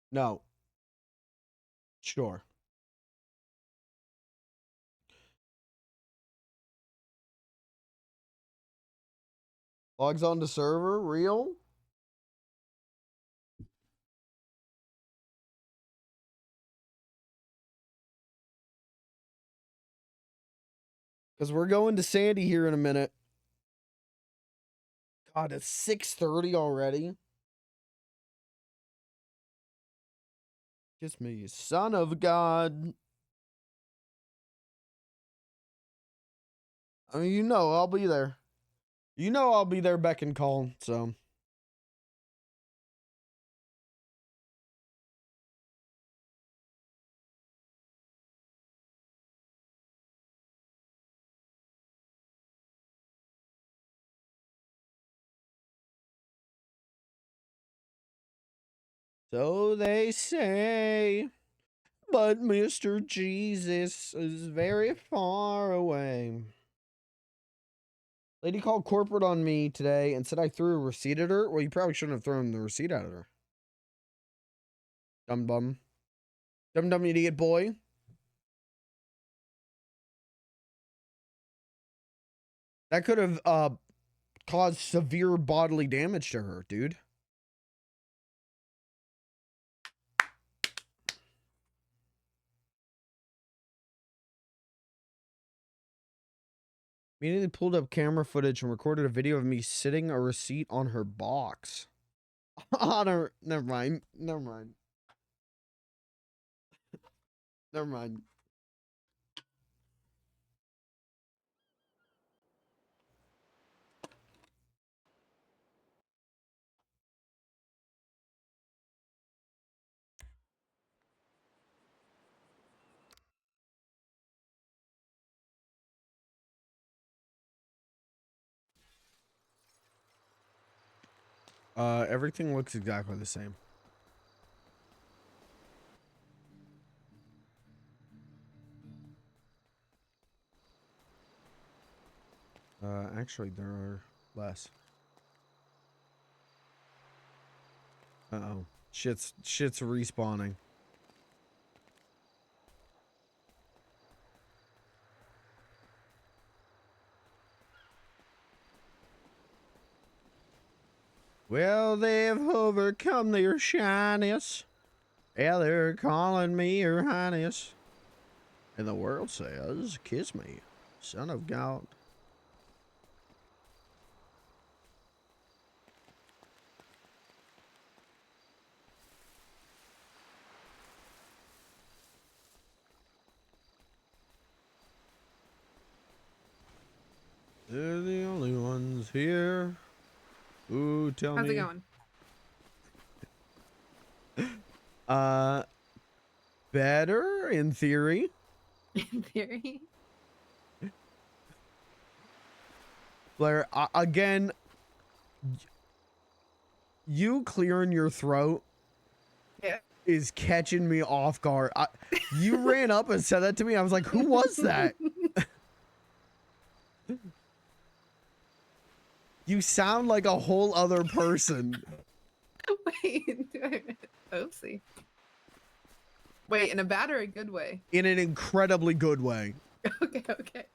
No. Sure. Logs on the server, real? Because we're going to Sandy here in a minute. God, it's 6:30 already. Kiss me, son of God. I mean, you know I'll be there. You know I'll be there beck and call, so. So they say, but Mr. Jesus is very far away. Lady called corporate on me today and said I threw a receipt at her. Well, you probably shouldn't have thrown the receipt at her. Dumb bum. Dumb dumb idiot boy. That could have caused severe bodily damage to her, dude. Immediately pulled up camera footage and recorded a video of me sitting a receipt on her box. On her, never mind. Never mind. Never mind. Everything looks exactly the same. Actually, there are less. Uh-oh. Shit's respawning. Well, they've overcome their shyness. Yeah, they're calling me your highness. And the world says, kiss me, son of God. They're the only ones here who tell me. How's it going? Better in theory. In theory. Blair, again, you clearing your throat is catching me off guard. You ran up and said that to me. I was like, who was that? You sound like a whole other person. Wait, oopsie. Wait, in a bad or a good way? In an incredibly good way. Okay, okay.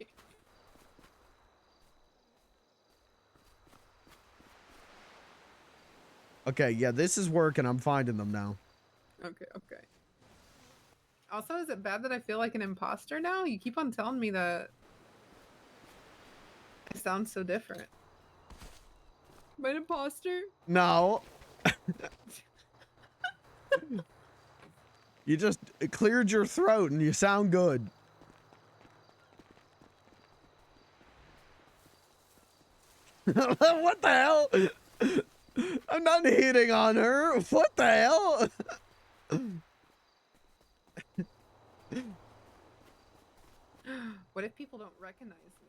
Okay, yeah, this is working. I'm finding them now. Okay, okay. Also, is it bad that I feel like an imposter now? You keep on telling me that I sound so different. Am I an imposter? No. You just cleared your throat and you sound good. What the hell? I'm not hitting on her. What the hell? What if people don't recognize me?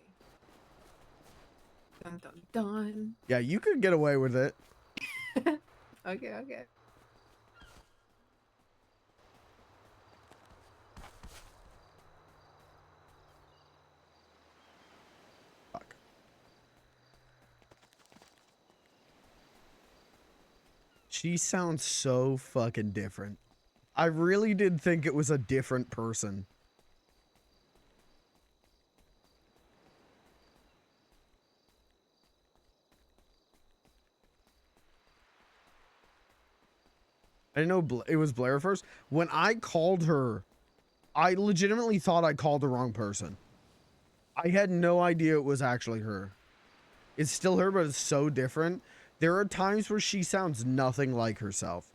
Dun dun dun. Yeah, you could get away with it. Okay, okay. Fuck. She sounds so fucking different. I really did think it was a different person. I didn't know it was Blair first. When I called her, I legitimately thought I called the wrong person. I had no idea it was actually her. It's still her, but it's so different. There are times where she sounds nothing like herself.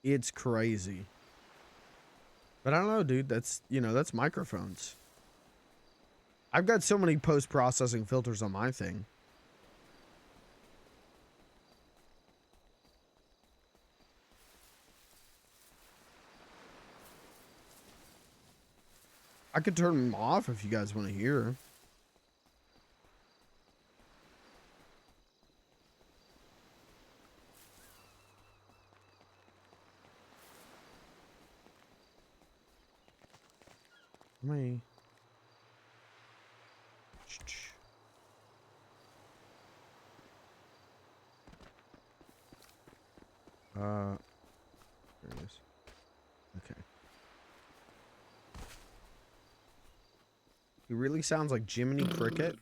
It's crazy. But I don't know, dude. That's, you know, that's microphones. I've got so many post-processing filters on my thing. I could turn them off if you guys want to hear. Me. There it is. Okay. He really sounds like Jiminy Cricket.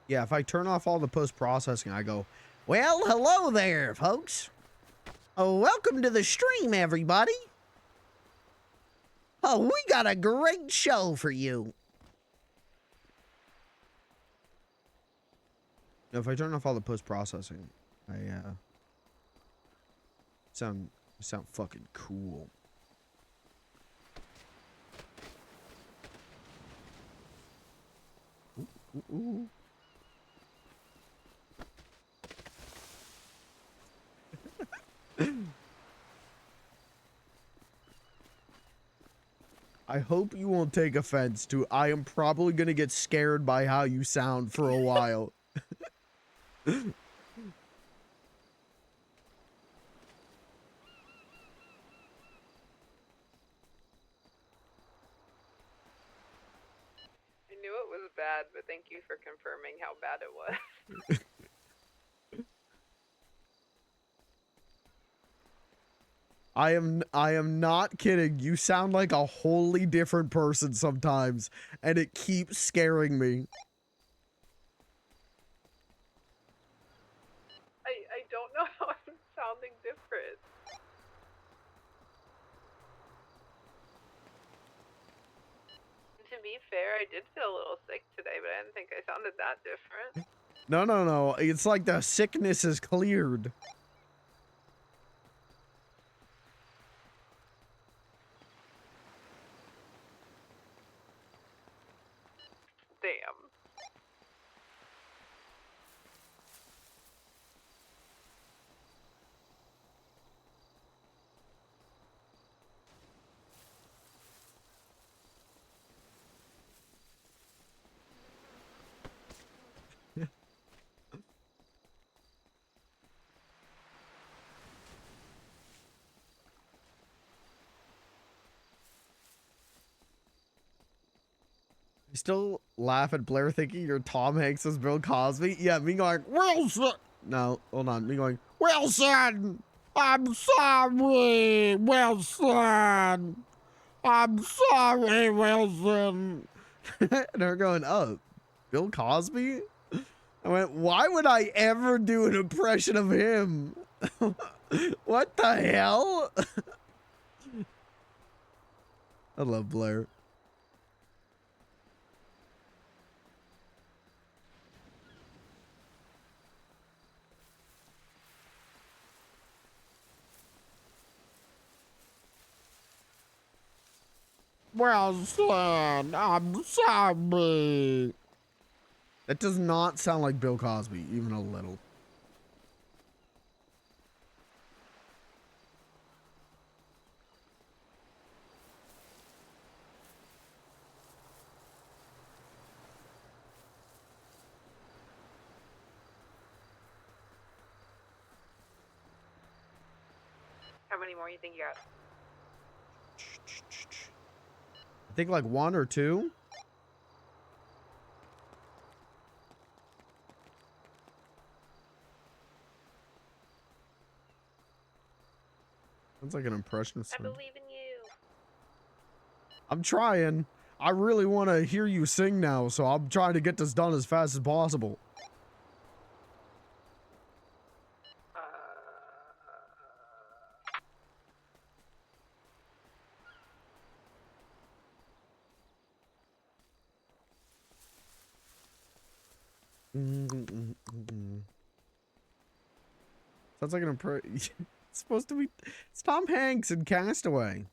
Yeah, if I turn off all the post-processing, I go, well, hello there, folks. Oh, welcome to the stream, everybody. Oh, we got a great show for you. Now, if I turn off all the post-processing, I sound fucking cool. Ooh, ooh, ooh. I hope you won't take offense to I am probably gonna get scared by how you sound for a while. I knew it was bad, but thank you for confirming how bad it was. I am not kidding. You sound like a wholly different person sometimes, and it keeps scaring me. I don't know how I'm sounding different. To be fair, I did feel a little sick today, but I didn't think I sounded that different. No, no, no. It's like the sickness is cleared. Damn. You still laugh at Blair thinking you're Tom Hanks as Bill Cosby? Yeah, me going, Wilson! No, hold on. Me going, Wilson! I'm sorry, Wilson! I'm sorry, Wilson! And her going, oh, Bill Cosby? I went, why would I ever do an impression of him? What the hell? I love Blair. Wilson, I'm sorry. That does not sound like Bill Cosby, even a little. How many more you think you got? I think like 1 or 2. Sounds like an impression of I something. believe in you. I'm trying. I really want to hear you sing now, so I'm trying to get this done as fast as possible. Sounds like an impression. It's supposed to be. It's Tom Hanks in Castaway.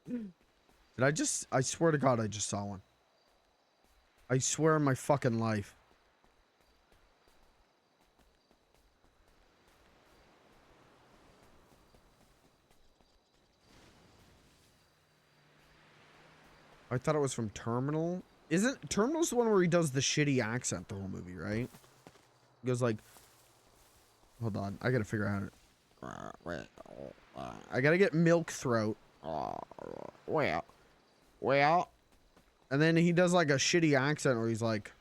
Did I just? I swear to God, I just saw one. I swear on my fucking life. I thought it was from Terminal. Isn't Terminal's the one where he does the shitty accent the whole movie, right? He goes like, hold on, I gotta figure out. I gotta get milk throat. Well, and then he does like a shitty accent where he's like,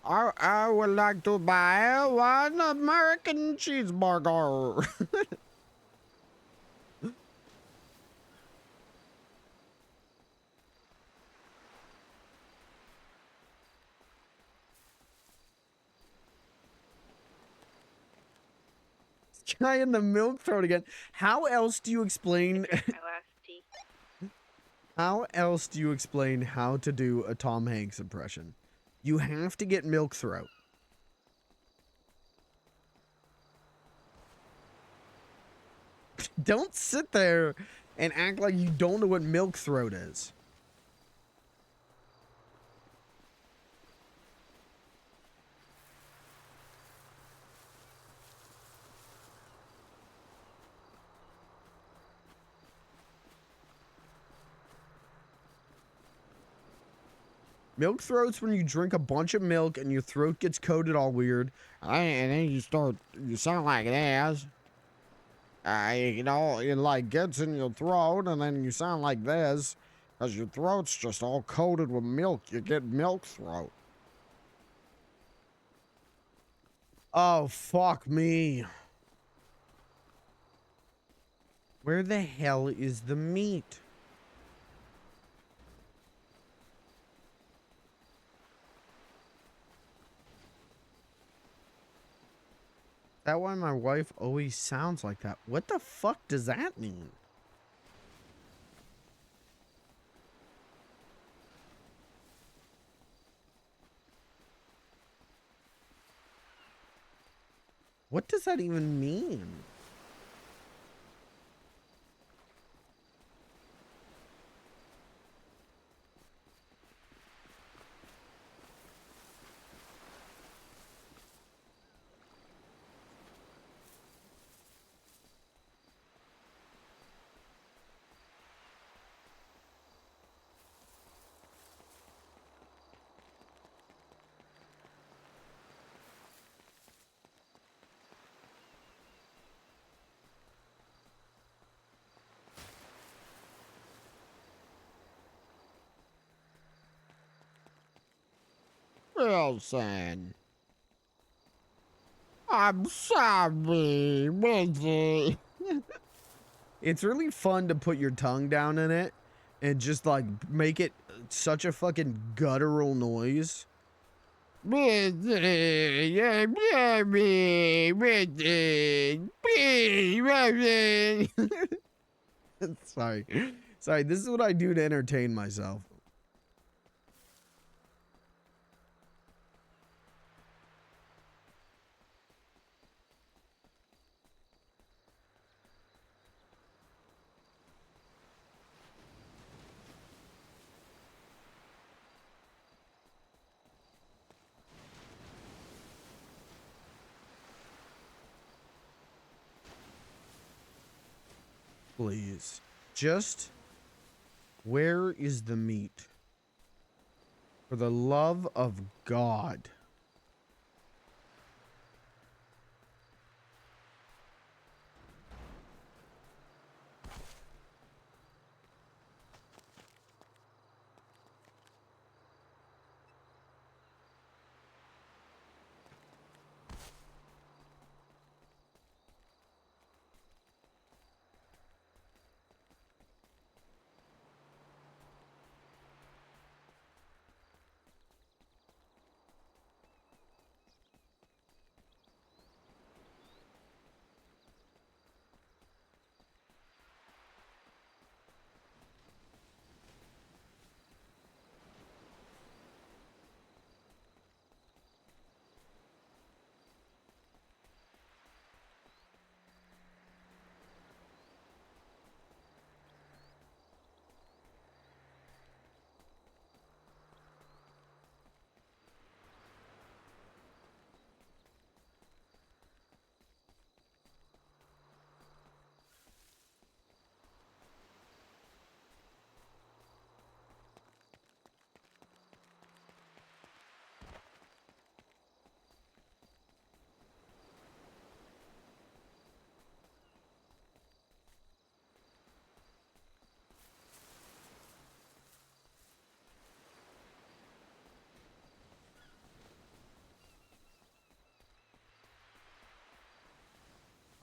I would like to buy 1 American cheeseburger. Guy in the milk throat again. How else do you explain? My last tea. How else do you explain how to do a Tom Hanks impression? You have to get milk throat. Don't sit there and act like you don't know what milk throat is. Milk throat's when you drink a bunch of milk and your throat gets coated all weird. And then you sound like this. You know, it like gets in your throat and then you sound like this. Because your throat's just all coated with milk. You get milk throat. Oh, fuck me. Where the hell is the meat? Is that why my wife always sounds like that? What the fuck does that mean? What does that even mean? Wilson. I'm sorry, Reggie. It's really fun to put your tongue down in it and just like make it such a fucking guttural noise. Sorry. Sorry, this is what I do to entertain myself. Please. Just where is the meat? For the love of God.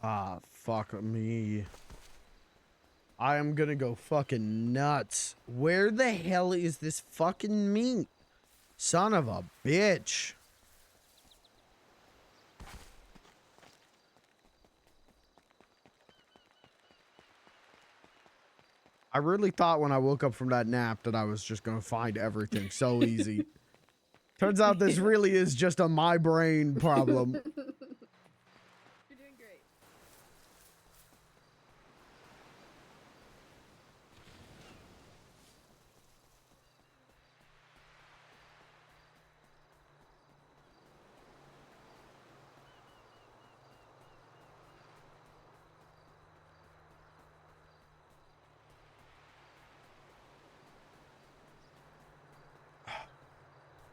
Ah, fuck me. I am gonna go fucking nuts. Where the hell is this fucking meat? Son of a bitch. I really thought when I woke up from that nap that I was just gonna find everything so easy. Turns out this really is just a my brain problem. You're doing great.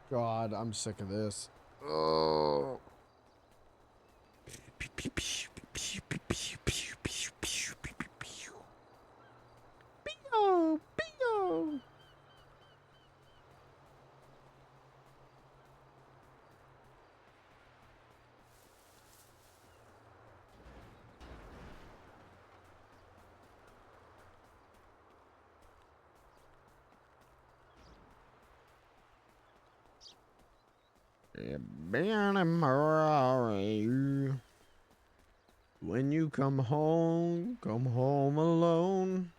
God, I'm sick of this. Oh. Bingo! Bingo! When you come home alone.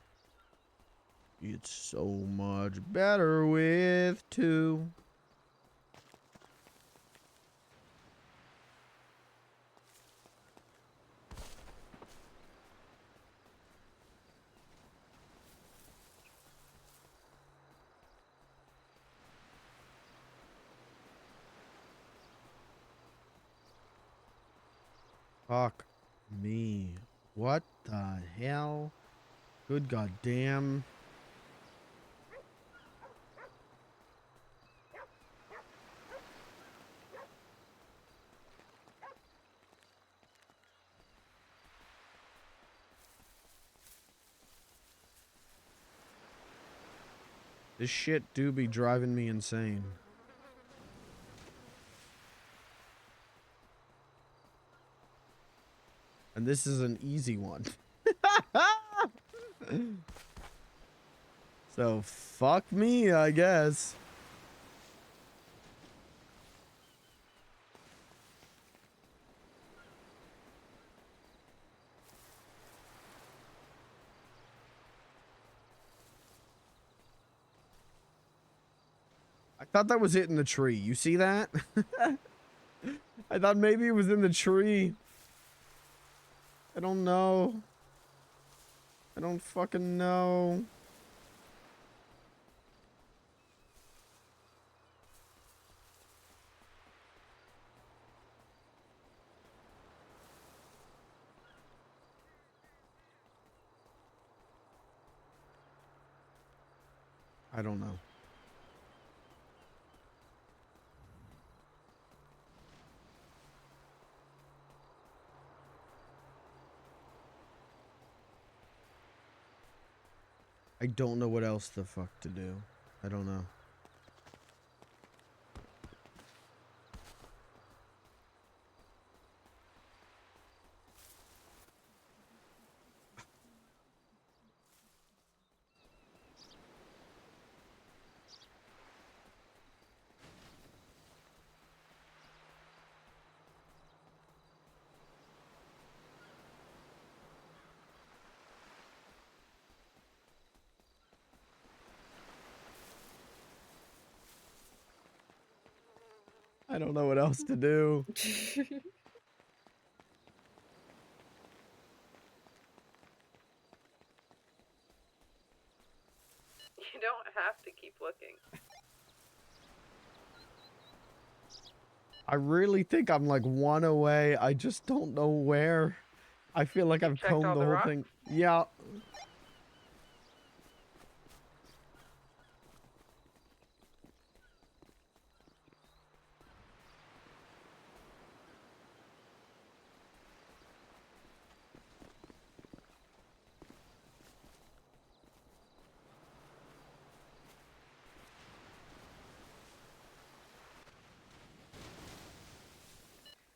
It's so much better with two. Fuck me. What the hell? Good goddamn. This shit do be driving me insane. And this is an easy one. So fuck me, I guess. I thought that was it in the tree. You see that? I thought maybe it was in the tree. I don't know. I don't fucking know. I don't know. I don't know what else the fuck to do. I don't know. I don't know what else to do. You don't have to keep looking. I really think I'm like one away. I just don't know where. I feel like I've checked all combed the the whole rocks? thing. Yeah.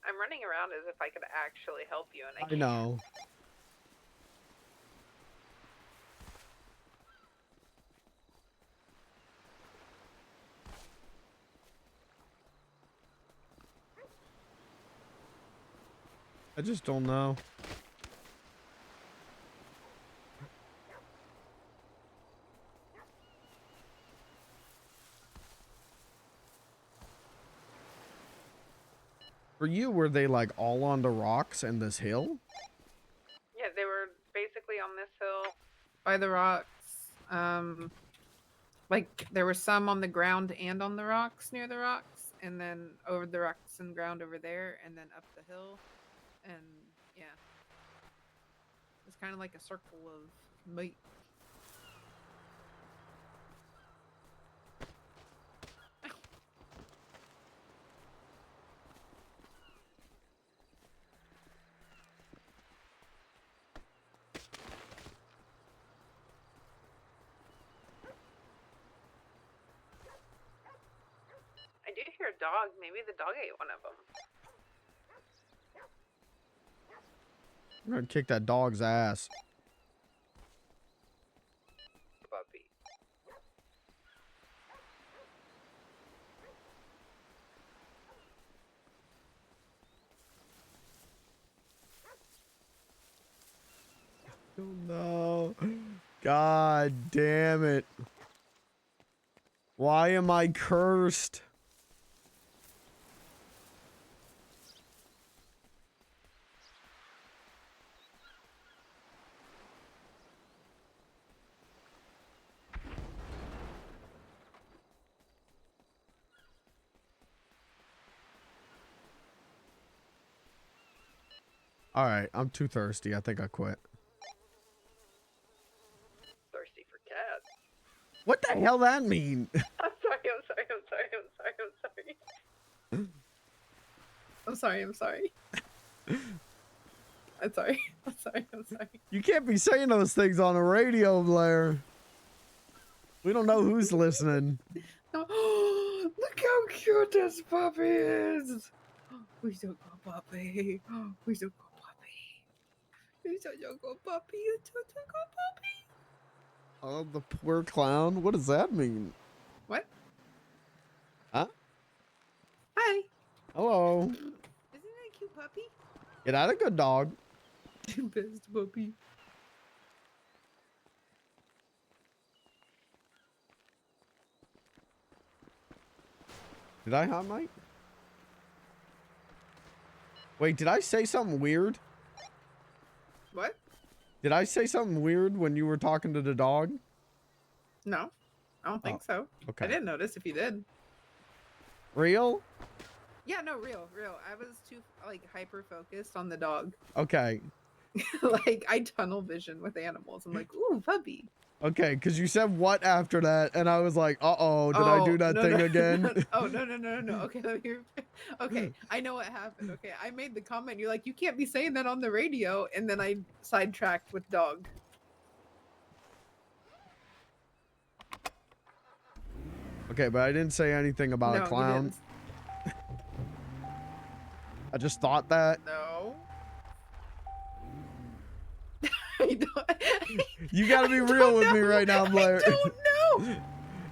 I'm running around as if I could actually help you, and I I can't. know. I just don't know. For you, were they like all on the rocks and this hill? Yeah, they were basically on this hill by the rocks. Like there were some on the ground and on the rocks near the rocks, and then over the rocks and ground over there, and then up the hill, and yeah, it's kind of like a circle of meat. I do hear a dog. Maybe the dog ate one of them. I'm gonna kick that dog's ass. Puppy. Oh no. God damn it. Why am I cursed? All right, I'm too thirsty. I think I quit. Thirsty for cats. What the hell that mean? I'm sorry. I'm sorry. I'm sorry. I'm sorry. I'm sorry. I'm sorry. I'm sorry. I'm sorry. I'm sorry. I'm sorry. You can't be saying those things on the radio, Blair. We don't know who's listening. Oh, look how cute this puppy is. We still got puppy. We still got puppy. You're such a good puppy. You're such a good puppy. Oh, the poor clown. What does that mean? What? Huh? Hi. Hello. Isn't that a cute puppy? Get out a good dog. Best puppy. Did I hot mic? Wait, did I say something weird? What? Did I say something weird when you were talking to the dog? No, I don't think so. Okay. I didn't notice if you did. Real? Yeah, no, real. I was too like hyper focused on the dog. Okay. Like I tunnel vision with animals. I'm like, ooh, puppy. Okay, because you said what after that, and I was like, uh-oh, did I do that thing again? Oh, no. Okay, let me okay, I know what happened. Okay, I made the comment. You're like, you can't be saying that on the radio. And then I sidetracked with dog. Okay, but I didn't say anything about No, a clown. I just thought that. No. I don't, You gotta be real with me right now, Blair.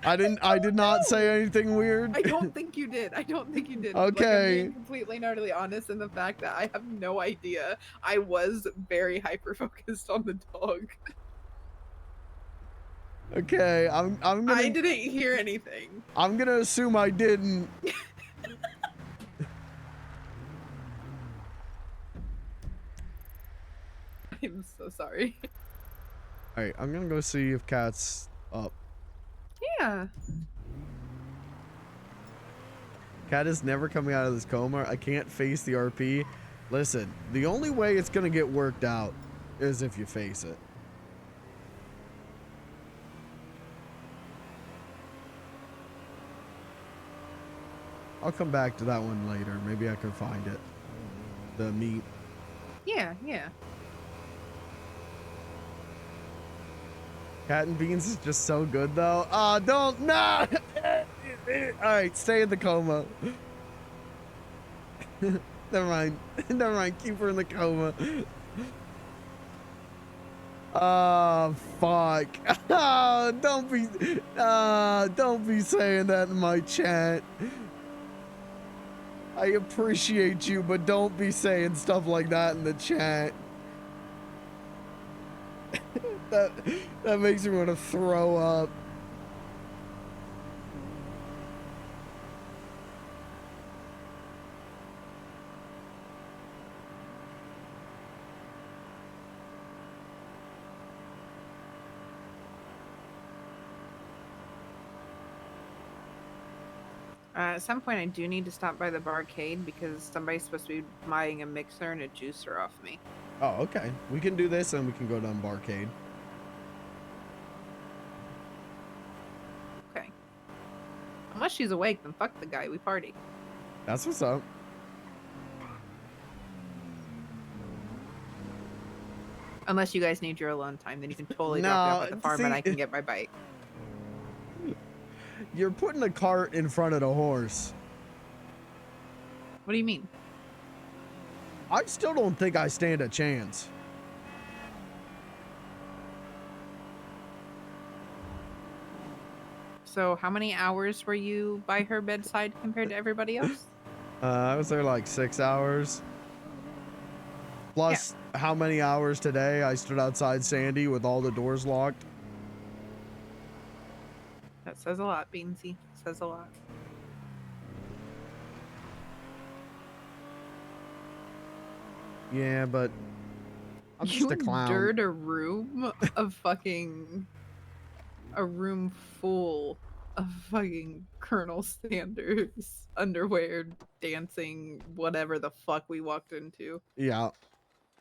I don't know. I did not say anything weird. I don't think you did. I don't think you did. Okay. Like, I'm being completely and utterly honest in the fact that I have no idea. I was very hyper focused on the dog. Okay, I'm gonna. I didn't hear anything. I'm gonna assume I didn't. I'm so sorry. All right, I'm gonna go see if Cat's up. Yeah. Cat is never coming out of this coma. I can't face the RP. Listen, the only way it's gonna get worked out is if you face it. I'll come back to that one later. Maybe I can find it. The meat. Yeah. Cat and Beans is just so good though. Don't, no! Alright, stay in the coma. Never mind. Never mind, keep her in the coma. Oh, fuck. Oh, don't be saying that in my chat. I appreciate you, but don't be saying stuff like that in the chat. that makes me want to throw up. At some point, I do need to stop by the barcade because somebody's supposed to be buying a mixer and a juicer off me. Oh, okay. We can do this and we can go down barcade. Okay. Unless she's awake, then fuck the guy. We party. That's what's up. Unless you guys need your alone time, then you can totally drop me off at the farm and I can get my bike. You're putting a cart in front of the horse. What do you mean? I still don't think I stand a chance. So how many hours were you by her bedside compared to everybody else? I was there like 6 hours. Plus, how many hours today I stood outside Sandy with all the doors locked? That says a lot, Beansy. Says a lot. Yeah, but I'm just a clown. You endured a room of fucking... a room full of fucking Colonel Sanders underwear, dancing, whatever the fuck we walked into. Yeah,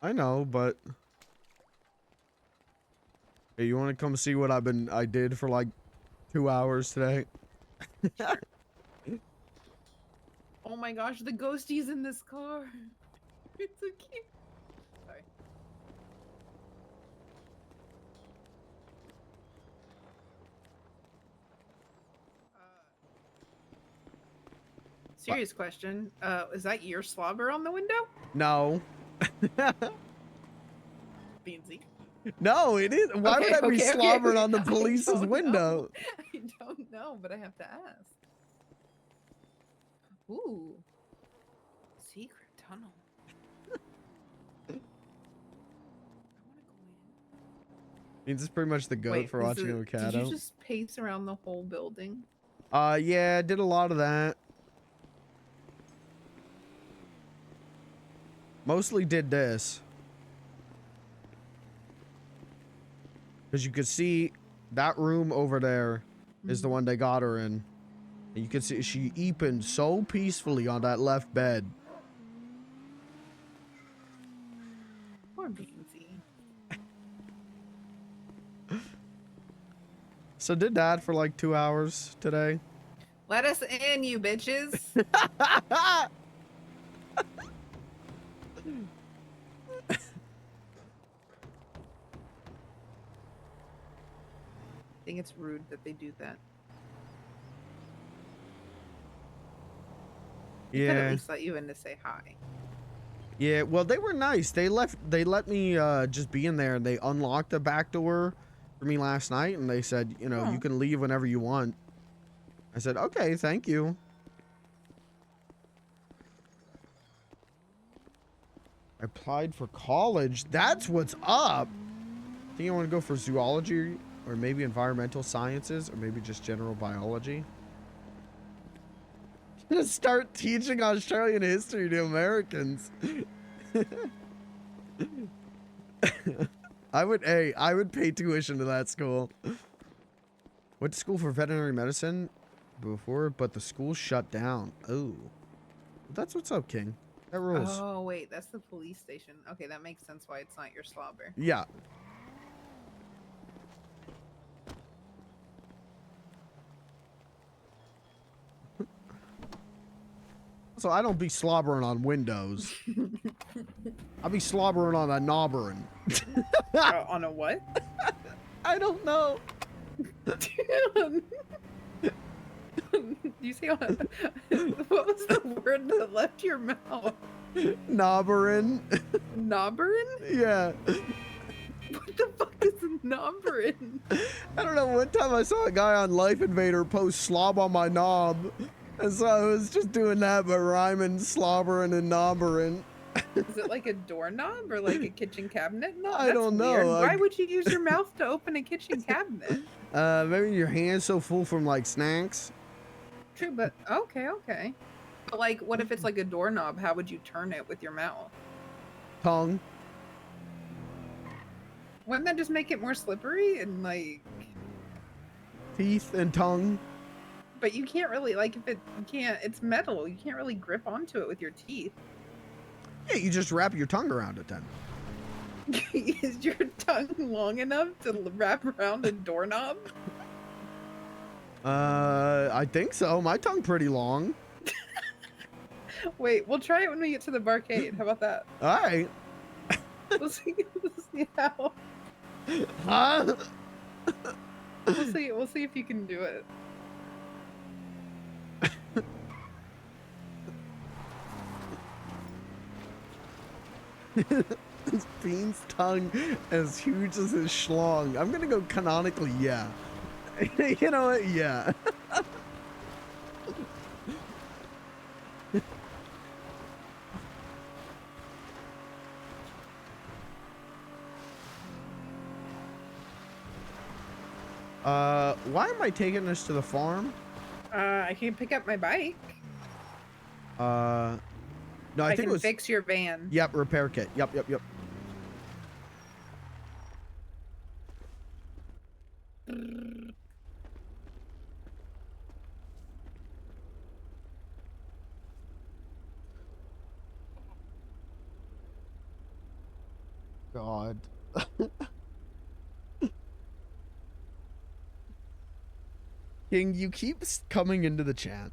I know, but hey, you want to come see what I did for like 2 hours today? Oh my gosh, the ghostie's in this car. It's so cute. Sorry. Serious question. Is that your slobber on the window? No. Beansy. No, it is. Why would I be slobbering on the police's window? I don't know, but I have to ask. Ooh. Secret tunnel. I want to go in. Means it's pretty much the goat for watching a cat Did you out. just pace around the whole building? Yeah, I did a lot of that. Mostly did this. Because you could see that room over there is the one they got her in. And you can see she eeping so peacefully on that left bed. Poor Beansy. So did that for like 2 hours today. Let us in, you bitches. I think it's rude that they do that. They could at Yeah. least let you in to say hi. Yeah, well, they were nice. They let me just be in there, and they unlocked the back door for me last night, and they said, you know, you can leave whenever you want. I said, okay, thank you. I applied for college. That's what's up. I think I want to go for zoology, or maybe environmental sciences, or maybe just general biology. Start teaching Australian history to Americans. I would pay tuition to that school. Went to school for veterinary medicine before, but the school shut down. Oh, that's what's up, King. That rules. Oh, wait, that's the police station. Okay, that makes sense why it's not your slobber. Yeah. So I don't be slobbering on windows. I be slobbering on a knobbering. On a what? I don't know. You say on a, what was the word that left your mouth? Knobbering. Knobberin? Yeah. What the fuck is a knobberin? I don't know. One time I saw a guy on Life Invader post slob on my knob. And so I was just doing that, but rhyming slobbering and knobbering. Is it like a doorknob or like a kitchen cabinet? No, I don't know. Weird. Why would you use your mouth to open a kitchen cabinet? Maybe your hand's so full from like snacks. True, but okay. But like, what if it's like a doorknob? How would you turn it with your mouth? Tongue. Wouldn't that just make it more slippery and like... Teeth and tongue. But you can't really, like, if it's metal. You can't really grip onto it with your teeth. Yeah, you just wrap your tongue around it then. Is your tongue long enough to wrap around a doorknob? I think so. My tongue pretty long. Wait, we'll try it when we get to the barcade. How about that? All right. We'll see how. Huh? We'll see if you can do it. This Bean's tongue as huge as his schlong. I'm gonna go canonically, yeah. You know what? Yeah. Why am I taking this to the farm? I can pick up my bike. No, I think can it was. fix your van. Yep, repair kit. Yep. God. King, you keep coming into the chat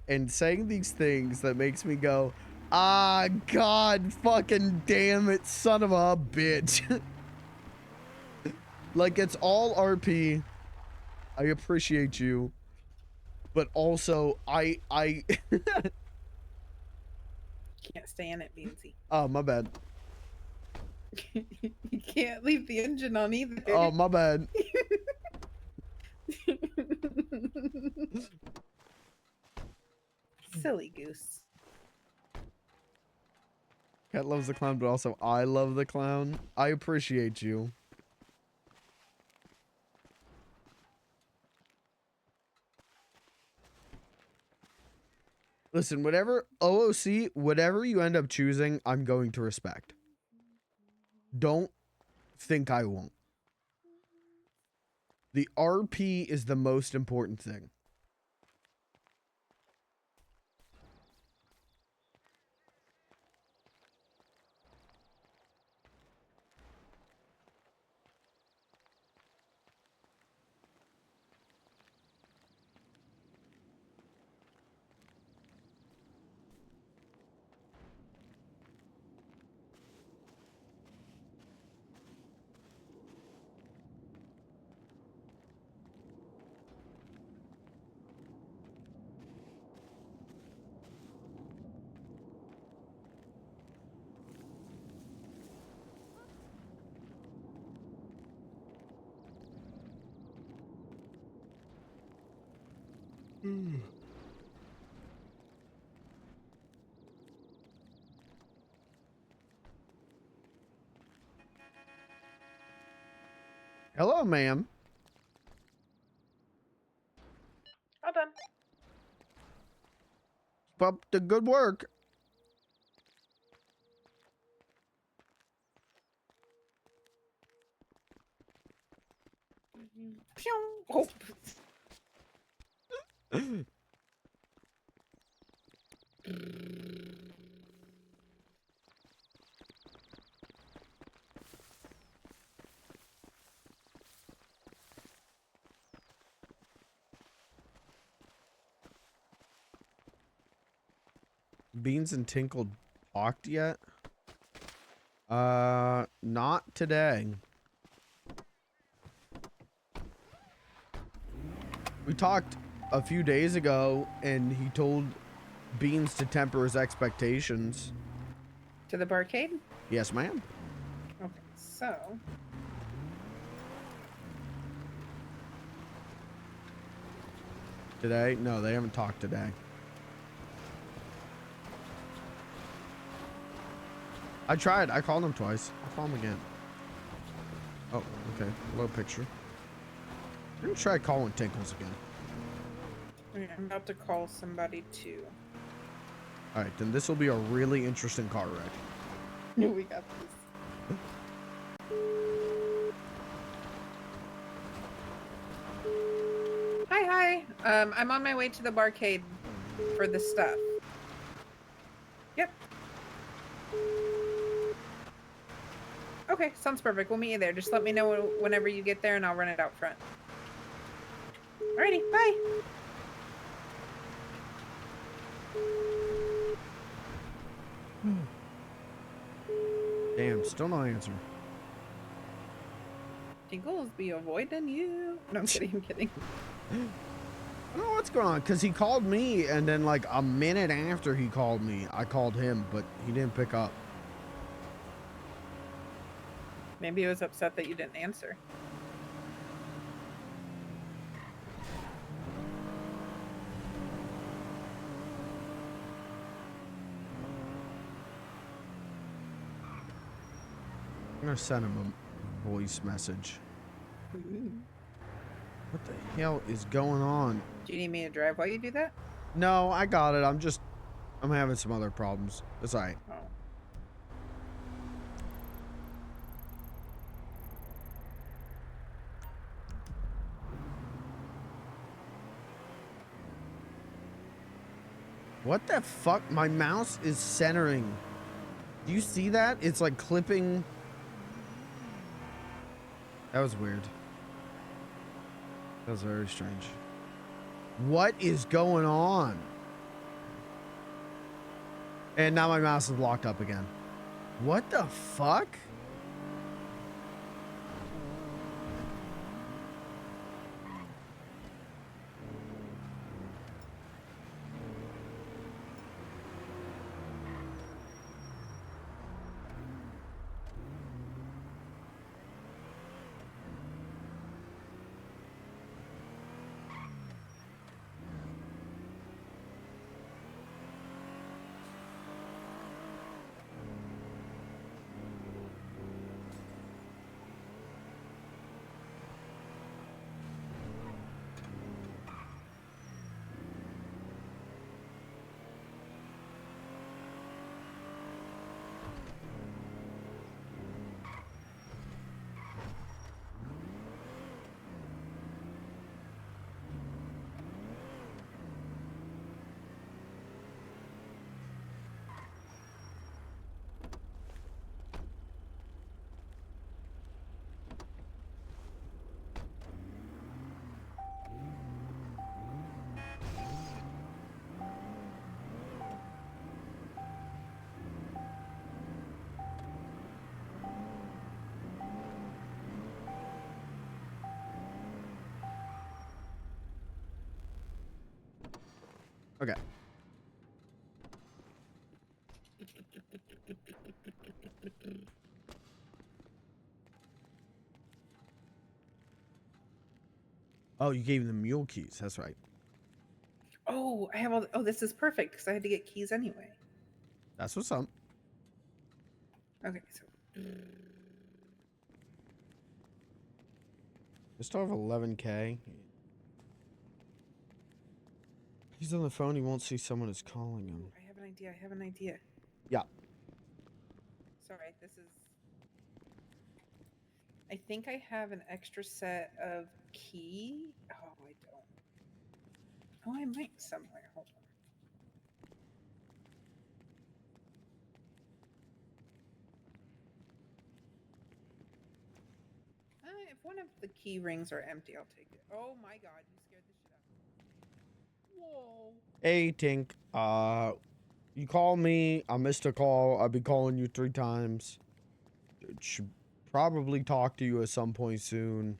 and saying these things that makes me go, ah, God fucking damn it, son of a bitch. Like, it's all RP. I appreciate you. But also, I Can't stand it, Beansy. Oh, my bad. You can't leave the engine on either. Oh, my bad. Silly goose. Cat loves the clown, but also I love the clown. I appreciate you. Listen, whatever OOC, whatever you end up choosing, I'm going to respect. Don't think I won't. The RP is the most important thing. Hello, ma'am. All done. Keep up the good work. Pew. Oh. Beans and Tinkle talked yet? Not today. We talked a few days ago, and he told Beans to temper his expectations. To the barcade? Yes, ma'am. Okay, so. Today? No, they haven't talked today. I tried. I called him twice. I'll call him again. Oh, okay. Low picture. I'm gonna try calling Tinkles again. Okay, I'm about to call somebody too. Alright, then this will be a really interesting car wreck. No, we got this. Hi. I'm on my way to the barcade for this stuff. Yep. Okay, sounds perfect. We'll meet you there. Just let me know whenever you get there and I'll run it out front. Alrighty, bye. Damn, still no answer. Tinkles be avoiding you. No, I'm kidding, I'm kidding. I don't know what's going on, because he called me, and then like a minute after he called me, I called him, but he didn't pick up. Maybe he was upset that you didn't answer. I'm gonna send him a voice message. What the hell is going on? Do you need me to drive while you do that? No, I got it. I'm having some other problems. It's alright. Oh. What the fuck? My mouse is centering. Do you see that? It's like clipping. That was weird. That was very strange. What is going on? And now my mouse is locked up again. What the fuck? Okay. Oh, you gave them mule keys. That's right. Oh, I have all. Oh, this is perfect because I had to get keys anyway. That's what's up. Okay, so I still have 11K. He's on the phone. He won't see someone is calling him. I have an idea. I have an idea. Yeah. Sorry, this is. I think I have an extra set of key. Oh, I don't. Oh, I might somewhere. Hold on. If one of the key rings are empty, I'll take it. Oh my god, you scared the shit out of me. Whoa. Hey, Tink. You called me. I missed a call. I'll be calling you 3 times. Should probably talk to you at some point soon.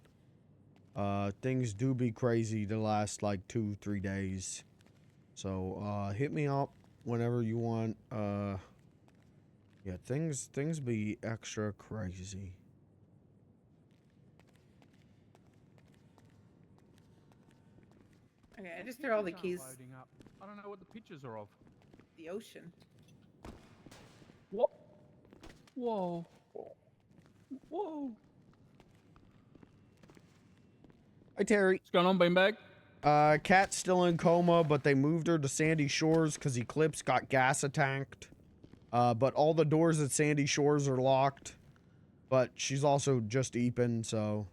Things do be crazy the last like 2-3 days. So, hit me up whenever you want. Yeah, things be extra crazy. Okay, I just threw all the keys. Loading up. I don't know what the pictures are of. The ocean. What? Whoa. Whoa. Hi, Terry. What's going on, Beanbag? Kat's still in coma, but they moved her to Sandy Shores because Eclipse got gas attacked. But all the doors at Sandy Shores are locked. But she's also just Eepin, so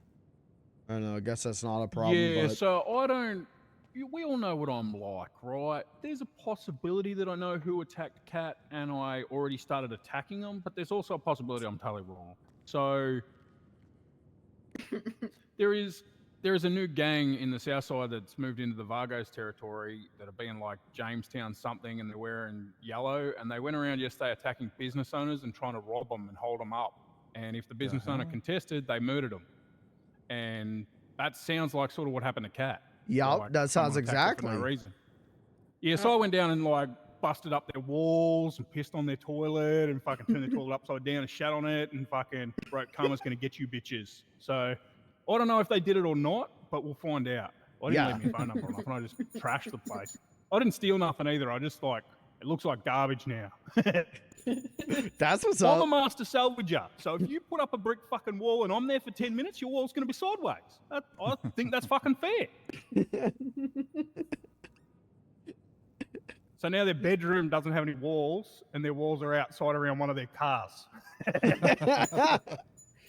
I don't know. I guess that's not a problem. Yeah, but... so I don't... We all know what I'm like, right? There's a possibility that I know who attacked Kat and I already started attacking them, but there's also a possibility I'm totally wrong. So there is a new gang in the south side that's moved into the Vargos territory that have been like Jamestown something, and they're wearing yellow, and they went around yesterday attacking business owners and trying to rob them and hold them up. And if the business owner contested, they murdered them. And that sounds like sort of what happened to Kat. Yep, Like, that sounds exactly. For no reason. Yeah, so I went down and like busted up their walls and pissed on their toilet and fucking turned their toilet upside down and shat on it and fucking wrote "Karma's gonna get you, bitches." So I don't know if they did it or not, but we'll find out. I didn't leave my phone number on, and I just trashed the place. I didn't steal nothing either. I just like, it looks like garbage now. That's what's I'm up. a master salvager. So if you put up a brick fucking wall and I'm there for 10 minutes, your wall's going to be sideways. I think that's fucking fair. So now their bedroom doesn't have any walls, and their walls are outside around one of their cars.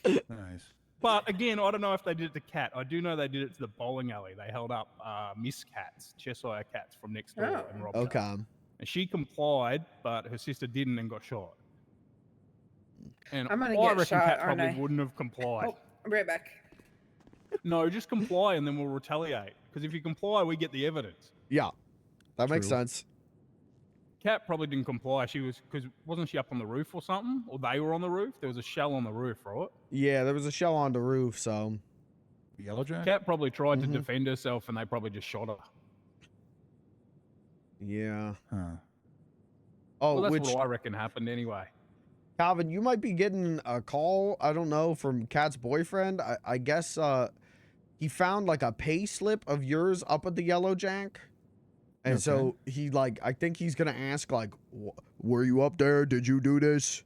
Nice. But again, I don't know if they did it to Kat. I do know they did it to the bowling alley. They held up Miss Cats, Cheshire Cats from next door, and robbed her. And she complied, but her sister didn't and got shot. And I'm gonna I get reckon shot, Kat aren't probably I? wouldn't have complied. Oh, I'm right back. No, just comply and then we'll retaliate. Because if you comply, we get the evidence. Yeah, that makes sense. Kat probably didn't comply. She was, because wasn't she up on the roof or something? Or they were on the roof? There was a shell on the roof, right? Yeah, there was a shell on the roof, so. Yellowjack? Kat probably tried to defend herself and they probably just shot her. Yeah. Huh. Oh, Well, that's which, what I reckon happened anyway. Calvin, you might be getting a call, I don't know, from Kat's boyfriend. I guess he found like a pay slip of yours up at the Yellowjack. And so he like, I think he's going to ask like, were you up there? Did you do this?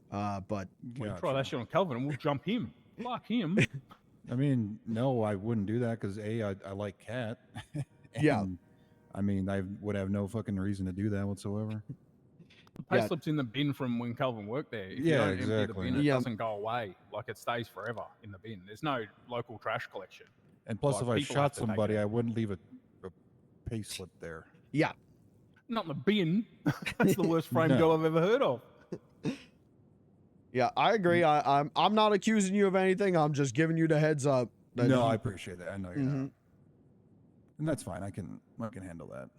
But We try that shit on Calvin and we'll jump him. Fuck him. I mean, no, I wouldn't do that because I like Kat. Yeah. I mean, I would have no fucking reason to do that whatsoever. The pay slip's in the bin from when Calvin worked there. If you Yeah, don't empty the exactly. bin, it doesn't go away. Like, it stays forever in the bin. There's no local trash collection. And plus, Like, if I people have shot to take somebody, it. I wouldn't leave a pay slip there. Yeah. Not in the bin. That's the worst frame No. girl I've ever heard of. Yeah, I agree. I'm not accusing you of anything. I'm just giving you the heads up. that No, you- I appreciate that. I know you're not. And that's fine. I can handle that.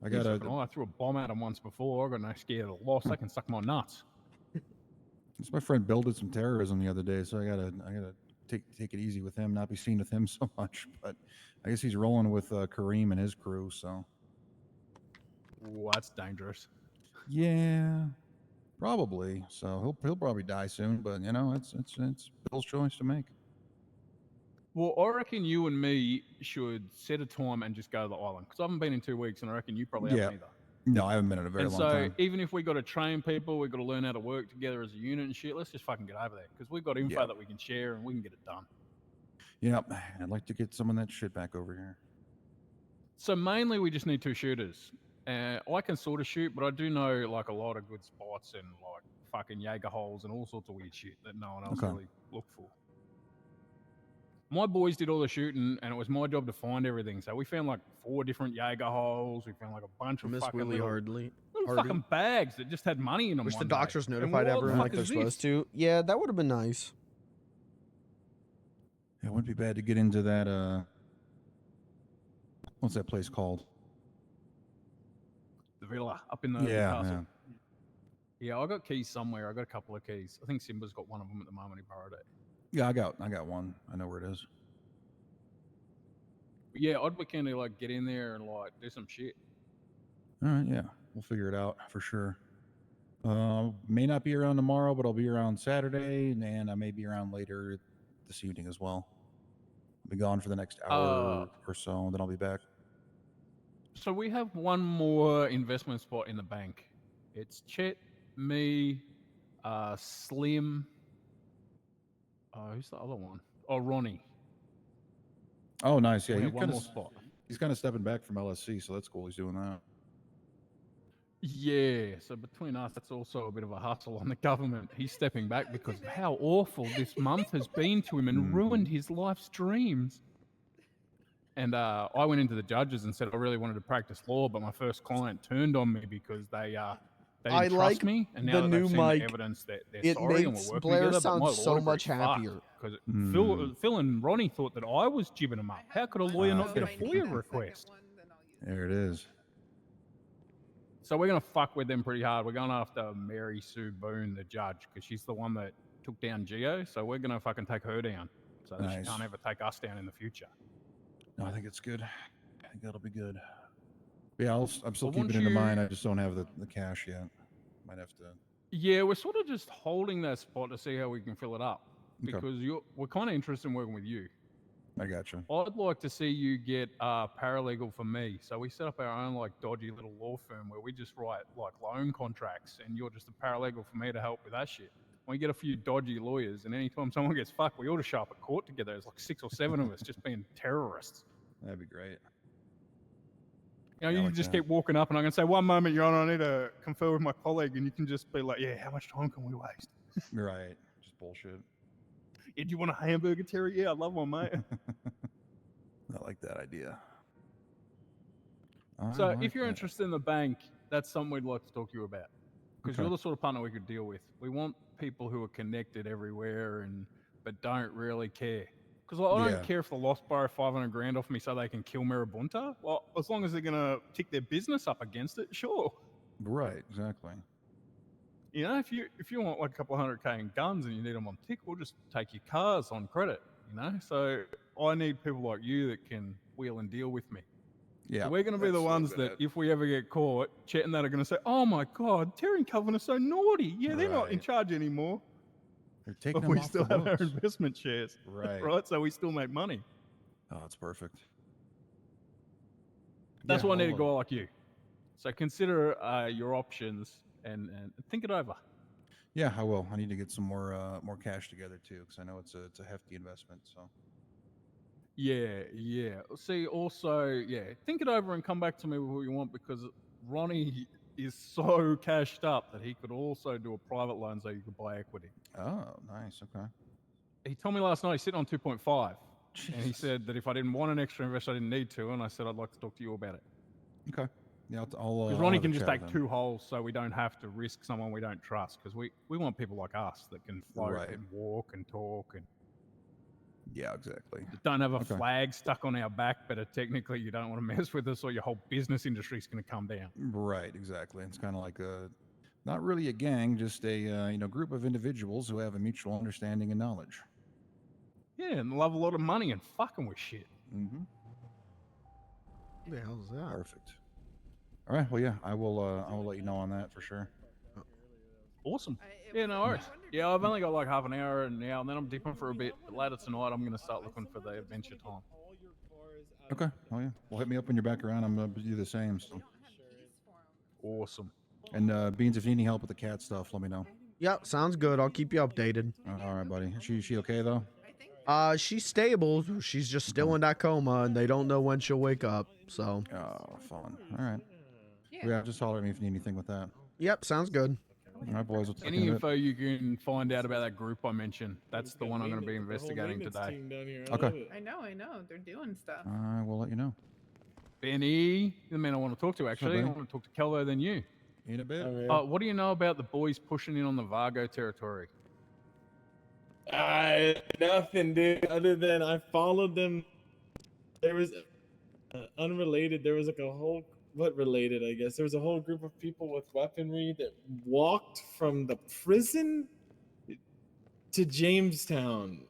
I Yeah, gotta. so I threw a bomb at him once before. I got no scared of the loss. They can suck my nuts. It's my friend Bill did some terrorism the other day, so I gotta take it easy with him, not be seen with him so much. But I guess he's rolling with Kareem and his crew. So Ooh, that's dangerous. yeah, probably. So he'll probably die soon. But you know, it's Bill's choice to make. Well, I reckon you and me should set a time and just go to the island because I haven't been in 2 weeks, and I reckon you probably Yeah. haven't either. No, I haven't been in a very And long so, time. even if we got to train people, we got to learn how to work together as a unit and shit. Let's just fucking get over there because we've got info Yeah. that we can share and we can get it done. Yeah, I'd like to get some of that shit back over here. So mainly, we just need 2 shooters. I can sort of shoot, but I do know like a lot of good spots and like fucking Jaeger holes and all sorts of weird shit that no one else Okay. really looked for. My boys did all the shooting, and it was my job to find everything. So we found like 4 different Jaeger holes. We found like a bunch of Miss fucking Willie little Hardy. fucking bags that just had money in them. Wish the one day. doctors And notified what the everyone fuck like they're is supposed this? to. Yeah, that would have been nice. It wouldn't be bad to get into that. What's that place called? The villa up in the Yeah, castle. Yeah, I got keys somewhere. I got a couple of keys. I think Simba's got one of them at the moment. He borrowed it. Yeah, I got one. I know where it is. But yeah, I'd be keen to like get in there and like do some shit. All right, yeah, we'll figure it out for sure. May not be around tomorrow, but I'll be around Saturday, and I may be around later this evening as well. I'll be gone for the next hour or so, and then I'll be back. So we have one more investment spot in the bank. It's Chet, me, Slim. Who's the other one? Oh, Ronnie. Oh, nice. Yeah, We he have one kind more of spot. he's kind of stepping back from LSC, so that's cool. He's doing that. Yeah, so between us, that's also a bit of a hustle on the government. He's stepping back because of how awful this month has been to him and ruined his life's dreams. And I went into the judges and said I really wanted to practice law, but my first client turned on me because they didn't I trust like me. And the now that they've new seen mic. the evidence that they're It sorry and makes we're working Blair together, but sound my so lawyer much happier. because Phil and Ronnie thought that I was jibbing them up. How could a lawyer not get a FOIA request? There it is. So we're going to fuck with them pretty hard. We're going after Mary Sue Boone, the judge, because she's the one that took down Geo. So we're going to fucking take her down so that she Nice. can't ever take us down in the future. No, I think it's good. I think that'll be good. Yeah, I'm still Well, keeping once it in you- mind. I just don't have the cash yet. Might have to. Yeah, we're sort of just holding that spot to see how we can fill it up Okay. because we're kind of interested in working with you. I got you. I'd like to see you get a paralegal for me. So we set up our own like dodgy little law firm where we just write like loan contracts and you're just a paralegal for me to help with that shit. We get a few dodgy lawyers and anytime someone gets fucked, we ought to show up at court together. There's like 6 or 7 of us just being terrorists. That'd be great. You know, Yeah, you like just that. keep walking up and I'm going to say, one moment, Your Honor, I need to confer with my colleague. And you can just be like, yeah, how much time can we waste? Right. Just bullshit. Yeah, do you want a hamburger, Terry? Yeah, I love one, mate. I like that idea. So I like if you're that. interested in the bank, that's something we'd like to talk to you about. Because Okay. you're the sort of partner we could deal with. We want people who are connected everywhere but don't really care. Because I don't Yeah. care if the Lost borrow 500 grand off me so they can kill Marabunta. Well, as long as they're going to tick their business up against it, sure. Right. Exactly. You know, if you want like a couple $100K in guns and you need them on tick, we'll just take your cars on credit. You know, so I need people like you that can wheel and deal with me. Yeah. So we're going to be the that's what ones I've been that, if we ever get caught, Chet and that are going to say, "Oh my God, Terry and Coven are so naughty. Yeah, they're not in Right. charge anymore." They're taking But them we off still the have our books. investment shares, Right. right? So we still make money. Oh, that's perfect. That's Yeah, why I need a I'll, guy like you. So consider your options and think it over. Yeah, I will. I need to get some more cash together too, because I know it's a hefty investment. So Yeah. See, also, yeah, think it over and come back to me with what you want because Ronnie is so cashed up that he could also do a private loan so you could buy equity. oh, nice. Okay. He told me last night he's sitting on 2.5. And he Jesus. said that if I didn't want an extra investor, I didn't need to. And I said, I'd like to talk to you about it. Okay. Yeah, I'll. Because I'll Ronnie have a can just chat take with him. 2 holes so we don't have to risk someone we don't trust. Because we want people like us that can float Right. and walk and talk and Yeah, exactly. don't have a Okay. flag stuck on our back, but technically you don't want to mess with us or your whole business industry is going to come down. Right. Exactly. It's kind of like not really a gang, just a group of individuals who have a mutual understanding and knowledge. Yeah, and love a lot of money and fucking with shit. Mm-hmm. What the hell is that? Perfect. All right. Well, yeah, I will let you know on that for sure. Awesome. Yeah, no worries. Yeah, I've only got like half an hour and now, and then I'm dipping for a bit. But later tonight, I'm gonna start looking for the adventure time. Okay. Oh yeah. Well, hit me up when you're back around. I'm gonna do the same. So. Awesome. And Beans, if you need any help with the cat stuff, let me know. Yep, sounds good. I'll keep you updated. All right, buddy. She okay though? She's stable. She's just still in that coma, and they don't know when she'll wake up. So. Oh, fun. All right. Yeah, just holler at me if you need anything with that. Yep, sounds good. All right, boys. We'll talk Any in a bit. info you can find out about that group I mentioned, that's the one I'm going to be investigating today. Okay. I know. They're doing stuff. I will let you know. Benny, the man I want to talk to, actually. I Benny? want to talk to Kelvo than you. In a bit. What do you know about the boys pushing in on the Vargo territory? Nothing, dude. Other than I followed them. There was unrelated. There was like a whole related, I guess. There was a whole group of people with weaponry that walked from the prison to Jamestown.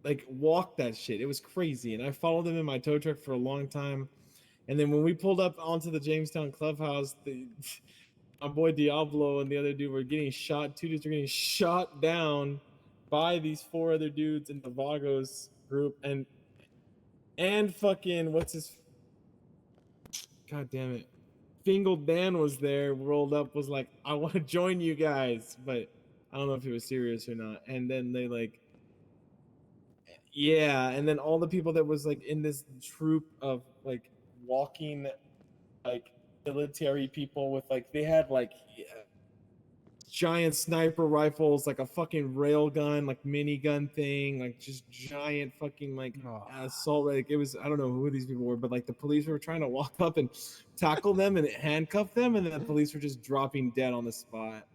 Like walked that shit. It was crazy, and I followed them in my tow truck for a long time. And then when we pulled up onto the Jamestown clubhouse, my boy Diablo and the other dude were getting shot. 2 dudes were getting shot down by these 4 other dudes in the Vagos group, and fucking what's his? God damn it, Fingal Dan was there, rolled up, was like, I want to join you guys, but I don't know if he was serious or not. And then they like, yeah, and then all the people that was like in this troop of like walking, like military people with like, they had like giant sniper rifles, like a fucking rail gun, like minigun thing, like just giant fucking like assault. Like it was, I don't know who these people were, but like the police were trying to walk up and tackle them and handcuff them, and then the police were just dropping dead on the spot.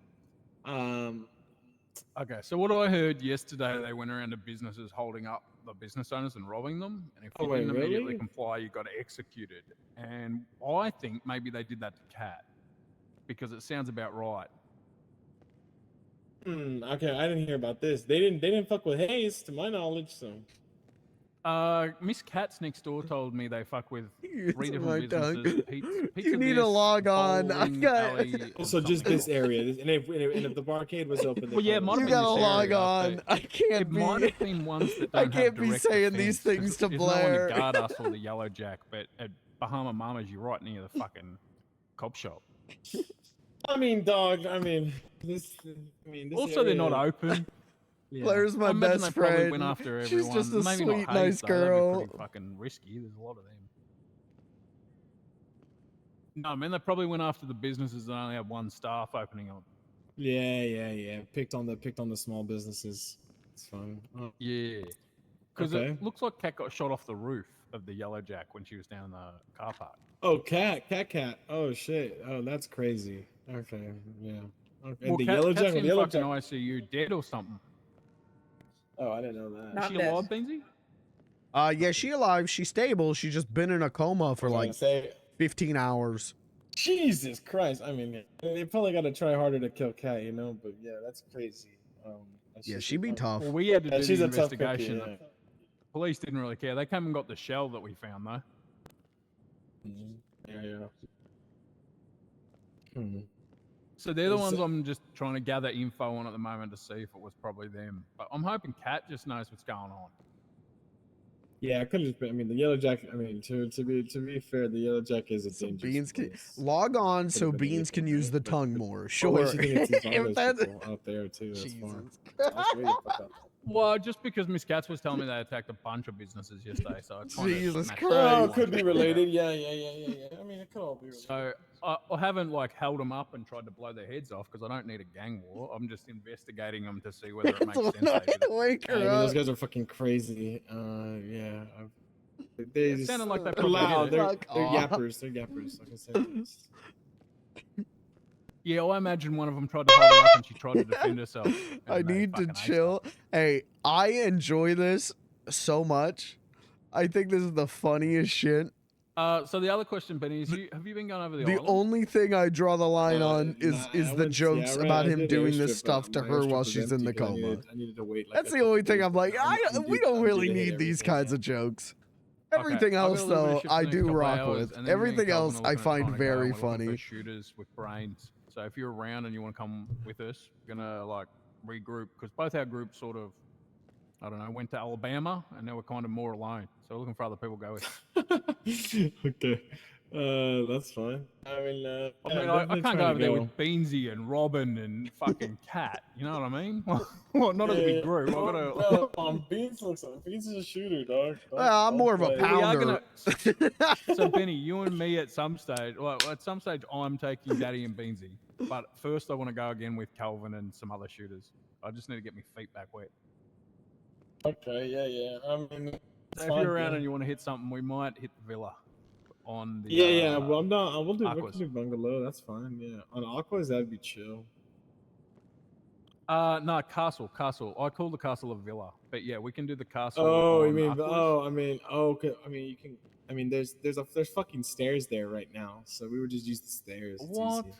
Okay, so what I heard yesterday, they went around to businesses holding up the business owners and robbing them, and if you didn't immediately comply, you got executed. And I think maybe they did that to Kat, because it sounds about right. Okay, I didn't hear about this. They didn't fuck with Hayes, to my knowledge. So, Miss Katz next door told me they fuck with 3 different tongue. businesses. Pizza You need to this, log on. I bowling got. alley, or so just something. this area, and if the barcade was open, Well, yeah, it might have You been gotta this log area, on. but I can't it be. might have been ones that I don't can't have be direct saying these defense, 'cause things to there's no one Blair. to guard us or the Yellow Jack, but at Bahama Mama's, you're right near the fucking cop shop. I mean, dog. I mean, this. Also, they're not area- open. Yeah. Blair's my I imagine best they probably friend. went after She's everyone. just a Maybe sweet, not Hayes, nice though. That'd be girl. pretty fucking risky. There's a lot of them. No, I mean they probably went after the businesses that only had 1 staff opening up. Yeah. Picked on the small businesses. It's fine. Oh. Yeah, because Okay. it looks like Kat got shot off the roof of the Yellow Jack when she was down in the car park. Oh, cat. Oh shit. Oh, that's crazy. Okay, yeah. Okay. Well, And the Kat's yellow jack. in The yellow fucking jack. ICU, dead or something. Oh, I didn't know that. Is Not she dead. alive, Benzie? Yeah, she alive. She's stable. She's just been in a coma for like 15 hours. Jesus Christ. I mean, they probably got to try harder to kill Cat, you know. But yeah, that's crazy. Yeah, she'd be tough. Well, we had to do she's the a tough cookie, investigation. yeah. The police didn't really care. They came and got the shell that we found, though. Yeah. So they're the ones I'm just trying to gather info on at the moment to see if it was probably them. But I'm hoping Kat just knows what's going on. Yeah, it could just be. I mean, the yellow jack. I mean, to be fair, the yellow jack is a dangerous. Beans can place. log on so Could've been Beans can use the tongue more. Oh, Sure. wait, she thinks it's If Vagos that- people out there too. That's fine. Jesus. That's way the fuck up. Well, just because Miss Katz was telling me they attacked a bunch of businesses yesterday, so it kind Jesus of Christ. Oh, it could be related. Yeah. I mean, it could all be related. So I haven't like held them up and tried to blow their heads off because I don't need a gang war. I'm just investigating them to see whether it makes sense. They did it. Wake I her mean, up. those guys are fucking crazy. Yeah. They It just, sounded like they they're probably loud. did it. They're Fuck off. yappers. They're yappers. Like I said. Yeah, I imagine one of them tried to hold her up and she tried to defend herself. and I they need to fucking aced chill. Hey, I enjoy this so much. I think this is the funniest shit So the other question, Benny, is have you been going over the The island? only thing I draw the line on is I the went- jokes about I him did doing this airstrip, stuff but to my her while airstrip was she's in the empty 'cause coma. I needed to wait. Like, That's a the only couple thing days, I'm but like, we don't I'm due really to hit need these everything, kinds yeah. of jokes. Okay, Everything I've got else, a little bit of though, shift I in the next do couple rock hours, with. and then me and Everything Calvin else are I looking at find trying to go, very and we're looking funny. for shooters with brains. So if you're around and you want to come with us, we're gonna like regroup because both our groups sort of, I don't know, went to Alabama and now we're kind of more alone. So we're looking for other people to go with. Okay, that's fine. I mean, I mean, I can't go over there with Beansy and Robin and fucking Cat. You know what I mean? Well, not as a big group. I gotta. Beans Beans is a shooter, dog. Well, I'm more of a Well, we are pounder. gonna. So Benny, you and me at some stage. Well, at some stage, I'm taking Daddy and Beansy. But first, I want to go again with Calvin and some other shooters. I just need to get my feet back wet. Okay, yeah. I mean, So if you're around and you want to hit something, we might hit the villa on the. yeah. Well, I'm not. I will do. Aquas. We can do bungalow. That's fine. Yeah, on Aquas that'd be chill. No, castle. I call the castle a villa, but yeah, we can do the castle. Oh, you on mean? Aquas. Oh, I mean. Oh, okay. I mean, you can. I mean, there's fucking stairs there right now, so we would just use the stairs. It's What? easy.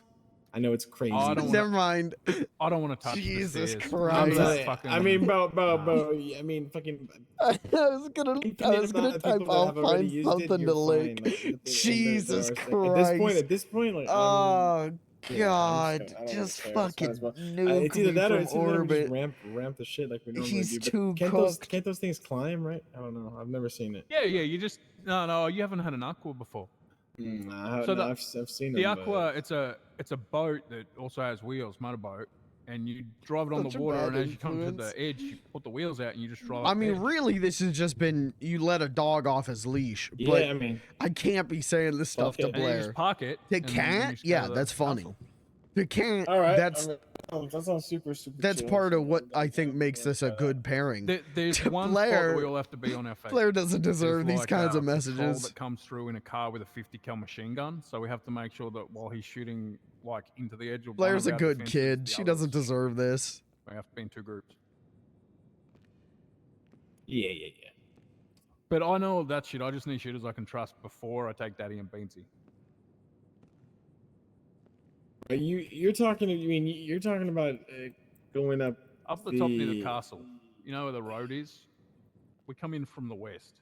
I know it's crazy. I don't Never mind. I don't want to touch Jesus the stairs. Christ. I mean, bro. I mean, fucking. I was gonna type. I'll find something to link. Jesus Christ. At this point, like. Oh Yeah, God! I don't just care, it's fine, fucking it's fine. nuke It's either me that or from it's either we orbit. just ramp the shit like we normally He's do. too cooked. Can't those things climb, right? I don't know. I've never seen it. Yeah. You just no. You haven't had an aqua before. I've seen The them, aqua, it's a boat that also has wheels, motorboat, and you drive it on Such the a water, bad and as you come to influence. the edge, you put the wheels out and you just drive. I up the mean, edge. really, this has just been you let a dog off his leash. Yeah, But I mean, I can't be saying this stuff to And you Blair. just park it. The and then cat? you just go Yeah, to the that's funny. castle. The cat. all right. That's that sounds super. that's chill. part of what I think makes this a good pairing. There's To one Blair- spot that we all have to be on our face. Blair doesn't deserve There's these like kinds a of patrol messages. that comes through in a car with a 50 cal machine gun, so we have to make sure that while he's shooting like into the edge of one Blair's of a our good defenses, kid. the She others- doesn't deserve this. We have to be in two groups. Yeah. But I know all that shit. I just need shooters I can trust before I take Daddy and Beansy. You're talking. I mean, you're talking about going up Up the top near the castle. You know where the road is? We come in from the west.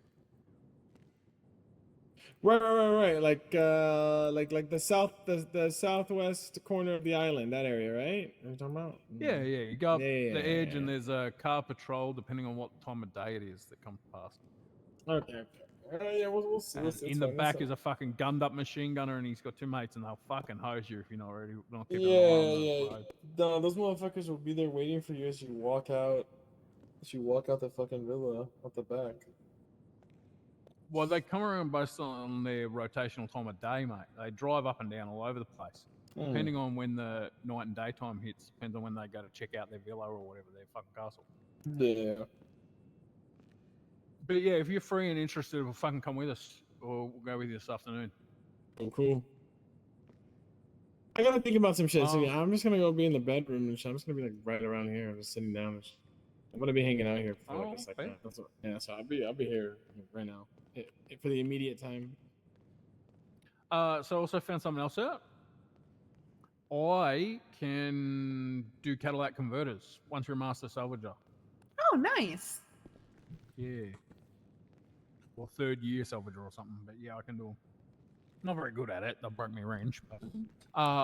Right. Like the southwest corner of the island, that area, right? Are you talking about? Yeah. You go up Yeah. the edge and there's a car patrol depending on what time of day it is that comes past. Okay. Yeah, we'll see. And in the back is a fucking gunned up machine gunner and he's got two mates and they'll fucking hose you if you're not ready. Not keeping an eye on the road. No, those motherfuckers will be there waiting for you as you walk out. The fucking villa out the back. Well, they come around based on their rotational time of day, mate. They drive up and down all over the place. Depending on when the night and daytime hits, depends on when they go to check out their villa or whatever, their fucking castle. Yeah. But yeah, if you're free and interested, we'll fucking come with us, or we'll go with you this afternoon. Oh, cool. I gotta think about some shit. So Um, yeah, I'm just gonna go be in the bedroom and shit. I'm just gonna be like right around here, just sitting down. And shit. I'm gonna be hanging out here for like a second. So I'll be here right now for the immediate time. So I also found something else out. I can do Cadillac converters once you're a master salvager. Oh, nice. Yeah. Well, third year salvager or something, but yeah, I can do them. Not very good at it. They'll break me range. But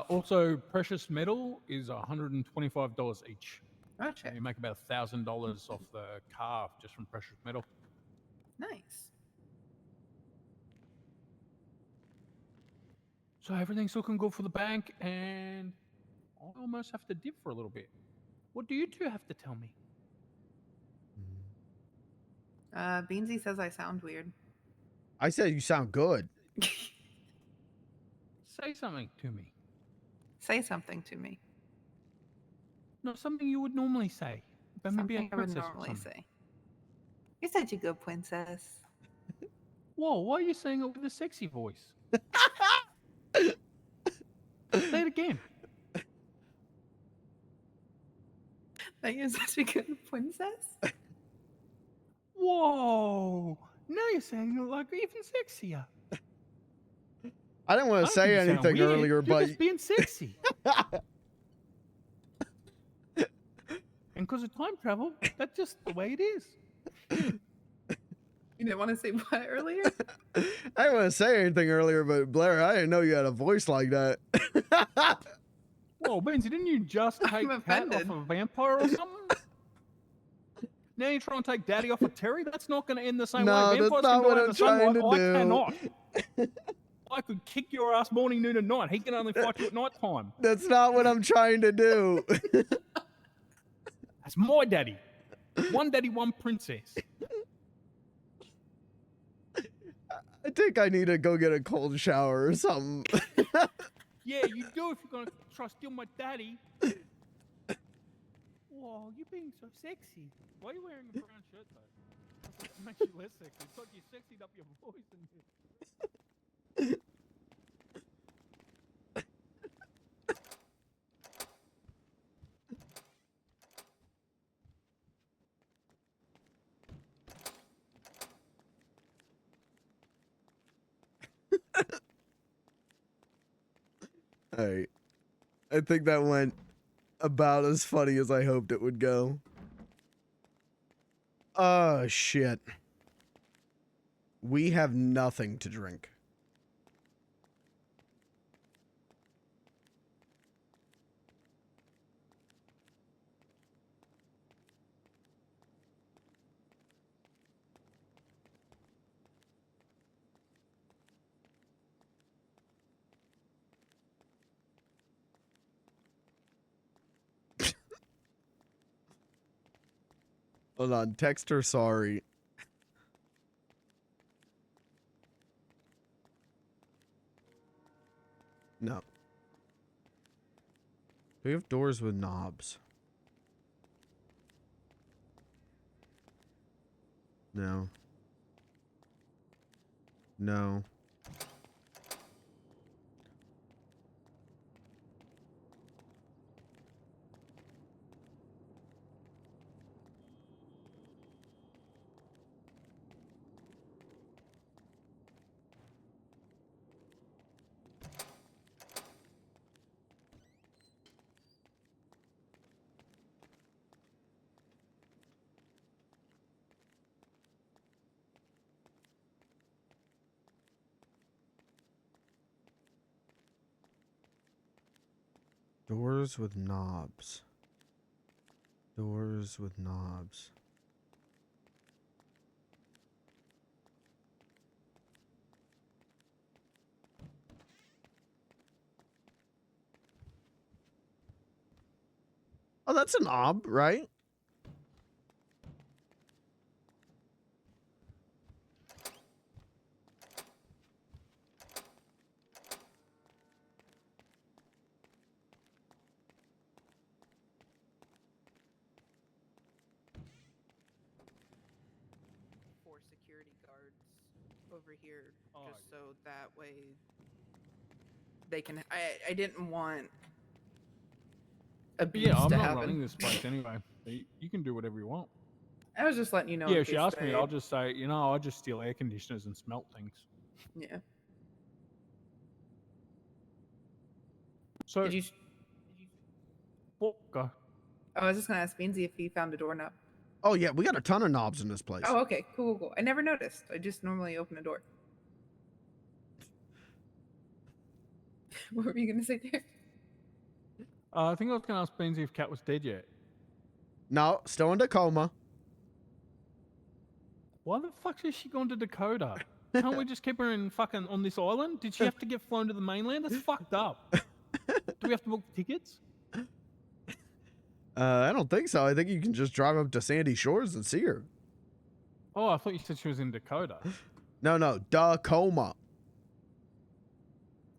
also, precious metal is $125 each. Gotcha. So you make about $1,000 off the car just from precious metal. Nice. So everything's looking good for the bank, and I almost have to dip for a little bit. What do you two have to tell me? Beansy says I sound weird. I said you sound good. Say something to me. Say something to me. Not something you would normally say. But maybe a Something I would princess or normally something. say. You're such a good princess. Whoa, why are you saying it with a sexy voice? Say it again. That you're such a good princess? Whoa! Now you're saying it like even sexier. I didn't want I to don't say think you sound anything weird. earlier, You're but just being sexy. And because of time travel, that's just the way it is. You didn't want to say what earlier? I didn't want to say anything earlier, but Blair, I didn't know you had a voice like that. Whoa, Benzie, didn't you just take I'm Cat offended. off a vampire or something? Now you're trying to take Daddy off of Terry? That's not going to end the same No, way. that's Vampires not can what die in I'm the trying sunlight. to I do. cannot. I could kick your ass morning, noon, and night. He can only fight you at night time. That's not what I'm trying to do. That's my daddy. One daddy, one princess. I think I need to go get a cold shower or something. Yeah, you do if you're going to try to steal my daddy. Whoa, you're being so sexy. Why are you wearing a brown shirt, though? It makes you less sexy. It's like you sexied up your voice. All right. I think that went about as funny as I hoped it would go. Oh, shit. We have nothing to drink. Hold on, text her sorry. No. Do we have doors with knobs? No. No. Doors with knobs. Doors with knobs. Oh, that's a knob, right? For security guards over here, just so that way they can. I didn't want abuse Yeah, I'm to not happen. running this place anyway. You can do whatever you want. I was just letting you know. Yeah, in if she case asks me, they- I'll just say, you know, I just steal air conditioners and smelt things. Yeah. So, Did you? What? Go. I was just gonna ask Beansy if he found a doorknob. Oh, yeah, we got a ton of knobs in this place. Oh, okay, cool. I never noticed. I just normally open a door. What were you gonna say there? I think I was going to ask Beansy if Cat was dead yet. No, still in Tacoma. Why the fuck is she gone to Dakota? Can't we just keep her in fucking on this island? Did she have to get flown to the mainland? That's fucked up. Do we have to book tickets? I don't think so. I think you can just drive up to Sandy Shores and see her. Oh, I thought you said she was in Dakota. No, Tacoma.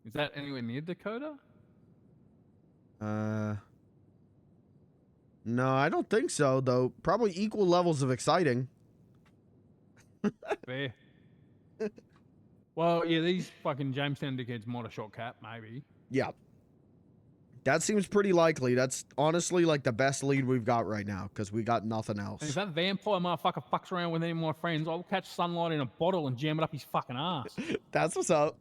Is that anywhere near Dakota? No, I don't think so, though. Probably equal levels of exciting. Fair. Well, yeah, these fucking Jamestown dickheads might have shot Cat, maybe. Yeah. That seems pretty likely. That's honestly like the best lead we've got right now, because we got nothing else. And if that vampire motherfucker fucks around with any of my friends, I'll catch sunlight in a bottle and jam it up his fucking ass. That's what's up.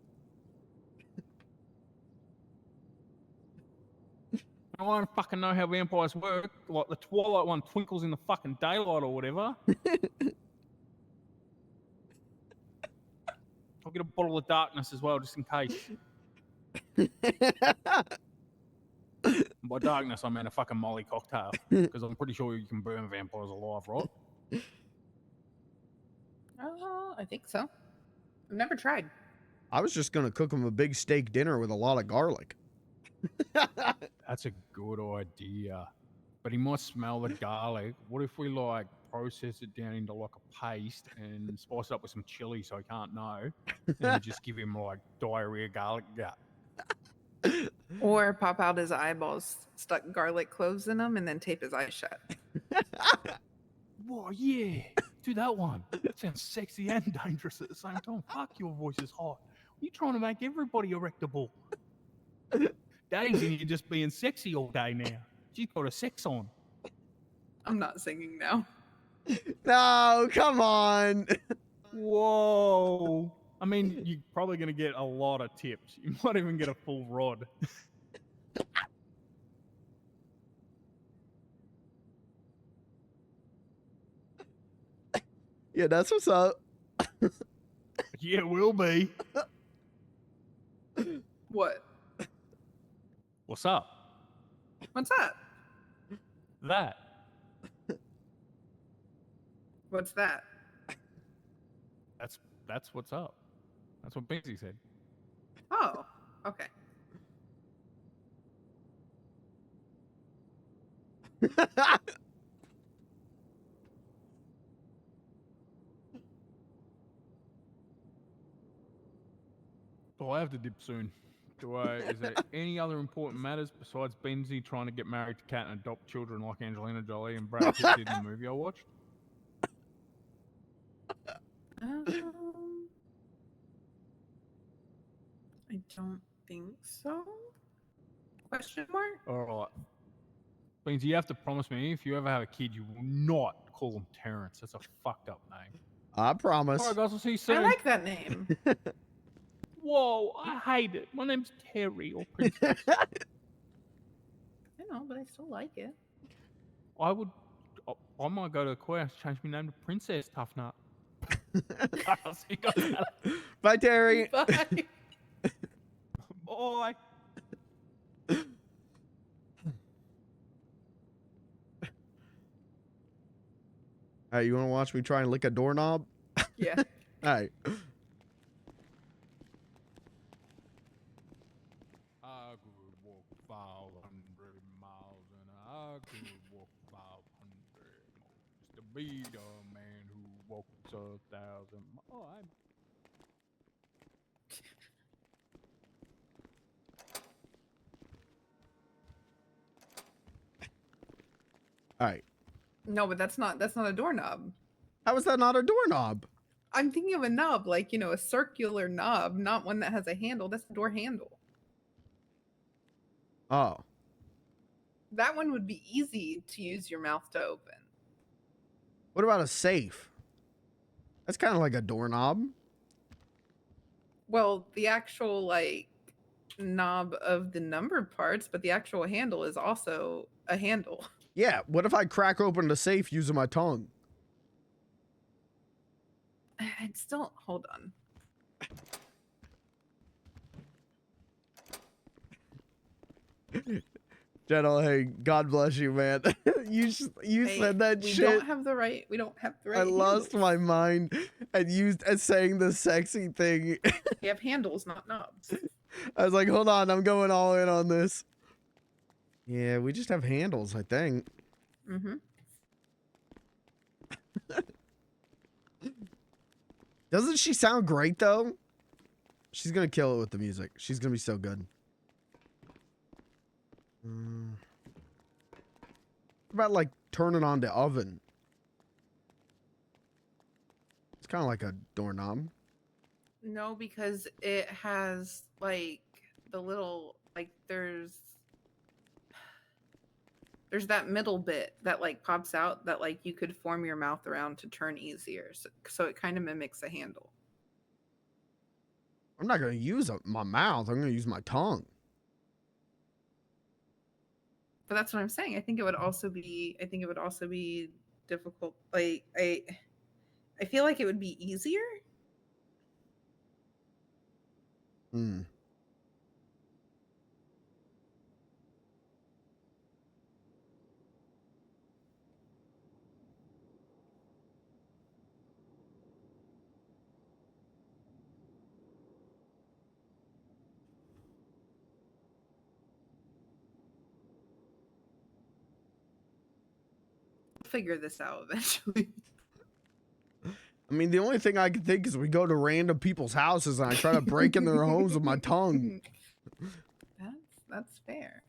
I don't fucking know how vampires work. Like the Twilight one twinkles in the fucking daylight or whatever. I'll get a bottle of darkness as well, just in case. By darkness, I mean a fucking Molly cocktail. Because I'm pretty sure you can burn vampires alive, right? I think so. I've never tried. I was just gonna cook him a big steak dinner with a lot of garlic. That's a good idea. But he might smell the garlic. What if we like process it down into like a paste and spice it up with some chili so he can't know? And then just give him like diarrhea garlic gut. Or pop out his eyeballs, stuck garlic cloves in them, and then tape his eyes shut. Whoa, yeah. Do that one. That sounds sexy and dangerous at the same time. Fuck, your voice is hot. You're trying to make everybody erectable. Dave's in here just being sexy all day now. She's got a sex on. I'm not singing now. No, come on. Whoa. I mean, you're probably going to get a lot of tips. You might even get a full rod. Yeah, that's what's up. Yeah, it will be. What? What's up? What's that? That. What's that? That's what's up. That's what Beansy said. Oh, okay. Do I have to dip soon? Is there any other important matters besides Benzie trying to get married to Kat and adopt children like Angelina Jolie and Brad Pitt did in the movie I watched? I don't think so. Question mark? All right. Beans, you have to promise me if you ever have a kid, you will not call him Terrence. That's a fucked up name. I promise. All right, guys, I'll see you soon. I like that name. Whoa, I hate it. My name's Terry or Princess. I know, but I still like it. I might go to the courthouse, change my name to Princess Tough Nut. I'll see you guys later. Bye, Terry. Bye. Bye. All right, you want to watch me try and lick a doorknob? Yeah. All right. I could walk 500 miles and I could walk 500 more just to be the man who walks 1,000 miles. Oh, I'm... All right. No, but that's not a doorknob. How is that not a doorknob? I'm thinking of a knob, like, you know, a circular knob, not one that has a handle. That's a door handle. Oh. That one would be easy to use your mouth to open. What about a safe? That's kind of like a doorknob. Well, the actual, like, knob of the numbered parts, but the actual handle is also a handle. Yeah, what if I crack open the safe using my tongue? I'd still hold on. Jenna, hey, God bless you, man. you Hey, said that we shit. don't have the right. We don't have the right. I lost handles. my mind and used as saying the sexy thing. We have handles, not knobs. I was like, hold on, I'm going all in on this. Yeah, we just have handles, I think. Mm-hmm. Doesn't she sound great though? She's gonna kill it with the music. She's gonna be so good. What about like turning on the oven? It's kind of like a doorknob. No, because it has like the little like there's that middle bit that like pops out that like you could form your mouth around to turn easier. So it kind of mimics a handle. I'm not gonna use my mouth. I'm gonna use my tongue. But that's what I'm saying. I think it would also be difficult. Like I feel like it would be easier. Hmm. Figure this out eventually. I mean, the only thing I can think is we go to random people's houses and I try to break in their homes with my tongue. That's fair.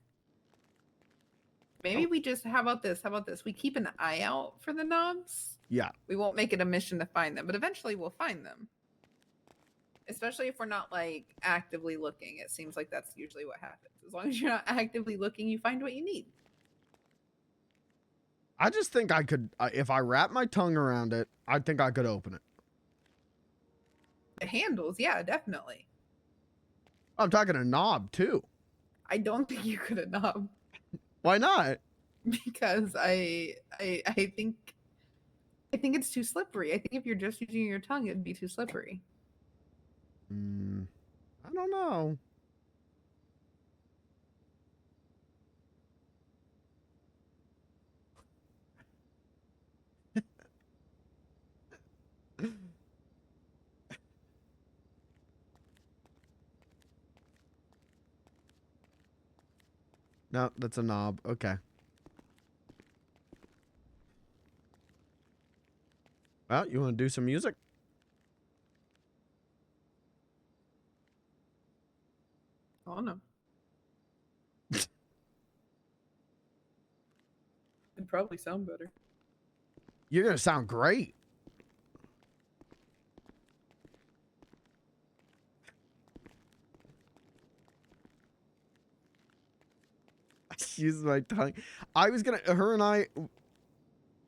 Maybe we just how about this? We keep an eye out for the knobs. Yeah. We won't make it a mission to find them, but eventually we'll find them. Especially if we're not like actively looking. It seems like that's usually what happens. As long as you're not actively looking, you find what you need. I just think I could, if I wrap my tongue around it, I think I could open it. The handles, yeah, definitely. I'm talking a knob too. I don't think you could have knob. Why not? Because I think it's too slippery. I think if you're just using your tongue, it'd be too slippery. I don't know. No, that's a knob. Okay. Well, you want to do some music? Oh no. It'd probably sound better. You're going to sound great. Use my tongue. I was going to, her and I,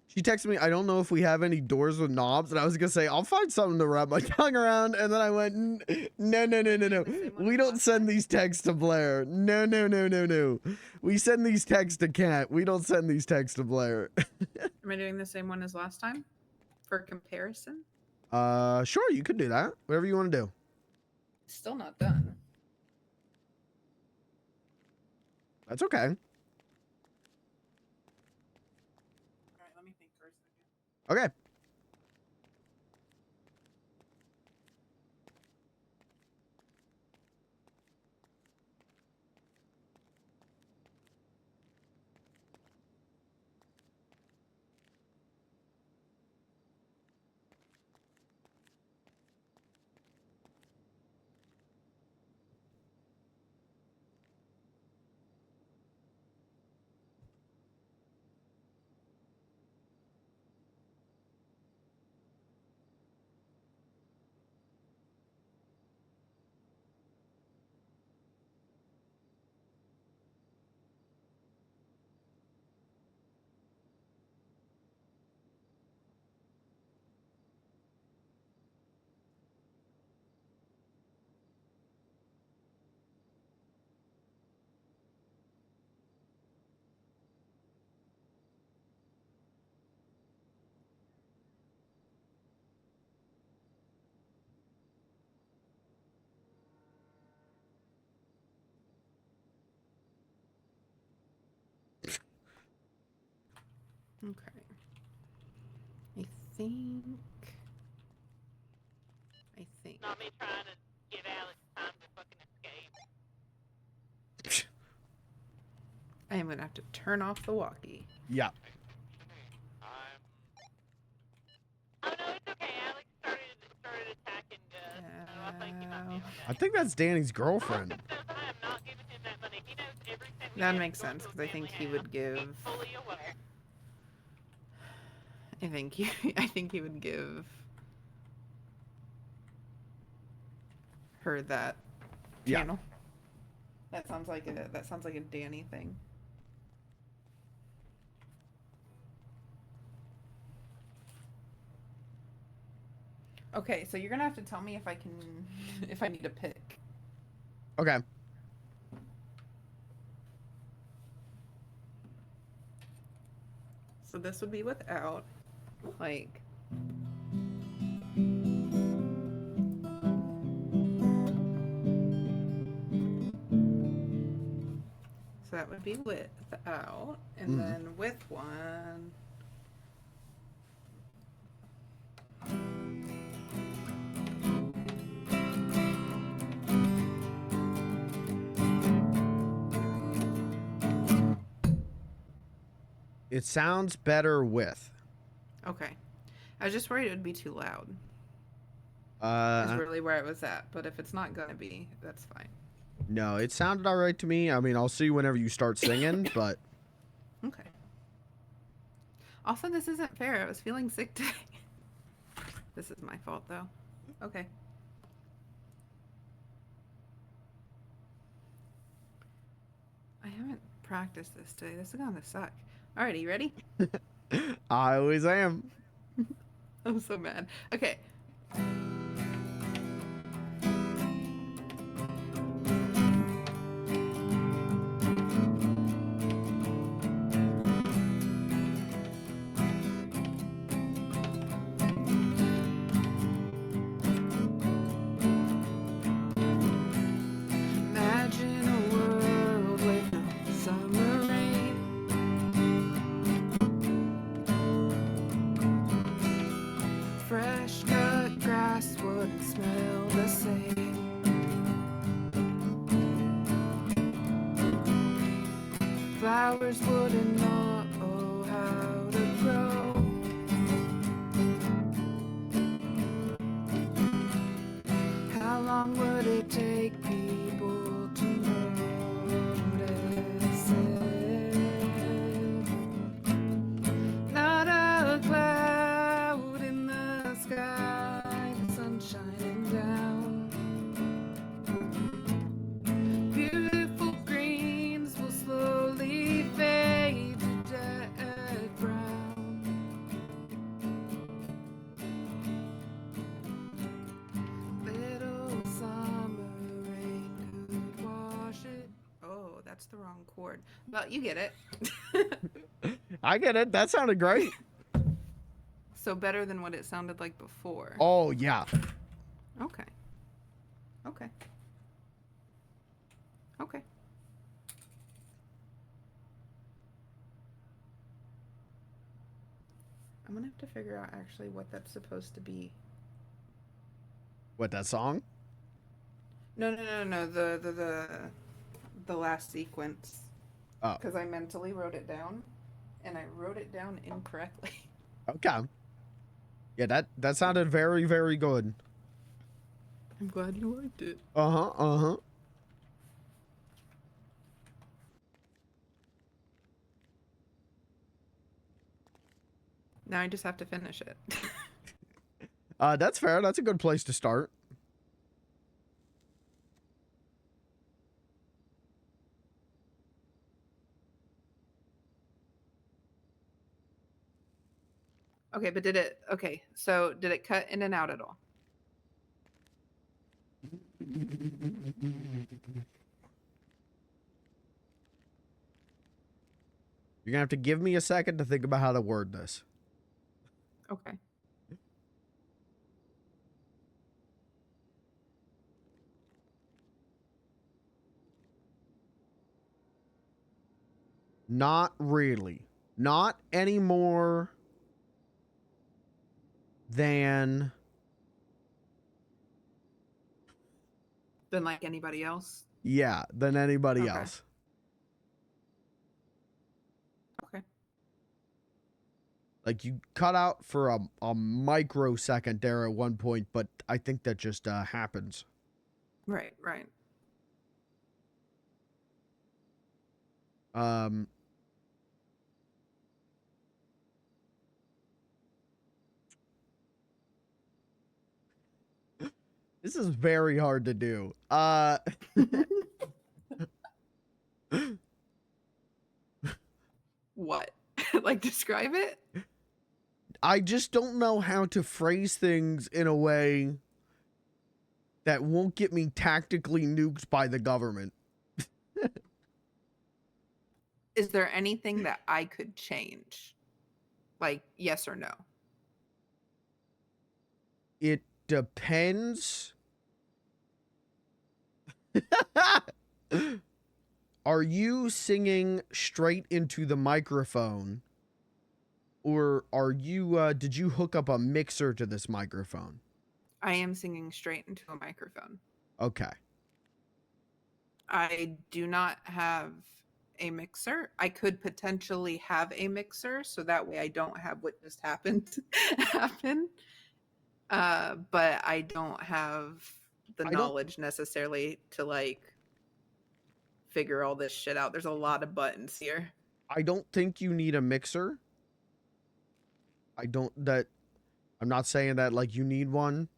she texted me, I don't know if we have any doors with knobs. And I was going to say, I'll find something to wrap my tongue around. And then I went, no. We don't send these texts to Blair. No. We send these texts to Kat. We don't send these texts to Blair. Am I doing the same one as last time? For comparison? Sure, you could do that. Whatever you want to do. Still not done. That's okay. Alright, let me think for a second. Okay. Okay. I think. Not me trying to give Alex time to fucking escape. I am gonna have to turn off the walkie. Yeah. Oh no, it's okay. Alex started attacking Gus. So I think he might be okay. I think that's Danny's girlfriend. I am not giving him that money. He knows everything. That makes sense because I think he would give. Fully aware. I think he would give her that channel. That sounds like a Danny thing. Okay, so you're gonna have to tell me if I need to pick. Okay. so this would be without, like. So that would be without, and then with one. It sounds better with. Okay. I was just worried it would be too loud. Is really where it was at. But if it's not gonna be, that's fine. No, it sounded all right to me. I mean, I'll see whenever you start singing, but... Okay. Also, this isn't fair. I was feeling sick today. This is my fault, though. Okay. I haven't practiced this today. This is gonna suck. Alrighty, you ready? I always am. I'm so mad. Okay. Imagine a world with no summer rain. Fresh cut grass wouldn't smell the same. Flowers wouldn't know how to grow. How long would it take people to notice it? Not a cloud in the sky, the sun shining down. Beautiful greens will slowly fade to dead brown. Little summer rain could wash it. Oh, that's the wrong chord. Well, you get it. I get it. That sounded great. So better than what it sounded like before. Oh, yeah. Okay. Okay. Okay. I'm gonna have to figure out actually what that's supposed to be. What, that song? No. The last sequence. Oh. Because I mentally wrote it down, and I wrote it down incorrectly. Okay. Yeah, that sounded very, very good. I'm glad you liked it. Uh-huh. Now I just have to finish it. That's fair. That's a good place to start. Okay, but so did it cut in and out at all? You're gonna have to give me a second to think about how to word this. Okay. Not really. Not any more than... Than like anybody else? Yeah, than anybody Okay. else. Okay. Like, you cut out for a microsecond there at one point, but I think that just happens. Right. This is very hard to do. What? Like, describe it? I just don't know how to phrase things in a way that won't get me tactically nuked by the government. Is there anything that I could change? Like, yes or no? It depends. Are you singing straight into the microphone? Or are you, did you hook up a mixer to this microphone? I am singing straight into a microphone. Okay. I do not have a mixer. I could potentially have a mixer, so that way I don't have what just happened happen. But I don't have the knowledge necessarily to like figure all this shit out. There's a lot of buttons here. I don't think you need a mixer. I'm not saying that like you need one.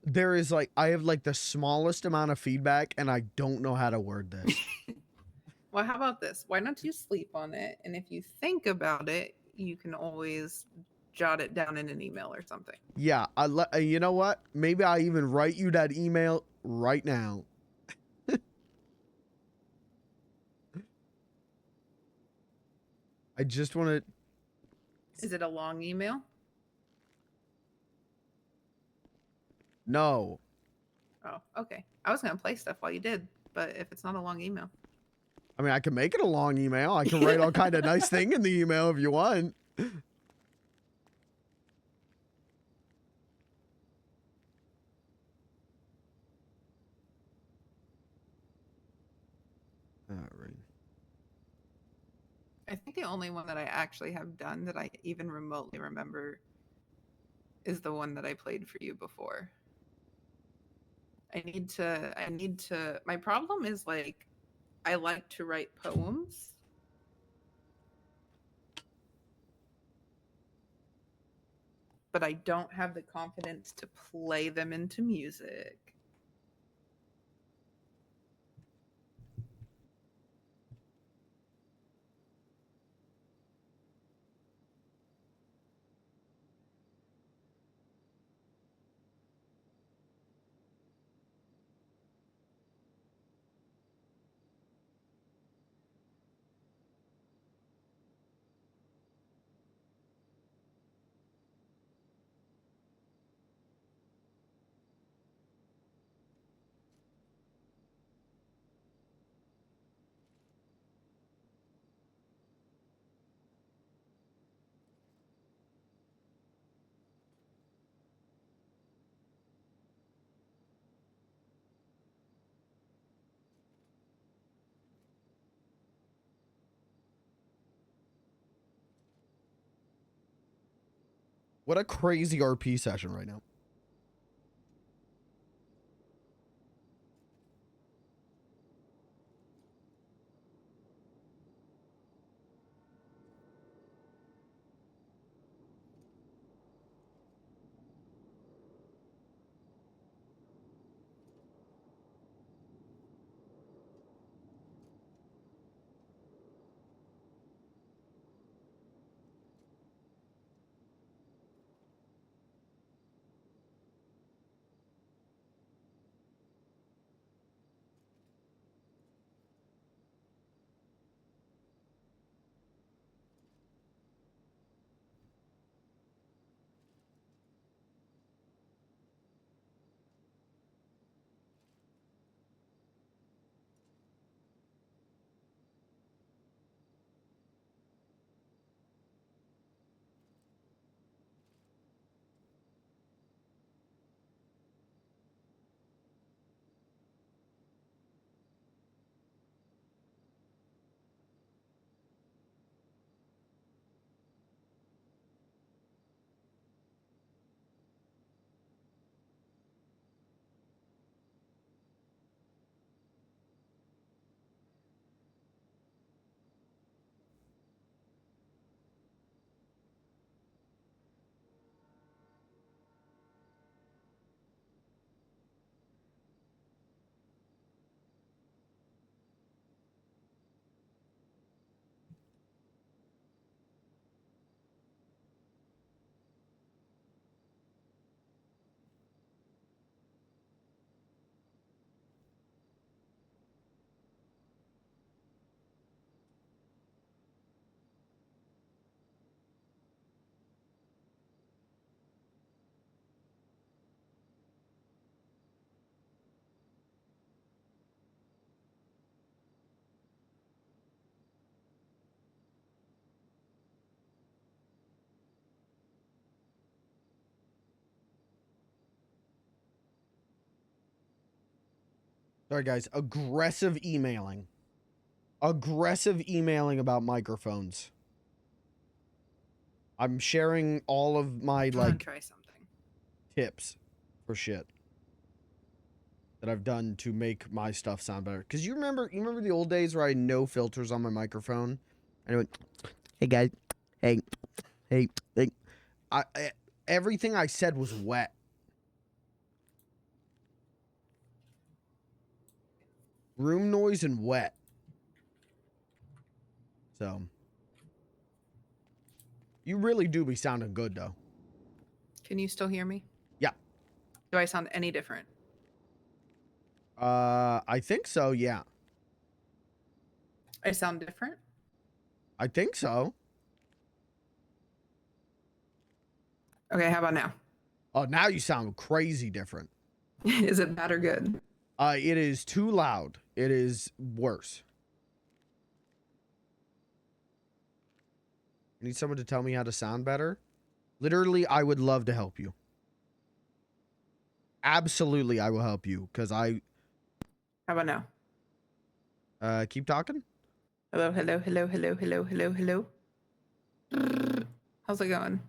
There is like, I have like the smallest amount of feedback and I don't know how to word this. Well, how about this? Why don't you sleep on it? And if you think about it, you can always jot it down in an email or something. Yeah, you know what? Maybe I even write you that email right now. I just want to. Is it a long email? No. Oh, okay. I was gonna play stuff while you did, but if it's not a long email. I mean, I can make it a long email. I can write all kind of nice thing in the email if you want. All right. I think the only one that I actually have done that I even remotely remember is the one that I played for you before. I need to, my problem is like, I like to write poems. But I don't have the confidence to play them into music. What a crazy RP session right now. Sorry, guys. Aggressive emailing. Aggressive emailing about microphones. I'm sharing all of my, I'm gonna like, try something. tips for shit that I've done to make my stuff sound better. Because you remember the old days where I had no filters on my microphone? And I went, hey, guys. Hey. Hey. Hey. Everything I said was wet. Room noise and wet. So. You really do be sounding good, though. Can you still hear me? Yeah. Do I sound any different? I think so, yeah. I sound different? I think so. Okay, how about now? Oh, now you sound crazy different. Is it bad or good? It is too loud. It is worse. I need someone to tell me how to sound better. Literally, I would love to help you. Absolutely, I will help you because I. How about now? Keep talking. Hello, hello, hello, hello, hello, hello, hello. How's it going?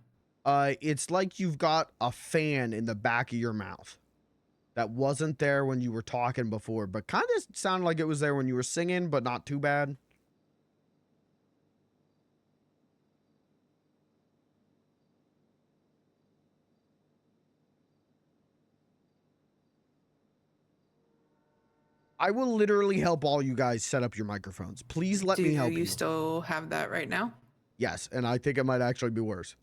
It's like you've got a fan in the back of your mouth that wasn't there when you were talking before, but kind of sounded like it was there when you were singing, but not too bad. I will literally help all you guys set up your microphones. Please let me help you. Do you still have that right now? Yes, and I think it might actually be worse.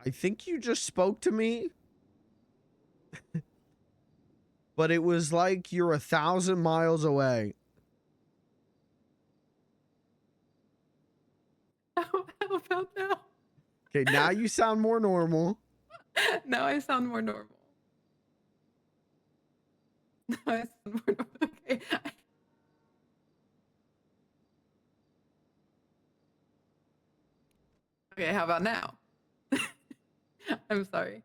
I think you just spoke to me, but it was like you're 1,000 miles away. How about now? Okay, now you sound more normal. Now I sound more normal. Now I sound more normal. Okay. Okay, how about now? I'm sorry.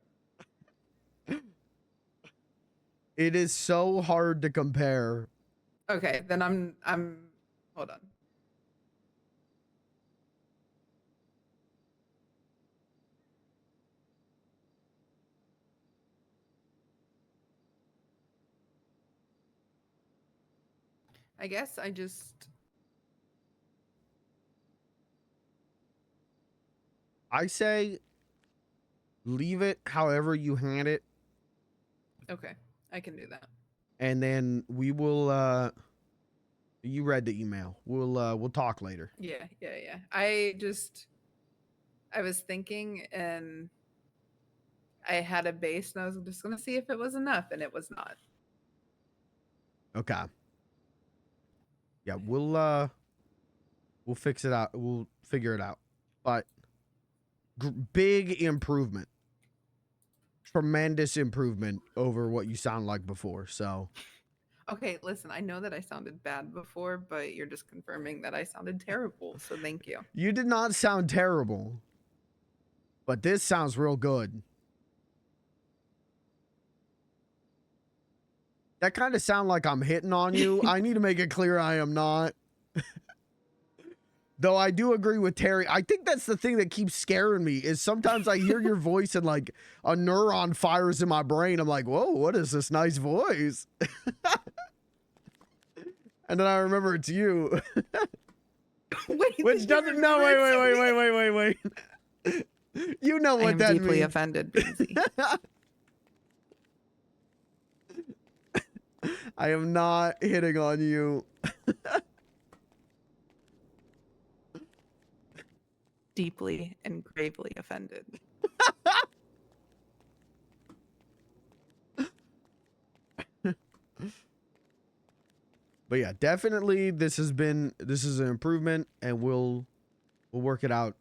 It is so hard to compare. Okay, then I'm hold on. I guess I just I say leave it however you hand it, okay, I can do that. and then we will you read the email. We'll talk later. Yeah. I was thinking and I had a base and I was just gonna see if it was enough and it was not. Okay. Yeah, we'll fix it out. We'll figure it out. But big improvement. Tremendous improvement over what you sound like before. So, Okay, listen, I know that I sounded bad before, but you're just confirming that I sounded terrible. So thank you. you did not sound terrible. But this sounds real good. That kind of sound like I'm hitting on you. I need to make it clear I am not. Though I do agree with Terry. I think that's the thing that keeps scaring me is sometimes I hear your voice and like a neuron fires in my brain. I'm like, whoa, what is this nice voice? And then I remember it's you. Which doesn't, no, wait. You know what that means. I am deeply offended, Beansy. I am not hitting on you. Deeply and gravely offended. But yeah, definitely this is an improvement, and we'll work it out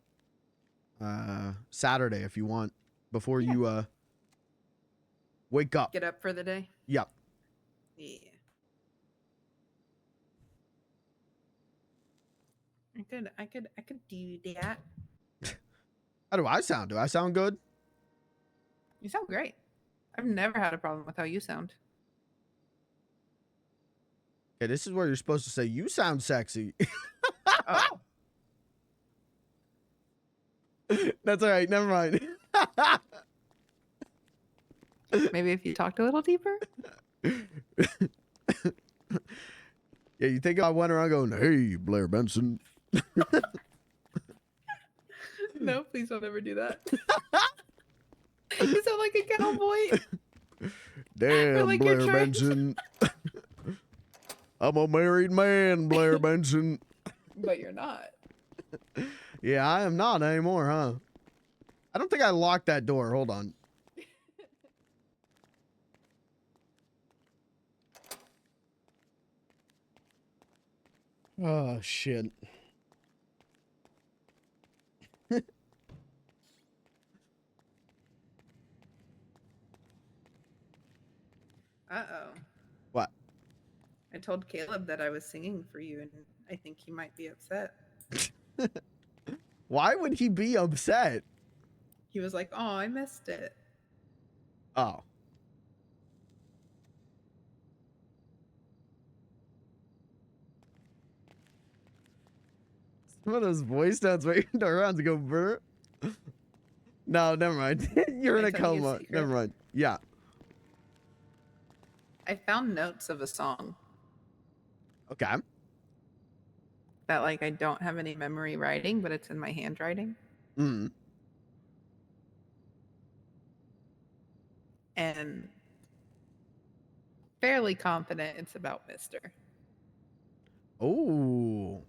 Saturday if you want, before you wake up. Get up for the day. Yep. Yeah. I could do that. How do I sound? Do I sound good? You sound great. I've never had a problem with how you sound. Okay, this is where you're supposed to say you sound sexy. Oh. That's all right. Never mind. Maybe if you talked a little deeper. Yeah, you think I went around going, "Hey, Blair Benson." No, please don't ever do that. You sound like a cowboy. Damn, like you're Blair trying Benson. I'm a married man, Blair Benson. But you're not. Yeah, I am not anymore, huh? I don't think I locked that door. Hold on. Oh, shit. Uh-oh. What? I told Caleb that I was singing for you, and I think he might be upset. Why would he be upset? He was like, "Oh, I missed it." Oh. Some of those voice notes where you turn around to go brr. No, never mind. You're in a Can I tell you a coma. secret? Never mind. Yeah. I found notes of a song Okay. that, like, I don't have any memory writing, but it's in my handwriting. Mm. And fairly confident it's about Mister. Oh.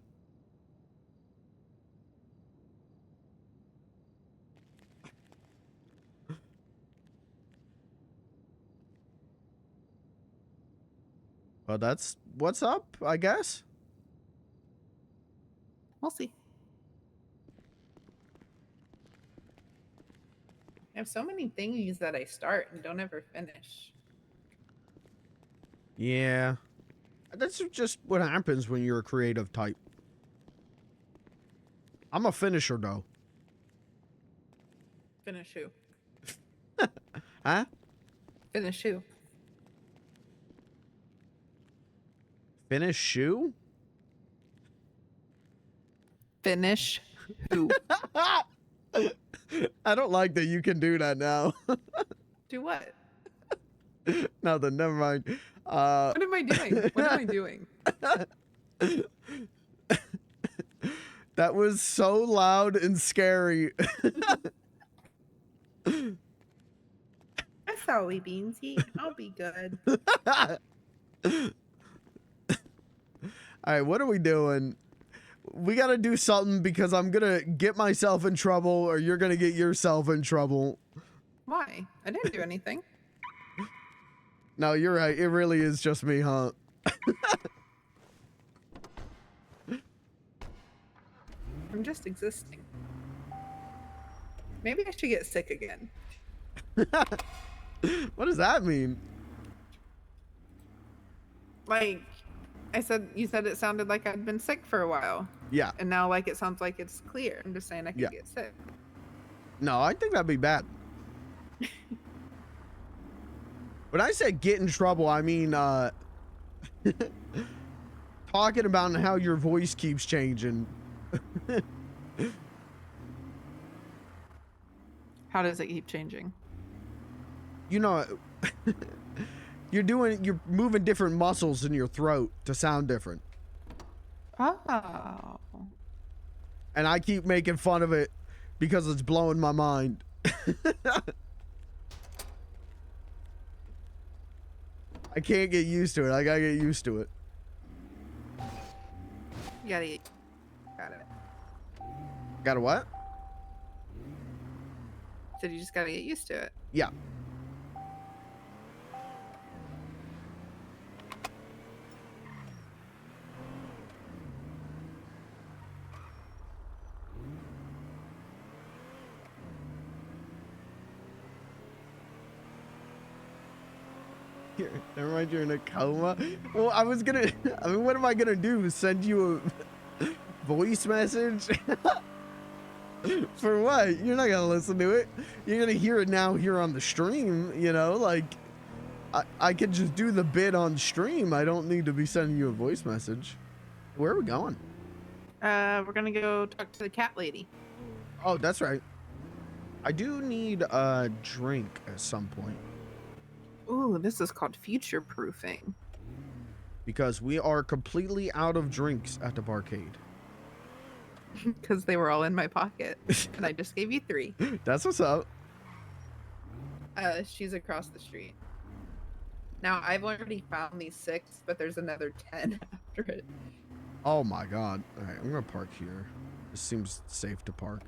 Well, that's what's up, I guess. We'll see. I have so many thingies that I start and don't ever finish. Yeah. That's just what happens when you're a creative type. I'm a finisher, though. Finish who? Huh? Finish who? Finish shoe? Finish who? I don't like that you can do that now. Do what? Nothing. Never mind. What am I doing? What am I doing? That was so loud and scary. I'm sorry, Beansy. I'll be good. All right, what are we doing? We got to do something because I'm going to get myself in trouble or you're going to get yourself in trouble. Why? I didn't do anything. No, you're right. It really is just me, huh? I'm just existing. Maybe I should get sick again. What does that mean? Like, you said it sounded like I'd been sick for a while. Yeah. And now, like, it sounds like it's clear. I'm just saying I could Yeah. get sick. No, I think that'd be bad. When I said get in trouble, I mean, talking about how your voice keeps changing. How does it keep changing? You know, you're moving different muscles in your throat to sound different. Oh. And I keep making fun of it because it's blowing my mind. I can't get used to it. I gotta get used to it. You gotta get... Got it. Gotta what? So you just gotta get used to it. Yeah. Never mind, you're in a coma. Well, I was gonna. I mean, what am I gonna do? Send you a voice message? For what? You're not gonna listen to it. You're gonna hear it now here on the stream. You know, like I could just do the bit on stream. I don't need to be sending you a voice message. Where are we going? We're gonna go talk to the cat lady. Oh, that's right. I do need a drink at some point. Ooh, this is called future proofing. Because we are completely out of drinks at the barcade. Because they were all in my pocket, and I just gave you 3. That's what's up. She's across the street. Now I've already found these 6, but there's another 10 after it. Oh my god. All right, I'm gonna park here. This seems safe to park.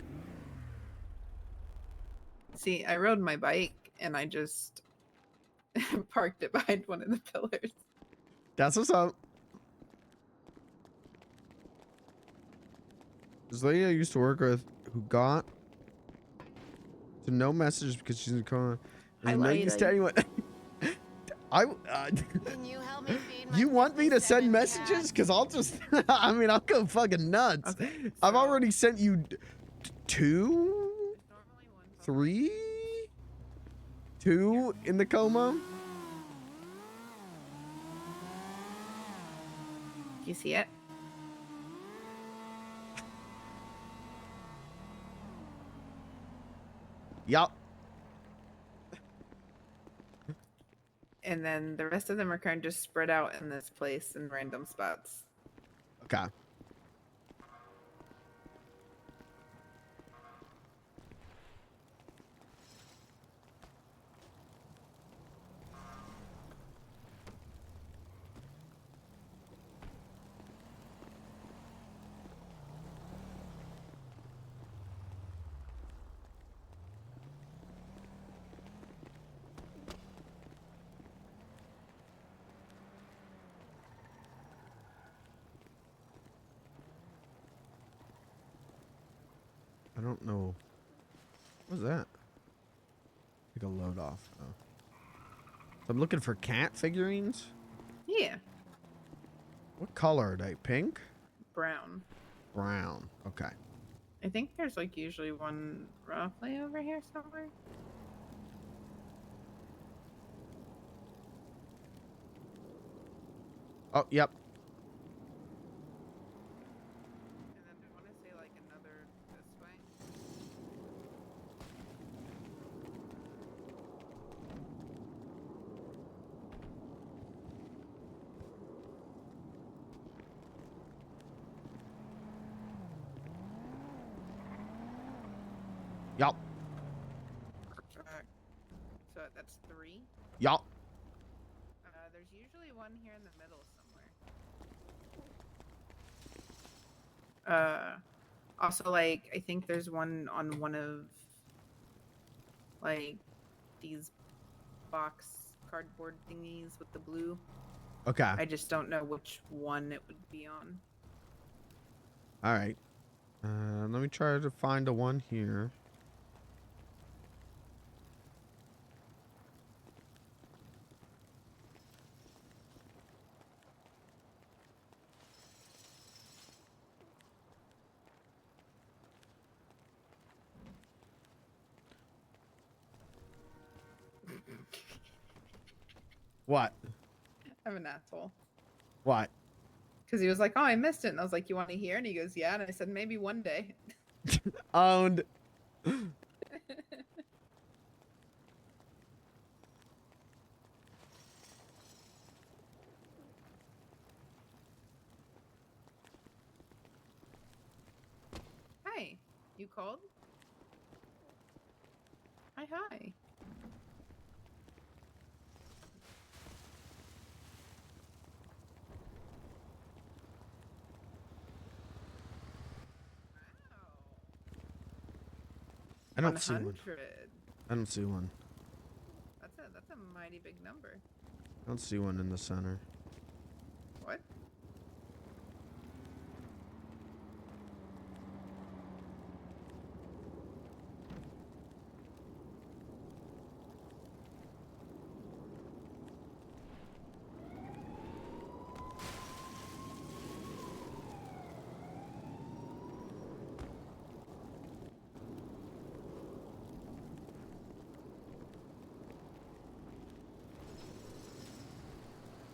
See, I rode my bike, and I just parked it behind one of the pillars. That's what's up. This lady I used to work with who got to no messages because she's in a coma. There's no use to anyone. Can you help me feed my You want me to send 57 messages? Because I'll just, I mean, I'll go fucking nuts. Okay, I've already sent you 2, 3, 2 in the coma. Do you see it? Yup. And then the rest of them are kind of just spread out in this place in random spots. Okay. I don't know. What was that? Like a load off. Oh. I'm looking for cat figurines. Yeah. What color are they? Pink? Brown. Brown. Okay. I think there's like usually one roughly over here somewhere. Oh, yep. And then I want to say like another this way. Yup. So that's 3. Yup. There's usually one here in the middle somewhere. Also, like, I think there's one on one of, like, these box cardboard thingies with the blue. Okay. I just don't know which one it would be on. All right. Let me try to find a one here. What? I'm an asshole. What? Because he was like, oh, I missed it. And I was like, you want to hear? And he goes, yeah. And I said, maybe one day. Owned. Hi. You called? Hi, hi. I don't see one. 100. I don't see one. That's a mighty big number. I don't see one in the center. What?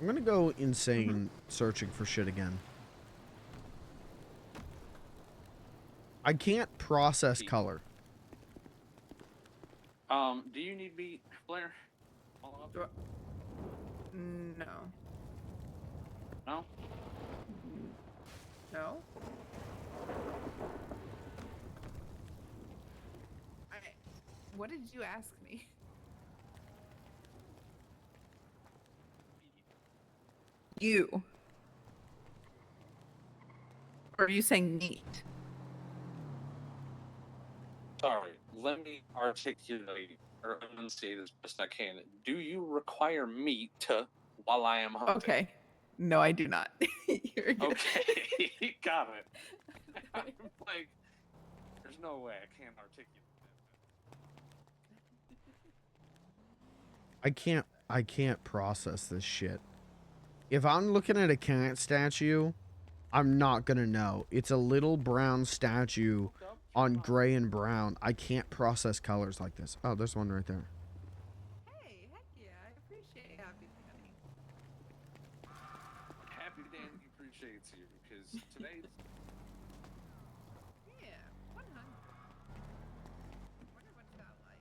I'm gonna go insane searching for shit again. I can't process color. Do you need me, Blair? No. No? No? What did you ask me? You. Or are you saying neat? Sorry, let me articulate or enunciate as best I can. Do you require meat while I am hunting? Okay. No, I do not. You're good. Okay, got it. I'm like, there's no way I can't articulate that. I can't process this shit. If I'm looking at a cat statue, I'm not gonna know. It's a little brown statue on gray and brown. I can't process colors like this. Oh, there's one right there. Hey, heck yeah, I appreciate Happy Danny. Happy Danny appreciates you because today's. Yeah, 100. Wonder what's that like.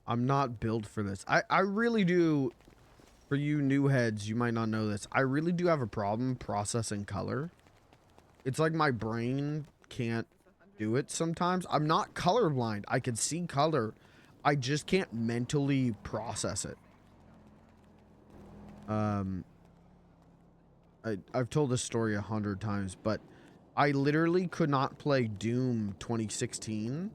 I'm not built for this. I really do. For you new heads, you might not know this. I really do have a problem processing color. It's like my brain can't do it sometimes. I'm not colorblind. I can see color. I just can't mentally process it. I've told this story 100 times, but I literally could not play Doom 2016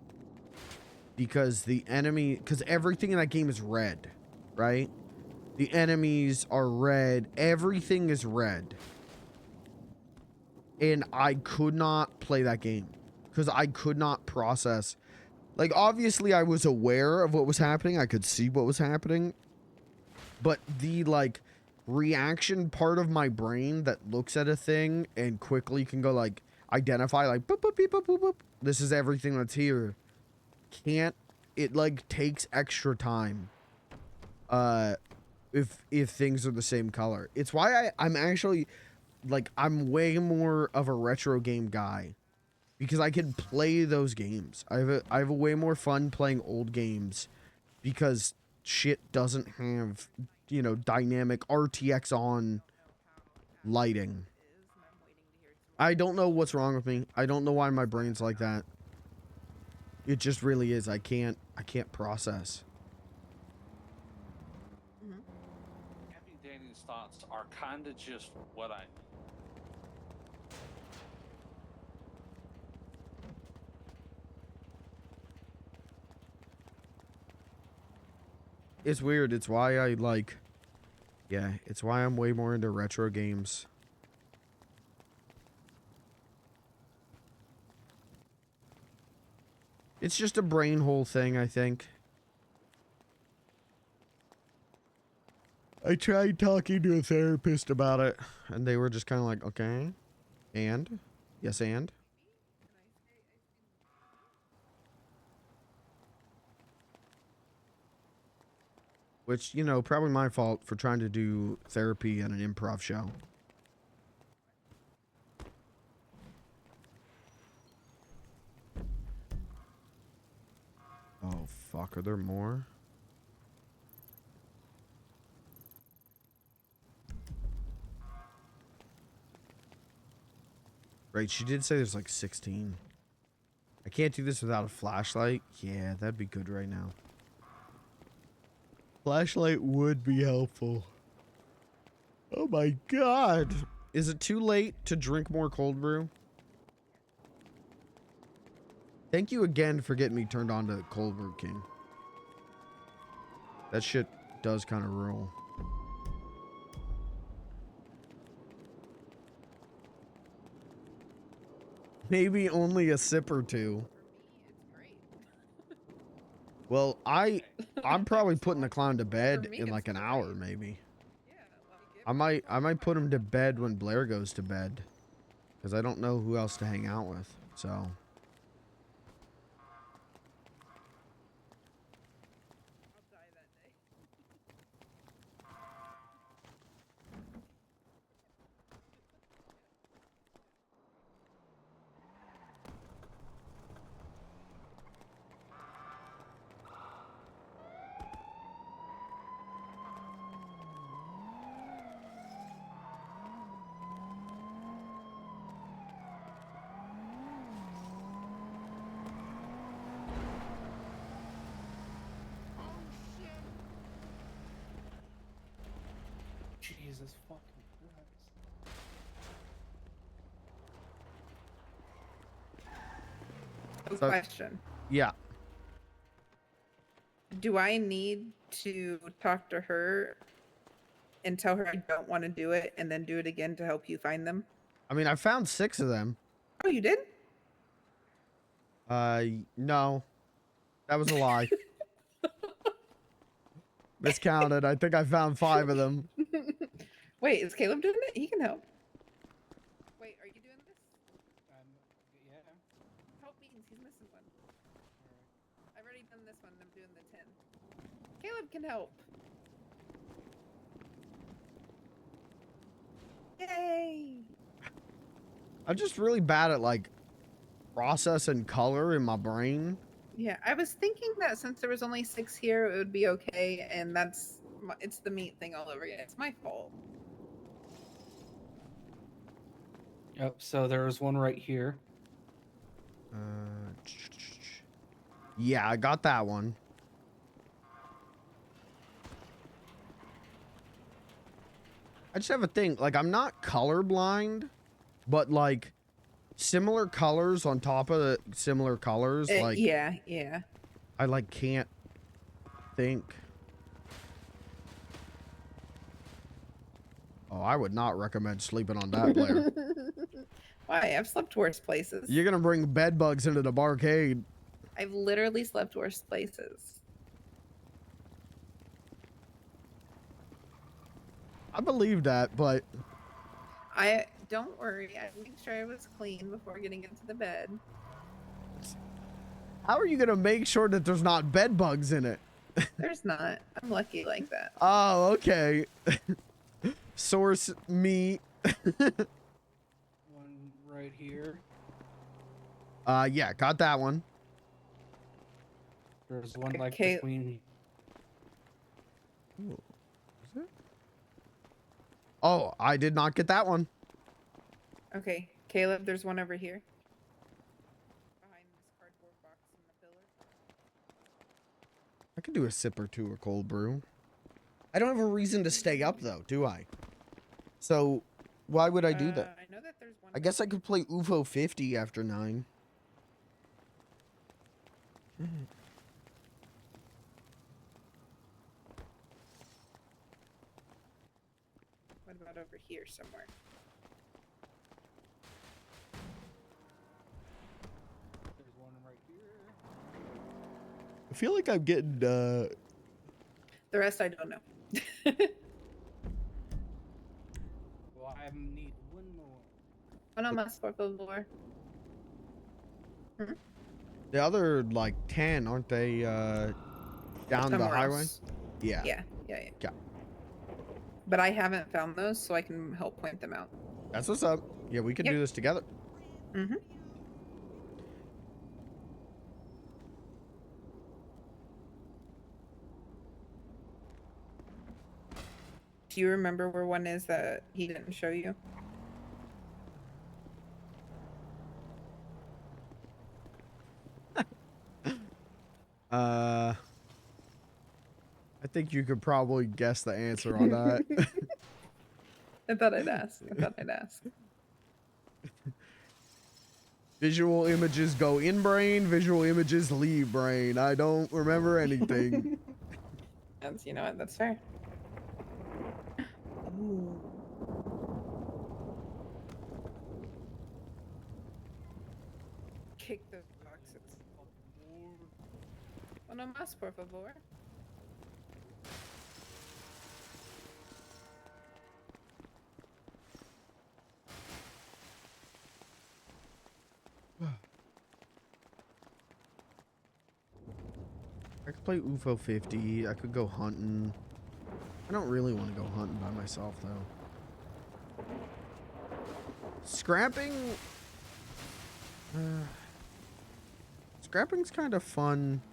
because because everything in that game is red, right? The enemies are red. Everything is red. And I could not play that game because I could not process. Like, obviously, I was aware of what was happening. I could see what was happening. But the, like, reaction part of my brain that looks at a thing and quickly can go, like, identify, like, boop, boop, beep, boop, boop, boop. This is everything that's here. Can't. It, like, takes extra time. If things are the same color. It's why I'm actually, like, I'm way more of a retro game guy. Because I can play those games. I have a way more fun playing old games. Because shit doesn't have, you know, dynamic RTX on lighting. I don't know what's wrong with me. I don't know why my brain's like that. It just really is. I can't process. Happy Danny's thoughts are kind of just what I. It's weird. It's why I like. Yeah, it's why I'm way more into retro games. It's just a brain hole thing, I think. I tried talking to a therapist about it, and they were just kind of like, okay, and? Yes, and? Which, you know, probably my fault for trying to do therapy at an improv show. Oh, fuck. Are there more? Right, she did say there's like 16. I can't do this without a flashlight. Yeah, that'd be good right now. Flashlight would be helpful. Oh my god. Is it too late to drink more cold brew? Thank you again for getting me turned on to Cold Brew King. That shit does kind of rule. Maybe only a sip or two. Well, I'm probably putting the clown to bed me, in it's like an fine. hour, maybe. Yeah, like, I might put him to bed when Blair goes to bed, because I don't know who else to hang out with. So. Jesus fucking Christ. So- Question. Yeah. Do I need to talk to her and tell her I don't want to do it and then do it again to help you find them? I mean, I found 6 of them. Oh, you did? No. That was a lie. Miscounted. I think I found 5 of them. Wait, is Caleb doing it? He can help. Wait, are you doing this? Yeah. Help means he's missing one. I've already done this one and I'm doing the 10. Caleb can help. Yay! I'm just really bad at like process and color in my brain. Yeah, I was thinking that since there was only 6 here, it would be okay, and it's the meat thing all over again. It's my fault. Yep, so there was one right here. Yeah, I got that one. I just have a thing, like I'm not colorblind, but like similar colors on top of the similar colors, like yeah. I like can't think. Oh, I would not recommend sleeping on that, Blair. Why? I've slept worse places. You're gonna bring bed bugs into the barcade. I've literally slept worse places. I believe that, but Don't worry. I made sure I was clean before getting into the bed. how are you gonna make sure that there's not bed bugs in it? There's not. I'm lucky like that. Oh, okay. Source meat. One right here. Yeah, got that one. There's one like Okay. between. Ooh, is it? Oh, I did not get that one. Okay, Caleb, there's one over here. Behind this cardboard box in the pillar. I could do a sip or two of cold brew. I don't have a reason to stay up though, do I? So, why would I do that? I know that there's one. I guess I could play UFO 50 after 9. What about over here somewhere? There's one right here. I feel like I'm getting The rest I don't know. Well, I need one more. One on my sparkle door. the other like 10, aren't they down the Somewhere highway? else. Yeah. Yeah. Yeah. But I haven't found those, so I can help point them out. That's what's up. Yeah, we can Yep. do this together. Mm-hmm. Do you remember where one is that he didn't show you? I think you could probably guess the answer on that. I thought I'd ask. Visual images go in brain, visual images leave brain. I don't remember anything. You know what? That's fair. Ooh. Kick those boxes. Uno más, por favor. I could play UFO 50. I could go hunting. I don't really want to go hunting by myself, though. Scrapping... scrapping's kind of fun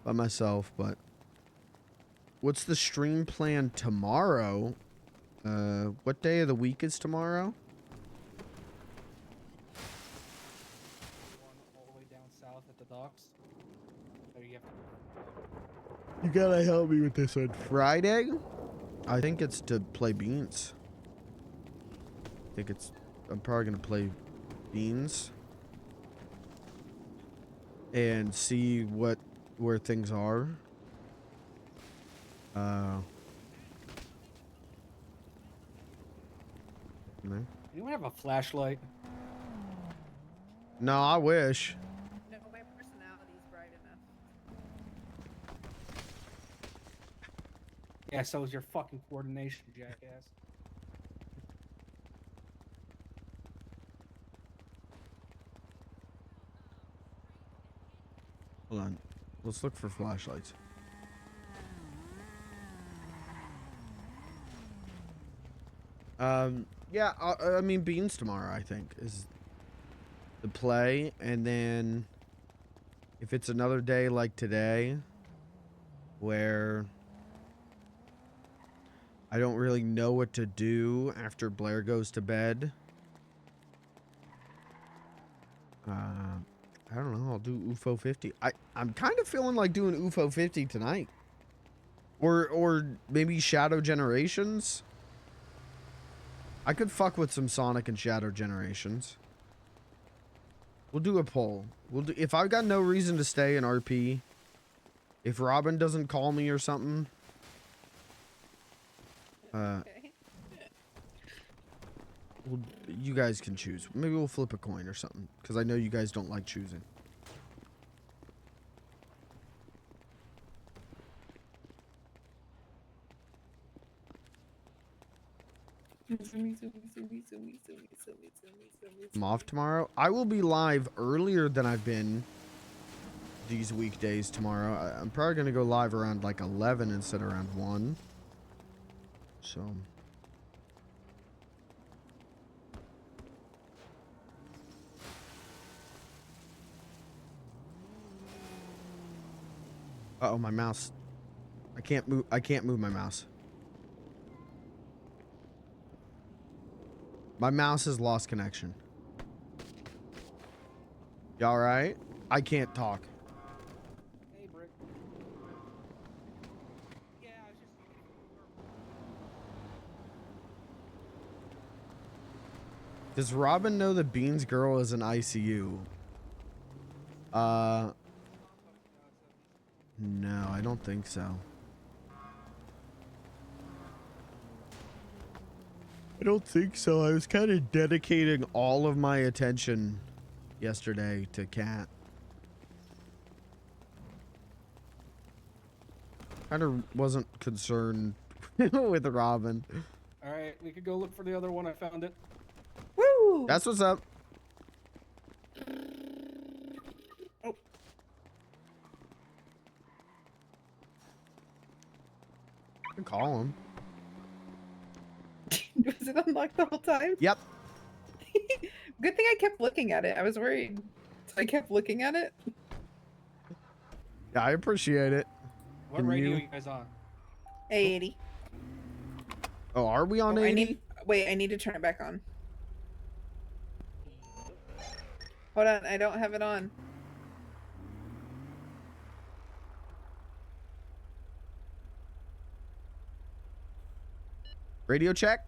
by myself, but... What's the stream plan tomorrow? What day of the week is tomorrow? All the way down south at the docks. So you have to. You gotta help me with this one. Friday? I think it's to play beans. I'm probably gonna play beans. And see where things are. Anyone have a flashlight? No, I wish. No, my personality's bright enough. Yeah, so is your fucking coordination, jackass. Hold on. Let's look for flashlights. Yeah, I mean, beans tomorrow, I think, is the play. And then if it's another day like today where I don't really know what to do after Blair goes to bed, I don't know. I'll do UFO 50. I'm kind of feeling like doing UFO 50 tonight. Or maybe Shadow Generations. I could fuck with some Sonic and Shadow Generations. We'll do a poll. If I've got no reason to stay in RP, if Robin doesn't call me or something, you guys can choose. Maybe we'll flip a coin or something, because I know you guys don't like choosing. I'm off tomorrow. I will be live earlier than I've been these weekdays tomorrow. I'm probably going to go live around like 11 instead of around 1. So... Uh-oh, my mouse. I can't move my mouse. My mouse has lost connection. You alright? I can't talk. Hey, Brick. Yeah, I was just. Does Robin know that Beans Girl is in ICU? No, I don't think so. I don't think so. I was kind of dedicating all of my attention yesterday to Cat. Kind of wasn't concerned with Robin. All right, we could go look for the other one. I found it. Woo! That's what's up. Oh. I can call him. Was it unlocked the whole time? Yep. Good thing I kept looking at it. I was worried. So I kept looking at it. Yeah, I appreciate it. What Can radio you- are you guys on? 80. Oh, are we on 80? I need to turn it back on. Hold on, I don't have it on. Radio check?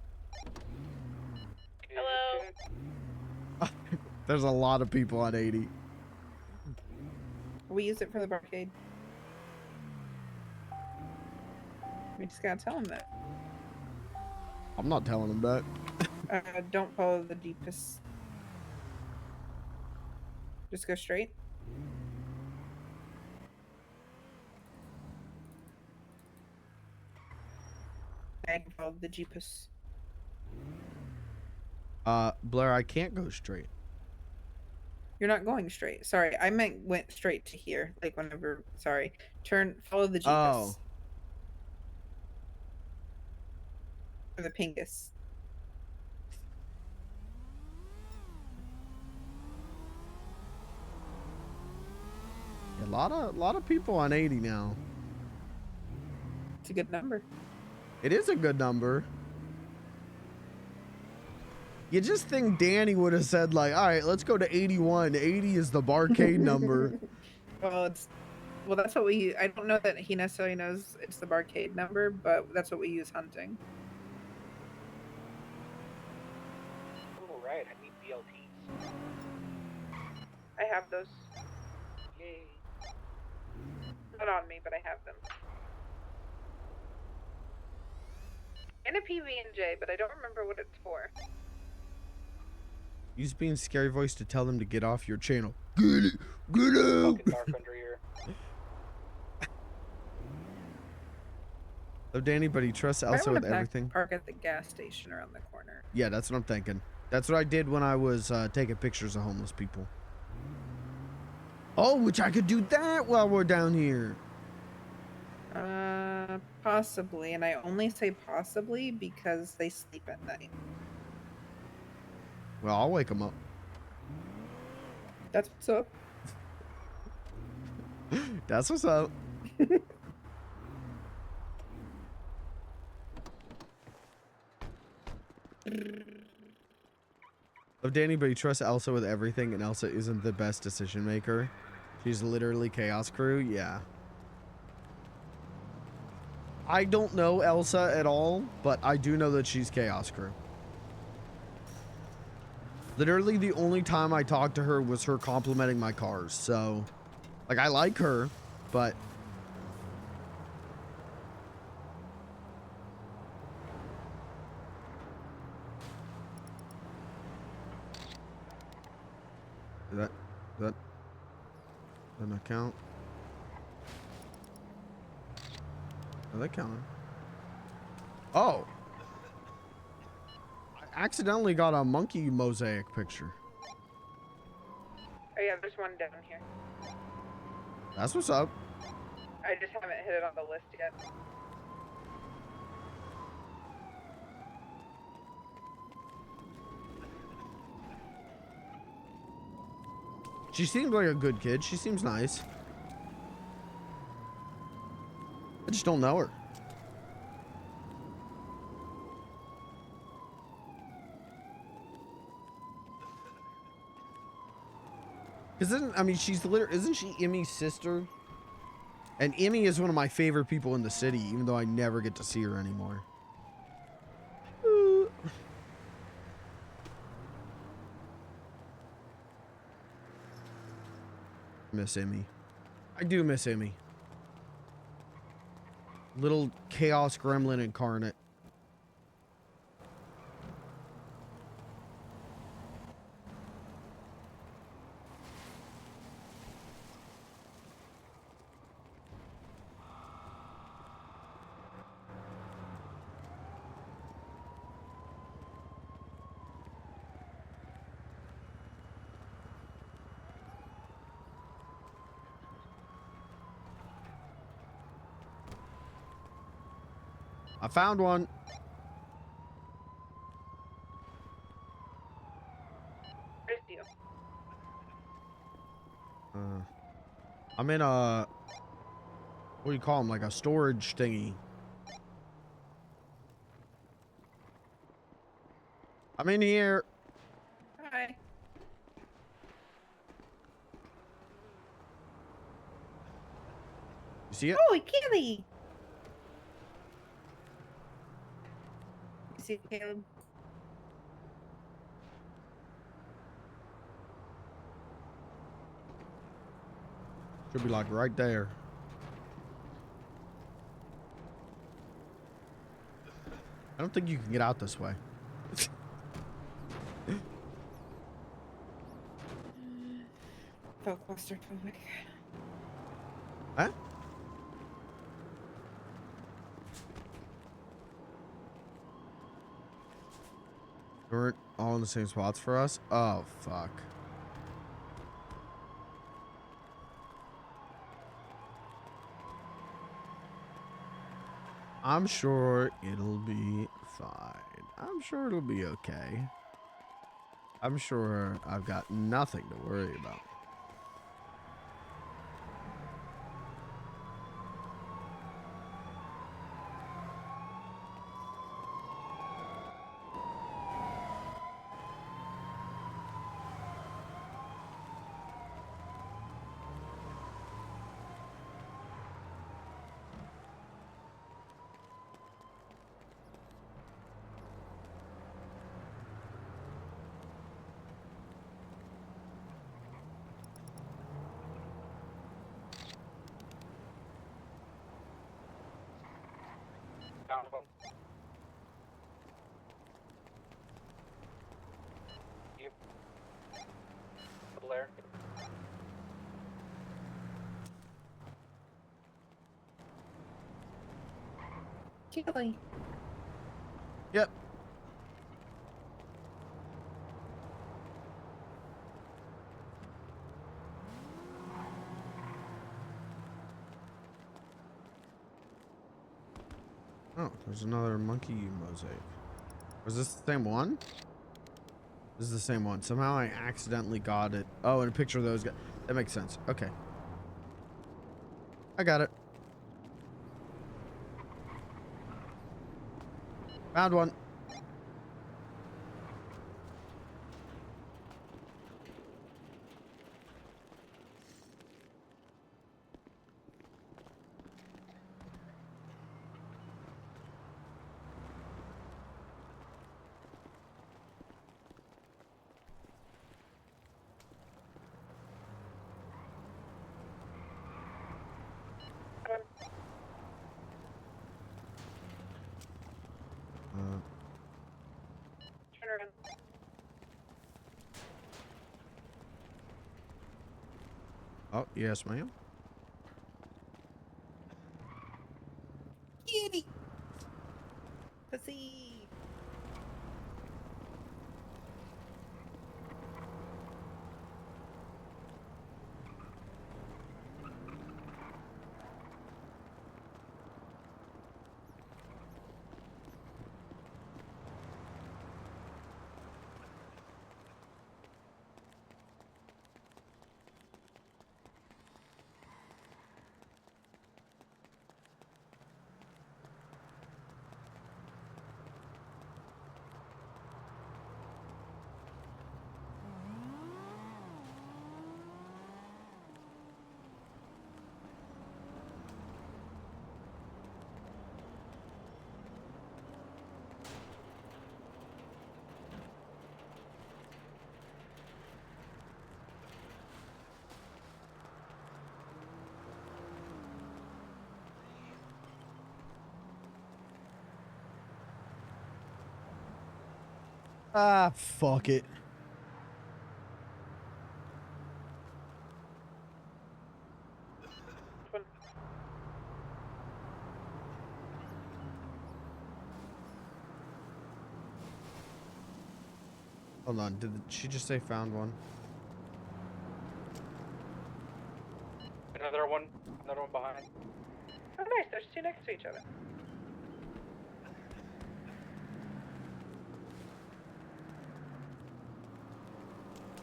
Hello. There's a lot of people on 80. We use it for the barcade. We just gotta tell him that. I'm not telling them that. Don't follow the deepest. Just go straight. I can follow the Jeepus. Blair, I can't go straight. You're not going straight. Sorry, I meant went straight to here. Like whenever. Sorry, follow the Jeepus. Oh. Or the Pingus. A lot of people on 80 now. It's a good number. It is a good number. You just think Danny would have said like, all right, let's go to 81. 80 is the barcade number. Well, that's what we. I don't know that he necessarily knows it's the barcade number, but that's what we use hunting. Oh, right. I need BLTs. I have those. Yay. Not on me, but I have them. And a PB&J, but I don't remember what it's for. Use being scary voice to tell them to get off your channel. Get it. Get out. Fucking dark under here. So Danny, but he trusts Elsa with everything. Park at the gas station around the corner. Yeah, that's what I'm thinking. That's what I did when I was taking pictures of homeless people. Oh, which I could do that while we're down here. Possibly, and I only say possibly because they sleep at night. Well, I'll wake them up. That's what's up. That's what's up. Of Danny, but he trusts Elsa with everything, and Elsa isn't the best decision maker. She's literally Chaos Crew. Yeah. I don't know Elsa at all, but I do know that she's Chaos Crew. Literally the only time I talked to her was her complimenting my cars. So, like, I like her, but... That doesn't count. Are they counting? Oh! I accidentally got a monkey mosaic picture. Oh yeah, there's one down here. That's what's up. I just haven't hit it on the list yet. She seems like a good kid. She seems nice. I just don't know her. She's literally, isn't she Emmy's sister? And Emmy is one of my favorite people in the city, even though I never get to see her anymore. Miss Emmy. I do miss Emmy. Little chaos gremlin incarnate. I found one. Where's you? I'm in a, what do you call them? Like a storage thingy. I'm in here. Hi. You see it? Oh, a kitty! You see it, Caleb? Should be like right there. I don't think you can get out this way. Felt claustrophobic. Huh? They weren't all in the same spots for us? Oh, fuck. I'm sure it'll be fine. I'm sure it'll be okay. I'm sure I've got nothing to worry about. Found one. You. Blair. Kelly. Yep. Oh, there's another monkey mosaic. Was this the same one? This is the same one. Somehow I accidentally got it. Oh, and a picture of those guys. That makes sense. Okay. I got it. Found one. Turn around. Oh, yes, ma'am. Kitty. Pussy. Ah, fuck it. Hold on. Did she just say found one? Another one behind. Oh, nice. There's two next to each other.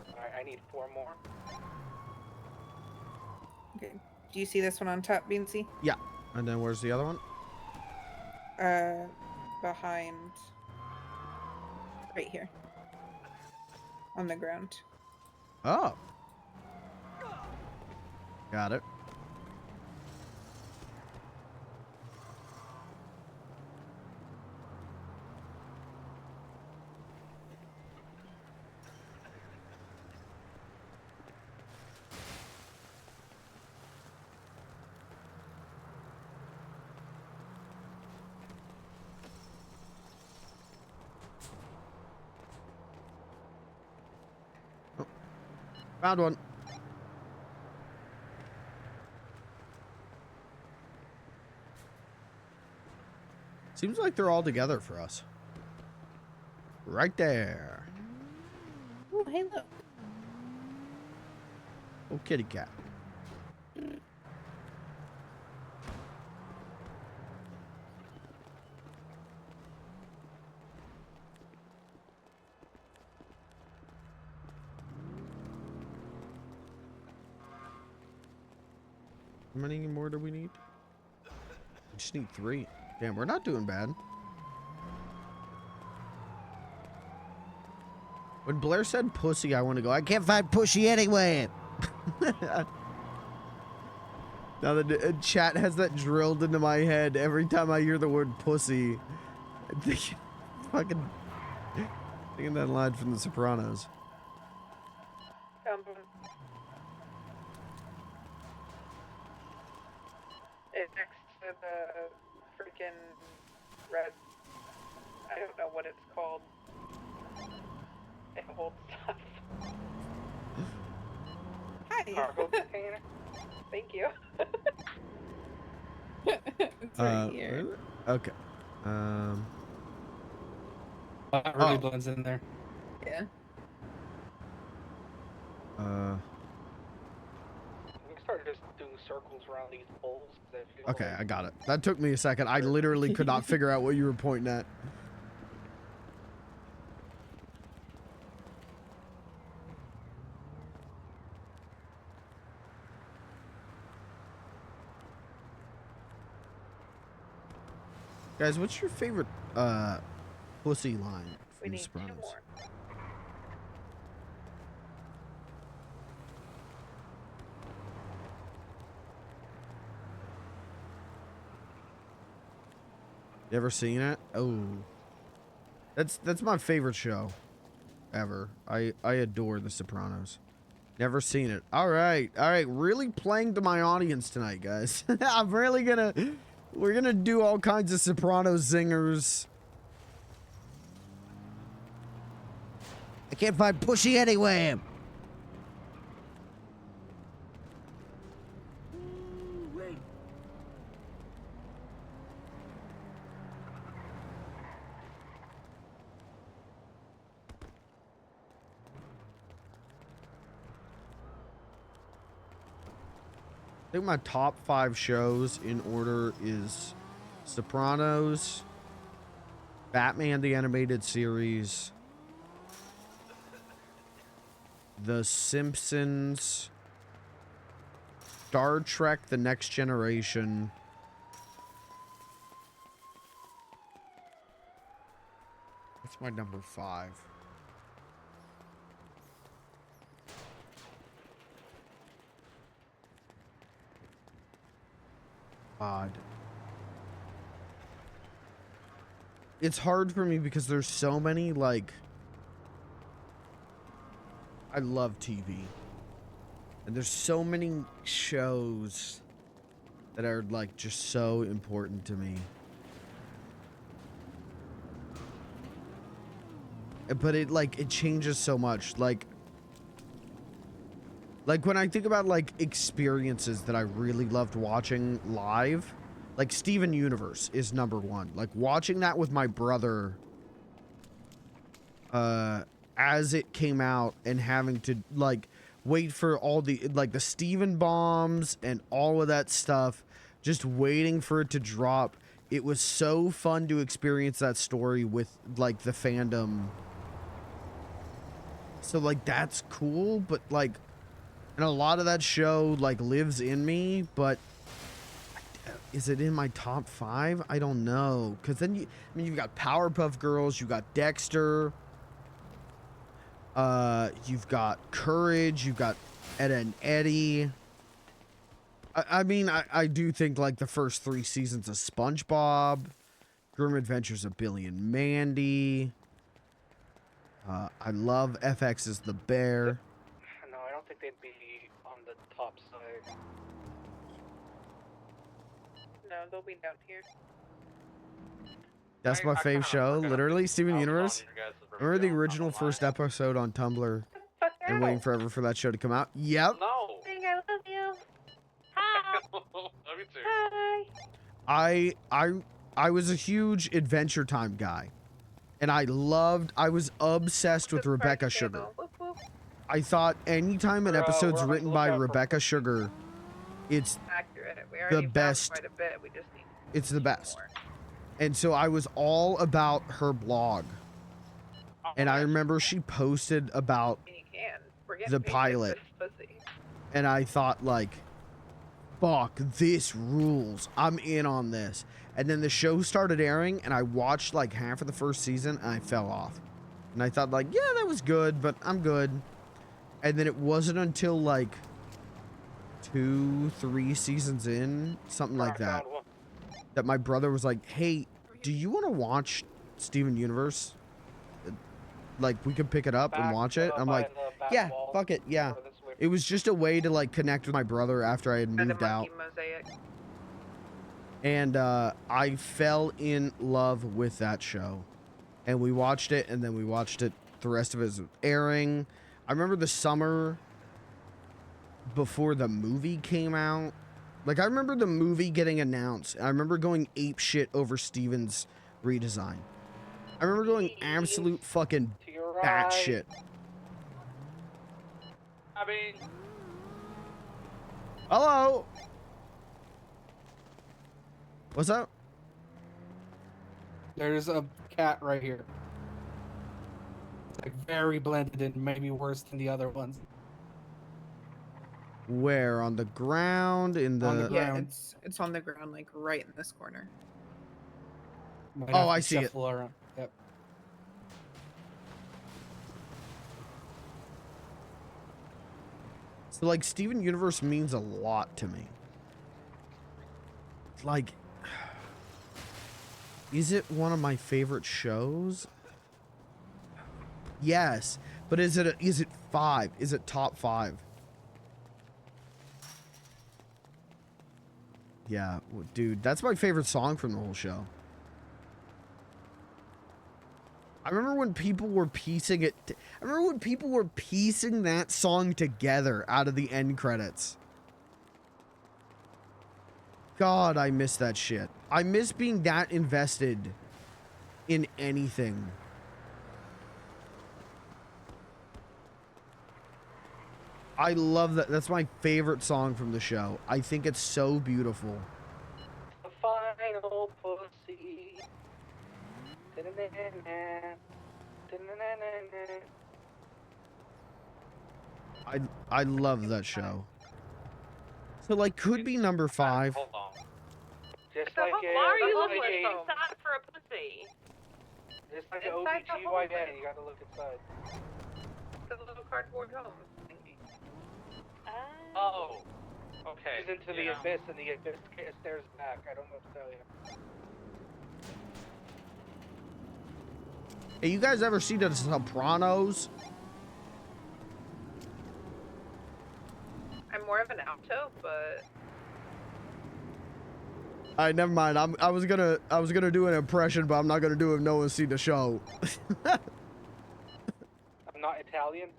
Alright, I need 4 more. Okay. Do you see this one on top, Beansy? Yeah. And then where's the other one? Behind. Right here. On the ground. Oh. Got it. Oh. Found one. Seems like they're all together for us. right there. Oh, hey, look. Oh, kitty cat. How many more do we need? We just need 3. Damn, we're not doing bad. When Blair said pussy, I want to go, I can't find pussy anywhere. Now the chat has that drilled into my head every time I hear the word pussy. I'm thinking, fucking thinking that line from The Sopranos. It's next to the freaking red. I don't know what it's called. It holds stuff. Hi. Cargo container. Thank you. It's right here. Okay. Really blends in there. Yeah. We started just doing circles around these poles. Okay, I got it. That took me a second. I literally could not figure out what you were pointing at. Guys, what's your favorite pussy line from The Sopranos? You ever seen it? Oh, that's my favorite show ever. I adore The Sopranos. Never seen it. All right. Really playing to my audience tonight, guys. We're gonna do all kinds of Sopranos zingers. I can't find pussy anywhere. I think my top 5 shows in order is Sopranos, Batman the Animated Series, The Simpsons, Star Trek The Next Generation, that's my number 5. Odd. It's hard for me because there's so many, like, I love TV, and there's so many shows that are, like, just so important to me. But it changes so much. Like when I think about, like, experiences that I really loved watching live, like Steven Universe is number 1. Like, watching that with my brother as it came out and having to, like, wait for all the, like, the Steven bombs and all of that stuff, just waiting for it to drop. It was so fun to experience that story with, like, the fandom. So, like, that's cool, but, like, and a lot of that show, like, lives in me, but is it in my top 5? I don't know. Because then, you've got Powerpuff Girls, you've got Dexter, you've got Courage, you've got Ed and Eddie. I do think, like, the first 3 seasons of SpongeBob, Grim Adventures of Billy and Mandy. I love FX's The Bear. No, I don't think they'd be on the top side. No, they'll be down here. That's my fave show. Literally, Steven Universe. Remember the original first episode on Tumblr and waiting forever for that show to come out? Yep. No. I love you. Hi. Love you too. Hi. I was a huge Adventure Time guy. And I was obsessed with Rebecca Sugar. I thought anytime an episode's written by Rebecca Sugar, it's Accurate. We the already best. found quite a bit. We just need It's the best. And so I was all about her blog. And I remember she posted about you can. We're getting the paid pilot. for this pussy. And I thought, like, fuck, this rules. I'm in on this. And then the show started airing, and I watched like half of the first season, and I fell off. And I thought, like, yeah, that was good, but I'm good. And then it wasn't until like 2-3 seasons in, something like that, that my brother was like, hey, do you want to watch Steven Universe? Like, we could pick it up and watch it. I'm like, yeah, fuck it, yeah. It was just a way to like connect with my brother after I had moved out. Mosaic. And I fell in love with that show. And we watched it, and then we watched it, the rest of it was airing. I remember the summer before the movie came out. Like, I remember the movie getting announced. I remember going ape shit over Steven's redesign. I remember going absolute fucking batshit. I mean, Hello? What's up? There's a cat right here. Like very blended in, maybe worse than the other ones. Where? On the ground? In the... On the Yeah, ground. it's on the ground, like right in this corner. Might Oh, have to I see it. shuffle around. Yep. So, like, Steven Universe means a lot to me. Like, is it one of my favorite shows? Yes, but is it 5? Is it top 5? Yeah, dude, that's my favorite song from the whole show. I remember when people were piecing it. I remember when people were piecing that song together out of the end credits. God, I miss that shit. I miss being that invested in anything. I love that. That's my favorite song from the show. I think it's so beautiful. The final pussy. I love that show. So, like, could be number 5. hold on. Just So like why are you looking OBGYN. inside for a pussy? Just like Inside the hole. OBGYN, you gotta look inside. The little cardboard home. Oh. Okay. He's into the abyss, and the abyss stares back. I don't know what to tell you. Hey, you guys ever see The Sopranos? I'm more of an alto, but Alright, never mind. I was gonna do an impression, but I'm not gonna do it if no one's seen the show. I'm not Italian.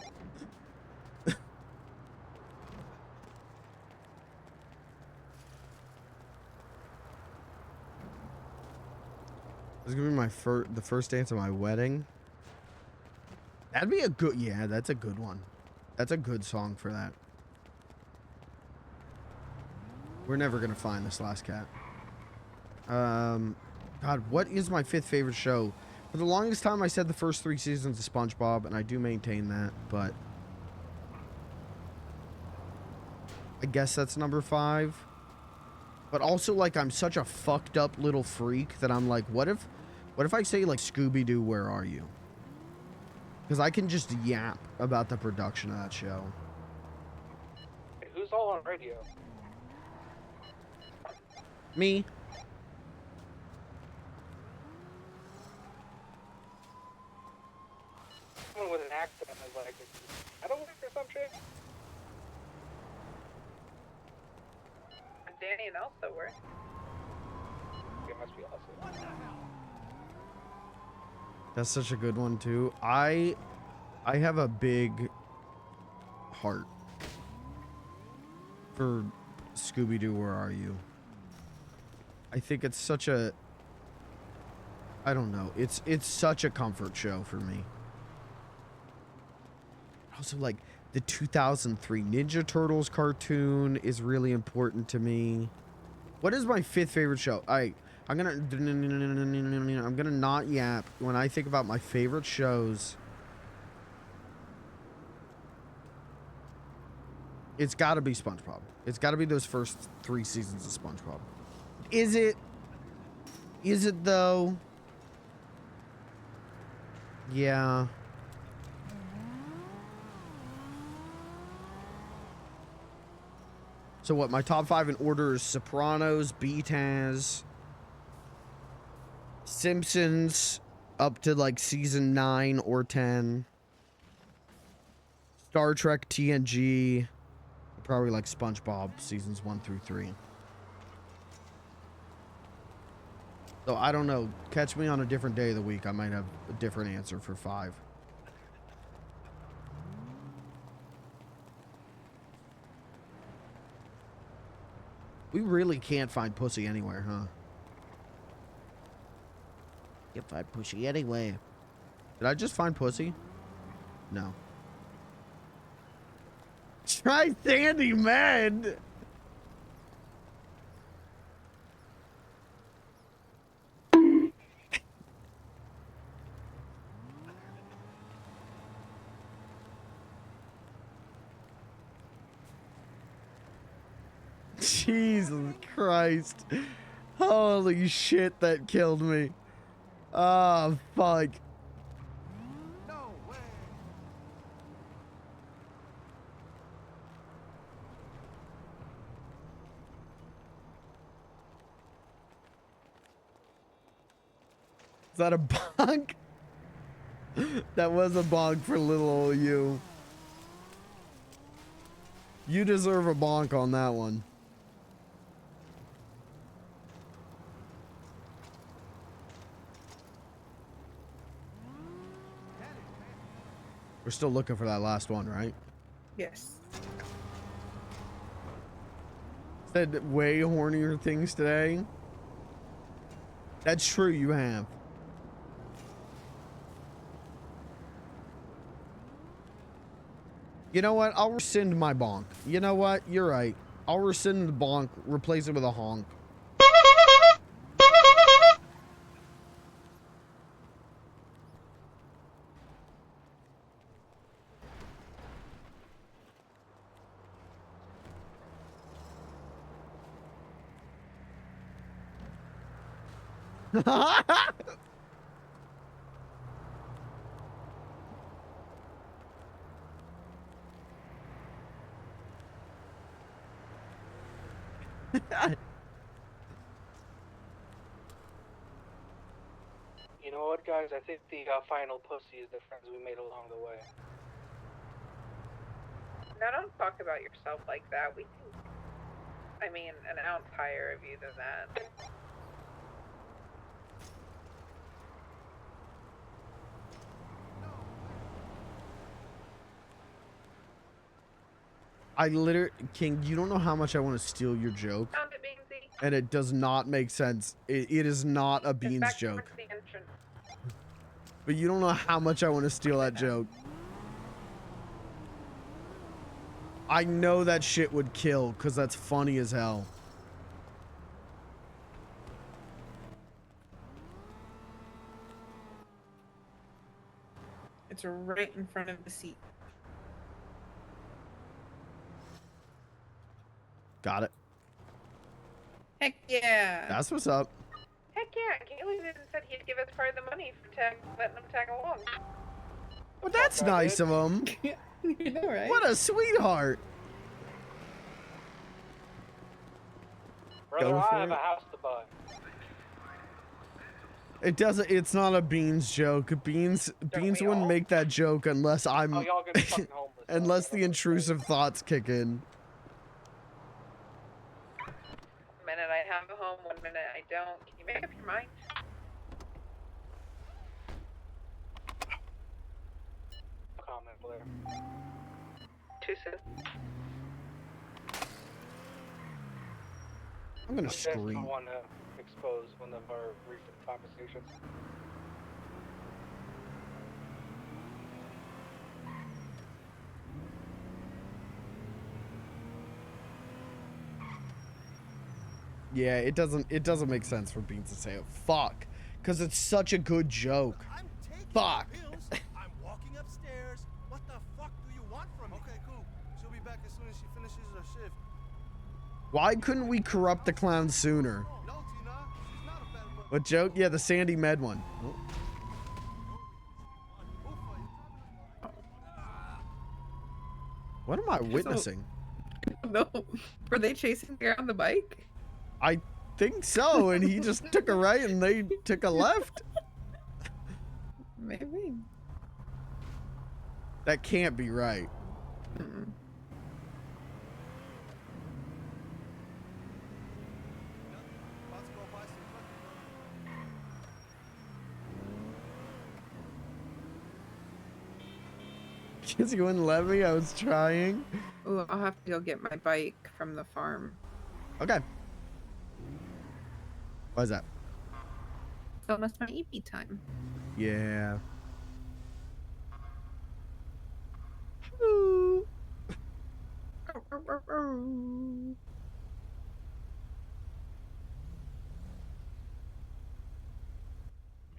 This is gonna be the first dance of my wedding. That'd be a good, yeah, that's a good one. That's a good song for that. We're never gonna find this last cat. God, what is my 5th favorite show? For the longest time, I said the first 3 seasons of SpongeBob, and I do maintain that, but I guess that's number 5. But also, like, I'm such a fucked up little freak that I'm like, what if I say, like, Scooby-Doo, Where Are You? Because I can just yap about the production of that show. Hey, who's all on radio? Me. Someone with an accent is like, I don't work for some chick. Danny and Elsa were. It must be awesome. That's such a good one too. I have a big heart for Scooby-Doo, Where Are You? I think it's such a I don't know. It's such a comfort show for me. Also, like, the 2003 Ninja Turtles cartoon is really important to me. What is my 5th favorite show? I'm gonna not yap. When I think about my favorite shows, it's got to be SpongeBob. It's got to be those first 3 seasons of SpongeBob. Is it? Is it though? Yeah. So what, my top 5 in order is Sopranos, BTAS, Simpsons up to like season 9 or 10, Star Trek TNG, probably like SpongeBob seasons 1 through 3. So I don't know, catch me on a different day of the week. I might have a different answer for 5. We really can't find pussy anywhere, huh? Can't find pussy anywhere. Did I just find pussy? No. Try Sandy Med. Jesus Christ. Holy shit, that killed me. Oh, fuck. No way. Is that a bonk? That was a bonk for little old you. You deserve a bonk on that one. We're still looking for that last one, right? Yes. Said way hornier things today. That's true, you have. You know what? I'll rescind my bonk. You know what? You're right. I'll rescind the bonk, replace it with a honk. You know what, guys? I think the final pussy is the friends we made along the way. Now don't talk about yourself like that. We think, I mean, an ounce higher of you than that. I literally, King, you don't know how much I want to steal your joke. Found it, Beansy. And it does not make sense. It is not a Beans Back joke. towards the entrance. But you don't know how much I want to steal that joke. I know that shit would kill, because that's funny as hell. It's right in front of the seat. Got it. Heck yeah. That's what's up. Heck yeah, Kaylee even said he'd give us part of the money for letting them tag along. Well, that's nice of him. You know, right? What a sweetheart. Brother, Go for I have it. a house to buy. It doesn't. It's not a Beans joke. Beans wouldn't make that joke unless I'm. Oh, y'all gonna be fucking homeless. Unless the intrusive thoughts kick in. 1 minute I have a home, 1 minute I don't. Can you make up your mind? Comment, Blair. Too soon. I'm gonna I scream. don't want to expose one of our recent conversations. Yeah, it doesn't make sense for Beans to say it. Fuck. Because it's such a good joke. Fuck. I'm walking upstairs. What the fuck do you want from me? Okay, cool. She'll be back as soon as she finishes her shift. Why couldn't we corrupt the clown sooner? What joke? Yeah, the Sandy Med one. Oh. What am I witnessing? No. Were they chasing her on the bike? I think so, and he just took a right and they took a left. Maybe. That can't be right. Mm-mm. Because you wouldn't let me, I was trying. Ooh, I'll have to go get my bike from the farm. Okay. Why is that? It's almost my EP time. Yeah.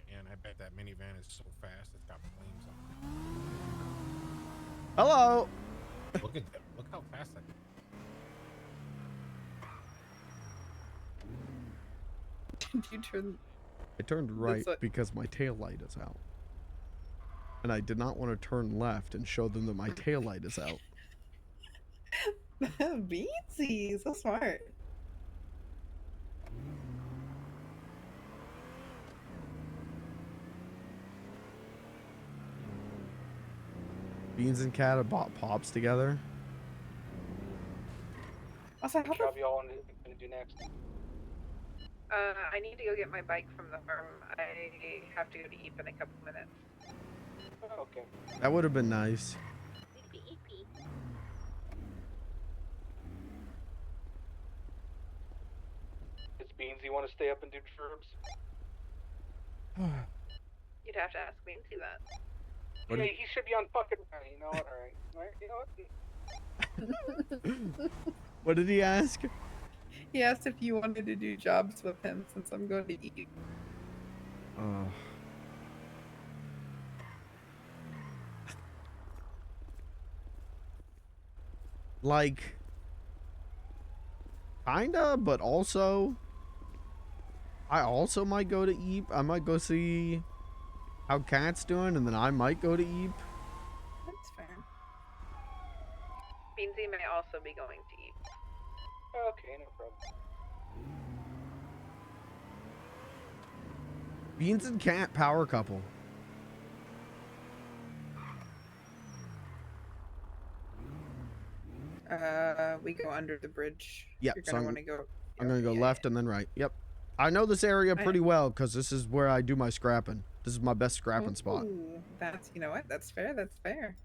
Man, I bet that minivan is so fast it's got flames on Hello. it. Look at them. Look how fast that. Did you turn? I turned right like- because my tail light is out. And I did not want to turn left and show them that my tail light is out. Beansy, so smart. Beans and Cat have bought pops together. Also, how Job y'all gonna do next? I need to go get my bike from the farm. I have to go to Eep in a couple minutes. Oh, okay. That would have been nice. It's Beans. You want to stay up and do troops? You'd have to ask Beansy that. What Yeah, did- he should be on fucking. You know what? All right. All right. You know what? What did he ask? He asked if you wanted to do jobs with him since I'm going to Eep. Like, kinda, but also, I also might go to Eep. I might go see how Cat's doing, and then I might go to Eep. That's fair. Beansy may also be going to Eep. Okay, no problem. Beans and Cat power couple. We go under the bridge. Yep, You're so gonna I'm- want to go. I'm gonna go yeah, left and then right. Yep. I know this area I- pretty well because this is where I do my scrapping. This is my best scrapping spot. Ooh, that's, you know what? That's fair. That's fair.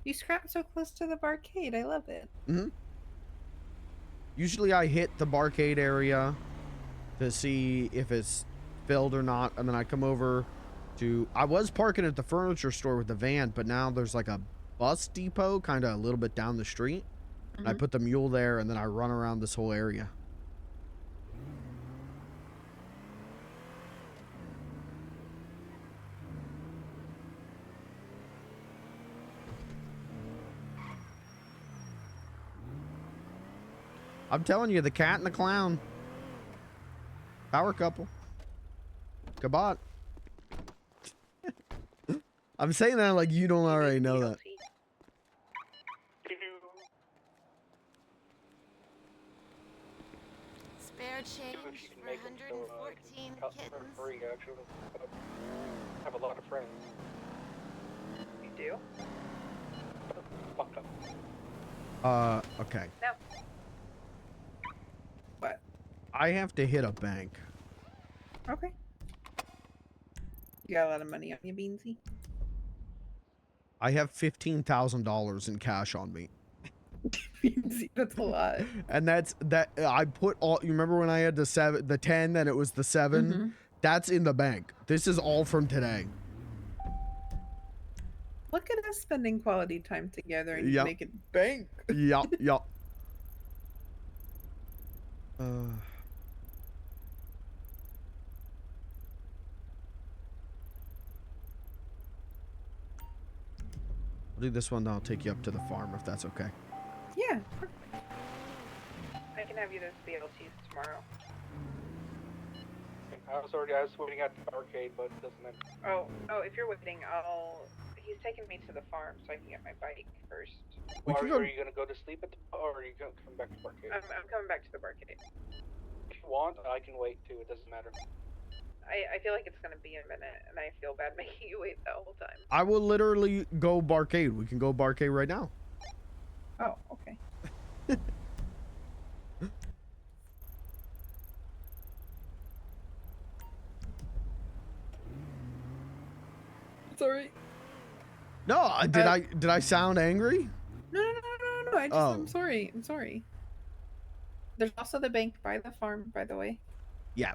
You scrap so close to the barcade. I love it. Mm-hmm. Usually I hit the barcade area to see if it's filled or not, and then I come over to... I was parking at the furniture store with the van, but now there's like a bus depot kind of a little bit down the street. And I Mhm. put the mule there, and then I run around this whole area. I'm telling you, the cat and the clown. Power couple. Kabot. I'm saying that like you don't already know that. Spare change for 114 kittens. Free, actually. I have a lot of friends. You do? Fuck up. Okay. No. What? I have to hit a bank. Okay. You got a lot of money on you, Beansy? I have $15,000 in cash on me. Beansy, that's a lot. And that's that I put all, you remember when I had the 10, then it was the 7? Mhm. That's in the bank. This is all from today. Look at us spending quality time together and Yep. making bank. Yup, yup. I'll do this one, then I'll take you up to the farm if that's okay. Yeah. I can have you those BLTs tomorrow. I was waiting at the arcade, but it doesn't matter. Oh, if you're waiting, he's taking me to the farm so I can get my bike first. Are you gonna go to sleep at the or are you gonna come back to the arcade? I'm coming back to the barcade. If you want, I can wait too. It doesn't matter. I feel like it's gonna be a minute, and I feel bad making you wait the whole time. I will literally go barcade. We can go barcade right now. Oh, okay. Sorry. No, did I sound angry? No. I'm Oh. sorry. I'm sorry. There's also the bank by the farm, by the way. Yeah.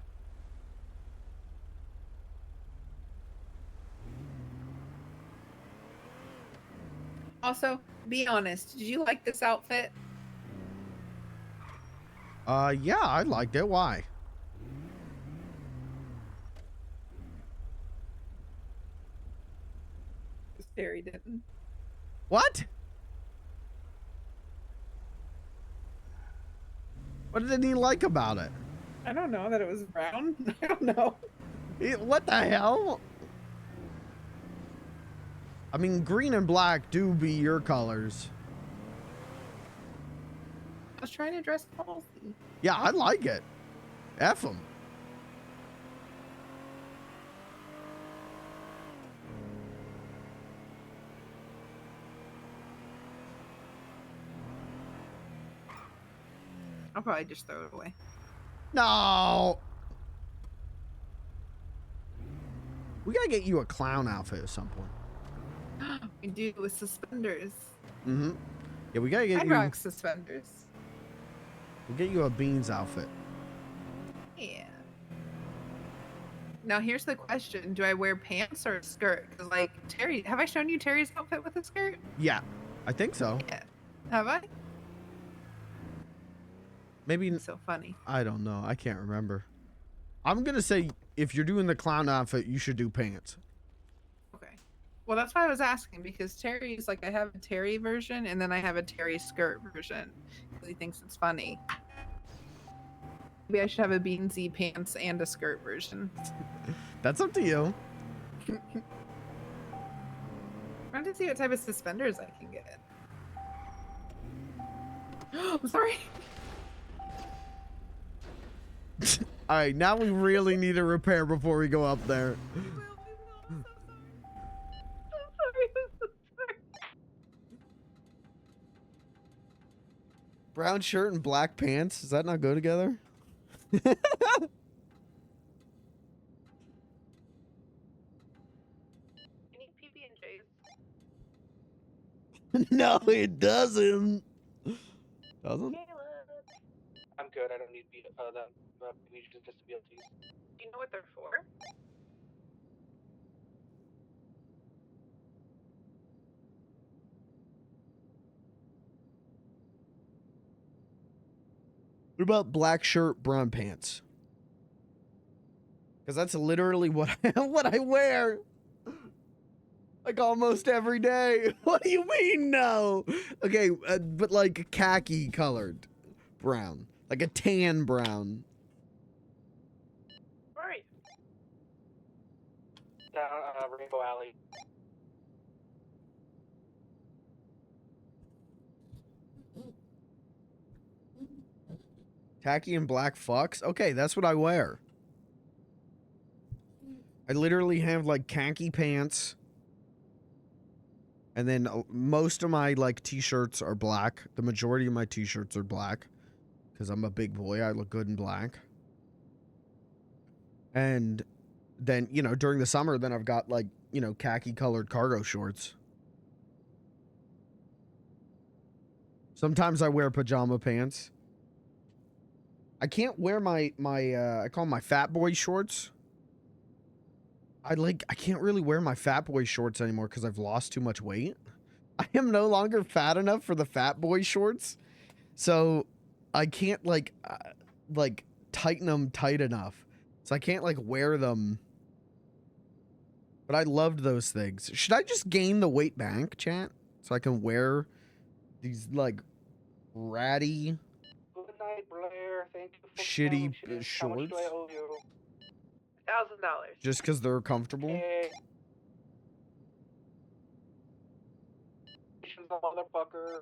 Also, be honest. Did you like this outfit? Yeah, I liked it. Why? Terry didn't. What? What did he like about it? I don't know that it was brown. I don't know. What the hell? I mean, green and black do be your colors. I was trying to dress classy. Yeah, I like it. F them. I'll probably just throw it away. No. We gotta get you a clown outfit at some point. We do with suspenders. Mm-hmm. Yeah, we gotta get I'd you. rock suspenders. We'll get you a beans outfit. Yeah. Now here's the question: do I wear pants or a skirt? Because like Terry, have I shown you Terry's outfit with a skirt? Yeah, I think so. Yeah. Have I? Maybe. So funny. I don't know. I can't remember. I'm gonna say if you're doing the clown outfit, you should do pants. Okay. Well, that's why I was asking because Terry's like I have a Terry version and then I have a Terry skirt version because he thinks it's funny. Maybe I should have a beansy pants and a skirt version. That's up to you. Trying to see what type of suspenders I can get. I'm sorry. All right, now we really need a repair before we go up there. Brown shirt and black pants. Does that not go together? No, it doesn't. Doesn't? I'm good. I don't need just BLTs. Do you know what they're for? What about black shirt, brown pants? Because that's literally what I wear. Like almost every day. What do you mean no? Okay, but like khaki colored brown. Like a tan brown. Right. Down Rainbow Alley. Khaki and black fucks? Okay, that's what I wear. I literally have like khaki pants. And then most of my like t-shirts are black. The majority of my t-shirts are black. Because I'm a big boy. I look good in black. And then, you know, during the summer, then I've got like, you know, khaki colored cargo shorts. Sometimes I wear pajama pants. I can't wear my I call them my fat boy shorts. I can't really wear my fat boy shorts anymore because I've lost too much weight. I am no longer fat enough for the fat boy shorts. So I can't like tighten them tight enough. So I can't like wear them. But I loved those things. Should I just gain the weight back, chat? So I can wear these like ratty, Good night, Blair. Thank you for shitty playing. How much shorts do I owe you? $1,000. just because they're comfortable? Hey. The motherfucker.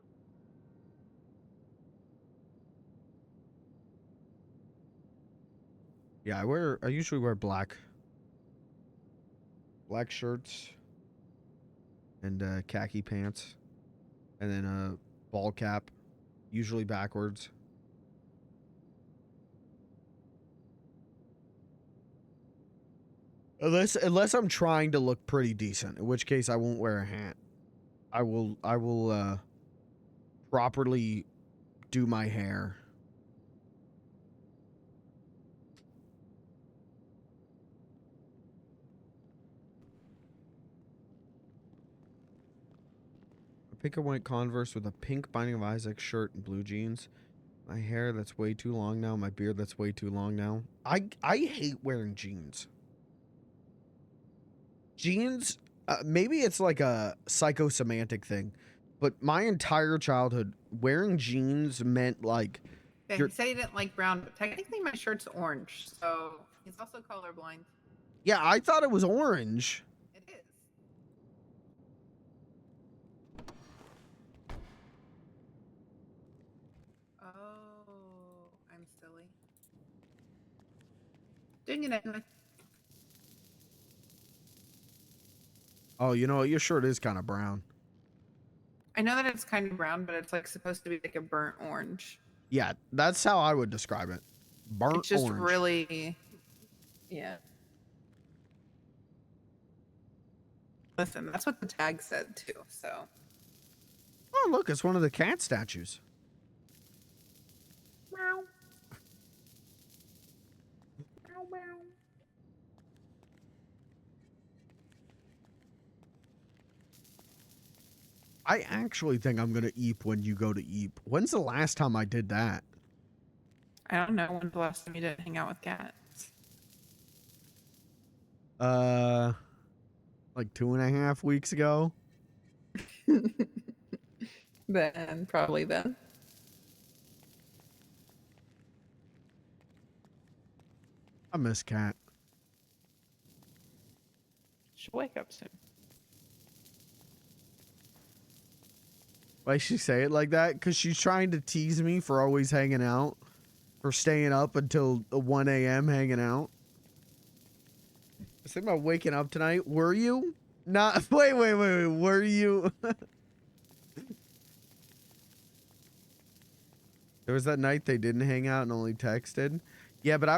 Yeah, I usually wear black shirts and khaki pants and then a ball cap, usually backwards. Unless I'm trying to look pretty decent, in which case I won't wear a hat. I will properly do my hair. A pink and white Converse with a pink Binding of Isaac shirt and blue jeans. My hair that's way too long now. My beard that's way too long now. I hate wearing jeans. Jeans, maybe it's like a psychosemantic thing, but my entire childhood wearing jeans meant like Yeah, he said he didn't like brown, but technically my shirt's orange, so he's also colorblind. yeah, I thought it was orange. It is. Oh, I'm silly. Doing it anyway. Oh, you know what? Your shirt is kind of brown. I know that it's kind of brown, but it's like supposed to be like a burnt orange. Yeah, that's how I would describe it. Burnt It's just orange. really, yeah. Listen, that's what the tag said too. So. Oh, look, it's one of the cat statues. Meow. Meow, meow. I actually think I'm gonna eep when you go to eep. When's the last time I did that? I don't know when's the last time you didn't hang out with cats. Like 2.5 weeks ago. Then probably then. I miss Cat. She'll wake up soon. Why she say it like that? Because she's trying to tease me for always hanging out, for staying up until 1 a.m. hanging out. I was thinking about waking up tonight. Were you? Not. Wait. Were you? There was that night they didn't hang out and only texted. Yeah, but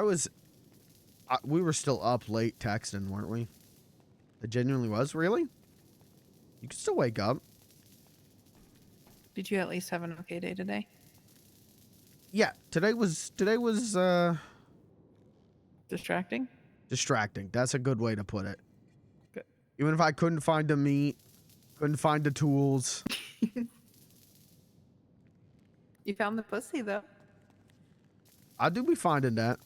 we were still up late texting, weren't we? It genuinely was? Really? You can still wake up. Did you at least have an okay day today? Yeah, today was distracting. Distracting. That's a good way to put it. Good. Even if I couldn't find the meat, couldn't find the tools. You found the pussy though. I do be finding that.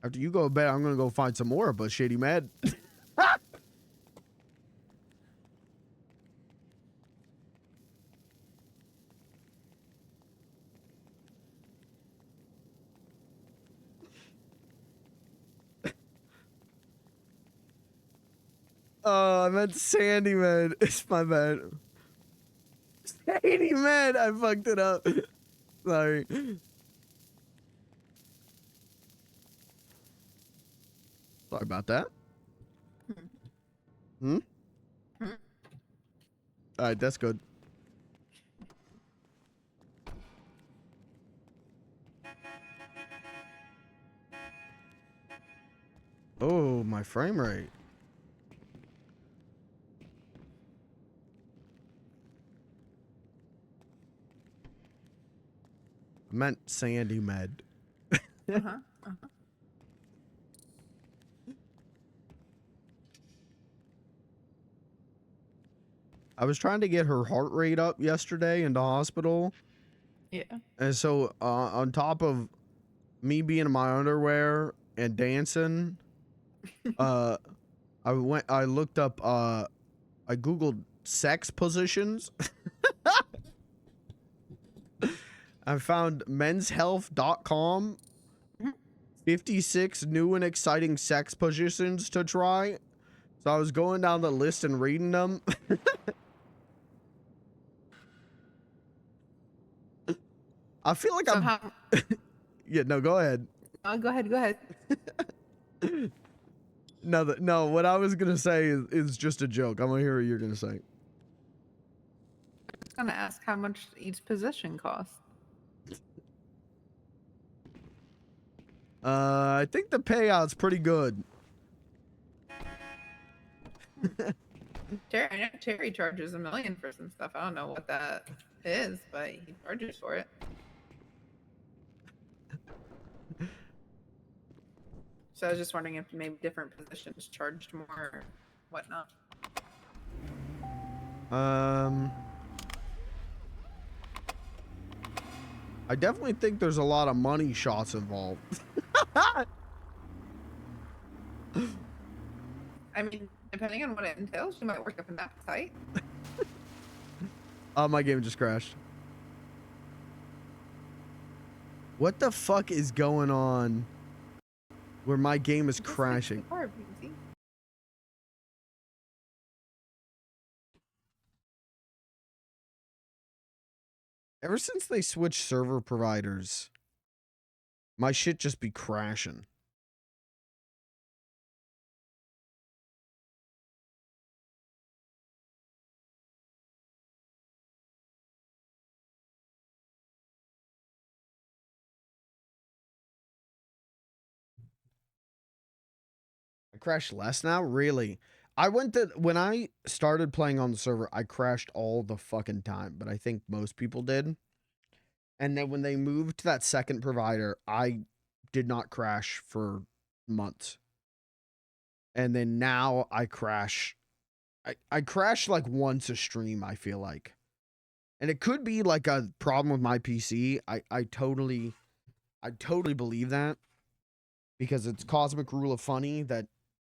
After you go to bed, I'm gonna go find some more, but Shady Mad. Oh, I meant Sandy Man. It's my bad. Sandy Man, I fucked it up. Sorry. Sorry about that. Hmm? Alright, that's good. Oh, my frame rate. I meant Sandy Med. I was trying to get her heart rate up yesterday in the hospital. Yeah. And so on top of me being in my underwear and dancing, I looked up, I Googled sex positions. I found menshealth.com, 56 new and exciting sex positions to try. So I was going down the list and reading them. I feel like I'm... Yeah, no, go ahead. Go ahead, go ahead. No, what I was gonna say is just a joke. I'm gonna hear what you're gonna say. I was gonna ask how much each position costs. I think the payout's pretty good. I know Terry charges $1 million for some stuff. I don't know what that is, but he charges for it. So I was just wondering if maybe different positions charged more or whatnot. I definitely think there's a lot of money shots involved. I mean, depending on what it entails, you might work up an appetite. Oh, my game just crashed. What the fuck is going on where my game is crashing? Ever since they switched server providers, my shit just be crashing. I crash less now? Really? When I started playing on the server, I crashed all the fucking time, but I think most people did. And then when they moved to that second provider, I did not crash for months. And then now I crash. I crash like once a stream, I feel like. And it could be like a problem with my PC. I totally believe that. Because it's cosmic rule of funny that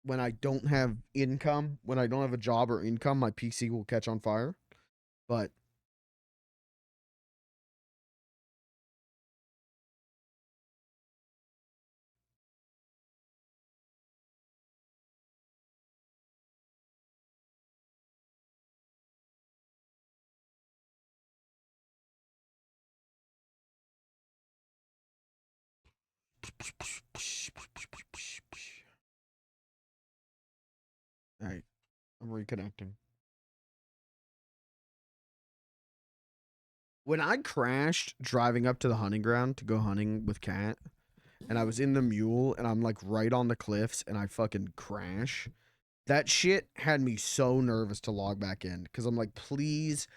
when I don't have income, when I don't have a job or income, my PC will catch on fire. But all right, I'm reconnecting. When I crashed driving up to the hunting ground to go hunting with Kat, and I was in the mule and I'm like right on the cliffs and I fucking crash, that shit had me so nervous to log back in because I'm like, please,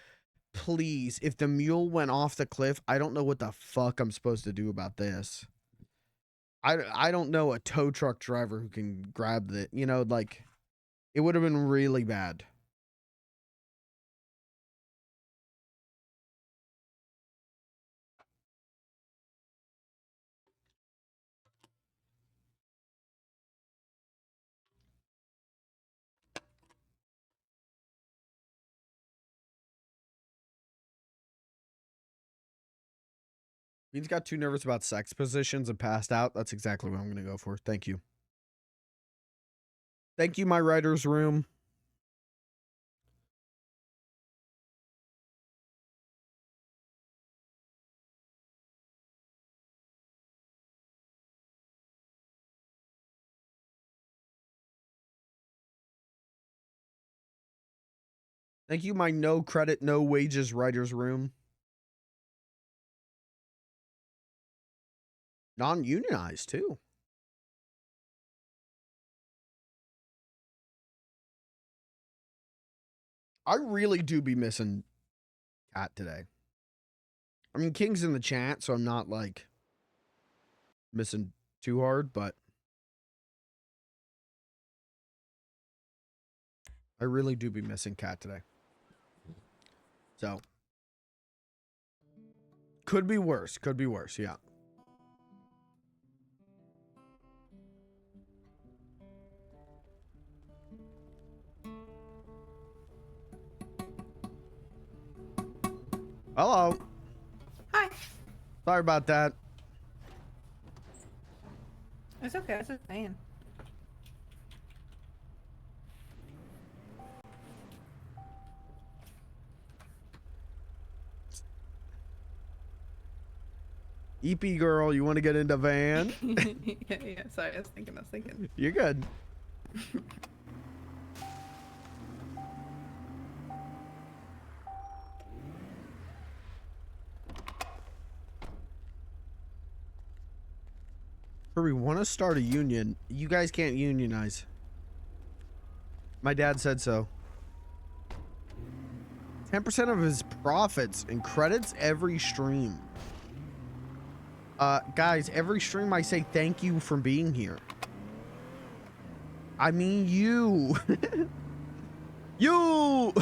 if the mule went off the cliff, I don't know what the fuck I'm supposed to do about this. I don't know a tow truck driver who can grab the, like, it would have been really bad. Beans got too nervous about sex positions and passed out. That's exactly what I'm going to go for. Thank you. Thank you, my writer's room. Thank you, my no credit, no wages writer's room. Non-unionized, too. I really do be missing Kat today. I mean, King's in the chat, so I'm not, like, missing too hard, but I really do be missing Kat today. So, Could be worse. Could be worse. Yeah. Hello. Hi. Sorry about that. It's okay. It's just saying. EP girl, you want to get into van? Yeah. Sorry, I was thinking. You're good. We want to start a union. You guys can't unionize. My dad said so. 10% of his profits and credits every stream. Guys, every stream I say thank you for being here. I mean you. You.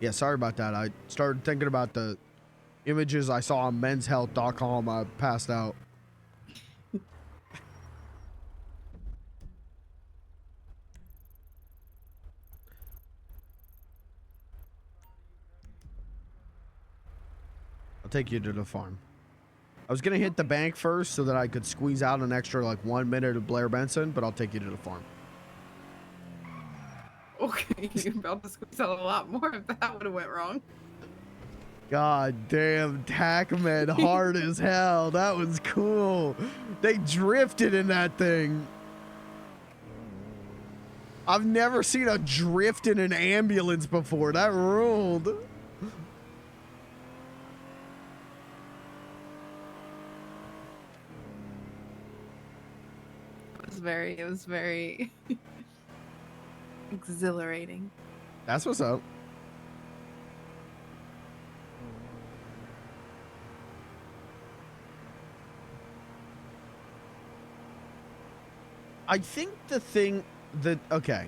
Yeah, sorry about that. I started thinking about the images I saw on menshealth.com. I passed out. I'll take you to the farm. I was gonna hit the bank first so that I could squeeze out an extra like 1 minute of Blair Benson, but I'll take you to the farm. Okay, you're about to squeeze out a lot more if that would have went wrong. God damn, Tackman hard as hell. That was cool. They drifted in that thing. I've never seen a drift in an ambulance before. That ruled. It was very exhilarating. That's what's up. I think the thing that, okay.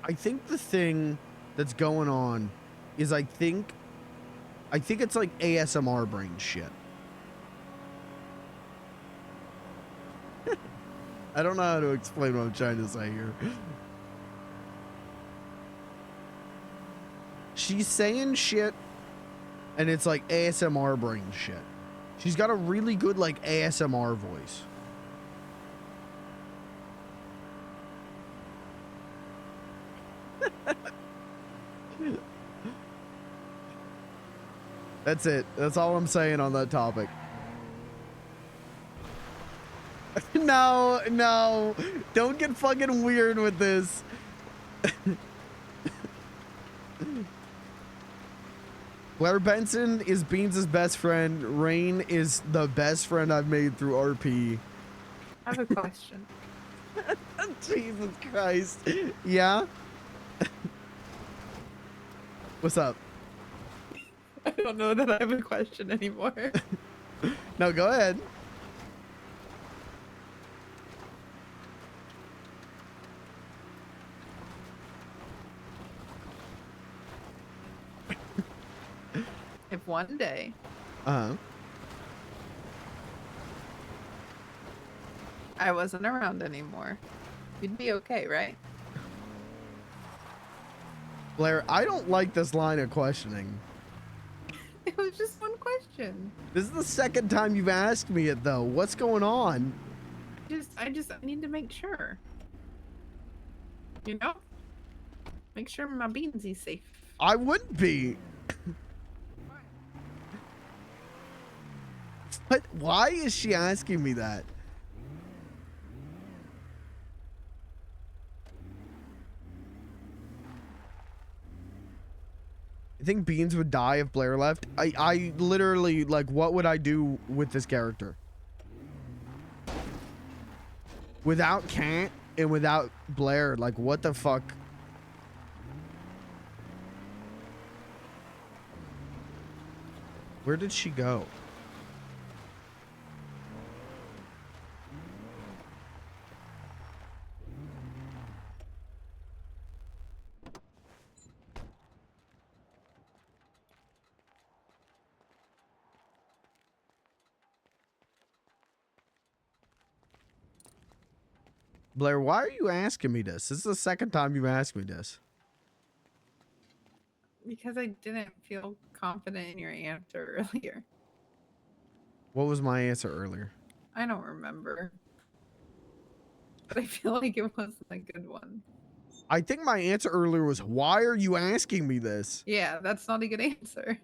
I think the thing that's going on is I think it's like ASMR brain shit. I don't know how to explain what I'm trying to say here. She's saying shit and it's like ASMR brain shit. She's got a really good like ASMR voice. That's it. That's all I'm saying on that topic. No. Don't get fucking weird with this. Blair Benson is Beans' best friend. Rain is the best friend I've made through RP. I have a question. Jesus Christ. Yeah? What's up? I don't know that I have a question anymore. No, go ahead. If one day Uh-huh. I wasn't around anymore, you'd be okay, right? Blair, I don't like this line of questioning. It was just one question. This is the second time you've asked me it, though. What's going on? I need to make sure. You know? Make sure my Beansy's safe. I wouldn't be. But why is she asking me that? I think Beans would die if Blair left. I literally, like, what would I do with this character? Without Kant and without Blair, like, what the fuck? Where did she go? Blair, why are you asking me this? This is the second time you've asked me this. Because I didn't feel confident in your answer earlier. What was my answer earlier? I don't remember. But I feel like it wasn't a good one. I think my answer earlier was, why are you asking me this? Yeah, that's not a good answer.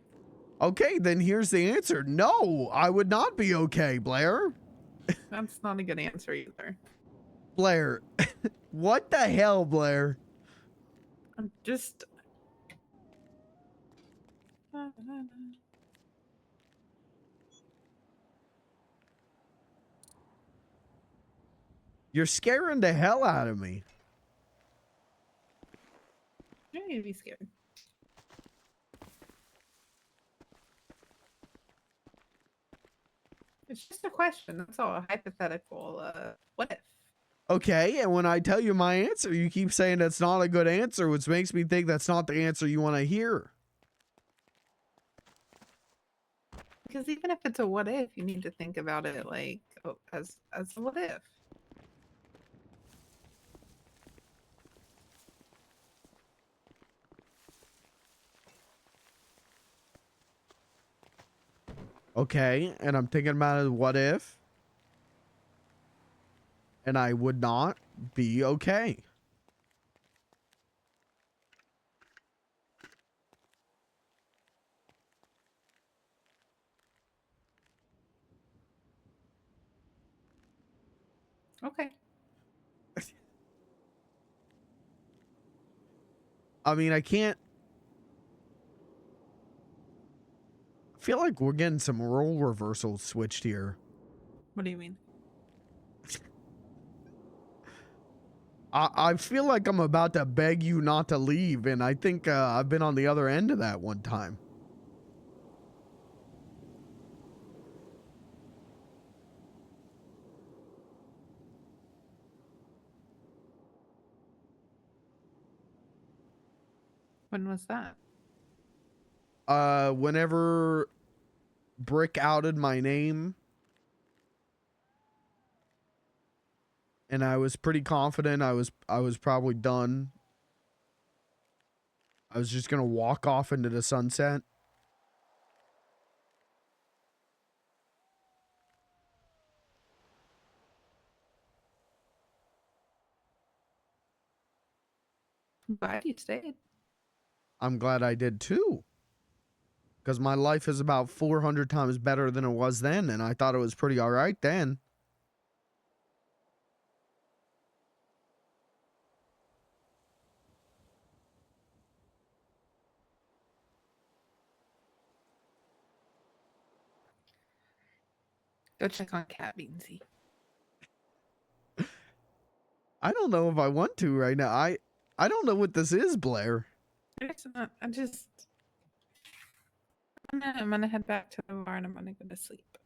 Okay, then here's the answer. No, I would not be okay, Blair. That's not a good answer either. Blair, what the hell, Blair? I'm just... You're scaring the hell out of me. I need to be scared. It's just a question. That's all. A hypothetical. What if? Okay, and when I tell you my answer, you keep saying that's not a good answer, which makes me think that's not the answer you want to hear. Because even if it's a what if, you need to think about it like as a what if. Okay, and I'm thinking about it, what if? And I would not be okay. Okay. I mean, I can't. I feel like we're getting some role reversals switched here. What do you mean? I feel like I'm about to beg you not to leave, and I think I've been on the other end of that one time. When was that? Whenever Brick outed my name, and I was pretty confident I was probably done. I was just gonna walk off into the sunset. I'm glad you stayed. I'm glad I did too. Because my life is about 400 times better than it was then, and I thought it was pretty alright then. Go check on Cat Beansy. I don't know if I want to right now. I don't know what this is, Blair. It's not. I'm gonna head back to the bar and I'm gonna go to sleep.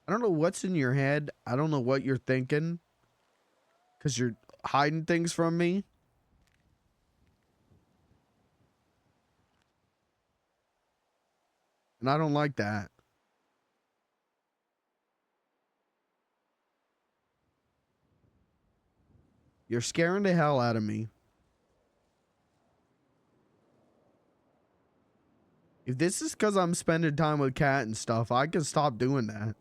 I don't know what's in your head. I don't know what you're thinking. Because you're hiding things from me. And I don't like that. You're scaring the hell out of me. If this is because I'm spending time with Kat and stuff, I can stop doing that.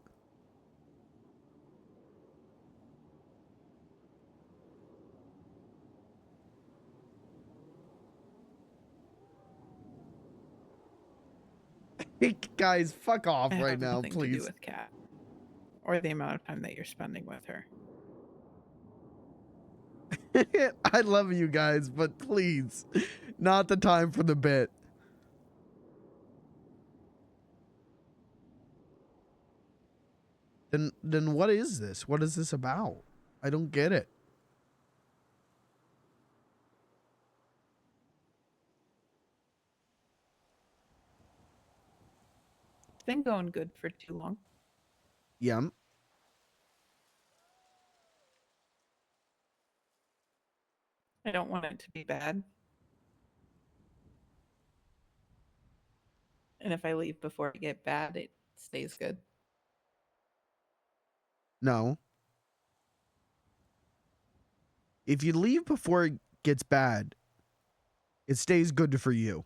Guys, fuck off I right have now, nothing to do please. with Cat, or the amount of time that you're spending with her. I love you guys, but please, not the time for the bit. Then what is this? What is this about? I don't get it. It's been going good for too long. Yeah. I don't want it to be bad. And if I leave before I get bad, it stays good. No. If you leave before it gets bad, it stays good for you.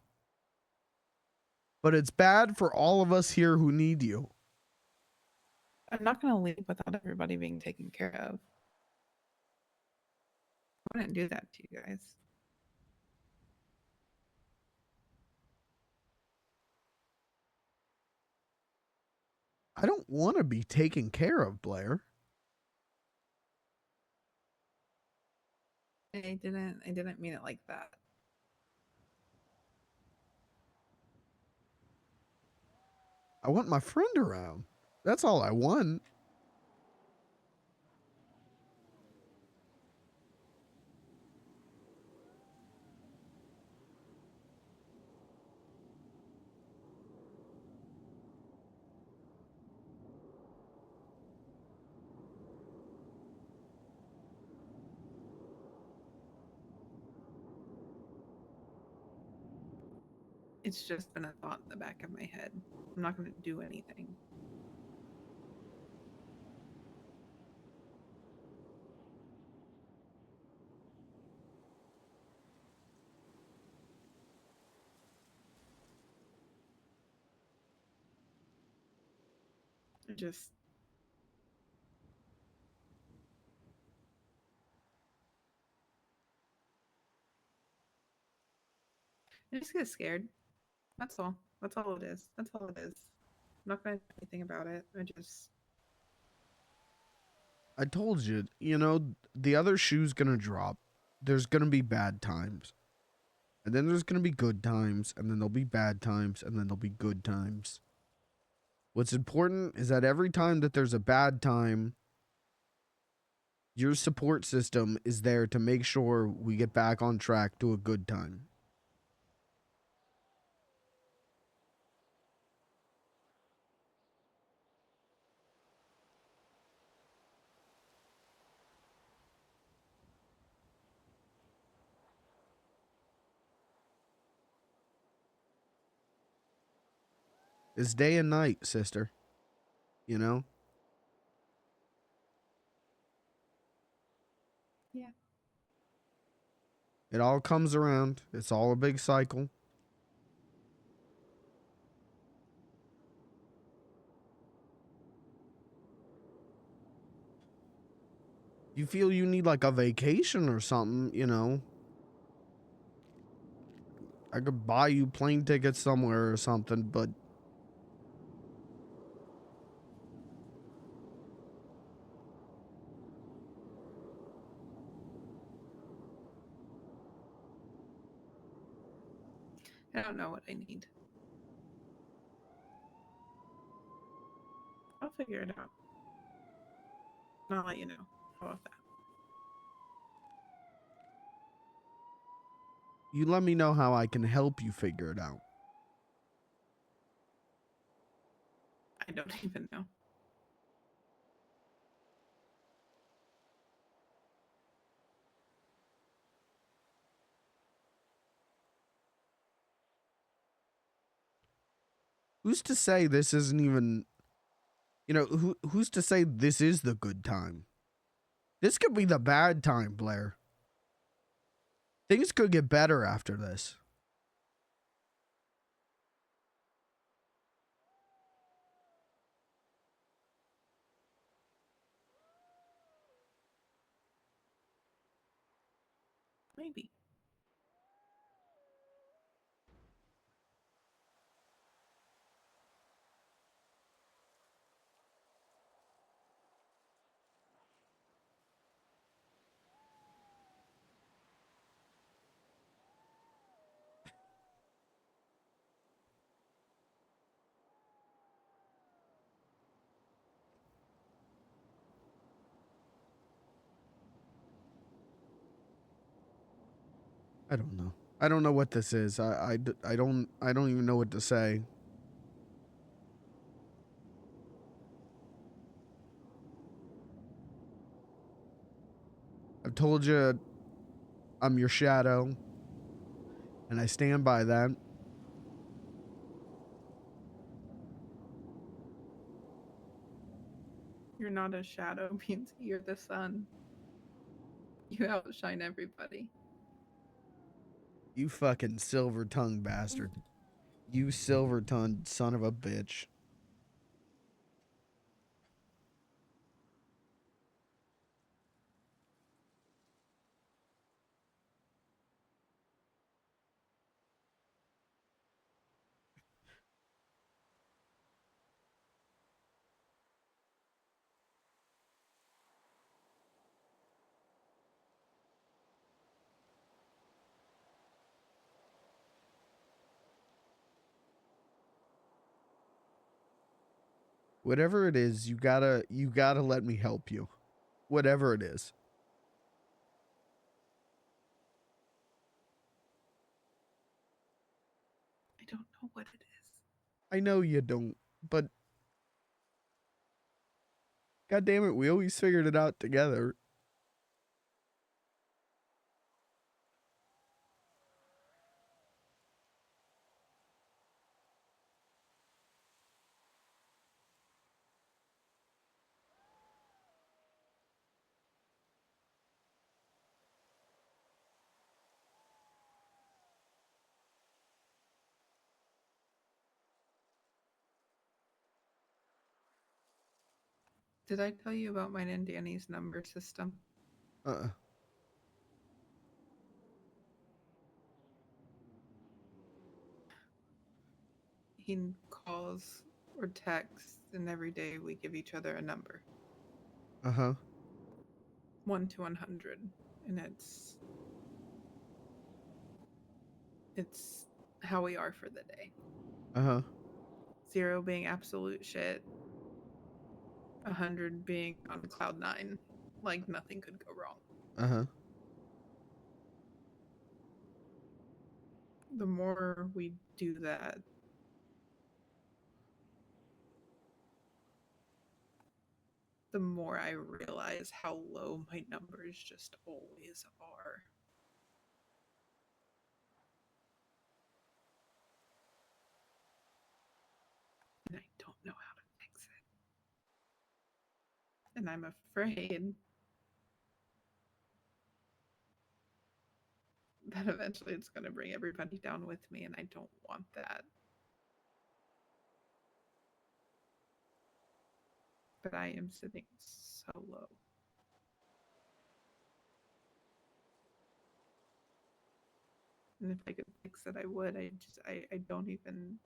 But it's bad for all of us here who need you. I'm not going to leave without everybody being taken care of. I wouldn't do that to you guys. I don't want to be taken care of, Blair. I didn't mean it like that. I want my friend around. That's all I want. It's just been a thought in the back of my head. I'm not going to do anything. I just get scared. That's all. That's all it is. That's all it is. I'm not going to do anything about it. I told you, the other shoe's going to drop. There's going to be bad times. And then there's going to be good times. And then there'll be bad times. And then there'll be good times. What's important is that every time that there's a bad time, your support system is there to make sure we get back on track to a good time. It's day and night, sister. You know? Yeah. It all comes around. It's all a big cycle. You feel you need like a vacation or something, I could buy you plane tickets somewhere or something, but I don't know what I need. I'll figure it out. And I'll let you know. How about that? you let me know how I can help you figure it out. I don't even know. Who's to say this isn't even, who's to say this is the good time? This could be the bad time, Blair. Things could get better after this. Maybe. I don't know. I don't know what this is. I don't even know what to say. I've told you I'm your shadow, and I stand by that. You're not a shadow means you're the sun. You outshine everybody. You fucking silver-tongued bastard. You silver-tongued son of a bitch. Whatever it is, you gotta let me help you. Whatever it is. I don't know what it is. I know you don't, but God damn it, we always figured it out together. Did I tell you about mine and Danny's number system? He calls or texts, and every day we give each other a number. 1 to 100, and it's how we are for the day. 0 being absolute shit, 100 being on cloud 9, like nothing could go wrong. The more we do that, the more I realize how low my numbers just always are. And I don't know how to fix it. And I'm afraid that eventually it's going to bring everybody down with me, and I don't want that. But I am sitting so low. And if I could fix it, I would. I don't even.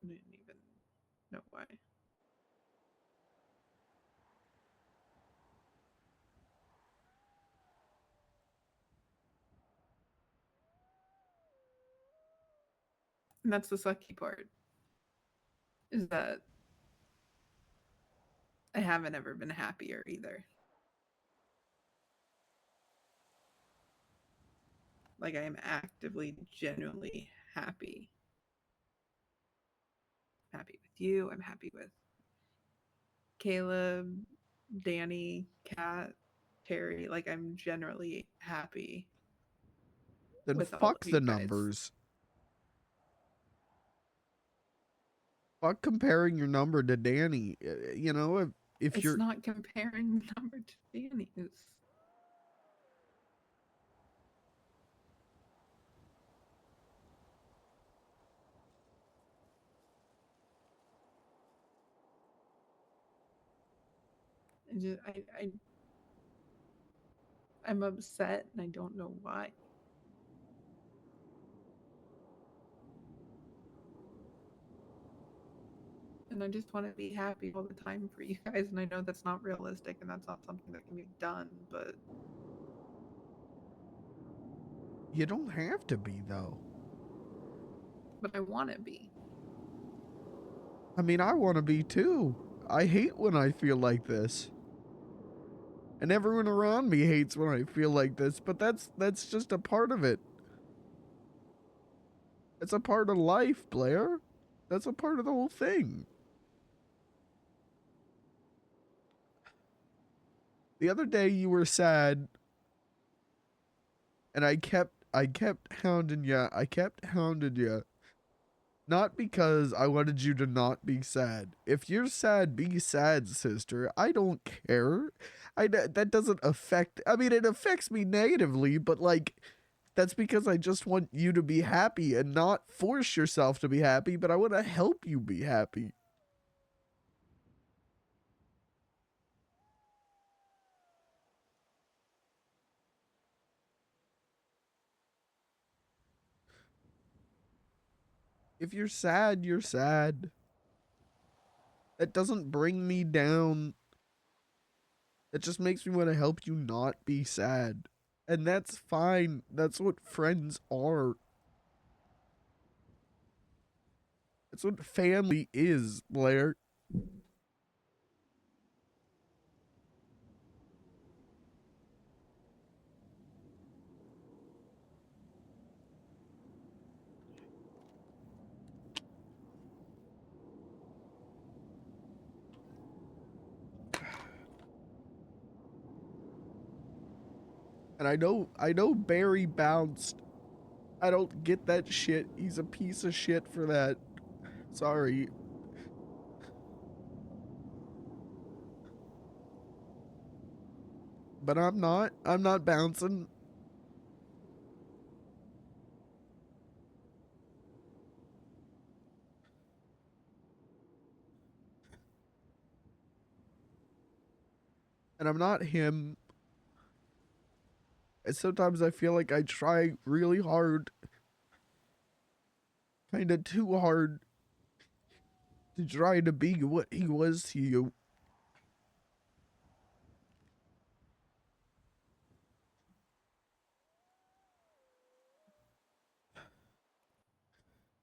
I didn't even know why. And that's the sucky part. Is that I haven't ever been happier either. Like, I am actively, genuinely happy. I'm happy with you. I'm happy with Caleb, Danny, Kat, Terry. Like, I'm generally happy. Then with all fuck of you the guys. numbers. Fuck comparing your number to Danny. You know, if It's you're not comparing the number to Danny's. I'm upset and I don't know why. And I just want to be happy all the time for you guys, and I know that's not realistic and that's not something that can be done, but you don't have to be though. I want to be. I mean, I want to be too. I hate when I feel like this. And everyone around me hates when I feel like this, but that's just a part of it. It's a part of life, Blair. That's a part of the whole thing. The other day you were sad and I kept hounding you. I kept hounding you. Not because I wanted you to not be sad. If you're sad, be sad, sister. I don't care. That doesn't affect. I mean, it affects me negatively, but like, that's because I just want you to be happy and not force yourself to be happy. But I want to help you be happy. If you're sad, you're sad. That doesn't bring me down. It just makes me want to help you not be sad. And that's fine. That's what friends are. That's what family is, Blair. And I know Barry bounced. I don't get that shit. He's a piece of shit for that. Sorry. But I'm not. I'm not bouncing. And I'm not him. And sometimes I feel like I try really hard. Kinda too hard. To try to be what he was to you.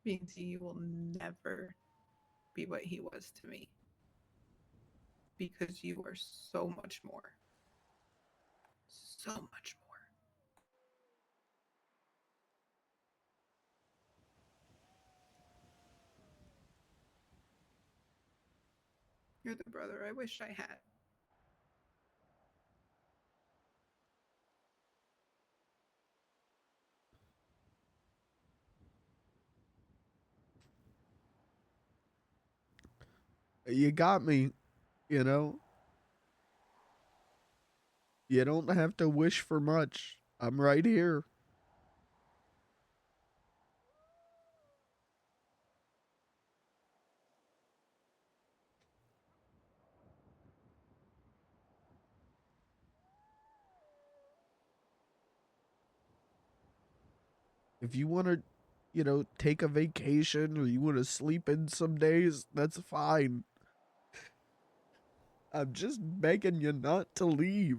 Means you will never be what he was to me. Because you are so much more. So much more. You're the brother I wish I had. You got me, you know? You don't have to wish for much. I'm right here. If you want to, you know, take a vacation or you want to sleep in some days, that's fine. I'm just begging you not to leave.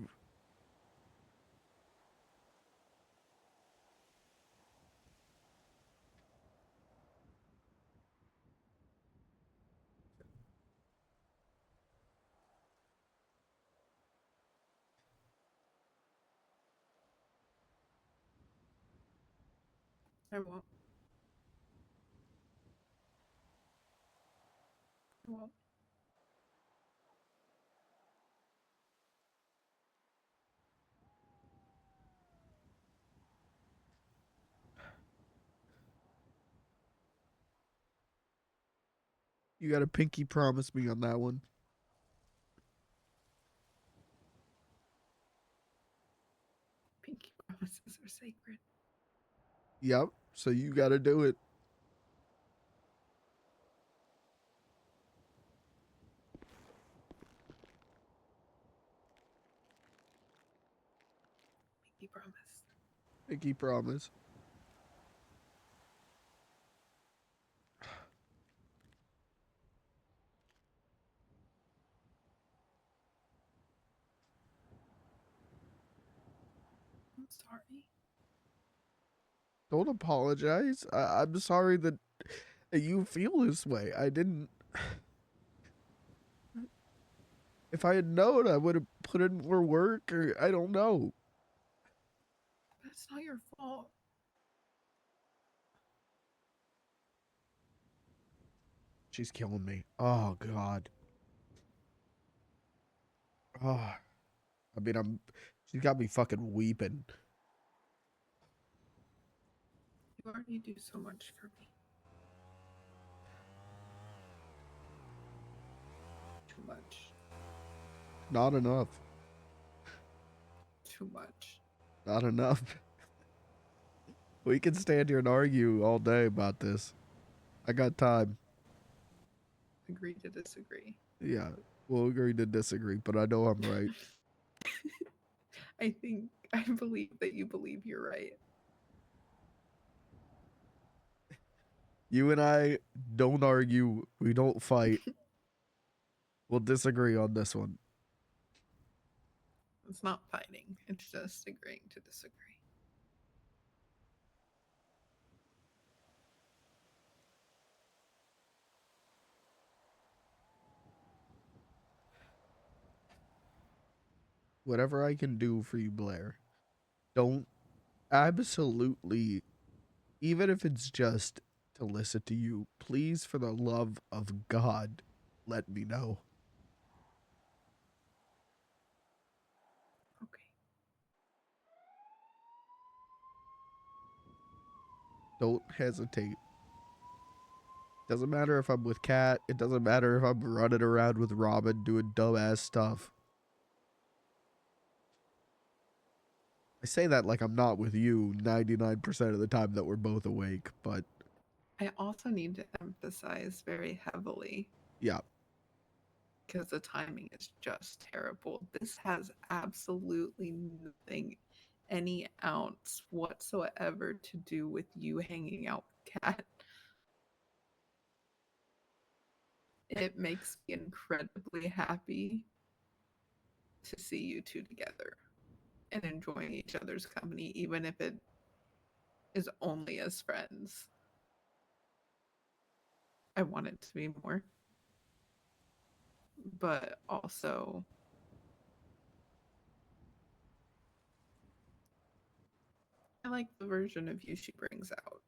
I won't. I won't. You got to pinky promise me on that one. Pinky promises are sacred. Yep. So you got to do it. Pinky promise. Pinky promise. I'm sorry. Don't apologize. I'm sorry that you feel this way. I didn't. If I had known, I would have put in more work, or I don't know. That's not your fault. She's killing me. Oh, God. Oh. I mean, she's got me fucking weeping. You already do so much for me. too much. Not enough. Too much. Not enough. We can stand here and argue all day about this. I got time. Agree to disagree. Yeah, we'll agree to disagree, but I know I'm right. I believe that you believe you're right. You and I don't argue. We don't fight. We'll disagree on this one. It's not fighting. It's just agreeing to disagree. Whatever I can do for you, Blair. Don't absolutely, even if it's just to listen to you, please, for the love of God, let me know. Okay. Don't hesitate. Doesn't matter if I'm with Kat. It doesn't matter if I'm running around with Robin doing dumbass stuff. I say that like I'm not with you 99% of the time that we're both awake, but I also need to emphasize very heavily, yeah. because the timing is just terrible. This has absolutely nothing, any ounce whatsoever to do with you hanging out with Kat. It makes me incredibly happy to see you two together and enjoying each other's company, even if it is only as friends. I want it to be more. But also, I like the version of you she brings out.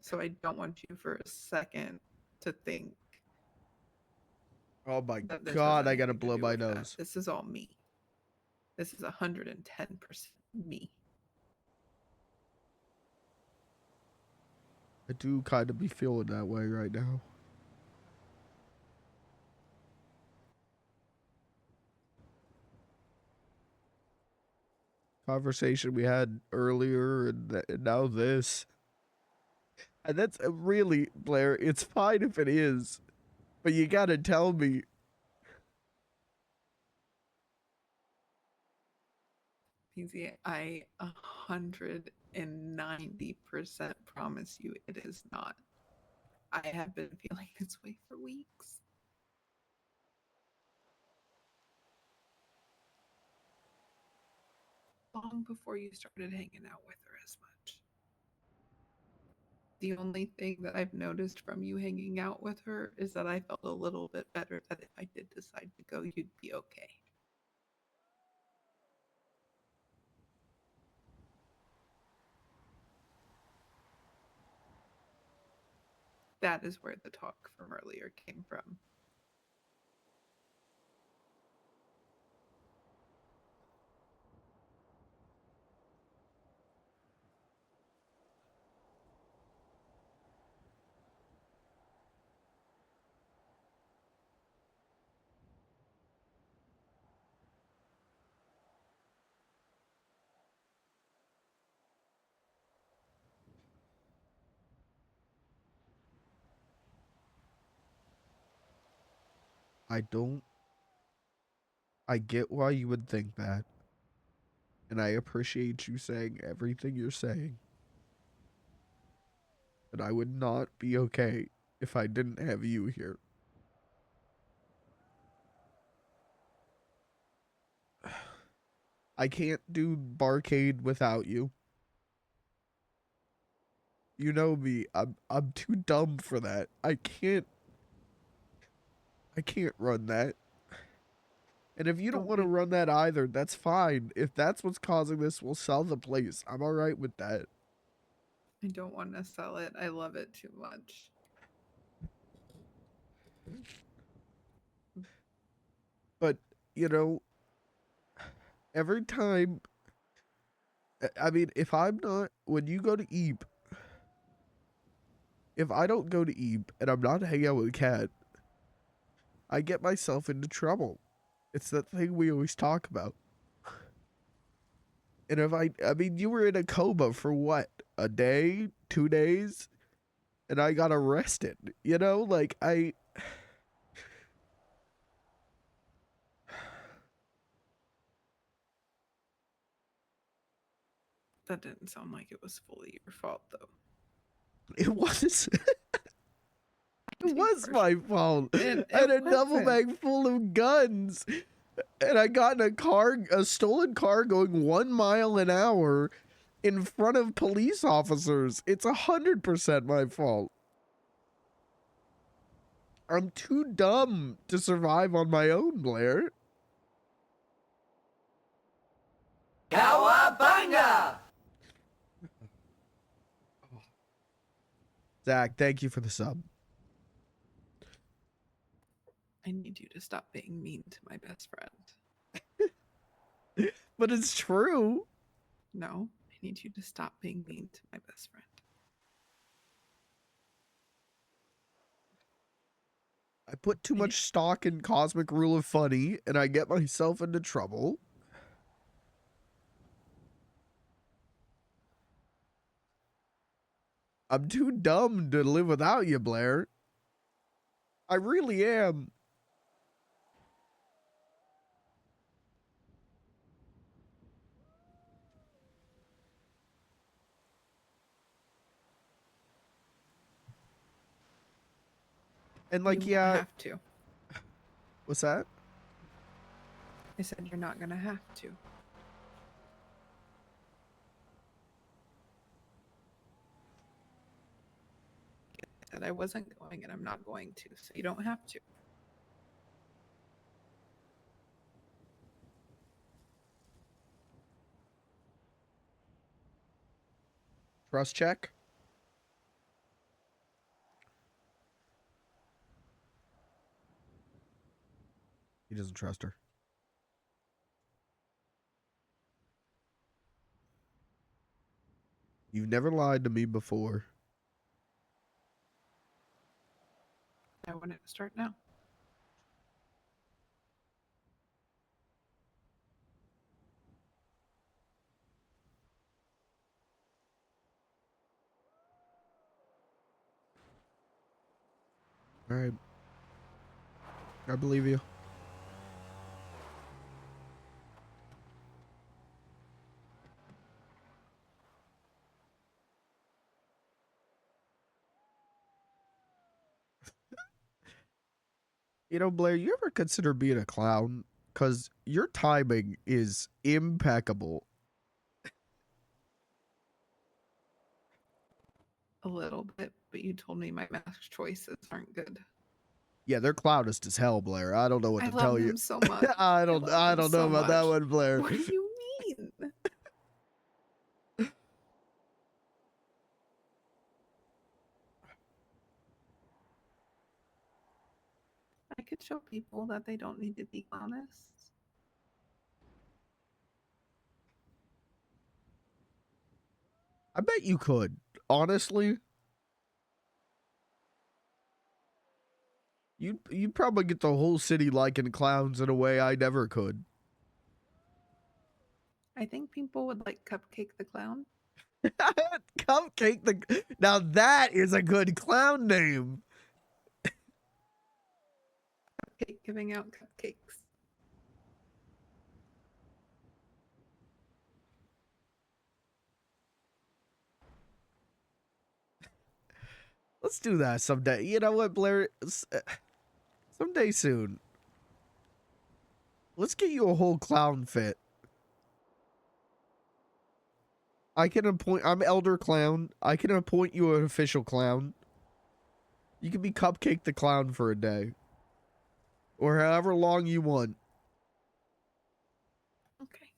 So I don't want you for a second to think Oh my that this God, has I gotta anything to blow do my with that. nose. This is all me. This is 110% me. I do kind of be feeling that way right now. Conversation we had earlier and now this. And that's really, Blair, it's fine if it is, but you gotta tell me. PZ, I 190% promise you it is not. I have been feeling this way for weeks. Long before you started hanging out with her as much. The only thing that I've noticed from you hanging out with her is that I felt a little bit better that if I did decide to go, you'd be okay. That is where the talk from earlier came from. I get why you would think that. And I appreciate you saying everything you're saying. But I would not be okay if I didn't have you here. I can't do Barcade without you. You know me. I'm too dumb for that. I can't run that. And if you don't want to run that either, that's fine. If that's what's causing this, we'll sell the place. I'm all right with that. I don't want to sell it. I love it too much. But, you know, every time I mean, if I'm not, when you go to Eep, if I don't go to Eep and I'm not hanging out with Kat, I get myself into trouble. It's that thing we always talk about. And if I mean, you were in a coma for what? A day? 2 days? And I got arrested. You know, like, That didn't sound like it was fully your fault, though. It was. It was my fault. It I had a duffel wasn't. bag full of guns. And I got in a stolen car going 1 mile an hour in front of police officers. It's 100% my fault. I'm too dumb to survive on my own, Blair. Cowabunga! Zach, thank you for the sub. I need you to stop being mean to my best friend. But it's true. No, I need you to stop being mean to my best friend. I put too much stock in Cosmic Rule of Funny, and I get myself into trouble. I'm too dumb to live without you, Blair. I really am. And like, You yeah. have to. What's that? I said you're not gonna have to. I said I wasn't going, and I'm not going to, so you don't have to. Trust check. He doesn't trust her. You've never lied to me before. I want it to start now. All right. I believe you. You know, Blair, you ever consider being a clown? Because your timing is impeccable. A little bit, but you told me my mask choices aren't good. Yeah, they're cloudist as hell, Blair. I don't know what I to love tell them you. so much. I don't know so about that much. one, Blair. What do you mean? I could show people that they don't need to be honest. I bet you could. Honestly. You'd probably get the whole city liking clowns in a way I never could. I think people would like Cupcake the Clown. Cupcake the... Now that is a good clown name. Cupcake giving out cupcakes. Let's do that someday. You know what, Blair? Someday soon. Let's get you a whole clown fit. I can appoint... I'm Elder Clown. I can appoint you an official clown. You can be Cupcake the Clown for a day. Or however long you want. Okay.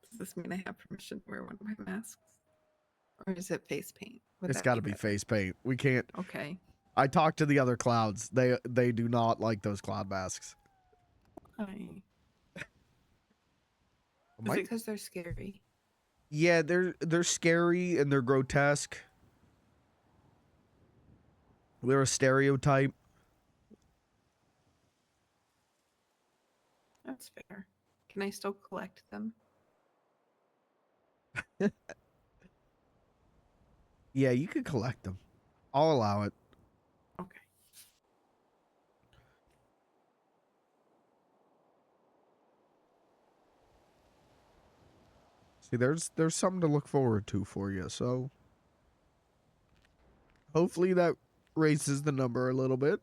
Does this mean I have permission to wear one of my masks? Or is it face paint? Would It's that got to be better? face paint. We can't... Okay. I talked to the other clouds. They do not like those cloud masks. Is Might- it because they're scary? Yeah, they're scary and they're grotesque. They're a stereotype. That's fair. Can I still collect them? Yeah, you could collect them. I'll allow it. Okay. See, there's something to look forward to for you. So hopefully that raises the number a little bit.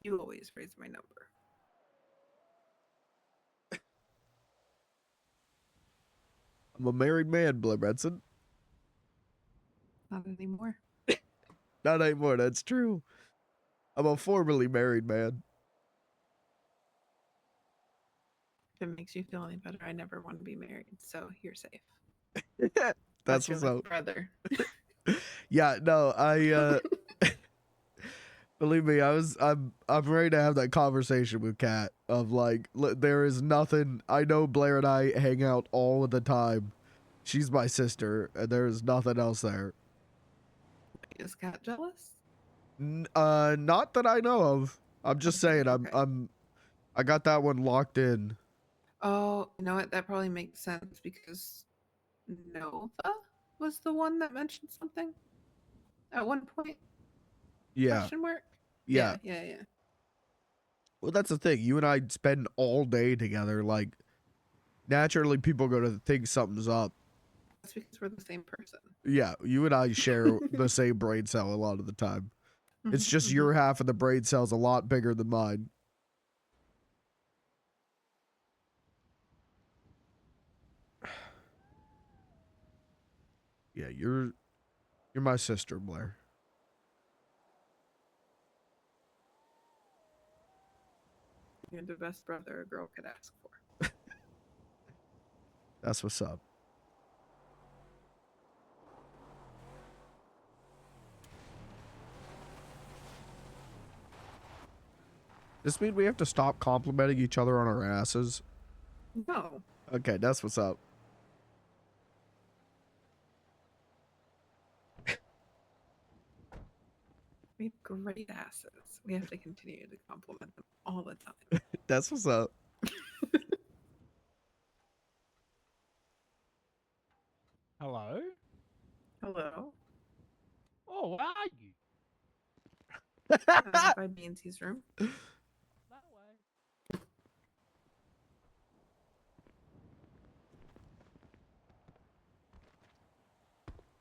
You always raise my number. I'm a married man, Blair Benson. Not anymore. Not anymore, that's true. I'm a formerly married man. If it makes you feel any better, I never want to be married, so you're safe. That's You're what's my up. brother. Yeah, no, I believe me, I'm ready to have that conversation with Kat of like there is nothing. I know Blair and I hang out all of the time. She's my sister, and there is nothing else there. Is Kat jealous? Not that I know of. I'm just saying I got that one locked in. Oh, you know what? That probably makes sense because Nova was the one that mentioned something at one point. Yeah. Question mark? Yeah. Yeah. Well, that's the thing. You and I spend all day together. Like, naturally, people go to think something's up. That's because we're the same person. Yeah, you and I share the same brain cell a lot of the time. It's just your half of the brain cell's a lot bigger than mine. Yeah, you're my sister, Blair. You're the best brother a girl could ask for. That's what's up. This mean we have to stop complimenting each other on our asses? No. Okay, that's what's up. We have great asses. We have to continue to compliment them all the time. That's what's up. Hello? Hello? Oh, where are you? By Beansy's room.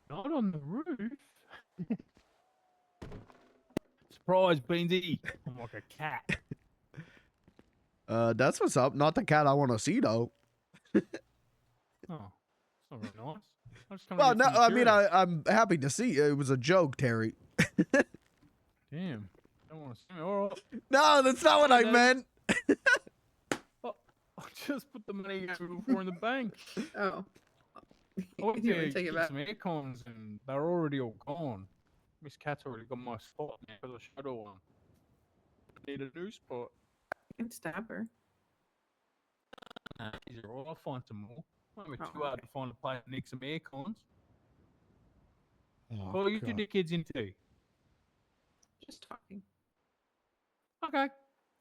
Not on the roof. Surprise, Beansy. I'm like a cat. That's what's up. Not the cat I want to see though. Oh, it's not very nice. I just come Well, to no, get some I mean material. I'm happy to see you. It was a joke, Terry. Damn. Don't want to see me. All right. No, that's not what I No. meant. I just put the money before in the bank. Oh. I went You to wanna take it get back? some aircons and they're already all gone. Miss Cat's already got my spot now for the shadow one. Need a new spot. You can stab her. These are all. I'll find some more. Might be Oh, too hard to find a place that needs some aircons. Oh, What are you two kids into? Just talking. Okay.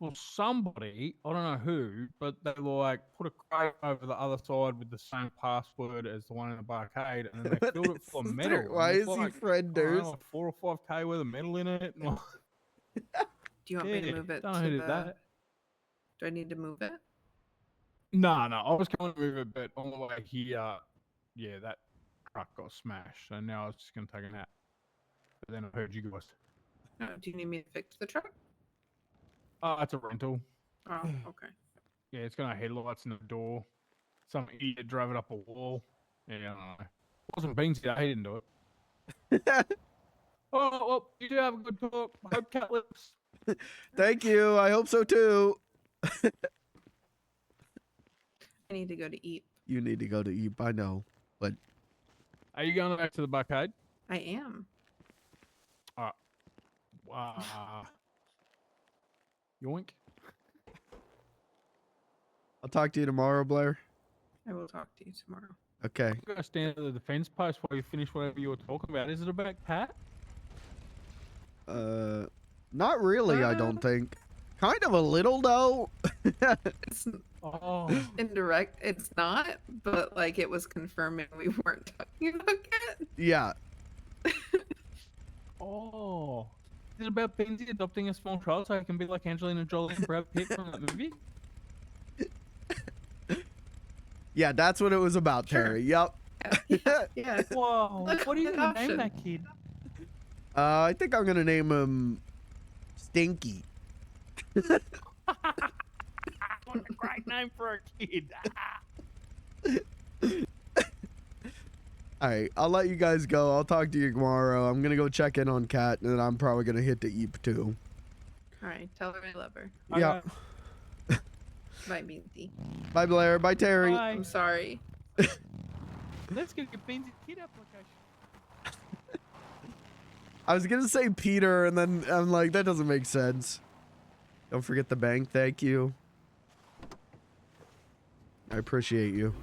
Well, somebody, I don't know who, but they like put a crate over the other side with the same password as the one in the barcade, and then they filled it full of metal. and Why there's is he like, friend I don't know, Durst? like 4 or 5K worth of metal in it. and, like, Do you want me to yeah, move it don't to know who the... did that. Do I need to move it? No, I was going to move it, but on the way here, yeah, that truck got smashed. So now I was just going to take a nap. But then I heard you guys. No, do you need me to fix the truck? Oh, it's a rental. Oh, okay. Yeah, it's got no headlights in the door. Some idiot drove it up a wall. Yeah, I don't know. It wasn't Beansy, he didn't do it. Oh, well, you do have a good talk. I hope Cat lives. Thank you. I hope so too. I need to go to eat. You need to go to eat. I know, but Are you going back to the Buckade? I am. Yoink. I'll talk to you tomorrow, Blair. I will talk to you tomorrow. Okay. I'm going to stand at the defense post while you finish whatever you were talking about. Is it about Cat? Not really, I don't think. Kind of a little, though. It's Oh. indirect. It's not, but like it was confirming we weren't talking about Cat. Yeah. Oh. Is it about Benzie adopting a small child so I can be like Angelina Jolie and Brad Pitt from that movie? Yeah, that's what it was about, Terry. Yep. Yeah. Whoa. What are you going to name that kid? I think I'm gonna name him Stinky. What a great name for a kid. All right, I'll let you guys go. I'll talk to you tomorrow. I'm gonna go check in on Kat, and then I'm probably gonna hit the Eep too. All right. Tell her I love her. Yeah. Bye, Beansy. Bye, Blair. Bye, Terry. Bye. I'm sorry. Let's get your Benzie kid application. I was gonna say Peter, and then I'm like, that doesn't make sense. Don't forget the bank. Thank you. I appreciate you.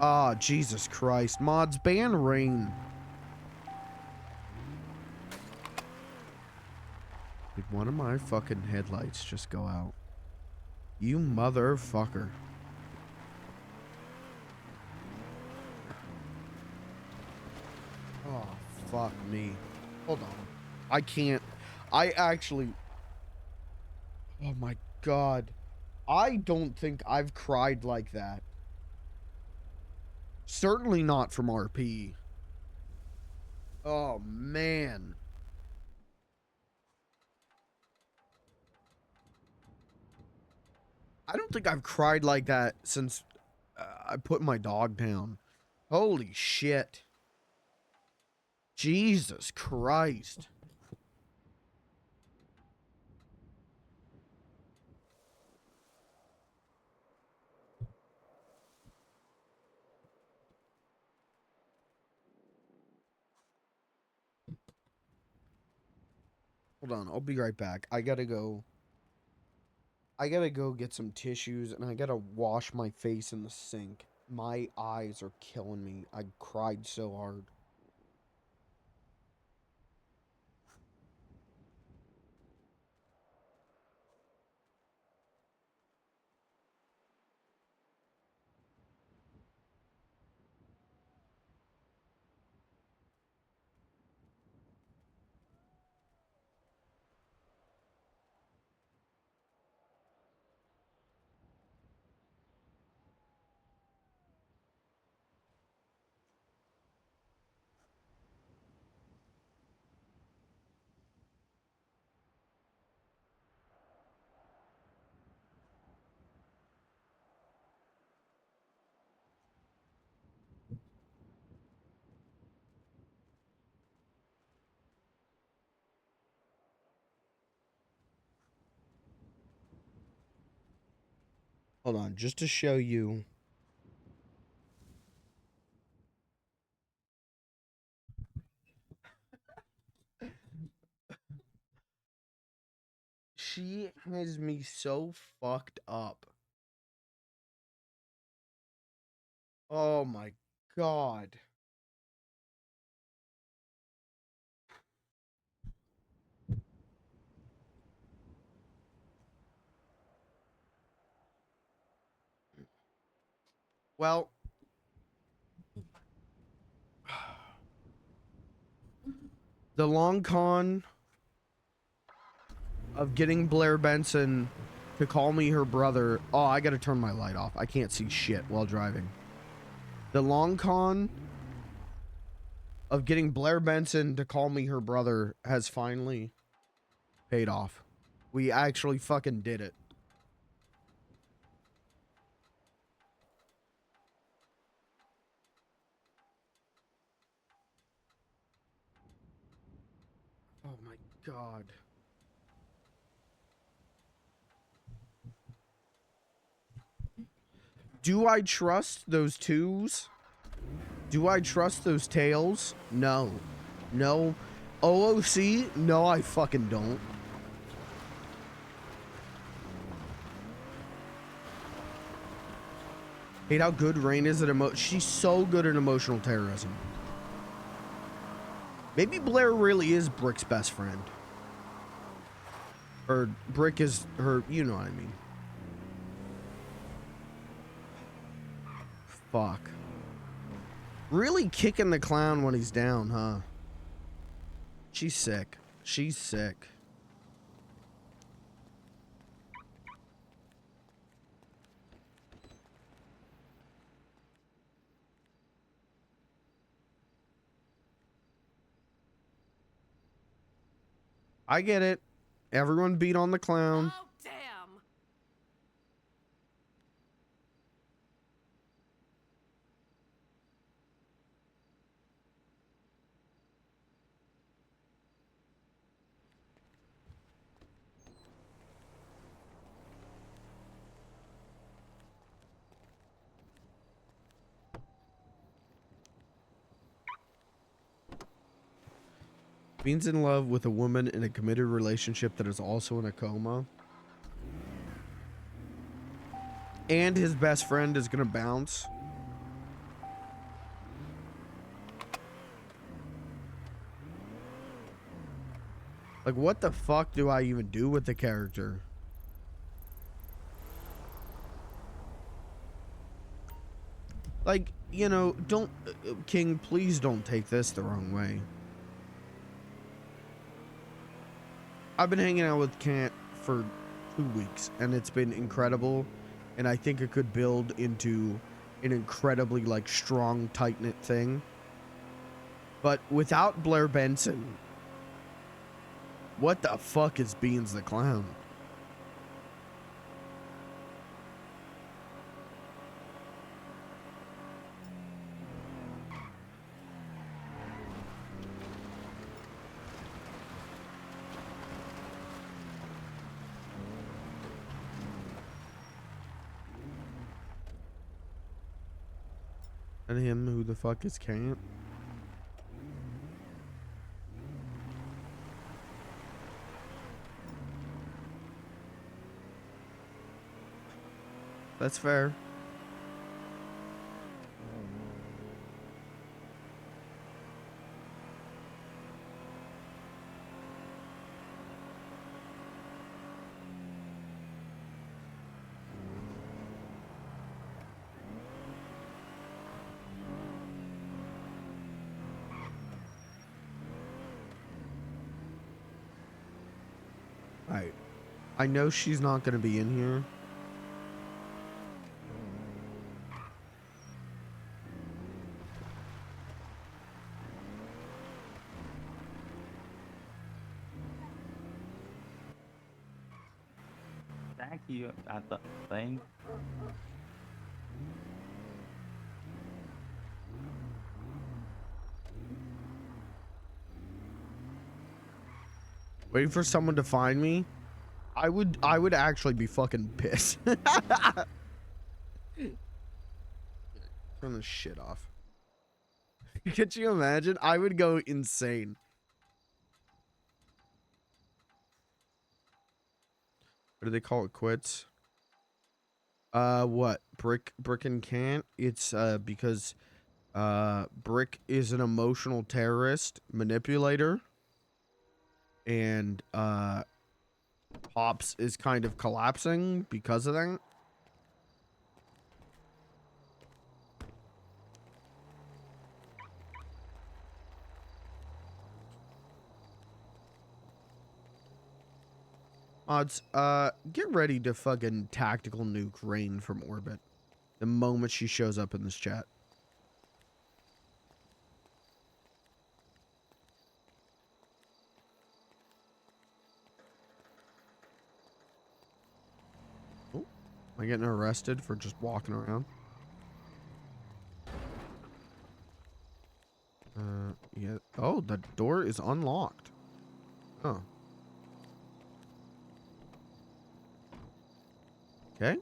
Ah, Jesus Christ. Mods, ban rain. Did one of my fucking headlights just go out? You motherfucker. Oh, fuck me. Hold on. I can't. I actually... Oh my God. I don't think I've cried like that. Certainly not from RP. Oh, man. I don't think I've cried like that since I put my dog down. Holy shit. Jesus Christ. Hold on, I'll be right back. I gotta go get some tissues, and I gotta wash my face in the sink. My eyes are killing me. I cried so hard. Hold on, just to show you. She has me so fucked up. Oh my God. Well, the long con of getting Blair Benson to call me her brother. Oh, I gotta turn my light off. I can't see shit while driving. The long con of getting Blair Benson to call me her brother has finally paid off. We actually fucking did it. Oh my God. Do I trust those twos Do I trust those tails? No. No. OOC? No, I fucking don't. Hate how good Rain is at she's so good at emotional terrorism. Maybe Blair really is Brick's best friend. Or Brick is her, you know what I mean. Fuck. Really kicking the clown when he's down, huh? She's sick. She's sick. I get it. Everyone beat on the clown. Oh, damn. Bean's in love with a woman in a committed relationship that is also in a coma. And his best friend is gonna bounce. Like, what the fuck do I even do with the character? Like, you know, don't... King, please don't take this the wrong way. I've been hanging out with Kant for 2 weeks, and it's been incredible. And I think it could build into an incredibly, like, strong, tight-knit thing. But without Blair Benson, what the fuck is Beans the Clown? And him, who the fuck is Kant? That's fair. I know she's not going to be in here. Thank you at the thing. Waiting for someone to find me? I would actually be fucking pissed. Turn this shit off. Could you imagine? I would go insane. What do they call it? Quits? What? Brick and Can't? It's because Brick is an emotional terrorist manipulator, and Pops is kind of collapsing because of that. Odds, get ready to fucking tactical nuke Rain from orbit the moment she shows up in this chat. Oh, am I getting arrested for just walking around? Yeah. Oh, the door is unlocked. Oh. Okay.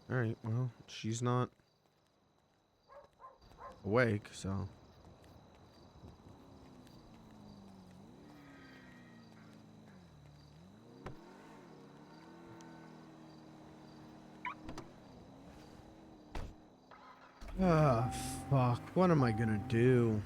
Alright, well, she's not awake, so. Ah, fuck. What am I gonna do?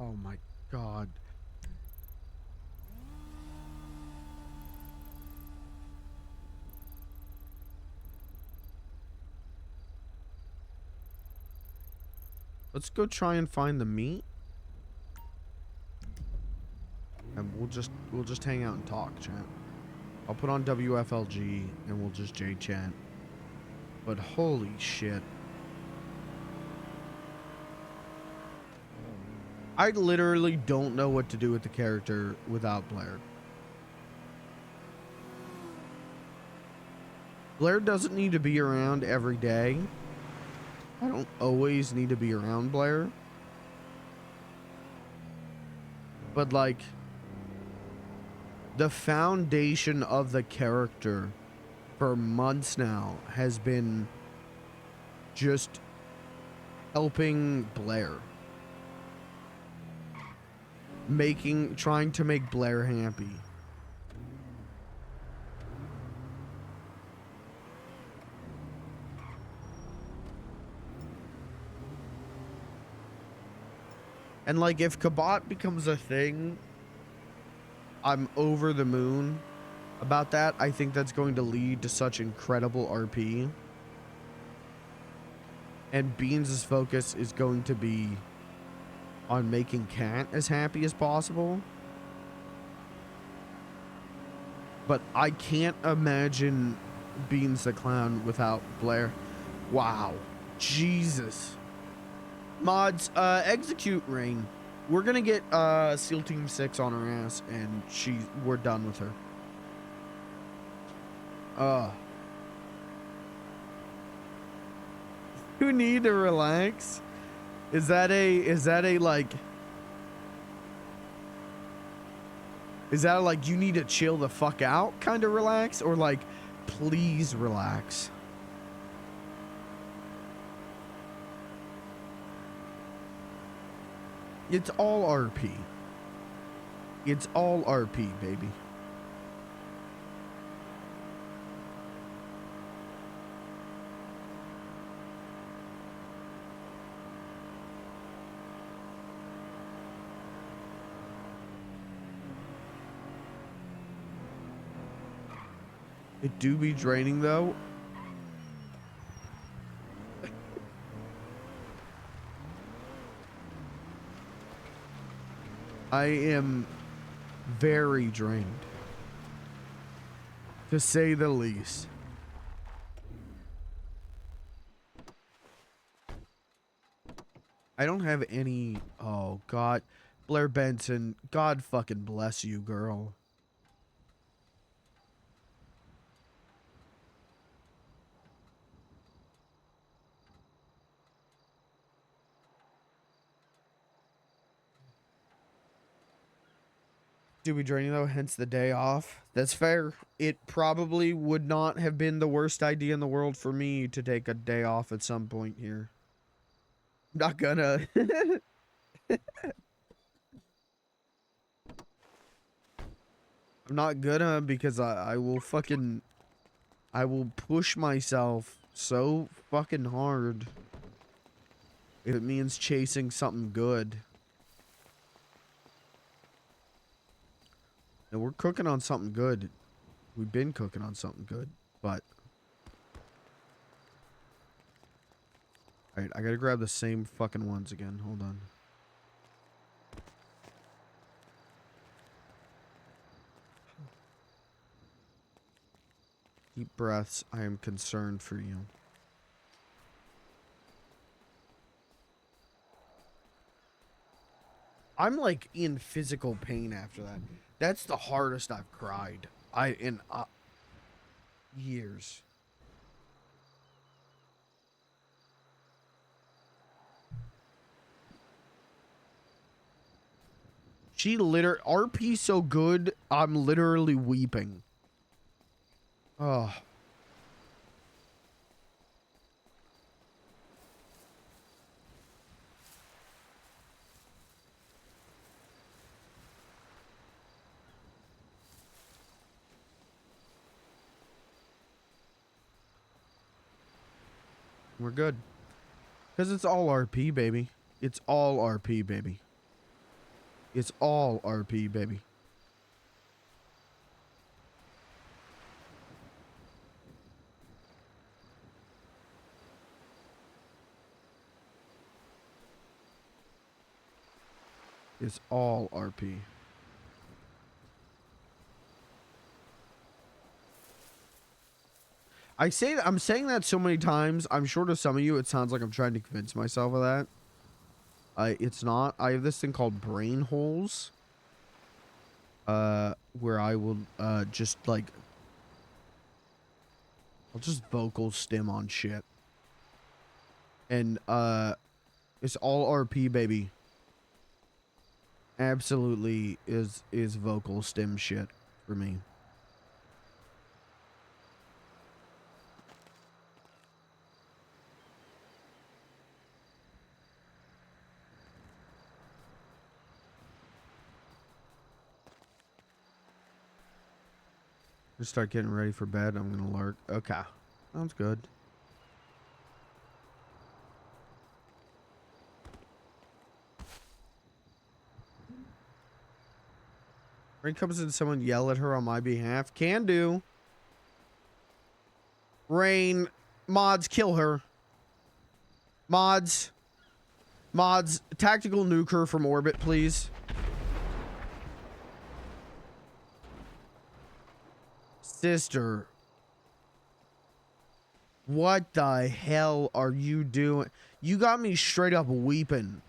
Oh my god. Let's go try and find the meat. And we'll just hang out and talk, chat. I'll put on WFLG and we'll just J chat. But holy shit. I literally don't know what to do with the character without Blair. Blair doesn't need to be around every day. I don't always need to be around Blair. But like, the foundation of the character for months now has been just helping Blair. Trying to make Blair happy. And like, if Kabat becomes a thing, I'm over the moon about that. I think that's going to lead to such incredible RP. And Beans' focus is going to be on making Cat as happy as possible. But I can't imagine Beans the Clown without Blair. Wow. Jesus. Mods, execute Rain. We're gonna get SEAL Team 6 on her ass, and we're done with her. You need to relax? Is that like you need to chill the fuck out kind of relax, or like please relax? It's all RP. It's all RP, baby. It do be draining though. I am very drained, to say the least. I don't have any. Oh God, Blair Benson, God fucking bless you, girl. Do be draining though, hence the day off. That's fair. It probably would not have been the worst idea in the world for me to take a day off at some point here. I'm not gonna. I'm not gonna, because I will push myself so fucking hard if it means chasing something good. And we're cooking on something good. We've been cooking on something good, but... Alright, I gotta grab the same fucking ones again. Hold on. Deep breaths. I am concerned for you. I'm like in physical pain after that. That's the hardest I've cried. In years. She RP so good, I'm literally weeping. Oh. We're good. Because it's all RP, baby. It's all RP, baby. It's all RP, baby. It's all RP. I'm saying that so many times. I'm sure to some of you it sounds like I'm trying to convince myself of that. It's not. I have this thing called brain holes. Where I will just like I'll just vocal stim on shit. And it's all RP, baby. Absolutely is vocal stim shit for me. Just start getting ready for bed. I'm gonna lurk. Okay. Sounds good. Rain comes in, someone yell at her on my behalf. Can do. Rain, mods, kill her. Mods, tactical nuke her from orbit, please. Sister. What the hell are you doing? You got me straight up weeping.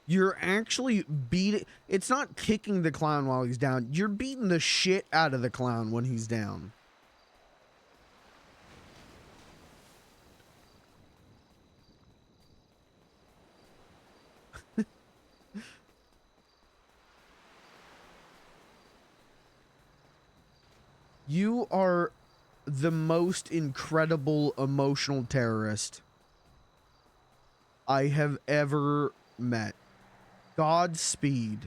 You're actually beating... It's not kicking the clown while he's down. You're beating the shit out of the clown when he's down. You are the most incredible emotional terrorist I have ever met. Godspeed.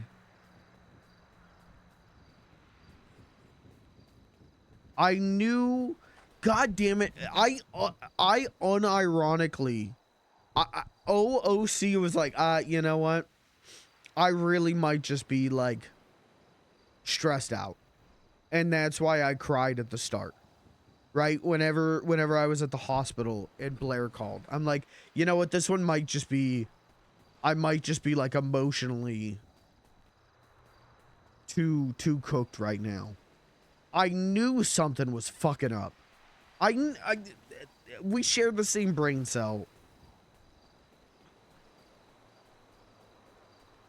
I knew, God damn it, I unironically, OOC was like, you know what? I really might just be like stressed out. And that's why I cried at the start. Right? Whenever I was at the hospital and Blair called. I'm like, you know what? This one might just be, I might just be like emotionally too cooked right now. I knew something was fucking up. We shared the same brain cell.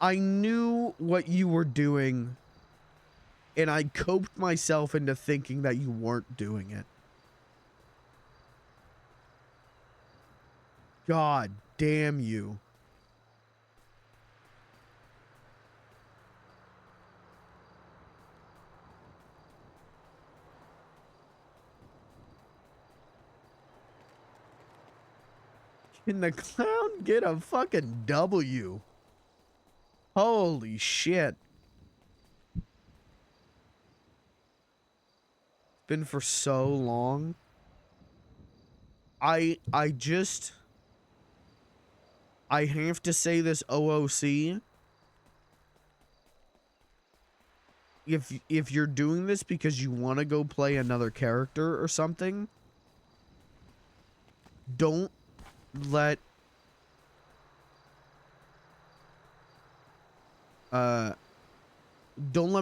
I knew what you were doing, and I coped myself into thinking that you weren't doing it. God damn you. Can the clown get a fucking W? Holy shit. Been for so long. I have to say this, OOC. If you're doing this because you want to go play another character or something, don't let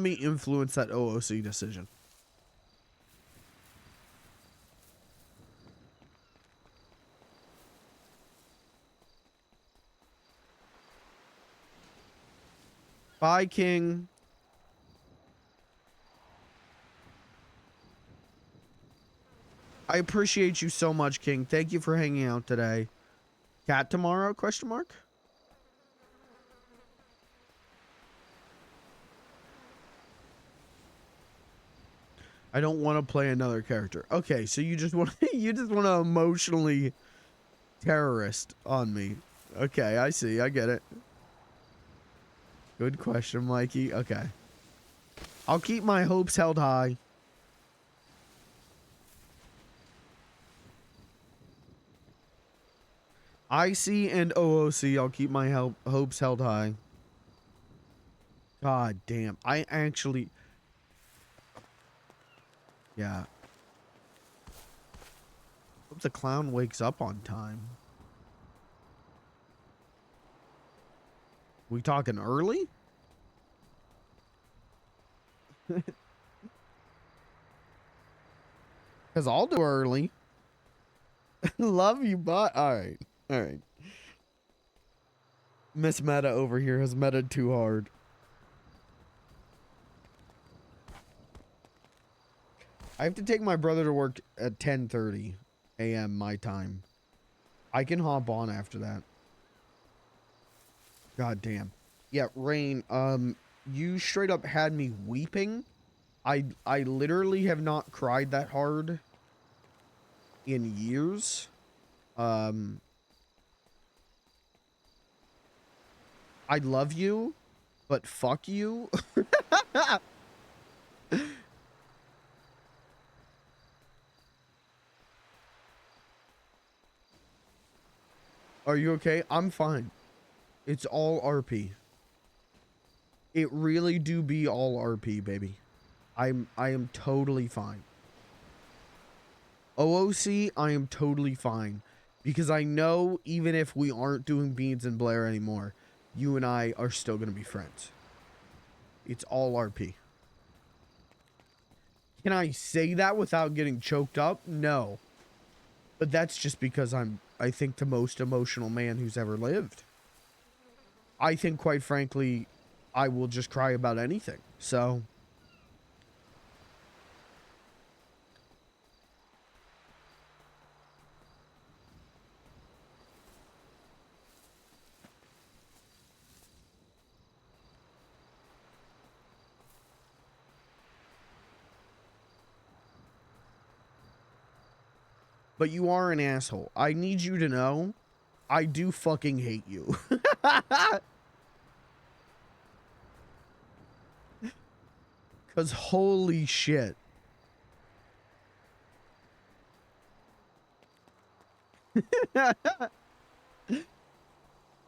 me influence that OOC decision. Bye, King. I appreciate you so much, King. Thank you for hanging out today. Cat tomorrow? Question mark. I don't want to play another character. Okay, so you just want you just want to emotionally terrorist on me. Okay, I see. I get it. Good question, Mikey. Okay. I'll keep my hopes held high. IC and OOC, I'll keep my hopes held high. God damn. I actually... Yeah. Hope the clown wakes up on time. We talking early? Because I'll do early. Love you, but all right. All right. Miss Meta over here has meta too hard. I have to take my brother to work at 10:30 a.m. my time. I can hop on after that. God damn. Yeah, Rain, you straight up had me weeping. I literally have not cried that hard in years. I love you, but fuck you. Are you okay? I'm fine. It's all RP. It really do be all RP, baby. I am totally fine. OOC, I am totally fine. Because I know even if we aren't doing Beans and Blair anymore, you and I are still going to be friends. It's all RP. Can I say that without getting choked up? No. But that's just because I'm, I think, the most emotional man who's ever lived. I think, quite frankly, I will just cry about anything. So... But you are an asshole. I need you to know, I do fucking hate you. Because holy shit.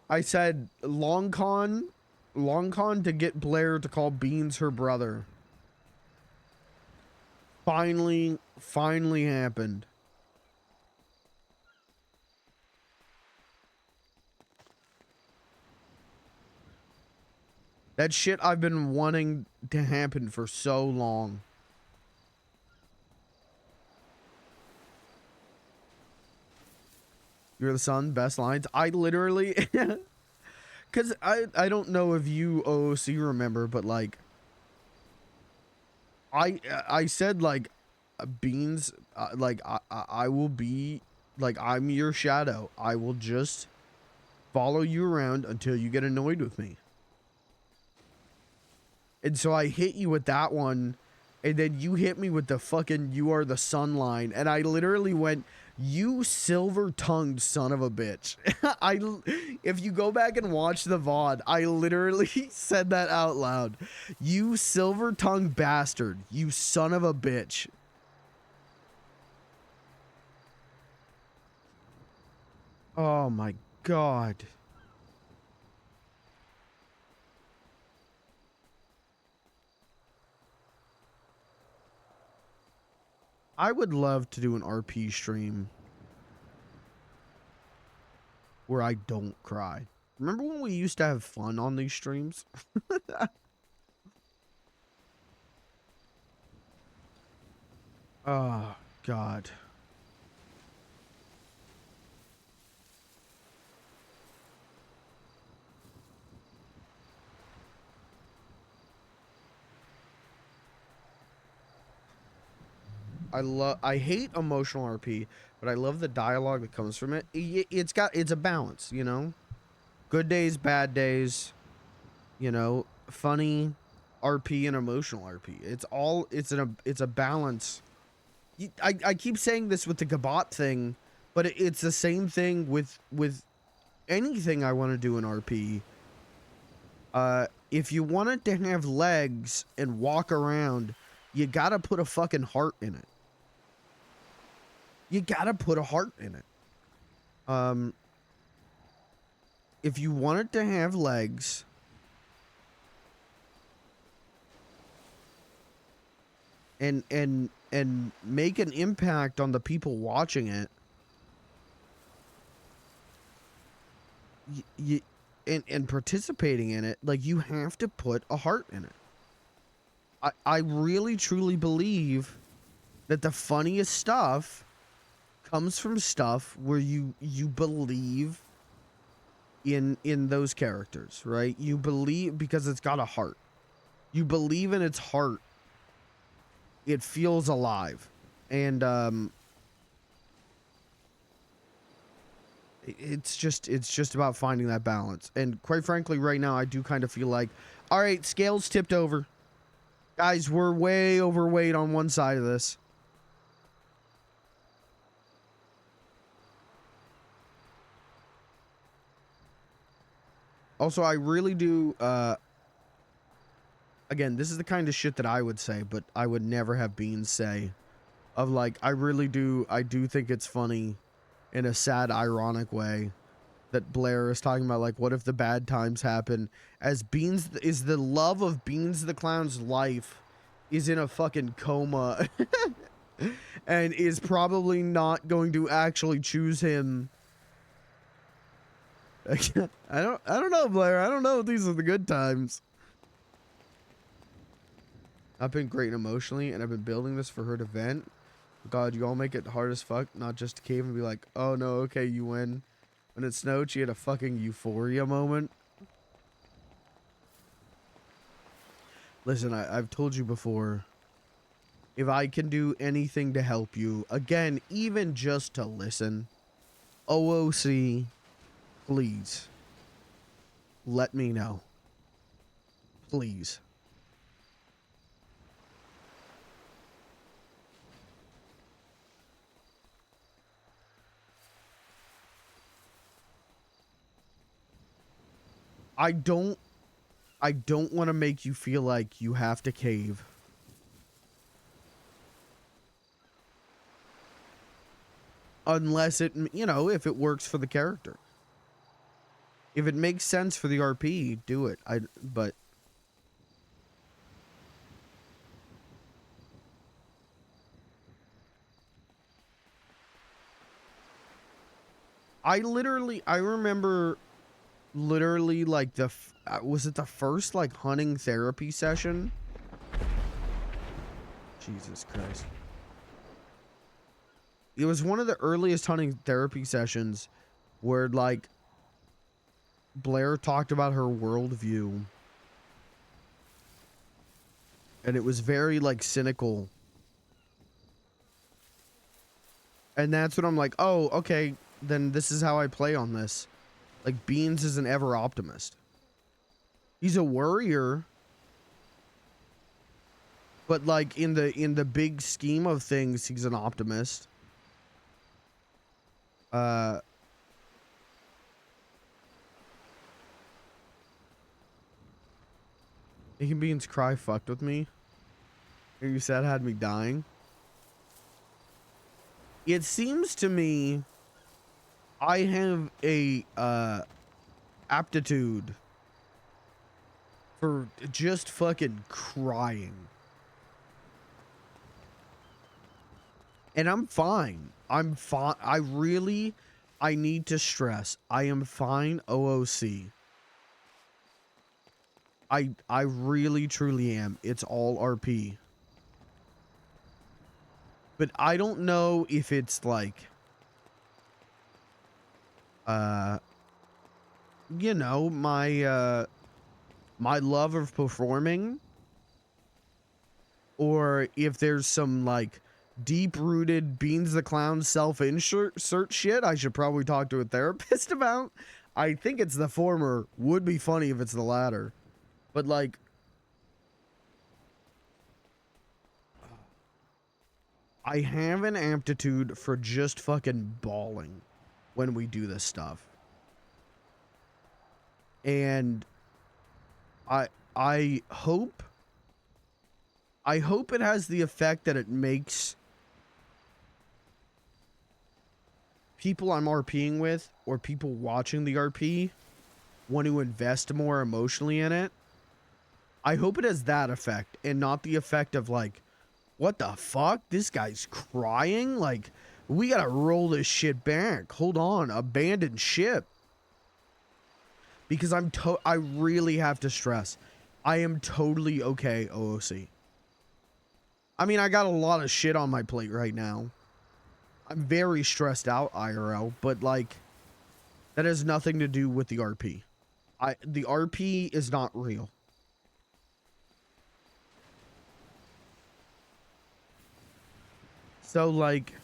I said long con to get Blair to call Beans her brother. Finally happened. That shit I've been wanting to happen for so long. You're the son, best lines. I literally... Because I don't know if you OOC remember, but like... I said like... Beans, like I will be... Like I'm your shadow. I will just follow you around until you get annoyed with me. And so I hit you with that one, and then you hit me with the fucking "you are the sun" line, and I literally went, "You silver-tongued son of a bitch." If you go back and watch the VOD, I literally said that out loud. "You silver-tongued bastard, you son of a bitch." Oh my god. I would love to do an RP stream where I don't cry. Remember when we used to have fun on these streams? Oh, God. I hate emotional RP, but I love the dialogue that comes from it. It's a balance, you know? Good days, bad days, you know, funny RP and emotional RP. It's a balance. I keep saying this with the Gabot thing, but it's the same thing with anything I want to do in RP. If you want it to have legs and walk around, you gotta put a fucking heart in it. You gotta put a heart in it. If you want it to have legs and make an impact on the people watching it, and participating in it, like, you have to put a heart in it. I really truly believe that the funniest stuff comes from stuff where you believe in those characters, right? You believe because it's got a heart. You believe in its heart. It feels alive. And it's just about finding that balance. And quite frankly, right now I do kind of feel like, all right, scales tipped over. Guys, we're way overweight on one side of this. Also, I really do, again, this is the kind of shit that I would say, but I would never have Beans say, of like, I do think it's funny in a sad, ironic way that Blair is talking about, like, what if the bad times happen, as Beans is the love of Beans the Clown's life is in a fucking coma and is probably not going to actually choose him. I don't know, Blair. I don't know if these are the good times. I've been great emotionally, and I've been building this for her to vent. God, you all make it hard as fuck, not just to cave and be like, oh no, okay, you win. When it snowed, she had a fucking euphoria moment. Listen, I've told you before, if I can do anything to help you, again, even just to listen, OOC, please, let me know. Please. I don't want to make you feel like you have to cave. Unless it, you know, if it works for the character. If it makes sense for the RP, do it. But I remember literally like was it the first like hunting therapy session? Jesus Christ. It was one of the earliest hunting therapy sessions where like Blair talked about her worldview. And it was very like cynical. And that's when I'm like, oh, okay, then this is how I play on this. Like, Beans is an ever optimist. He's a worrier. But like in the big scheme of things, he's an optimist. Making Beans cry fucked with me. You said had me dying. It seems to me I have a aptitude for just fucking crying. And I'm fine. I'm fine. I need to stress. I am fine, OOC. I really truly am. It's all RP. But I don't know if it's like you know, my love of performing, or if there's some like deep-rooted Beans the Clown self-insert shit I should probably talk to a therapist about. I think it's the former. Would be funny if it's the latter. But, like, I have an aptitude for just fucking bawling when we do this stuff. And I hope it has the effect that it makes people I'm RPing with or people watching the RP want to invest more emotionally in it. I hope it has that effect and not the effect of like, what the fuck? This guy's crying? Like, we gotta roll this shit back. Hold on. Abandon ship. Because I really have to stress, I am totally okay, OOC. I mean, I got a lot of shit on my plate right now. I'm very stressed out, IRL, but like, that has nothing to do with the RP. The RP is not real. So like,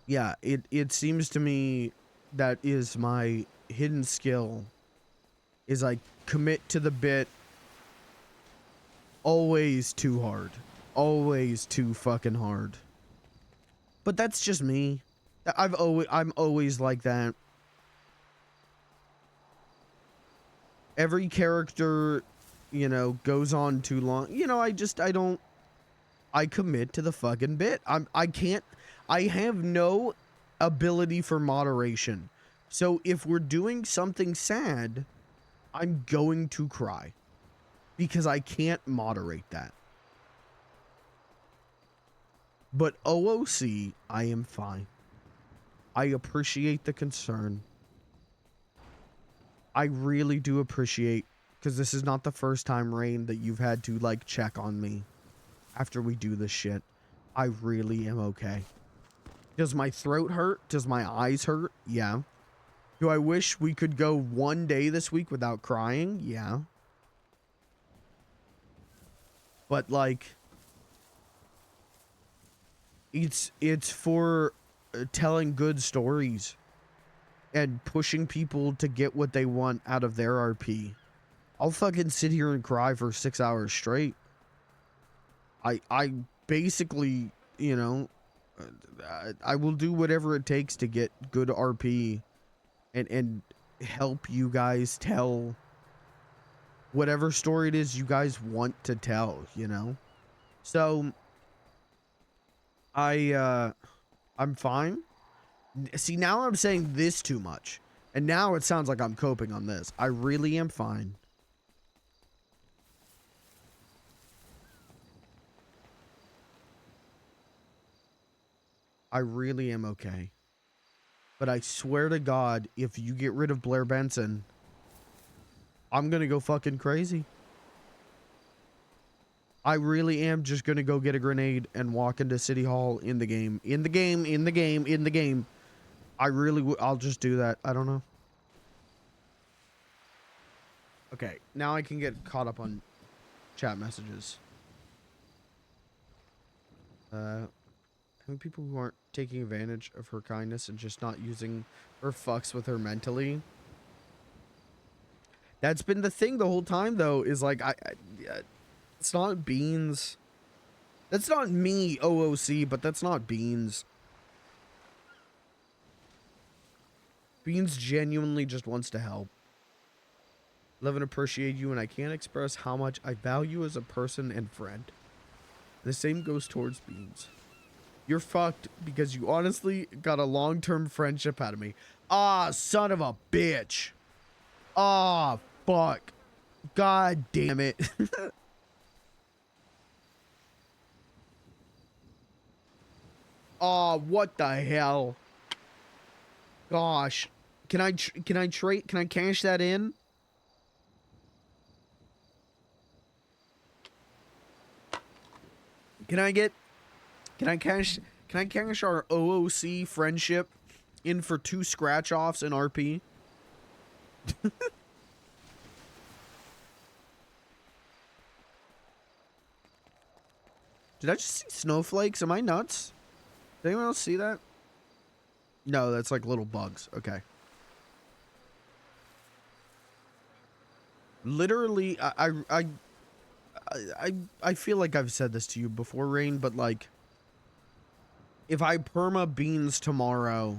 yeah, it seems to me that is my hidden skill, is I commit to the bit always too hard. Always too fucking hard. But that's just me. I'm always like that. Every character, you know, goes on too long. You know, I commit to the fucking bit. I have no ability for moderation. So if we're doing something sad, I'm going to cry. Because I can't moderate that. But OOC, I am fine. I appreciate the concern. I really do appreciate, because this is not the first time, Rain, that you've had to, like, check on me after we do this shit. I really am okay. Does my throat hurt? Does my eyes hurt? Yeah. Do I wish we could go one day this week without crying? Yeah. But, like, it's for telling good stories and pushing people to get what they want out of their RP. I'll fucking sit here and cry for 6 hours straight. I basically, you know, I will do whatever it takes to get good RP and help you guys tell whatever story it is you guys want to tell, you know? So I'm fine. See, now I'm saying this too much. And now it sounds like I'm coping on this. I really am fine. I really am okay. But I swear to God, if you get rid of Blair Benson, I'm gonna go fucking crazy. I really am just gonna go get a grenade and walk into City Hall in the game. In the game. I really I'll just do that. I don't know. Okay, now I can get caught up on chat messages. How many people who aren't taking advantage of her kindness and just not using her fucks with her mentally? That's been the thing the whole time, though, is like, it's not Beans. That's not me, OOC, but that's not Beans. Beans genuinely just wants to help. Love and appreciate you, and I can't express how much I value as a person and friend. The same goes towards Beans. You're fucked because you honestly got a long-term friendship out of me. Ah, son of a bitch. Ah, fuck. God damn it. Oh, what the hell? Gosh. Can I cash that in? Can I cash our OOC friendship in for 2 scratch-offs in RP? Did I just see snowflakes? Am I nuts? Did anyone else see that? No, that's like little bugs. Okay. Literally, I feel like I've said this to you before, Rain, but like, if I perma beans tomorrow,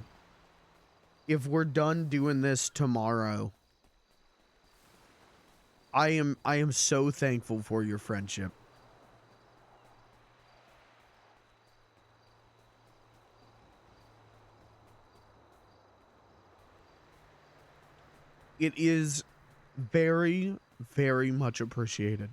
if we're done doing this tomorrow, I am so thankful for your friendship. It is very, very much appreciated.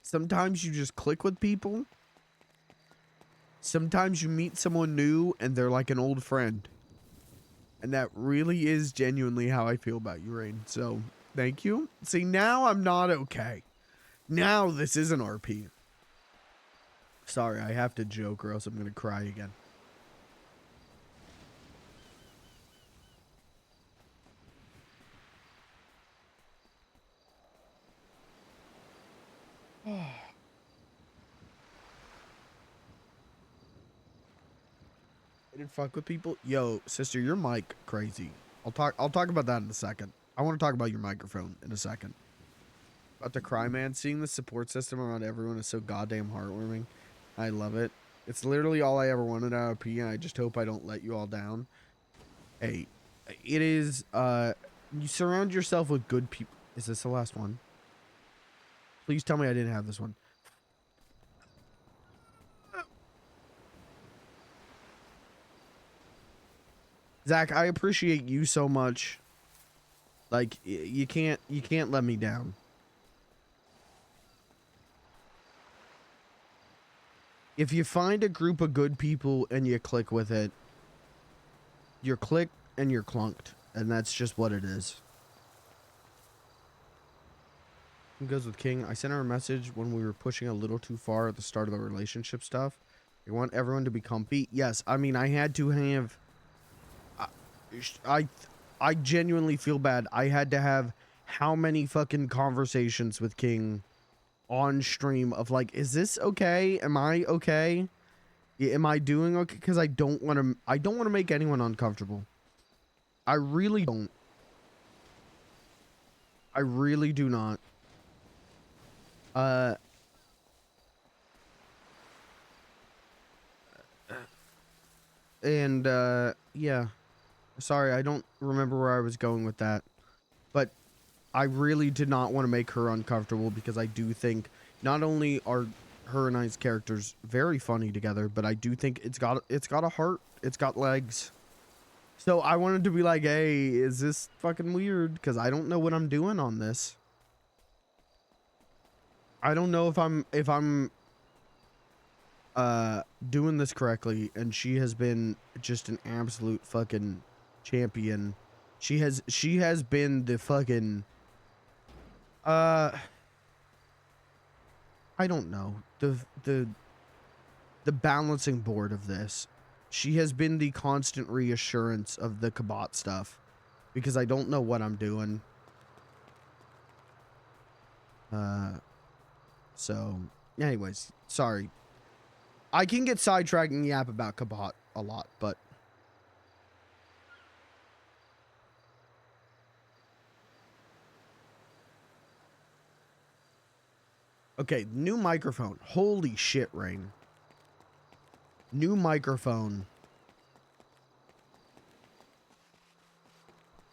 Sometimes you just click with people. Sometimes you meet someone new and they're like an old friend. And that really is genuinely how I feel about you, Rain. So, thank you. See, now I'm not okay. Now this isn't RP. Sorry, I have to joke or else I'm going to cry again. I didn't fuck with people. Yo, sister, your mic crazy. I'll talk about that in a second. I want to talk about your microphone in a second. About the cry, man. Seeing the support system around everyone is so goddamn heartwarming. I love it. It's literally all I ever wanted out of P, and I just hope I don't let you all down. Hey, it is, you surround yourself with good people. Is this the last one? Please tell me I didn't have this one. Zach, I appreciate you so much. Like, you can't let me down. If you find a group of good people and you click with it, you're clicked and you're clunked. And that's just what it is. Who goes with King? I sent her a message when we were pushing a little too far at the start of the relationship stuff. You want everyone to be comfy? Yes. I mean, I had to have... I genuinely feel bad. I had to have how many fucking conversations with King on stream of like, is this okay? Am I okay? Am I doing okay? Because I don't want to make anyone uncomfortable. I really don't. I really do not. Yeah. Sorry, I don't remember where I was going with that. But I really did not want to make her uncomfortable because I do think not only are her and I's characters very funny together, but I do think it's got a heart, it's got legs. So I wanted to be like, hey, is this fucking weird? Because I don't know what I'm doing on this. I don't know if I'm doing this correctly, and she has been just an absolute fucking champion. She has been the fucking I don't know, the balancing board of this. She has been the constant reassurance of the Kabot stuff because I don't know what I'm doing. So anyways, sorry. I can get sidetracked and yap about Kabot a lot, but okay, new microphone. Holy shit, Rain. New microphone.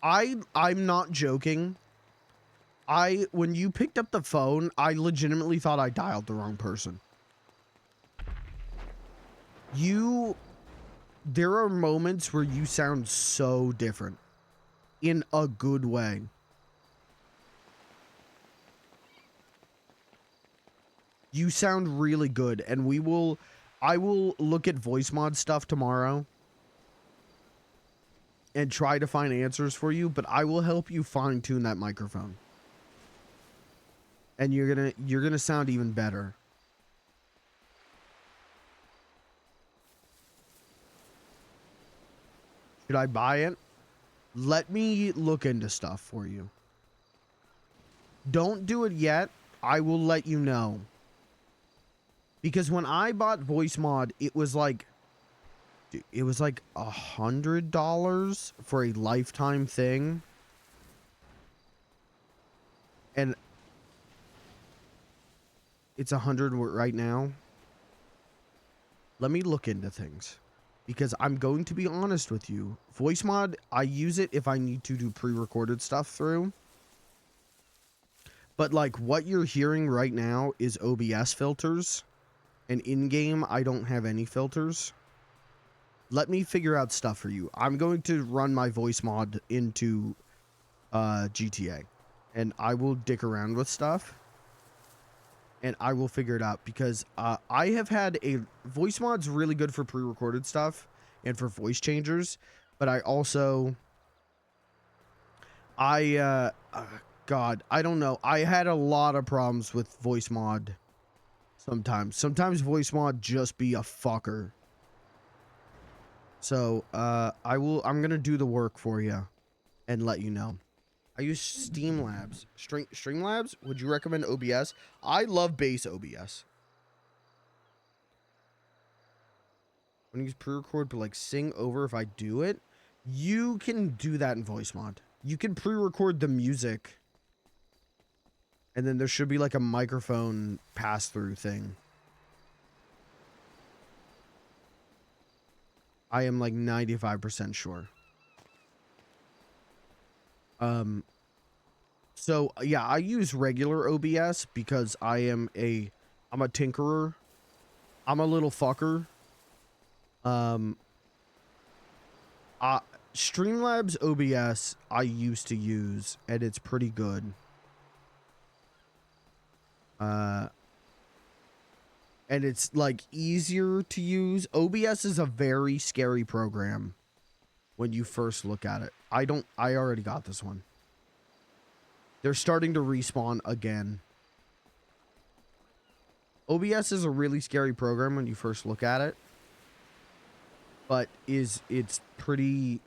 I'm not joking. When you picked up the phone, I legitimately thought I dialed the wrong person. There are moments where you sound so different in a good way. You sound really good, and I will look at voice mod stuff tomorrow and try to find answers for you, but I will help you fine tune that microphone. And you're gonna sound even better. Should I buy it? Let me look into stuff for you. Don't do it yet. I will let you know. Because when I bought Voice Mod, it was like, dude, it was like $100 for a lifetime thing. And it's 100 right now. Let me look into things. Because I'm going to be honest with you. Voice Mod, I use it if I need to do pre-recorded stuff through. But like what you're hearing right now is OBS filters. And in-game, I don't have any filters. Let me figure out stuff for you. I'm going to run my Voice Mod into GTA. And I will dick around with stuff. And I will figure it out because I have had a Voice Mod's really good for pre-recorded stuff and for voice changers, but I also God, I don't know. I had a lot of problems with Voice Mod sometimes. Sometimes Voice Mod just be a fucker. So, I'm going to do the work for you and let you know. I use Streamlabs. Streamlabs? Would you recommend OBS? I love base OBS. When you use pre-record, but like sing over if I do it, you can do that in Voice Mod. You can pre-record the music. And then there should be like a microphone pass-through thing. I am like 95% sure. So yeah, I use regular OBS because I'm a tinkerer. I'm a little fucker. Streamlabs OBS I used to use, and it's pretty good. And it's like easier to use. OBS is a very scary program when you first look at it. I already got this one. They're starting to respawn again. OBS is a really scary program when you first look at it. But it's pretty...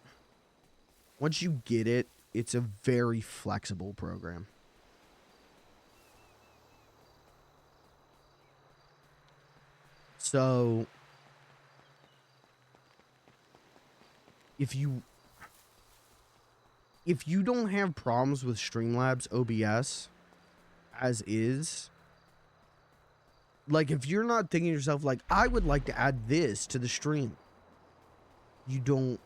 Once you get it, it's a very flexible program. So... If you don't have problems with Streamlabs OBS as is, like if you're not thinking to yourself like, I would like to add this to the stream, you don't,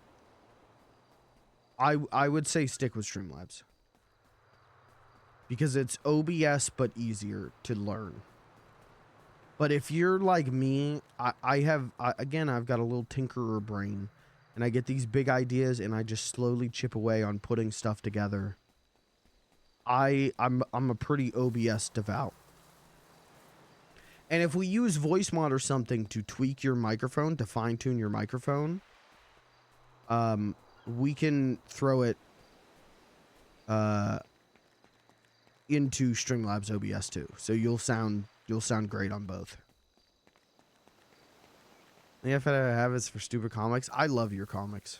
I would say stick with Streamlabs because it's OBS but easier to learn. But if you're like me, I've got a little tinkerer brain. And I get these big ideas, and I just slowly chip away on putting stuff together. I'm a pretty OBS devout. And if we use Voice Mod or something to tweak your microphone, to fine-tune your microphone, we can throw it into Streamlabs OBS too. So you'll sound great on both. The if I have is for stupid comics. I love your comics.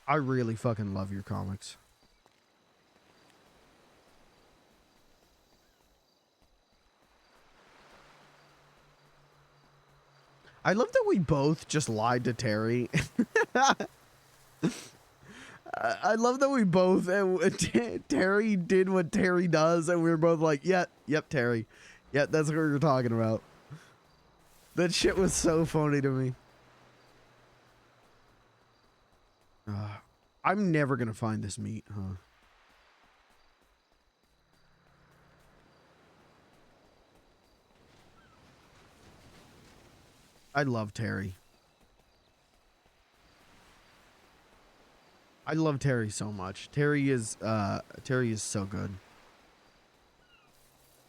I really fucking love your comics. I love that we both just lied to Terry. I love that we both Terry did what Terry does, and we were both like, yep, Terry. Yep, that's what we were talking about. That shit was so funny to me. I'm never gonna find this meat, huh? I love Terry. I love Terry so much. Terry is so good.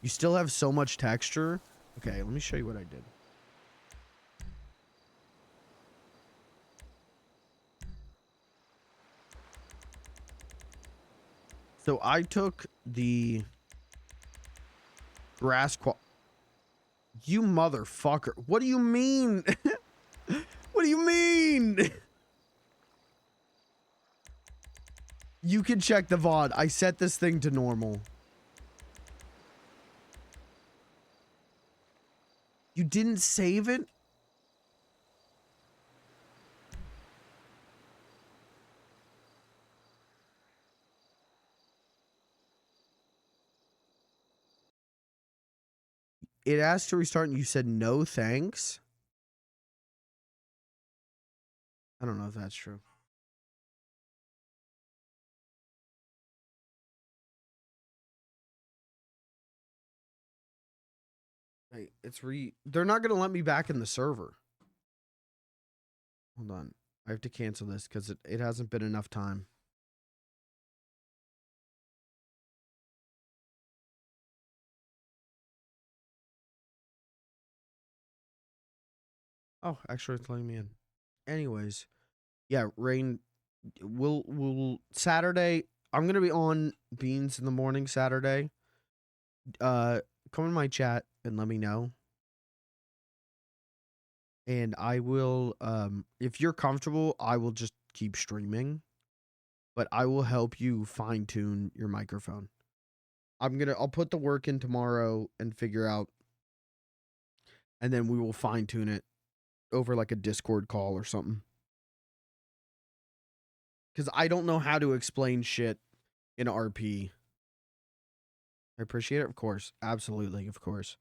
You still have so much texture. Okay, let me show you what I did. So I took the grass You motherfucker. What do you mean? What do you mean? You can check the VOD. I set this thing to normal. You didn't save it? It asked to restart and you said no thanks? I don't know if that's true. Hey, they're not gonna let me back in the server. Hold on. I have to cancel this because it hasn't been enough time. Oh, actually it's letting me in. Anyways, yeah, Rain, we'll Saturday. I'm gonna be on Beans in the morning Saturday. Come in my chat and let me know. And I will, if you're comfortable, I will just keep streaming. But I will help you fine tune your microphone. I'll put the work in tomorrow and figure out, and then we will fine tune it over like a Discord call or something. Because I don't know how to explain shit in RP. I appreciate it, of course. Absolutely, of course.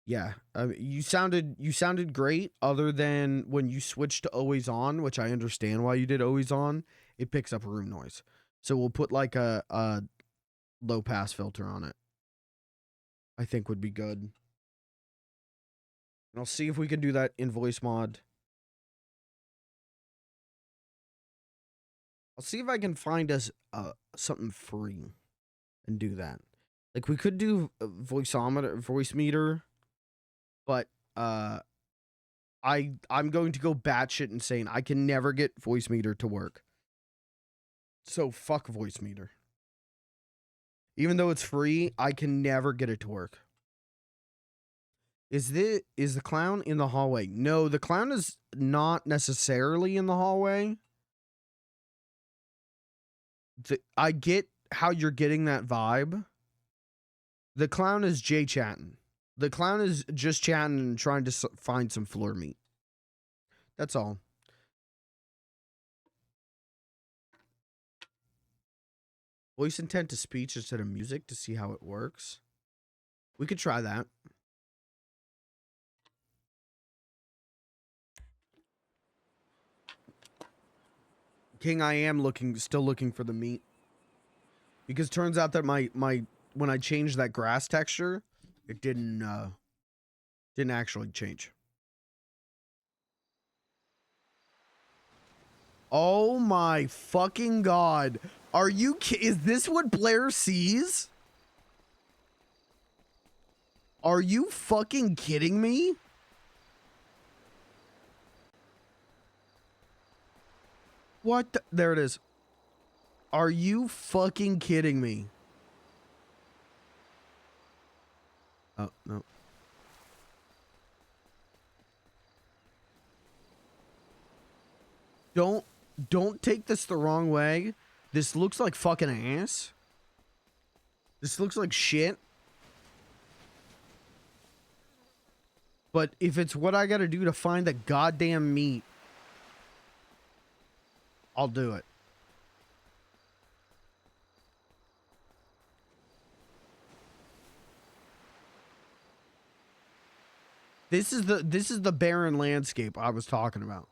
Yeah, you sounded great. Other than when you switched to always on, which I understand why you did always on, it picks up room noise. So we'll put like a low pass filter on it. I think would be good. And I'll see if we can do that in voice mod. I'll see if I can find us something free and do that. Like we could do voice meter, but I'm going to go batshit insane. I can never get voice meter to work. So fuck voice meter. Even though it's free, I can never get it to work. Is the clown in the hallway? No, the clown is not necessarily in the hallway. I get how you're getting that vibe. The clown is Jay chatting. The clown is just chatting and trying to find some floor meat. That's all. Voice intent to speech instead of music to see how it works. We could try that. King, I am still looking for the meat. Because turns out that my when I changed that grass texture, it didn't actually change. Oh my fucking god. Are you is this what Blair sees? Are you fucking kidding me? What the, there it is. Are you fucking kidding me? Oh, no. Don't take this the wrong way. This looks like fucking ass. This looks like shit. But if it's what I gotta do to find the goddamn meat, I'll do it. This is the barren landscape I was talking about.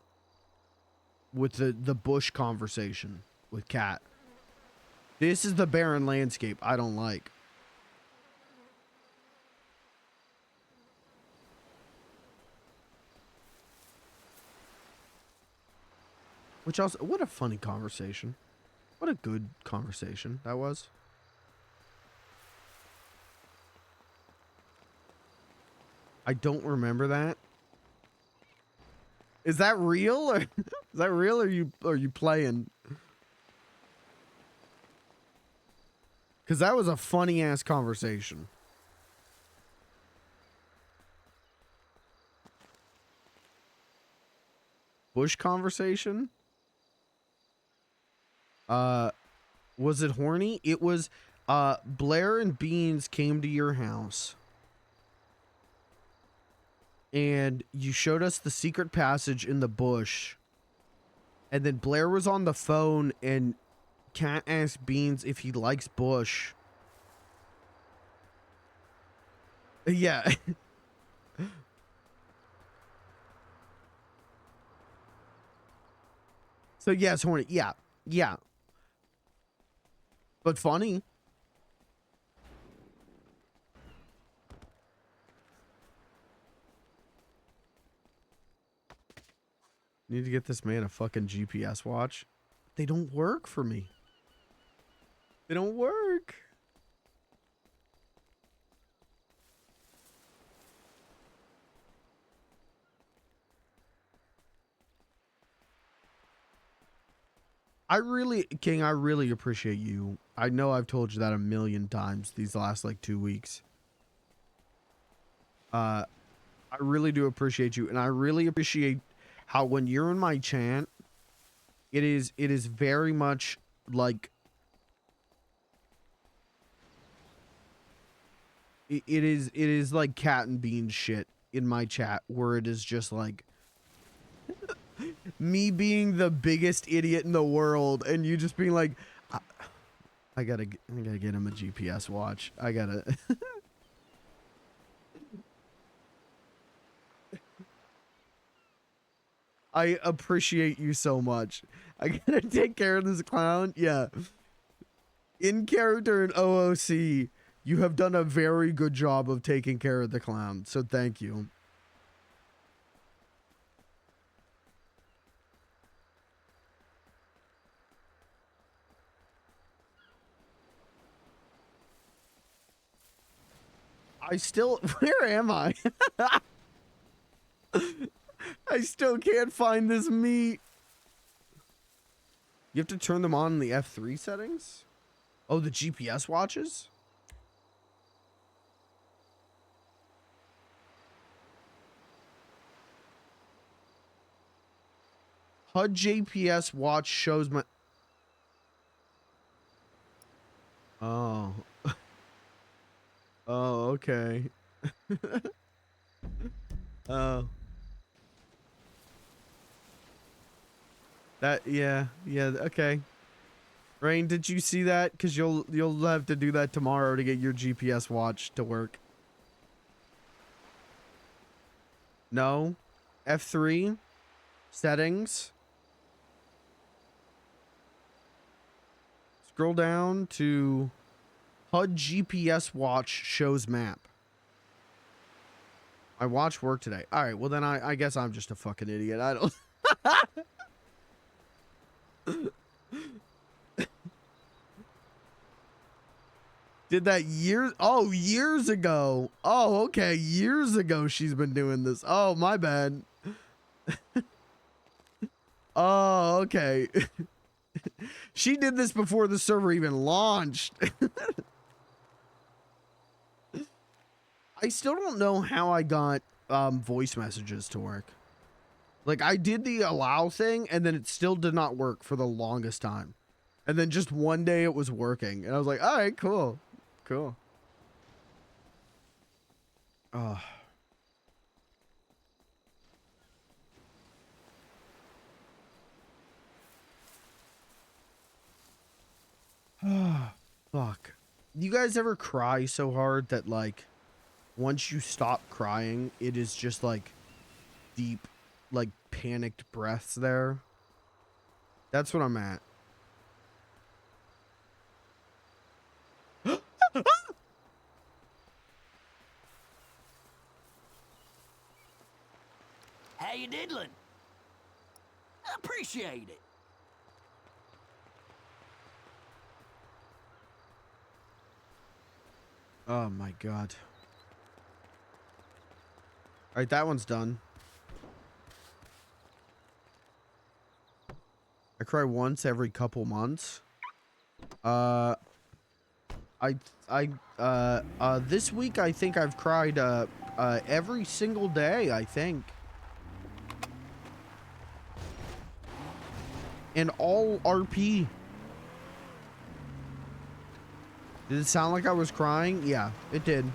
With the bush conversation with Kat. This is the barren landscape I don't like. Which also, what a funny conversation. What a good conversation that was. I don't remember that. Is that real? Or is that real or are you playing? Cause that was a funny ass conversation. bush conversation. Was it horny? It was. Blair and Beans came to your house. And you showed us the secret passage in the bush. And then Blair was on the phone and Cat asked Beans if he likes bush. Yeah. So yes, horny. Yeah. Yeah. But funny. Need to get this man a fucking GPS watch. They don't work for me. They don't work. King, I really appreciate you. I know I've told you that a million times these last like 2 weeks. I really do appreciate you, and I really appreciate how when you're in my chat, it is very much like it is like cat and bean shit in my chat, where it is just like me being the biggest idiot in the world and you just being like, I gotta get him a GPS watch. I gotta. I appreciate you so much. I gotta take care of this clown. Yeah. In character and OOC, you have done a very good job of taking care of the clown. So thank you. Where am I? I still can't find this meat. You have to turn them on in the F3 settings? Oh, the GPS watches? HUD GPS watch shows my... Oh. Oh, okay. Oh. Yeah, okay. Rain, did you see that? Because you'll have to do that tomorrow to get your GPS watch to work. No? F3? Settings? Scroll down to HUD GPS watch shows map. My watch worked today. Alright, well then I guess I'm just a fucking idiot. I don't... Did that years ago. Oh, okay. Years ago she's been doing this. Oh, my bad. Oh, okay. She did this before the server even launched. I still don't know how I got voice messages to work. Like, I did the allow thing, and then it still did not work for the longest time. And then just one day it was working. And I was like, all right, cool. Cool. Oh. Fuck. You guys ever cry so hard that, like, once you stop crying, it is just, like, deep, like, panicked breaths there? That's what I'm at. How you diddling? Appreciate it. Oh my god. Alright, that one's done. I cry once every couple months. This week I think I've cried every single day, I think. And all RP. Did it sound like I was crying? Yeah, it did.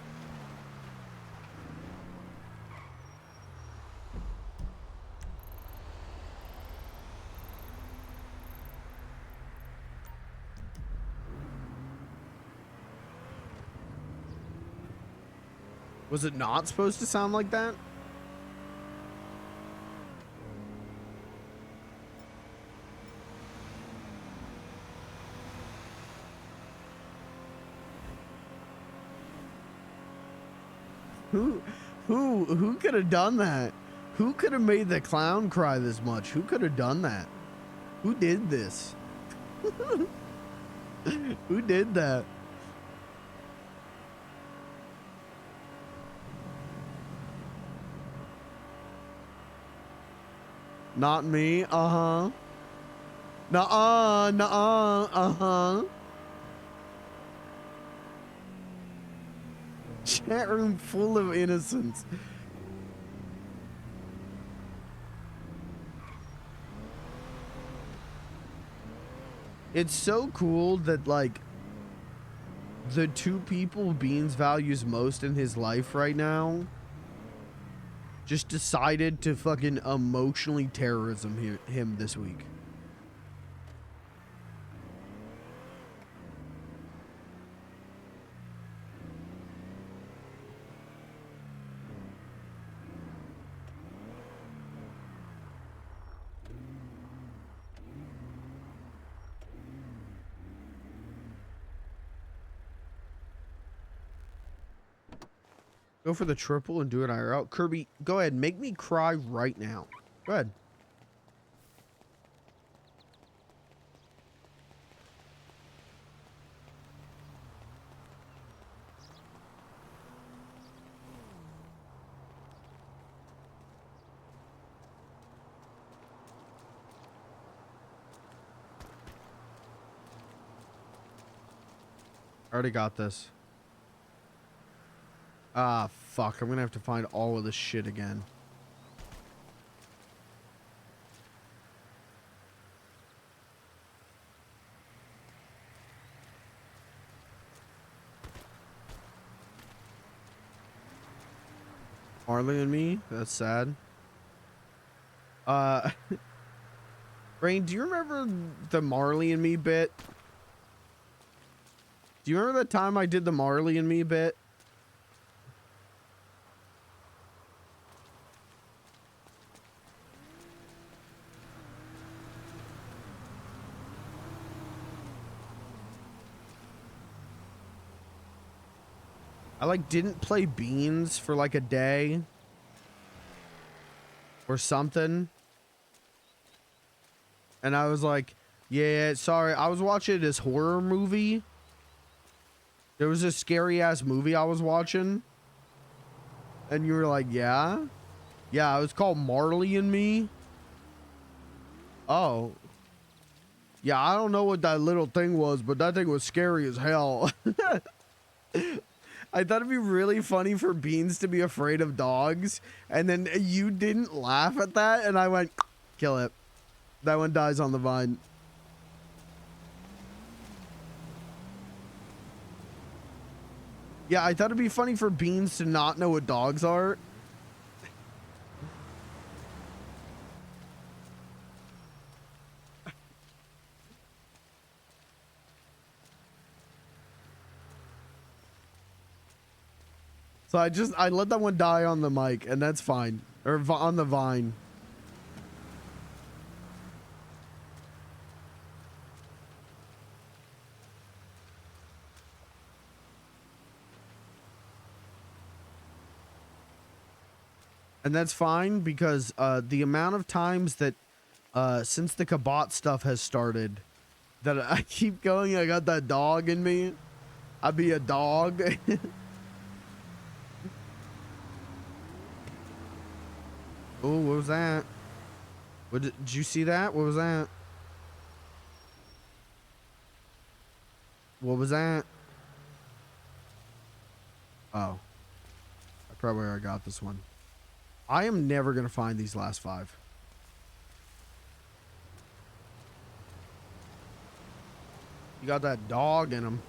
Was it not supposed to sound like that? Who could have done that? Who could have made the clown cry this much? Who could have done that? Who did this? Who did that? Not me. Uh-huh. Nuh-uh. Nuh-uh. Uh-huh. Chat room full of innocents. It's so cool that, like, the two people Beans values most in his life right now just decided to fucking emotionally terrorism him this week. Go for the triple and do it IRL. Kirby, go ahead. Make me cry right now. Go ahead. I already got this. Ah, fuck. I'm gonna have to find all of this shit again. Marley and Me? That's sad. Rain, do you remember the Marley and Me bit? Do you remember the time I did the Marley and Me bit? I like didn't play Beans for like a day or something. And I was like, yeah, sorry. I was watching this horror movie. There was a scary ass movie I was watching. And you were like, yeah? Yeah, it was called Marley and Me. Oh. Yeah, I don't know what that little thing was, but that thing was scary as hell. I thought it'd be really funny for Beans to be afraid of dogs, and then you didn't laugh at that, and I went, kill it. That one dies on the vine. Yeah, I thought it'd be funny for Beans to not know what dogs are. So I let that one die on the mic, and that's fine. Or on the vine. And that's fine because the amount of times that since the Kabot stuff has started that I keep going, I got that dog in me. I be a dog. Oh, what was that? What did you see that? What was that? What was that? Oh. I probably already got this one. I am never going to find these last 5. You got that dog in him.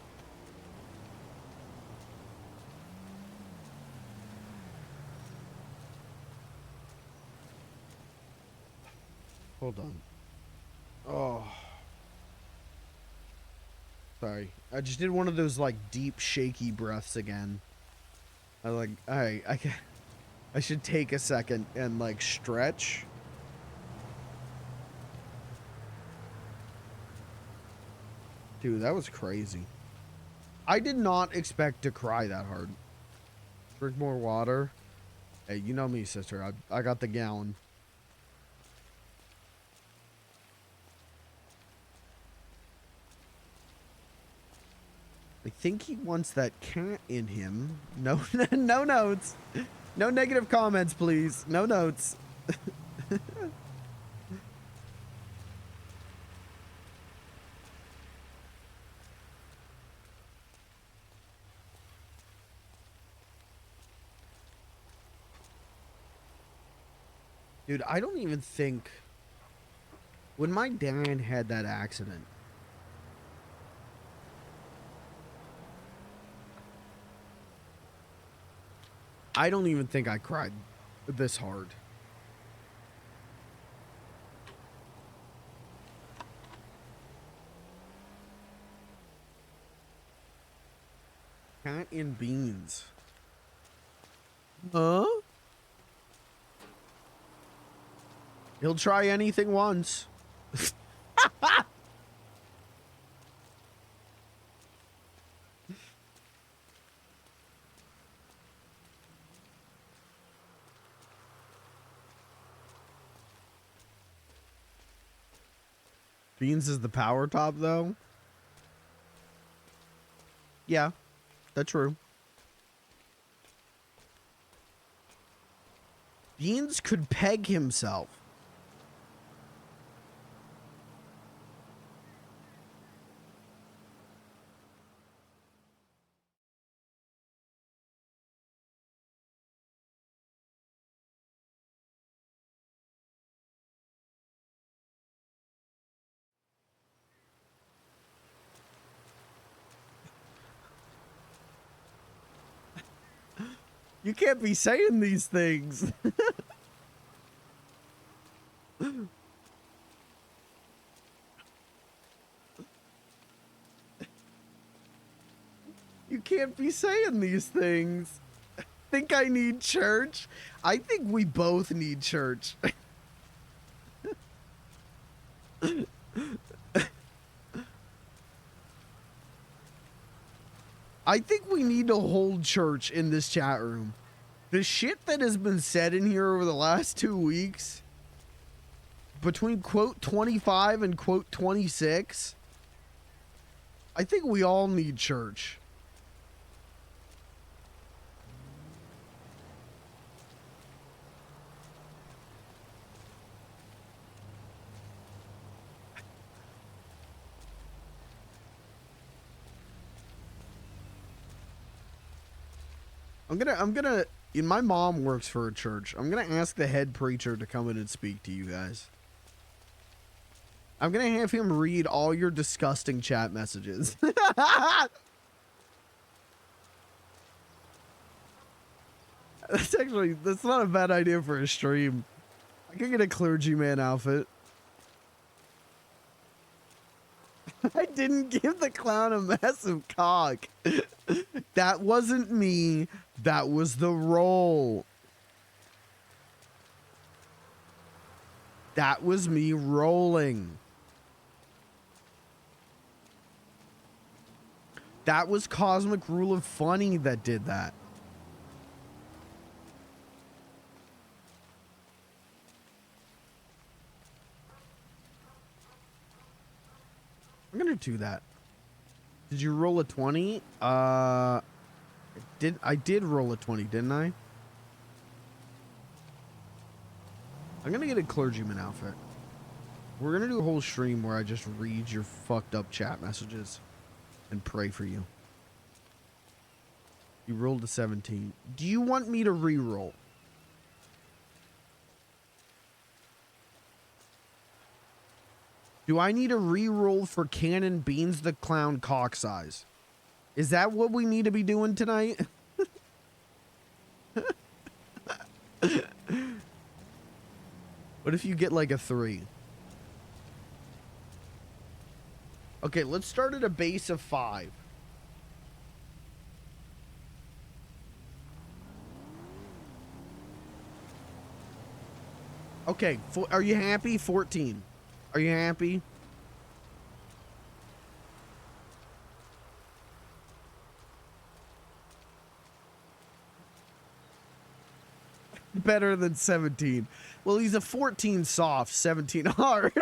Hold on. Oh. Sorry. I just did one of those like deep shaky breaths again. I should take a second and like stretch. Dude, that was crazy. I did not expect to cry that hard. Drink more water. Hey, you know me, sister. I got the gallon. I think he wants that cat in him. No, no notes. No negative comments, please. No notes. Dude, I don't even think... When my dad had that accident... I don't even think I cried this hard. Cat and beans. Huh? He'll try anything once. Beans is the power top, though? Yeah, that's true. Beans could peg himself. You can't be saying these things. You can't be saying these things. Think I need church? I think we both need church. I think we need to hold church in this chat room. The shit that has been said in here over the last 2 weeks, between quote 25 and quote 26, I think we all need church. I'm gonna, my mom works for a church. I'm gonna ask the head preacher to come in and speak to you guys. I'm gonna have him read all your disgusting chat messages. That's not a bad idea for a stream. I could get a clergyman outfit. I didn't give the clown a massive cock. That wasn't me. That was the role. That was me rolling. That was Cosmic Rule of Funny that did that. I'm gonna do that. Did you roll a 20? I did roll a 20, didn't I? I'm gonna get a clergyman outfit. We're gonna do a whole stream where I just read your fucked up chat messages and pray for you. You rolled a 17. Do you want me to re-roll? Do I need a re-roll for Cannon Beans the Clown cock size? Is that what we need to be doing tonight? What if you get like a 3? Okay, let's start at a base of 5. Okay, are you happy? 14. Are you happy? Better than 17. Well, he's a 14 soft, 17 hard.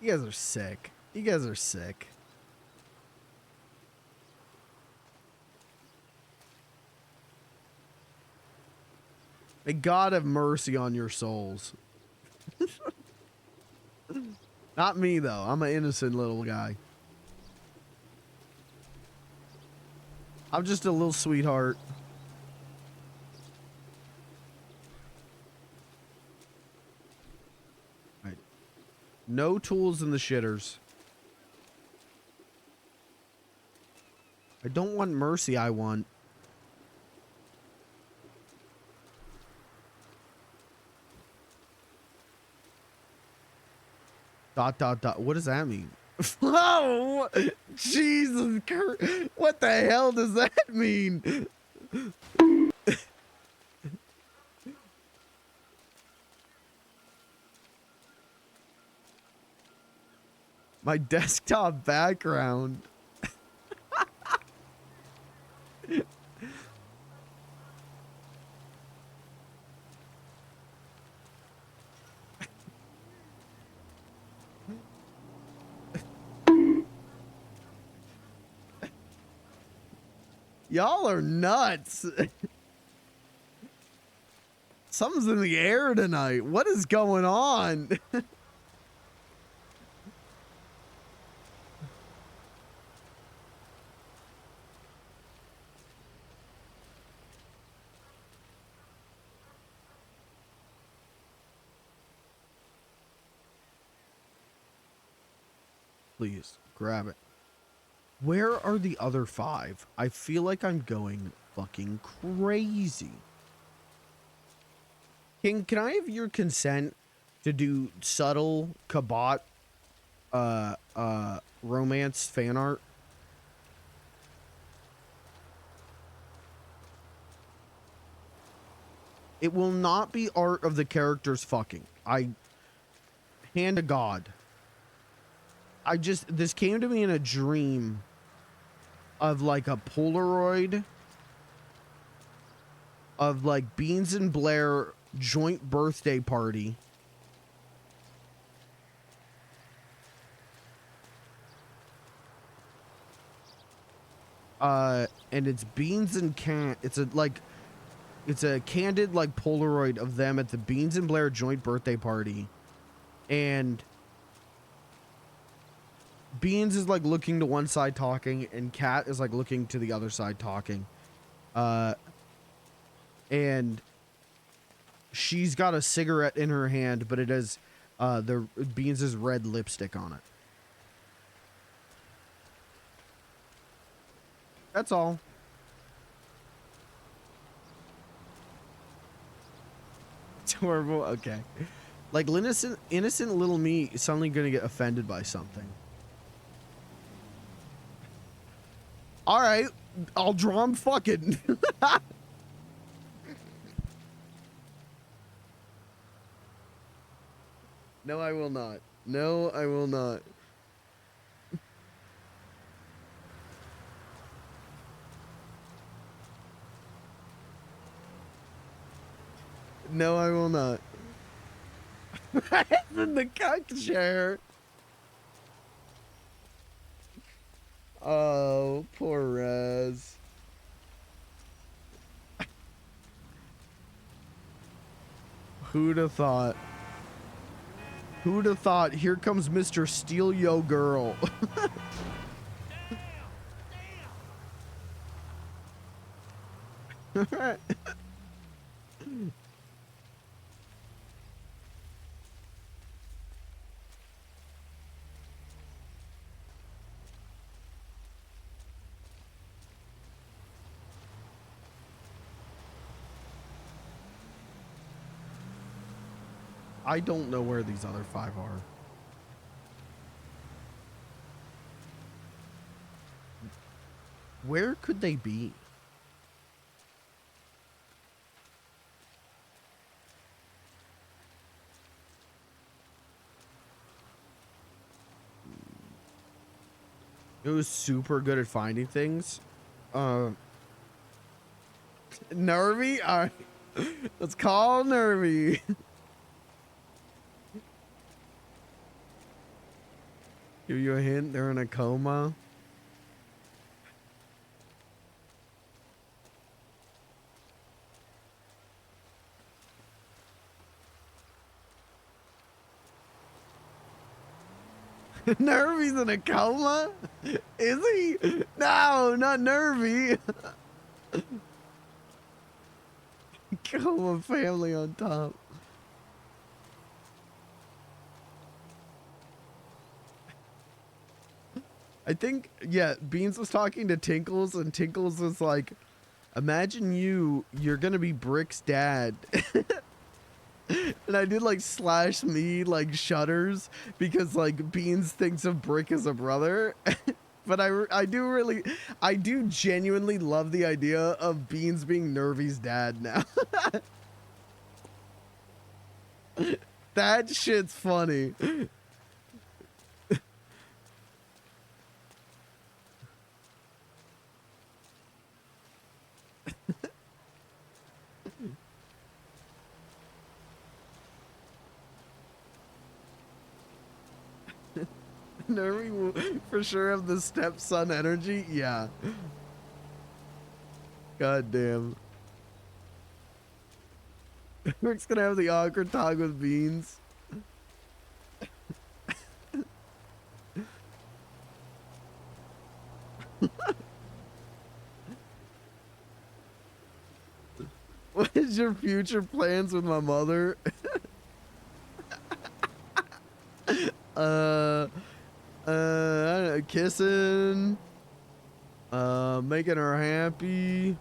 You guys are sick. You guys are sick. May God have mercy on your souls. Not me, though. I'm an innocent little guy. I'm just a little sweetheart. Right. No tools in the shitters. I don't want mercy, I want... ... What does that mean? Oh, Jesus Christ. What the hell does that mean? My desktop background. Y'all are nuts. Something's in the air tonight. What is going on? Please, grab it. Where are the other 5? I feel like I'm going fucking crazy. King, can I have your consent to do subtle Kabat romance fan art? It will not be art of the characters fucking. Hand to God. This came to me in a dream of like a Polaroid of like Beans and Blair joint birthday party. And it's Beans and it's a candid like Polaroid of them at the Beans and Blair joint birthday party. And Beans is like looking to one side talking, and Kat is like looking to the other side talking. And she's got a cigarette in her hand, but it has the Beans' red lipstick on it. That's all. It's horrible. Okay. Like innocent little me is suddenly gonna get offended by something. All right, I'll draw him fucking. No, I will not. No, I will not. No, I will not. In the cock chair. Oh, poor Rez. Who'd have thought? Who'd have thought? Here comes Mr. Steal Yo Girl. Alright. I don't know where these other 5 are. Where could they be? It was super good at finding things. Nervy? Alright. Let's call Nervy. Give you a hint, they're in a coma. Nervy's in a coma? Is he? No, not Nervy. Coma family on top. I think, yeah, Beans was talking to Tinkles, and Tinkles was like, imagine you're gonna be Brick's dad. And I did like /me like shudders because like Beans thinks of Brick as a brother. But I do genuinely love the idea of Beans being Nervy's dad now. That shit's funny. Nervy will for sure have the stepson energy. Yeah. God damn. Rick's gonna have the awkward talk with Beans. What is your future plans with my mother? I don't know, kissing, making her happy.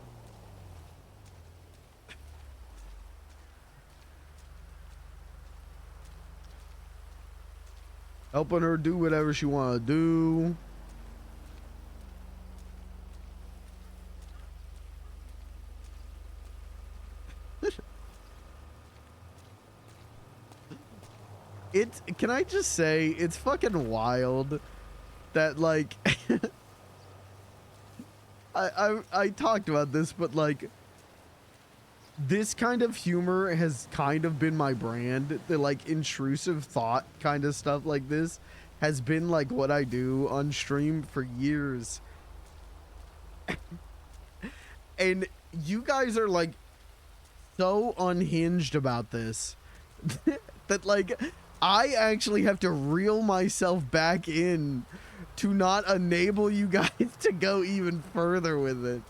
Helping her do whatever she want to do. Can I just say, it's fucking wild that like I talked about this, but like this kind of humor has kind of been my brand. The like intrusive thought kind of stuff like this has been like what I do on stream for years. And you guys are like so unhinged about this that like I actually have to reel myself back in to not enable you guys to go even further with it.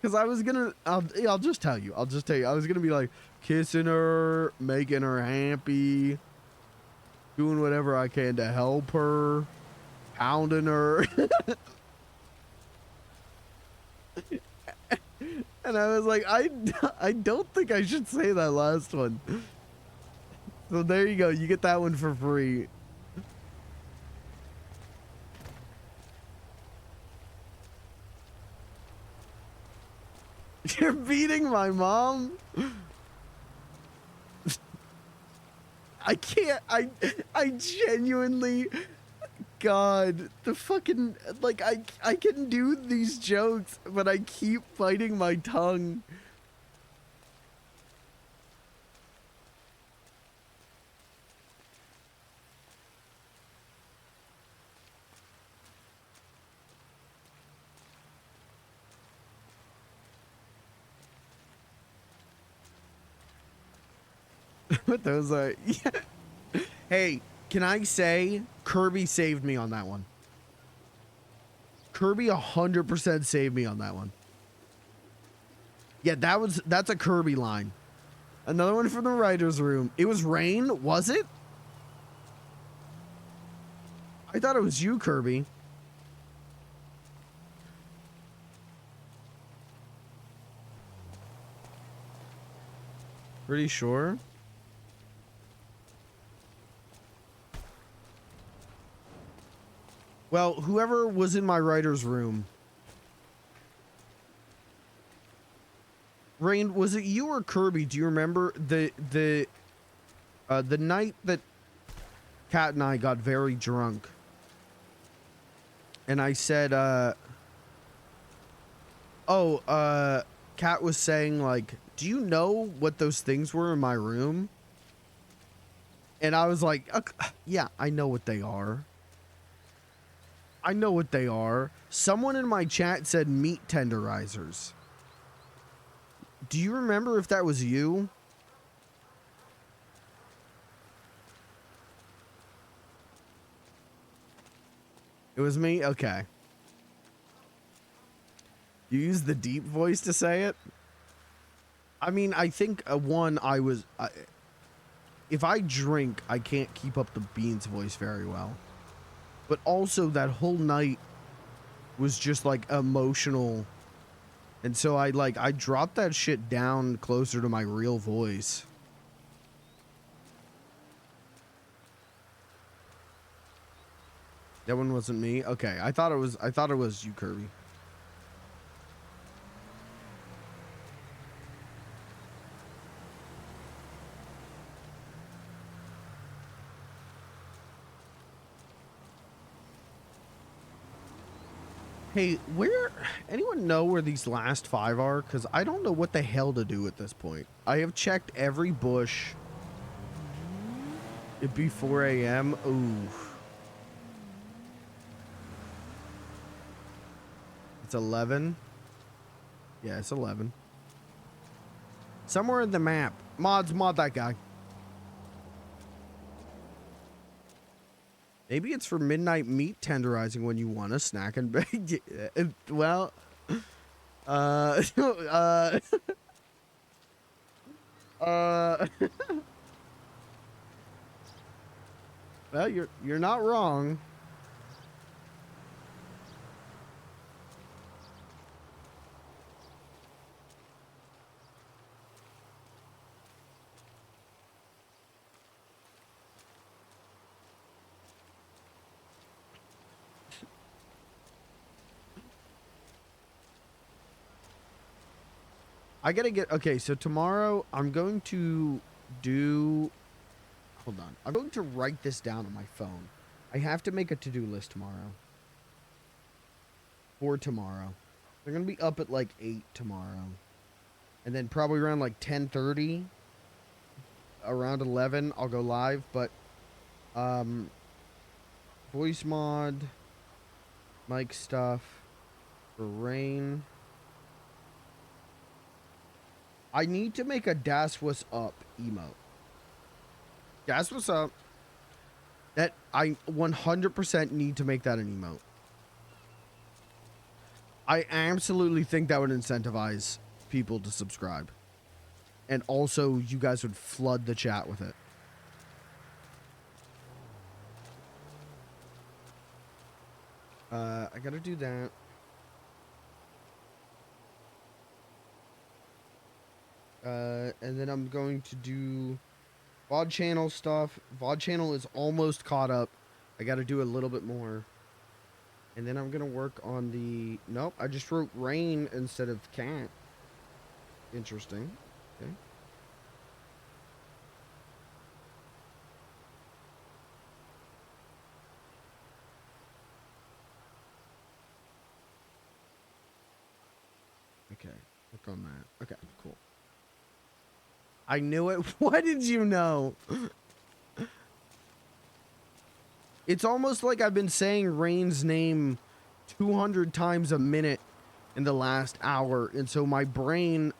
Because I was gonna, I'll just tell you, I was gonna be like kissing her, making her happy, doing whatever I can to help her, pounding her. And I was like, I don't think I should say that last one. So there you go, you get that one for free. You're beating my mom? I can't, I genuinely, God, the fucking, like, I can do these jokes, but I keep biting my tongue. What those are? Yeah. Hey, can I say Kirby saved me on that one? Kirby 100% saved me on that one. Yeah, that's a Kirby line. Another one from the writer's room. It was rain, was it? I thought it was you, Kirby. Pretty sure. Well, whoever was in my writer's room. Rain, was it you or Kirby? Do you remember the night that Kat and I got very drunk? And I said, Kat was saying, like, do you know what those things were in my room? And I was like, yeah, I know what they are. I know what they are. Someone in my chat said meat tenderizers. Do you remember if that was you? It was me? Okay. You used the deep voice to say it? I mean, I think, if I drink, I can't keep up the Beans voice very well. But also, that whole night was just, like, emotional. And so I dropped that shit down closer to my real voice. That one wasn't me? Okay, I thought it was you, Kirby. Hey, anyone know where these last 5 are? Because I don't know what the hell to do at this point. I have checked every bush. It'd be 4 a.m. Ooh. It's 11. Yeah, it's 11. Somewhere in the map. Mod that guy. Maybe it's for midnight meat tenderizing when you want a snack and bake. Well, well, you're not wrong. I gotta get, okay, so tomorrow I'm going to do, hold on. I'm going to write this down on my phone. I have to make a to-do list tomorrow. For tomorrow. They're gonna be up at like 8 tomorrow. And then probably around like 10:30, around 11, I'll go live, but, voice mod, mic stuff, for rain. I need to make a Das Was Up emote. Das Was Up. That I 100% need to make that an emote. I absolutely think that would incentivize people to subscribe. And also, you guys would flood the chat with it. I gotta do that. And then I'm going to do VOD channel stuff. VOD channel is almost caught up. I got to do a little bit more. And then I'm going to work on the... Nope, I just wrote rain instead of cat. Interesting. Okay. Okay, work on that. Okay, cool. I knew it. What did you know? It's almost like I've been saying Rain's name 200 times a minute in the last hour, and so my brain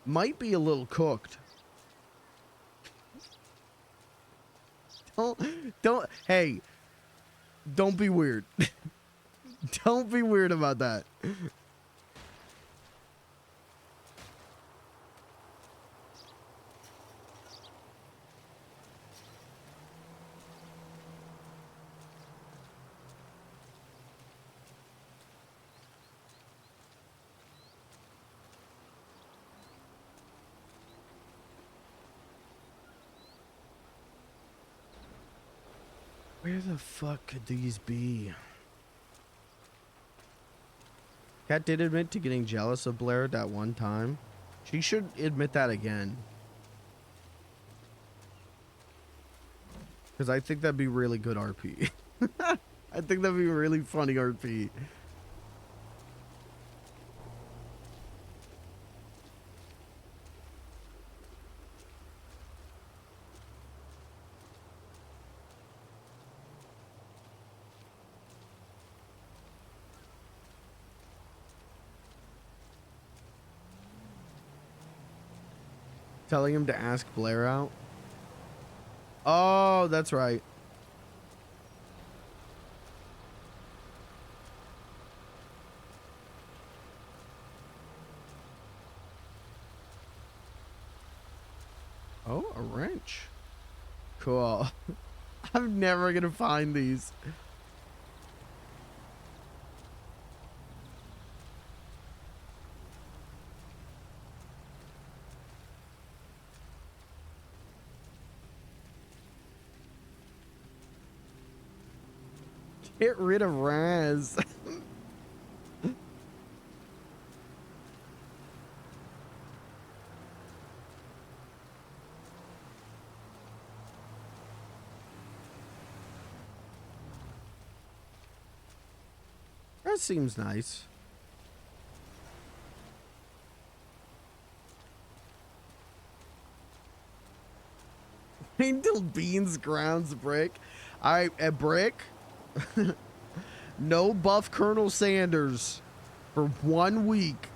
might be a little cooked. don't. Hey, don't be weird. Don't be weird about that. Where the fuck could these be? Kat did admit to getting jealous of Blair that one time. She should admit that again. Because I think that'd be really good RP. I think that'd be really funny RP. Telling him to ask Blair out. Oh, that's right. Oh, a wrench. Cool. I'm never gonna find these. Get rid of Raz. That seems nice. Wait till Beans grounds Brick. All right, at Brick. No buff Colonel Sanders for 1 week.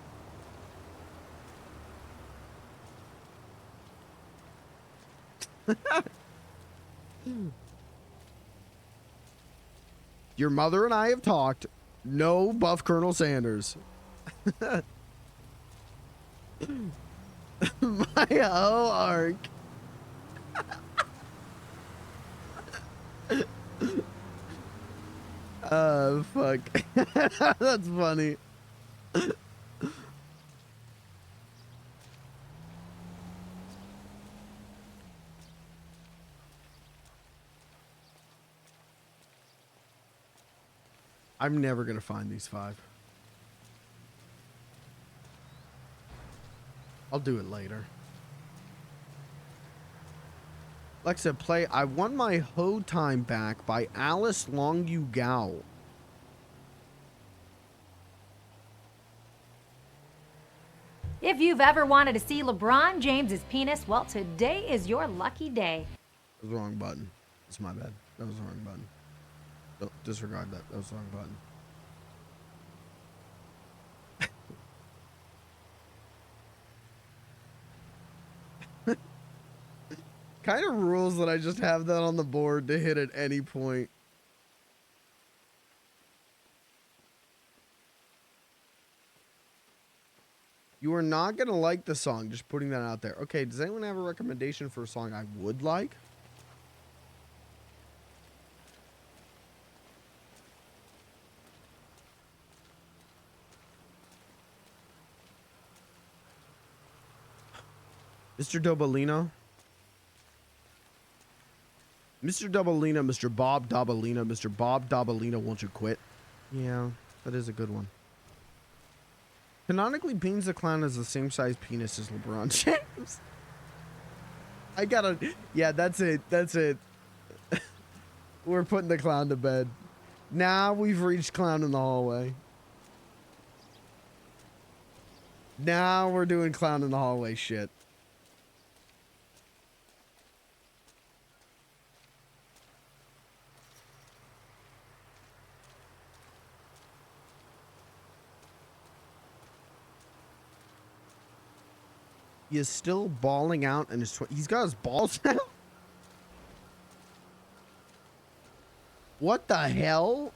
Your mother and I have talked. No buff Colonel Sanders. My whole arc. Fuck. That's funny. I'm never gonna find these 5. I'll do it later. Alexa, play I Won My Ho Time Back by Alice Longu Gao. If you've ever wanted to see LeBron James's penis, well, today is your lucky day. That was the wrong button. That's my bad. That was the wrong button. Don't disregard that. That was the wrong button. Kind of rules that I just have that on the board to hit at any point. You are not going to like the song, just putting that out there. Okay, does anyone have a recommendation for a song I would like? Mr. Dobalino? Mr. Dobalino, Mr. Bob Dobalino, Mr. Bob Dobalino, won't you quit? Yeah, that is a good one. Canonically, Beans the Clown has the same size penis as LeBron James. I gotta... Yeah, that's it. That's it. We're putting the clown to bed. Now we've reached clown in the hallway. Now we're doing clown in the hallway shit. He is still balling out and he's got his balls out. What the hell?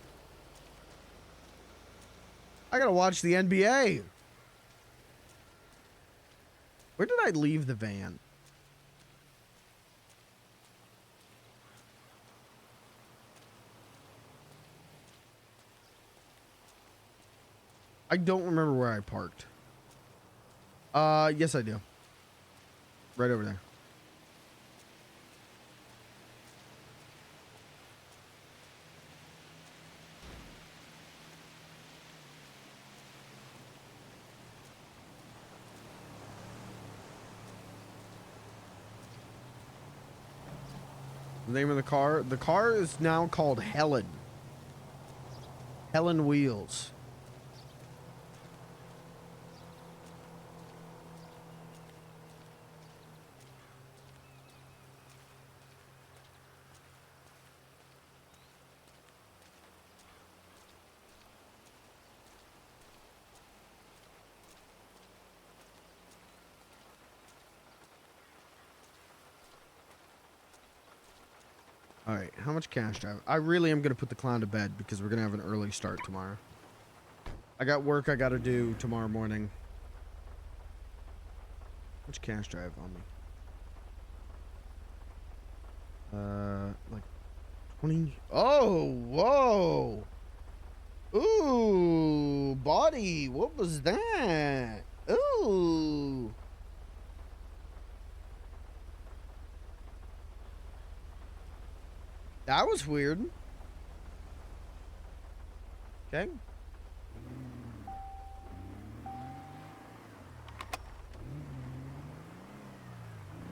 I gotta watch the NBA. Where did I leave the van? I don't remember where I parked. Yes I do. Right over there. The name of the car? The car is now called Helen. Helen Wheels. All right, how much cash do I have? I really am going to put the clown to bed because we're going to have an early start tomorrow. I got work I got to do tomorrow morning. How much cash do I have on me? Like 20. Oh, whoa. Ooh, body. What was that? Ooh. That was weird. Okay.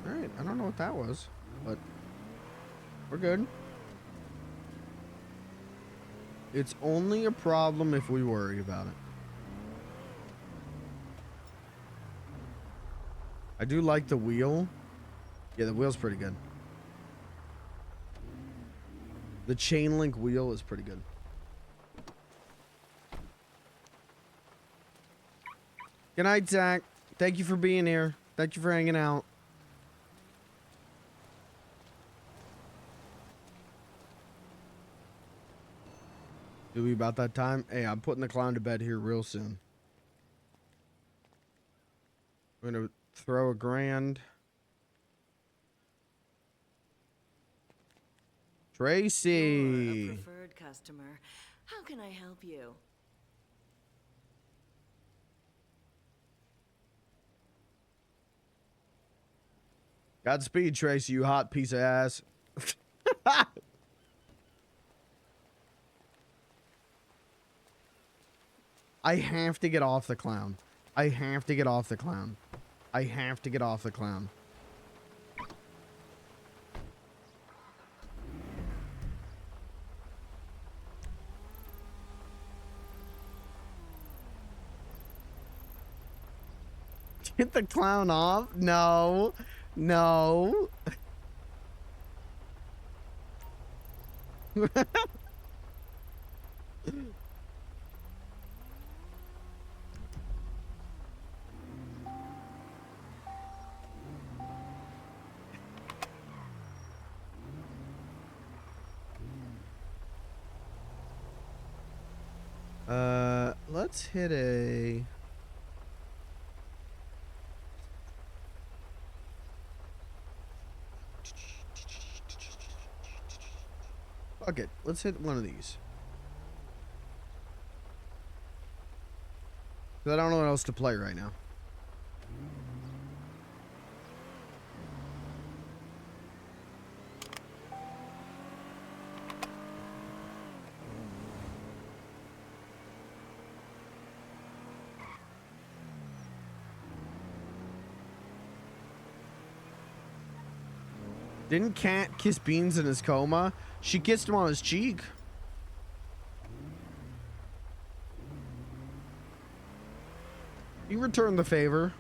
Alright, I don't know what that was, but we're good. It's only a problem if we worry about it. I do like the wheel. Yeah, the wheel's pretty good. The chain link wheel is pretty good. Good night, Zach. Thank you for being here. Thank you for hanging out. Do we about that time? Hey, I'm putting the clown to bed here real soon. I'm gonna throw a grand. Tracy. You're a preferred customer. How can I help you? Godspeed, Tracy, you hot piece of ass. I have to get off the clown. I have to get off the clown. I have to get off the clown. Get the clown off? No. No. Let's hit a... Fuck it. Let's hit one of these. 'Cause I don't know what else to play right now. Didn't Cat kiss Beans in his coma? She kissed him on his cheek. He returned the favor.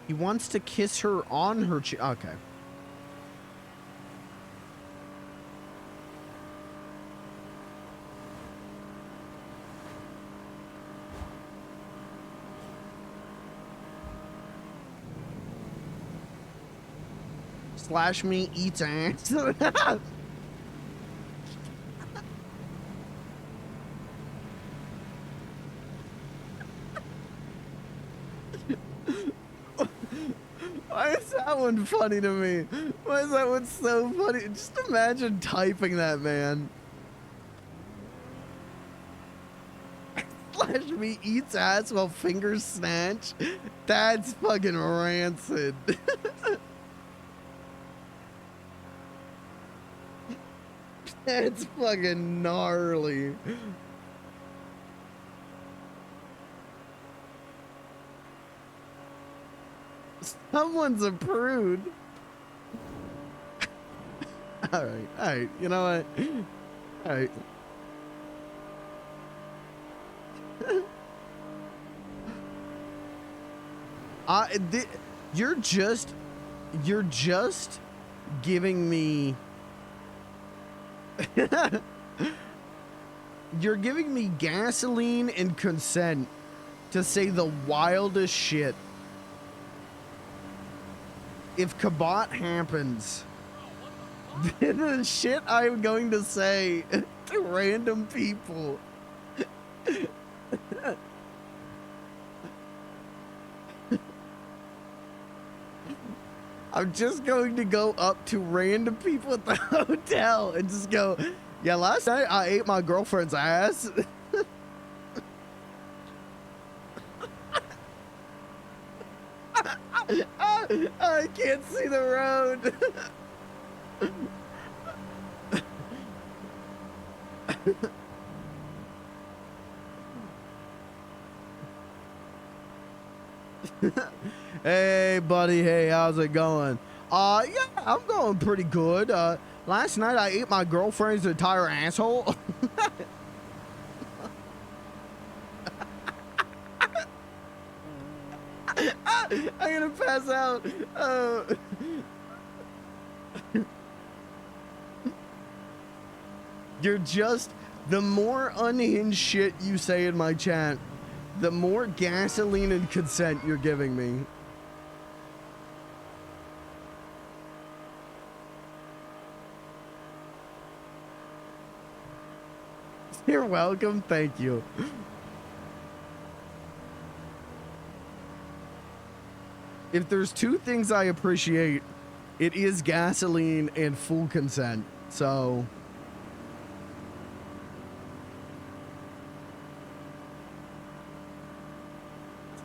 He wants to kiss her on her cheek. Okay. Slash me eats ass. Why is that one funny to me? Why is that one so funny? Just imagine typing that, man. Slash me eats ass while fingers snatch. That's fucking rancid. That's fucking gnarly. Someone's a prude. Alright, you know what? Alright. You're just giving me you're giving me gasoline and consent to say the wildest shit. If Kabot happens, the shit I'm going to say to random people. I'm just going to go up to random people at the hotel and just go, yeah, last night I ate my girlfriend's ass. I can't see the road. Hey, buddy. Hey, how's it going? Yeah, I'm going pretty good. Last night I ate my girlfriend's entire asshole. I'm gonna pass out. You're just, the more unhinged shit you say in my chat, the more gasoline and consent you're giving me. You're welcome. Thank you. If there's two things I appreciate, it is gasoline and full consent. So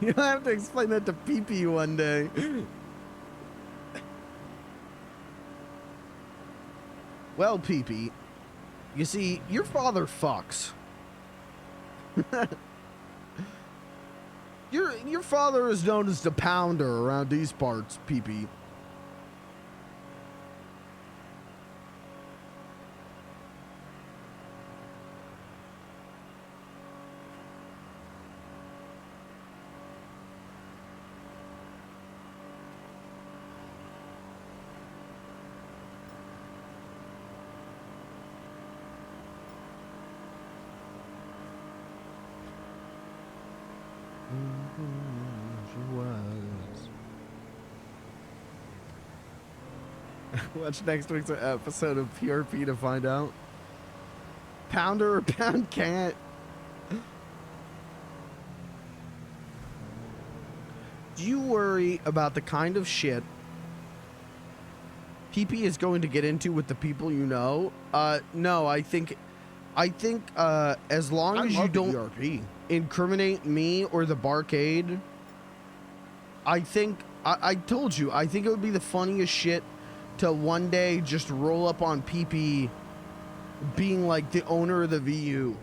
you'll have to explain that to PP one day. Well, PP, you see, your father fucks. Your father is known as the pounder around these parts, PP. Watch next week's episode of PRP to find out. Pounder or pound cat? Do you worry about the kind of shit PP is going to get into with the people you know? No, I think as long as you don't incriminate me or the barcade, I think I told you, I think it would be the funniest shit to one day just roll up on PP being like the owner of the VU.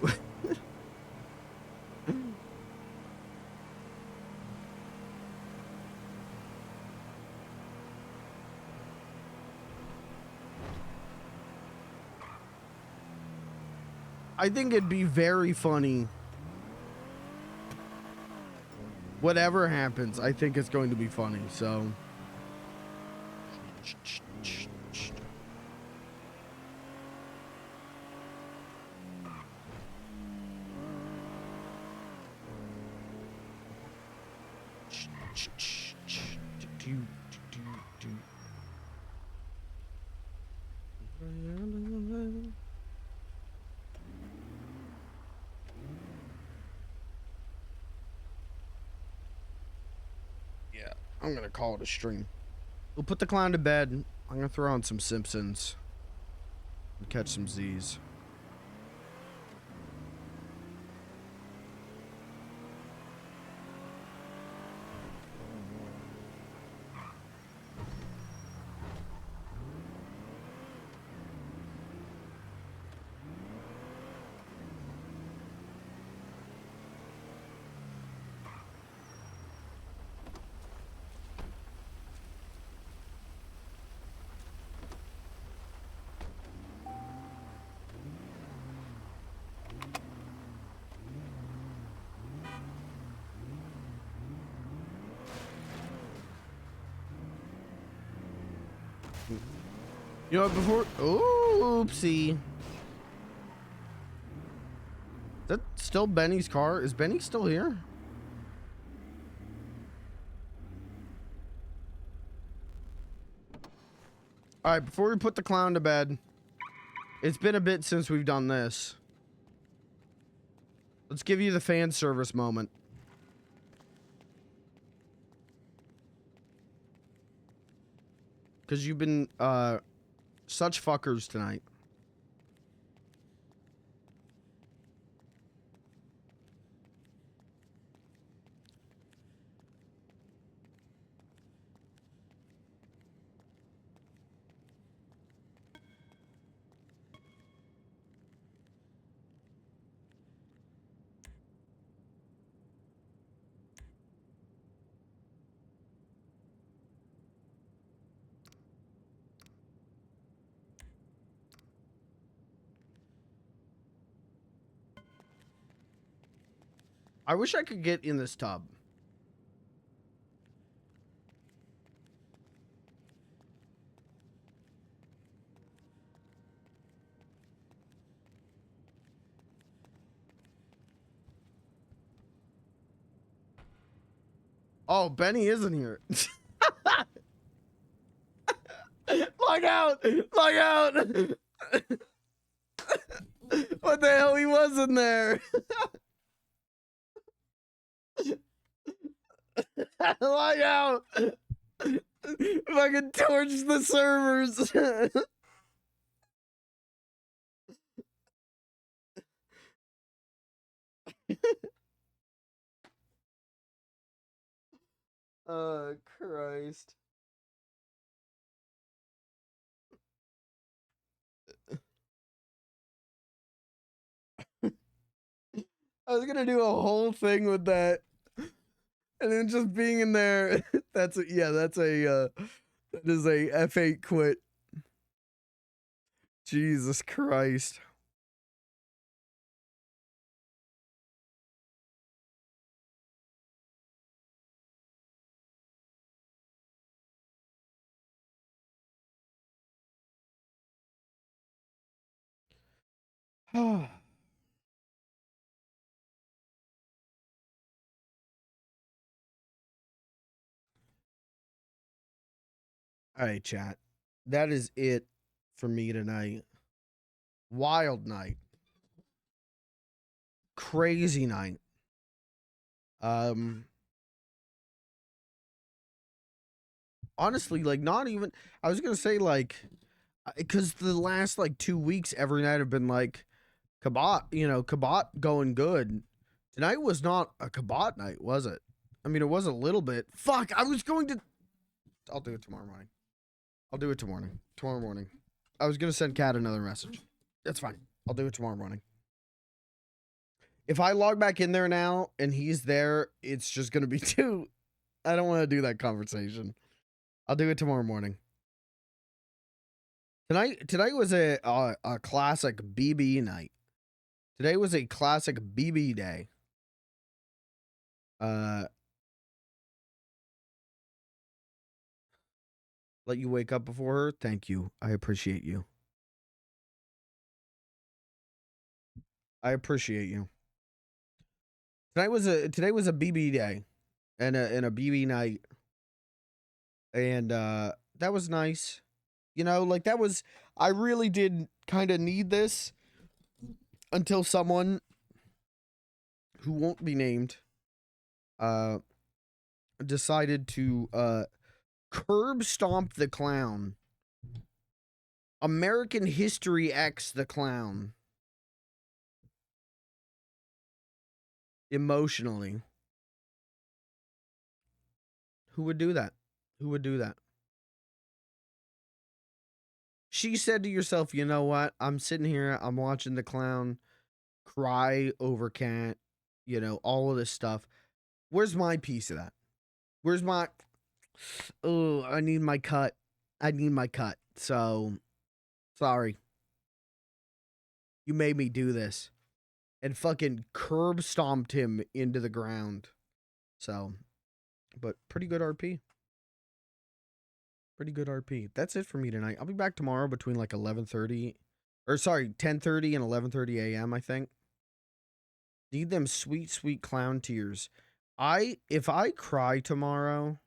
I think it'd be very funny. Whatever happens, I think it's going to be funny, so. Yeah, I'm gonna call it a stream. We'll put the clown to bed. I'm gonna throw on some Simpsons and catch some Z's. You know what, before... Oopsie. Is that still Benny's car? Is Benny still here? Alright, before we put the clown to bed, it's been a bit since we've done this. Let's give you the fan service moment. Because you've been, such fuckers tonight. I wish I could get in this tub. Oh, Benny isn't here. Log out! Log out! What the hell? He was in there. Log out! Fucking torch the servers. Oh, Christ. I was gonna do a whole thing with that. And then just being in there, that is a F8 quit. Jesus Christ. All right, chat. That is it for me tonight. Wild night. Crazy night. Honestly, like, not even, I was gonna say, like, because the last, like, 2 weeks, every night have been, like, Kabat going good. Tonight was not a Kabat night, was it? I mean, it was a little bit. Fuck, I was going to, I'll do it tomorrow morning. I'll do it tomorrow morning. I was gonna send Kat another message. That's fine. I'll do it tomorrow morning. If I log back in there now and he's there, it's just gonna be too, I don't want to do that conversation. I'll do it tomorrow morning. Tonight was a classic BB night. Today was a classic BB day. Let you wake up before her. Thank you. I appreciate you. I appreciate you. Today was a BB day and a BB night. And that was nice. You know, like that was, I really did kind of need this until someone who won't be named decided to curb stomp the clown. American History X the clown. Emotionally. Who would do that? Who would do that? She said to yourself, you know what? I'm sitting here, I'm watching the clown cry over Cat, you know, all of this stuff. Where's my piece of that? Where's my, oh, I need my cut. I need my cut. So, sorry. You made me do this. And fucking curb stomped him into the ground. So, but pretty good RP. Pretty good RP. That's it for me tonight. I'll be back tomorrow between like 11:30, or sorry, 10:30 and 11:30 a.m. I think. Need them sweet, sweet clown tears. If I cry tomorrow,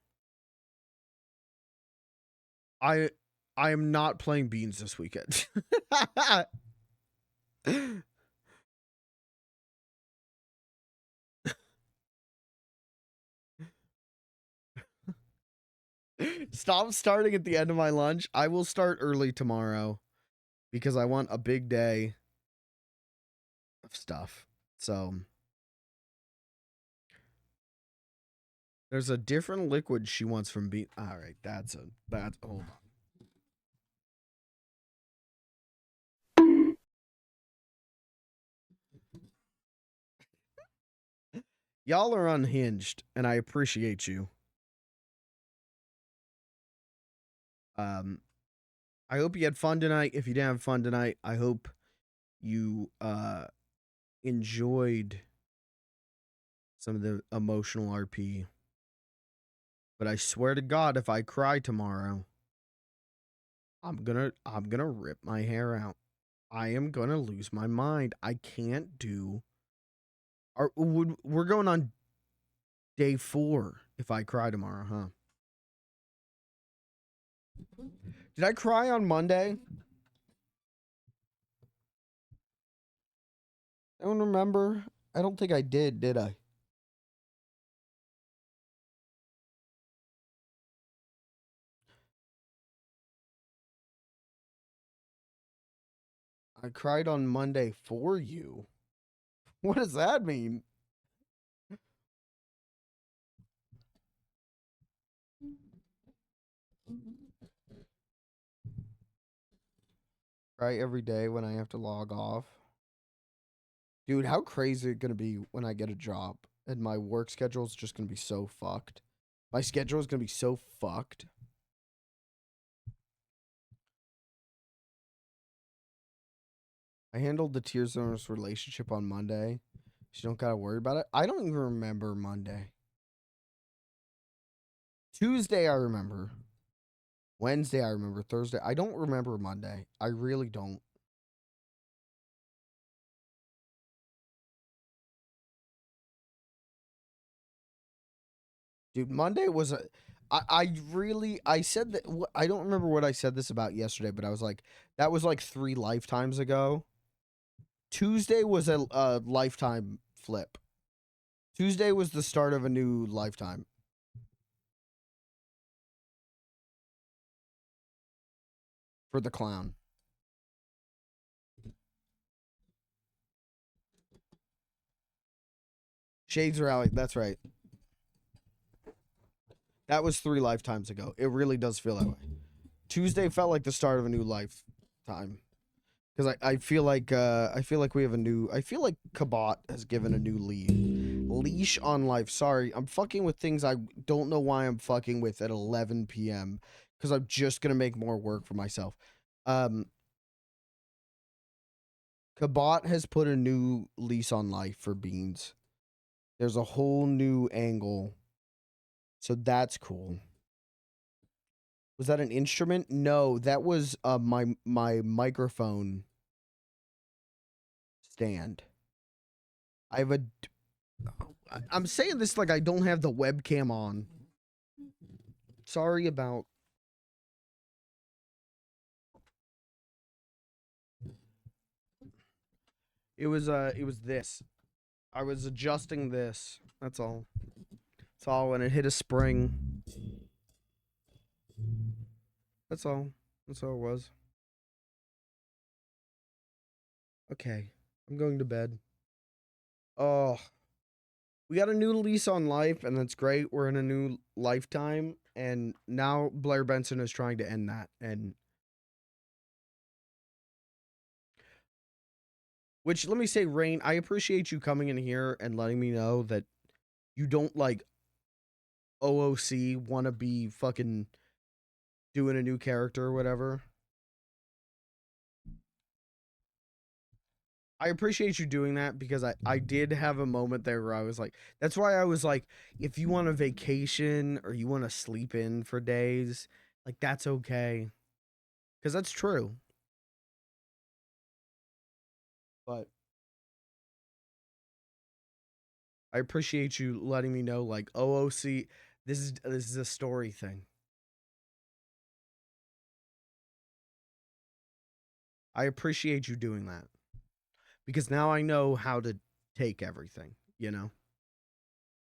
I am not playing Beans this weekend. Stop starting at the end of my lunch. I will start early tomorrow because I want a big day of stuff. So there's a different liquid she wants from Beans. All right, that's hold on. Y'all are unhinged, and I appreciate you. I hope you had fun tonight. If you didn't have fun tonight, I hope you enjoyed some of the emotional RP. But I swear to God, if I cry tomorrow, I'm gonna rip my hair out. I am gonna lose my mind. I can't do. We're going on day 4 if I cry tomorrow, huh? Did I cry on Monday? I don't remember. I don't think I did I? I cried on Monday for you. What does that mean? Cry every day when I have to log off. Dude, how crazy is it going to be when I get a job and my work schedule is just going to be so fucked? My schedule is going to be so fucked. I handled the Tears Owner's relationship on Monday. So you don't got to worry about it. I don't even remember Monday. Tuesday, I remember. Wednesday, I remember. Thursday, I don't remember Monday. I really don't. Dude, Monday was a... I said that... I don't remember what I said this about yesterday, but I was like, that was like 3 lifetimes ago. Tuesday was a lifetime flip. Tuesday was the start of a new lifetime. For the clown. Shades Rally, that's right. That was 3 lifetimes ago. It really does feel that way. Tuesday felt like the start of a new lifetime. Because I feel like we have a new... I feel like Kabot has given a new leash on life. Sorry, I'm fucking with things I don't know why I'm fucking with at 11 p.m. Because I'm just going to make more work for myself. Kabot has put a new lease on life for Beans. There's a whole new angle. So that's cool. Was that an instrument? No, that was my microphone stand. I have a... I'm saying this like I don't have the webcam on. Sorry about It was this. I was adjusting this. That's all. That's all. When it hit a spring. That's all. That's all it was. Okay. I'm going to bed. Oh. We got a new lease on life, and that's great. We're in a new lifetime, and now Blair Benson is trying to end that. And which, let me say, Rain, I appreciate you coming in here and letting me know that you don't like OOC want to be fucking doing a new character or whatever. I appreciate you doing that because I did have a moment there where I was like, that's why I was like, if you want a vacation or you want to sleep in for days, like that's okay. Because that's true. But I appreciate you letting me know, like, OOC, this is a story thing. I appreciate you doing that. Because now I know how to take everything, you know?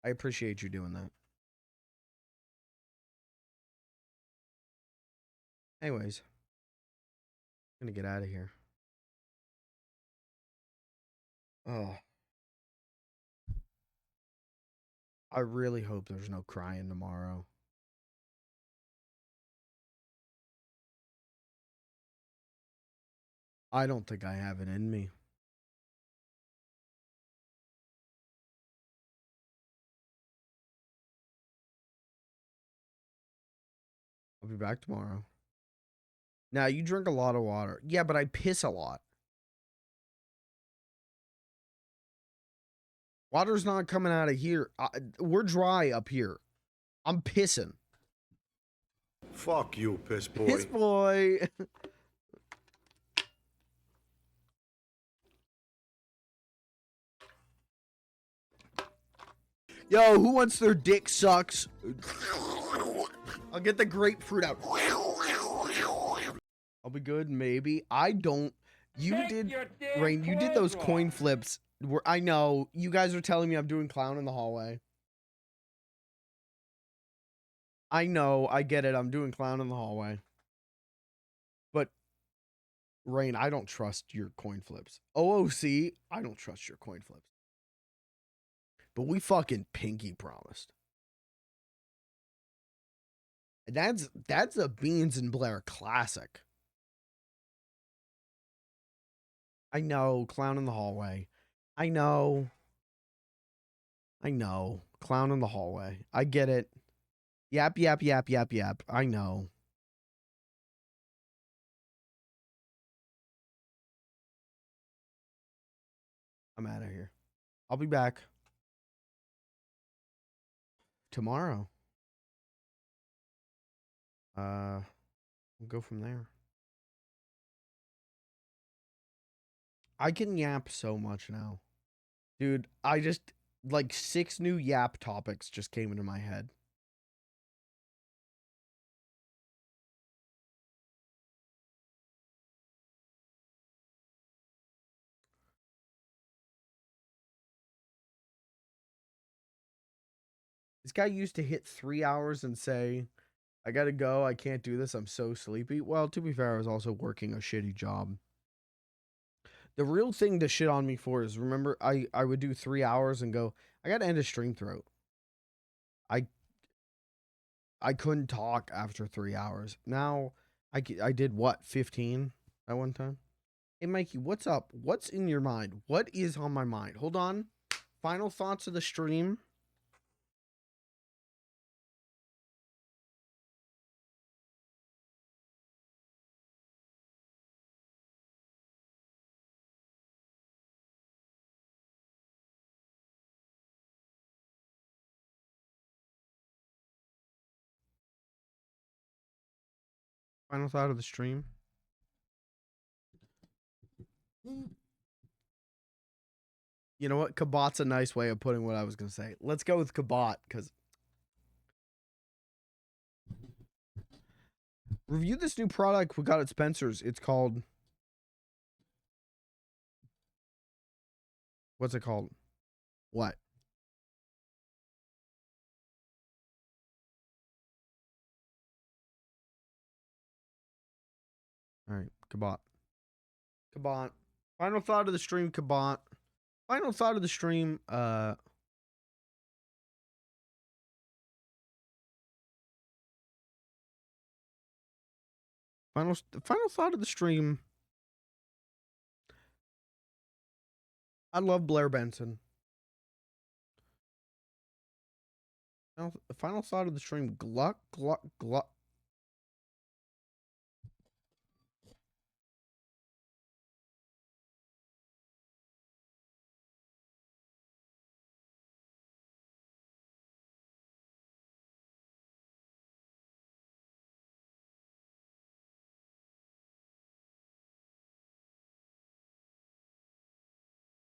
I appreciate you doing that. Anyways, I'm gonna get out of here. Oh. I really hope there's no crying tomorrow. I don't think I have it in me. I'll be back tomorrow. Now, you drink a lot of water. Yeah, but I piss a lot. Water's not coming out of here. We're dry up here. I'm pissing. Fuck you, piss boy. Piss boy. Yo, who wants their dick sucks? I'll get the grapefruit out. I'll be good, maybe. I don't. You did, Rain, you did those coin flips. Where I know, you guys are telling me I'm doing clown in the hallway. I know, I get it. I'm doing clown in the hallway. But, Rain, I don't trust your coin flips. OOC, I don't trust your coin flips. But we fucking pinky promised. And that's a Beans and Blair classic. I know, clown in the hallway. I know. Clown in the hallway. I get it. Yap, yap, yap, yap, yap. I know. I'm out of here. I'll be back tomorrow. We'll go from there. I can yap so much now. Dude, I just, like, 6 new yap topics just came into my head. This guy used to hit 3 hours and say, I gotta go, I can't do this, I'm so sleepy. Well, to be fair, I was also working a shitty job. The real thing to shit on me for is, remember, I would do 3 hours and go, I gotta end a stream throat. I couldn't talk after 3 hours. Now, I did what, 15 at one time? Hey, Mikey, what's up? What's in your mind? What is on my mind? Hold on. Final thoughts of the stream. Final thought of the stream. You know what? Kabat's a nice way of putting what I was going to say. Let's go with Kabat, because... Review this new product we got at Spencer's. It's called... What's it called? What? All right, Kabot. Kabot. Final thought of the stream, Kabot. Final thought of the stream, final thought of the stream. I love Blair Benson. Final thought of the stream. Gluck, gluck, gluck.